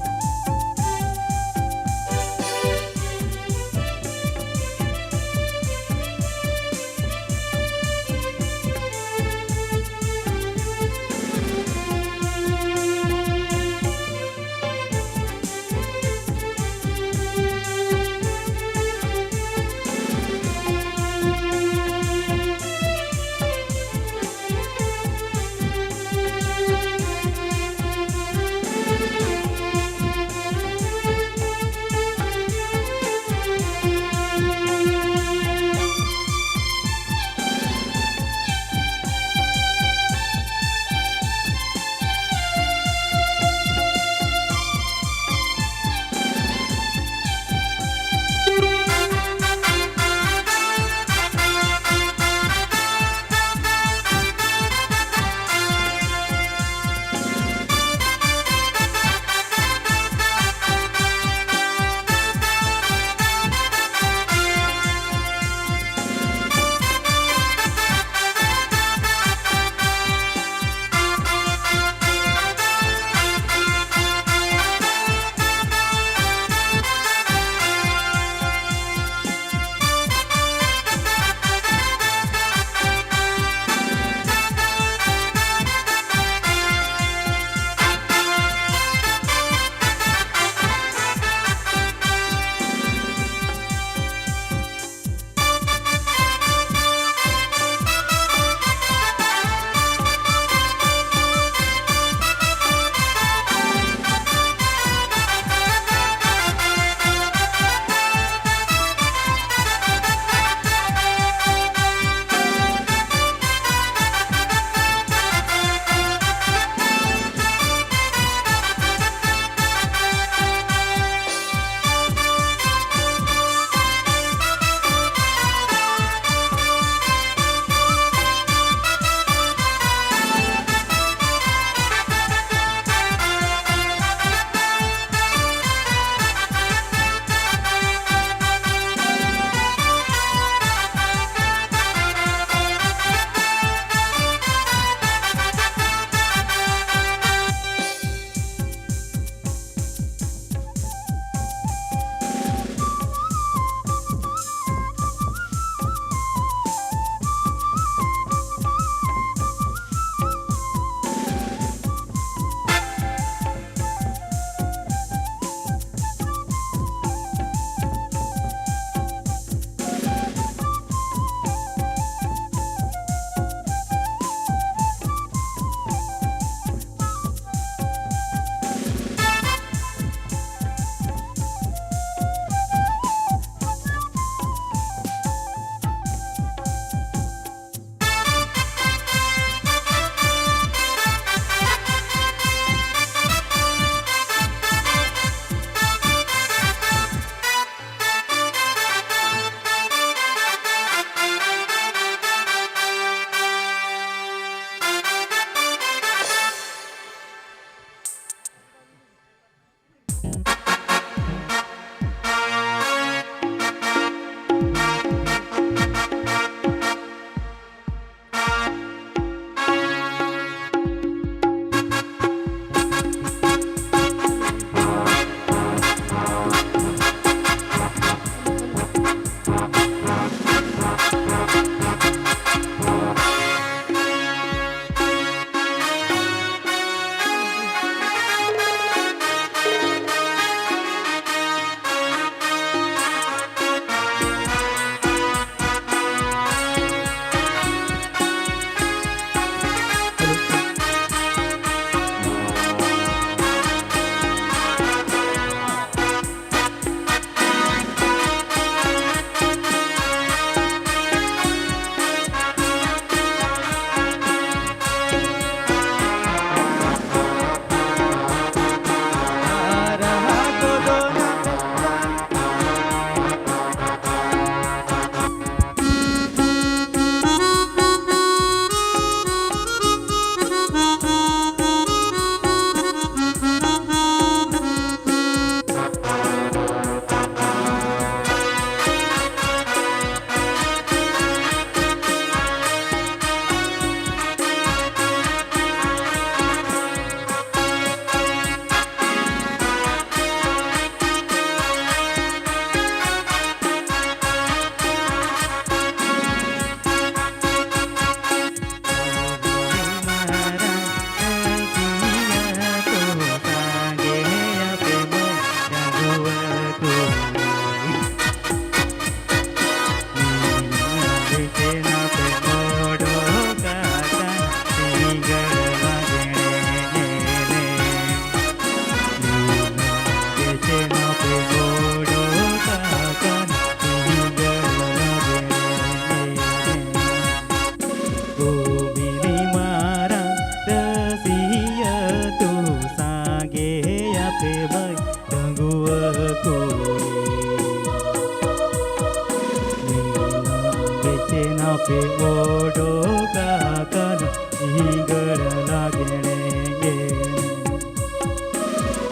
पे ओडोका काना सिंगड़ लागेणे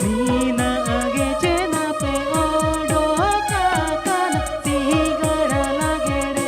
मीना आगे चेना पे ओडोका काना सिंगड़ लागेणे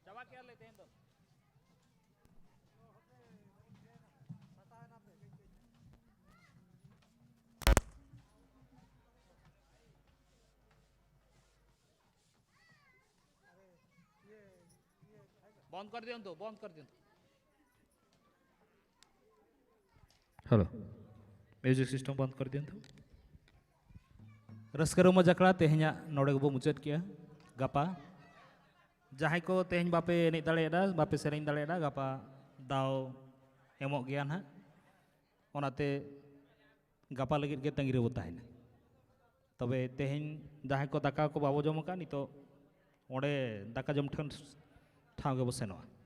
चाबा क्या लेते हैं तो बंद कर दियो तो बंद कर दियो हेलो म्यूजिक सिस्टम बंद कर दियो तो रस्कर मजा कड़ा तेहना नोड़े गबो मुचाद किया गापा जहां को तेहन बापे एने दाड़ेदा बापे सेरें दाड़ेदा गापा दाव एमो गया ना ओनाते गापा लगित के तंगी रेबो ताहेना तबे तेहन जहां को दाका को बाबो जम का नितो ओंडे दाका जम ठन ठाव गेबो सेनोआ